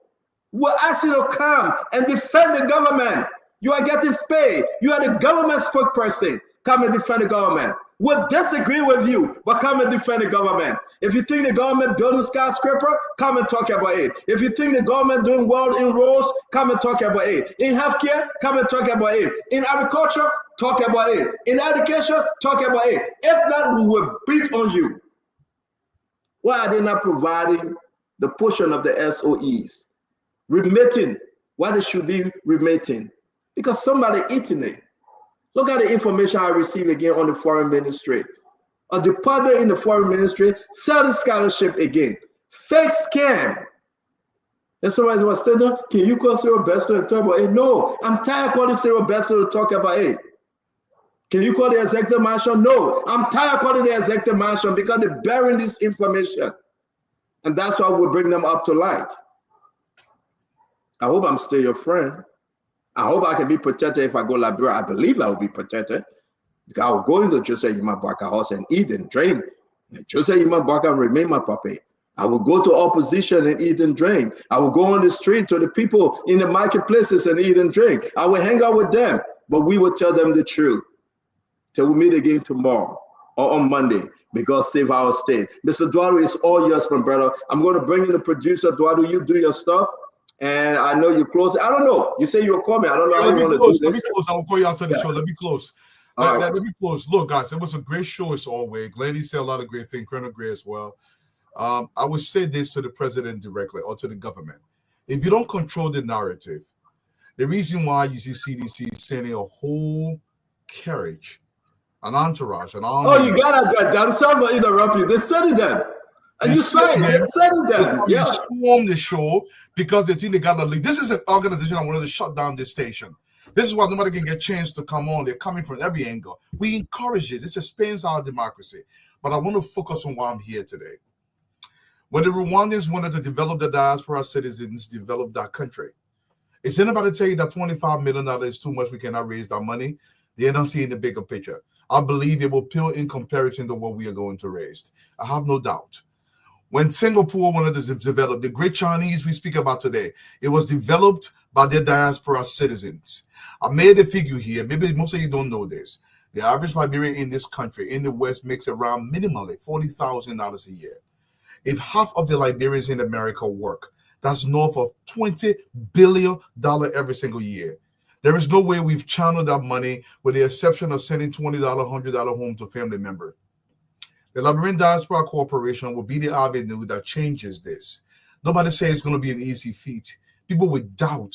We're asking you to come and defend the government. You are getting paid. You are the government spokesperson. Come and defend the government. We'll disagree with you, but come and defend the government. If you think the government building skyscraper, come and talk about it. If you think the government doing well in roads, come and talk about it. In healthcare, come and talk about it. In agriculture, talk about it. In education, talk about it. If not, we will beat on you. Why are they not providing the portion of the SOEs? Remitting what they should be remitting. Because somebody eating it. Look at the information I received again on the foreign ministry. A department in the foreign ministry sell the scholarship again. Fake scam. And somebody was saying, can you call Cyril Besto and talk about it? No, I'm tired of calling Cyril Besto to talk about it. Can you call the executive mansion? No, I'm tired of calling the executive mansion because they're burying this information. And that's why we bring them up to light. I hope I'm still your friend. I hope I can be protected if I go to Liberia. I believe I will be protected. Because I will go into Joseph Imabaka house and eat and drink. And Joseph Imabaka remain my puppet. I will go to opposition and eat and drink. I will go on the street to the people in the marketplaces and eat and drink. I will hang out with them, but we will tell them the truth. Till we meet again tomorrow or on Monday. May God save our state. Mr. Duaru, it's all yours, my brother. I'm going to bring in the producer. Duaru, you do your stuff. And I know you're close. I don't know. You say you'll call me. I don't know how you want to do this. Let me close. I'll call you after the show. Let me close. Let me close. Look, guys, it was a great show as always. Glendy said a lot of great things. Colonel Gray as well. I would say this to the president directly or to the government. If you don't control the narrative, the reason why you see CDC sending a whole carriage, an entourage, an Oh, army. you gotta get them. Sorry to interrupt you. They studied them. And you said they studied them. They Yeah. swarm the show because they think they got a lead. This is an organization that wanted to shut down this station. This is why nobody can get a chance to come on. They're coming from every angle. We encourage it. It expands our democracy. But I want to focus on why I'm here today. When the Rwandans wanted to develop the diaspora citizens, develop that country. Is anybody tell you that $25 million is too much? We cannot raise that money. They're not seeing the bigger picture. I believe it will pale in comparison to what we are going to raise. I have no doubt. When Singapore wanted to develop the great Chinese we speak about today, it was developed by their diaspora citizens. I made a figure here. Maybe most of you don't know this. The average Liberian in this country, in the West, makes around minimally $40,000 a year. If half of the Liberians in America work, that's north of $20 billion every single year. There is no way we've channeled that money with the exception of sending $20, $100 home to family member. The Liberian Diaspora Corporation will be the avenue that changes this. Nobody says it's going to be an easy feat. People will doubt,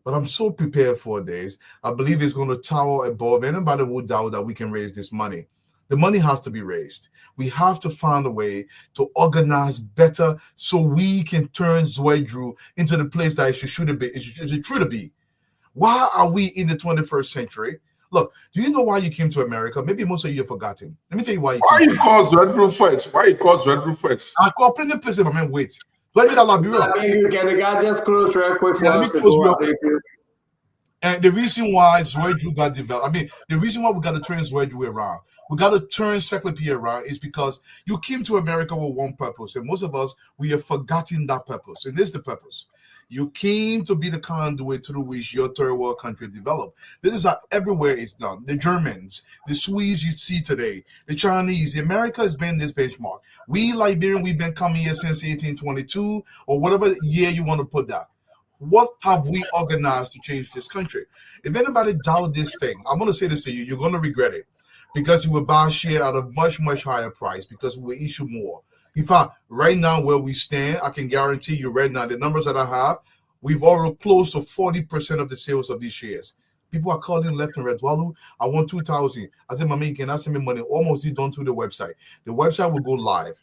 but I'm so prepared for this. I believe it's going to tower above anybody who doubt that we can raise this money. The money has to be raised. We have to find a way to organize better so we can turn Zwedru into the place that it should truly be. Why are we in the 21st century? Look, do you know why you came to America? Maybe most of you have forgotten. Let me tell you why. Why you call Zwedru first? Why you call Zwedru first? I call plenty of places, my man. Wait. Zwedru that Liberia. Can the guy just close real quick for us to go out? And the reason why Zwedru got developed, I mean, the reason why we got to turn Zwedru around, we got to turn Secretary around is because you came to America with one purpose. And most of us, we have forgotten that purpose. And this is the purpose. You came to be the conduit through which your third world country developed. This is how everywhere it's done. The Germans, the Swedes you see today, the Chinese, America has been this benchmark. We Liberian, we've been coming here since 1822 or whatever year you want to put that. What have we organized to change this country? If anybody doubt this thing, I'm going to say this to you, you're going to regret it because you will buy a share at a much, much higher price because we will issue more. In fact, right now where we stand, I can guarantee you right now, the numbers that I have, we've already close to 40% of the sales of these shares. People are calling left and right. Walu, I want 2,000. I said, Mama, you cannot send me money. Almost you don't do the website. The website will go live.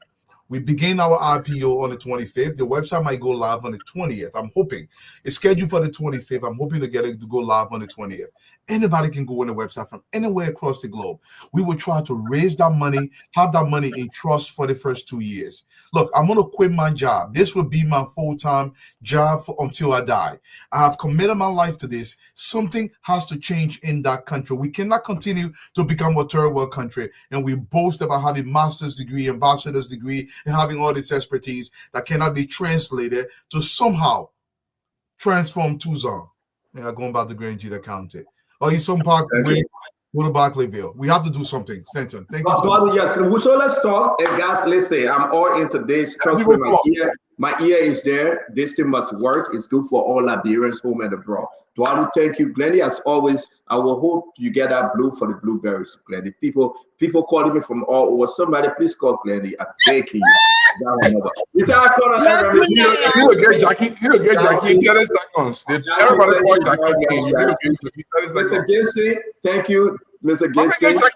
We begin our IPO on the 25th. The website might go live on the 20th. I'm hoping. It's scheduled for the 25th. I'm hoping to get it to go live on the 20th. Anybody can go on the website from anywhere across the globe. We will try to raise that money, have that money in trust for the first 2 years. Look, I'm going to quit my job. This will be my full-time job until I die. I have committed my life to this. Something has to change in that country. We cannot continue to become a third world country and we boast about having master's degree and bachelor's degree and having all this expertise that cannot be translated to somehow transform Tucson. Yeah, going back to Grand Gita County. Or Eastern Park, go to Barclayville. We have to do something. Stanton, thank you. Yes, so let's talk. And guys, listen, I'm all in today's. Trust me, my ear is there. This thing must work. It's good for all Liberians, home and abroad. Dwadu, thank you, Glenny. As always, I will hope you get that blue for the blueberries, Glenny. People calling me from all over. Somebody, please call Glenny. I'm begging you. You will get Jackie. You will get Jackie. 30 seconds. Everybody call Jackie. Mr. Gibson, thank you. Mr. Gibson. Stay with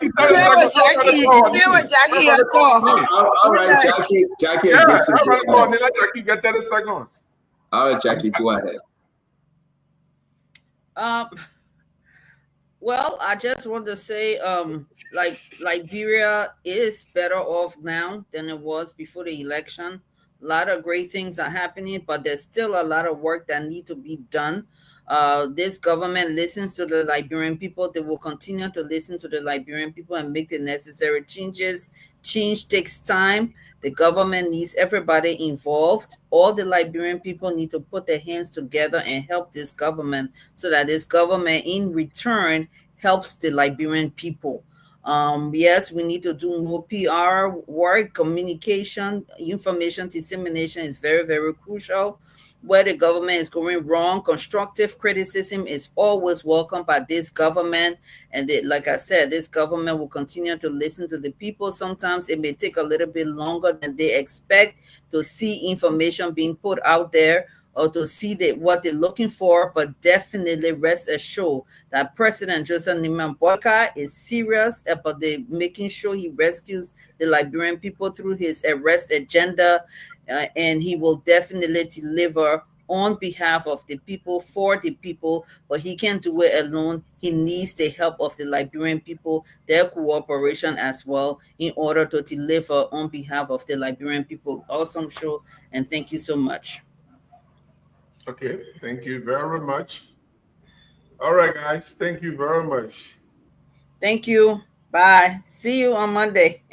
Jackie. All right, Jackie and Gibson. Let Jackie get 30 seconds. All right, Jackie, go ahead. Well, I just want to say, like Liberia is better off now than it was before the election. A lot of great things are happening, but there's still a lot of work that need to be done. This government listens to the Liberian people. They will continue to listen to the Liberian people and make the necessary changes. Change takes time. The government needs everybody involved. All the Liberian people need to put their hands together and help this government so that this government in return helps the Liberian people. Yes, we need to do more PR work, communication, information dissemination is very, very crucial. Where the government is going wrong, constructive criticism is always welcome by this government. And like I said, this government will continue to listen to the people. Sometimes it may take a little bit longer than they expect to see information being put out there. or to see what they're looking for, but definitely rest assured that President Joseph Nima Boyka is serious about making sure he rescues the Liberian people through his arrest agenda, and he will definitely deliver on behalf of the people, for the people, but he can't do it alone. He needs the help of the Liberian people, their cooperation as well, in order to deliver on behalf of the Liberian people. Awesome show, and thank you so much. Okay, thank you very much. All right, guys, thank you very much. Thank you. Bye. See you on Monday.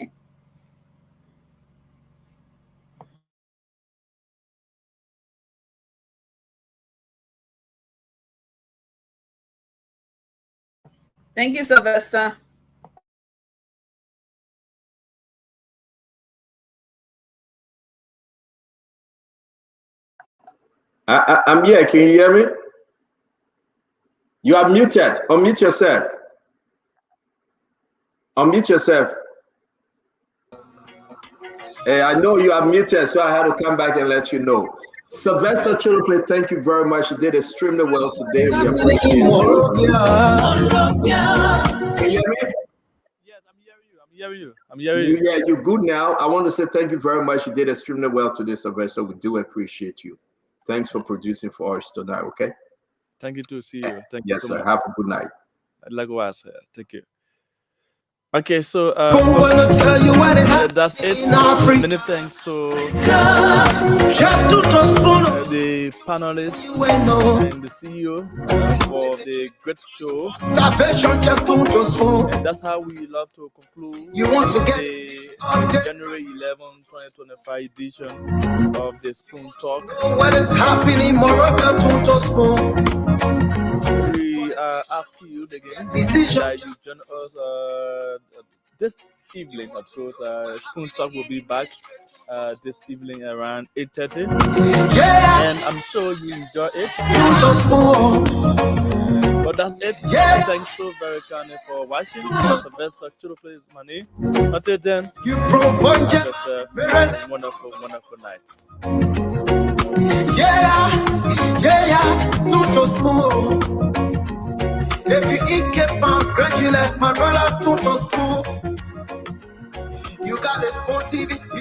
Thank you, Sylvester. I'm here. Can you hear me? You are muted. Unmute yourself. Unmute yourself. Hey, I know you are muted, so I had to come back and let you know. Sylvester Chuluple, thank you very much. You did extremely well today. We appreciate you. Can you hear me? I'm hearing you. Yeah, you're good now. I want to say thank you very much. You did extremely well today, Sylvester. We do appreciate you. Thanks for producing for us tonight, okay? Thank you too. See you. Thank yes, you so sir. much. Have a good night. Likewise, thank you. Okay, so that's it. Many thanks to the panelists and the CEO for the great show. And that's how we love to conclude the January 11, 2025 edition of the Spoon Talk. What is happening more about to Spoon? We ask you again that you join us this evening. Of course, Spoon Talk will be back this evening around 8:30, and I'm sure you enjoy it. But that's it. Thanks so very kindly for watching. That's the best of Chuluple is my name. Until then, have yourself a wonderful, wonderful night. Tuto Spoon. If you eat keep on congratulate my brother Tuto Spoon. You got a Spoon TV.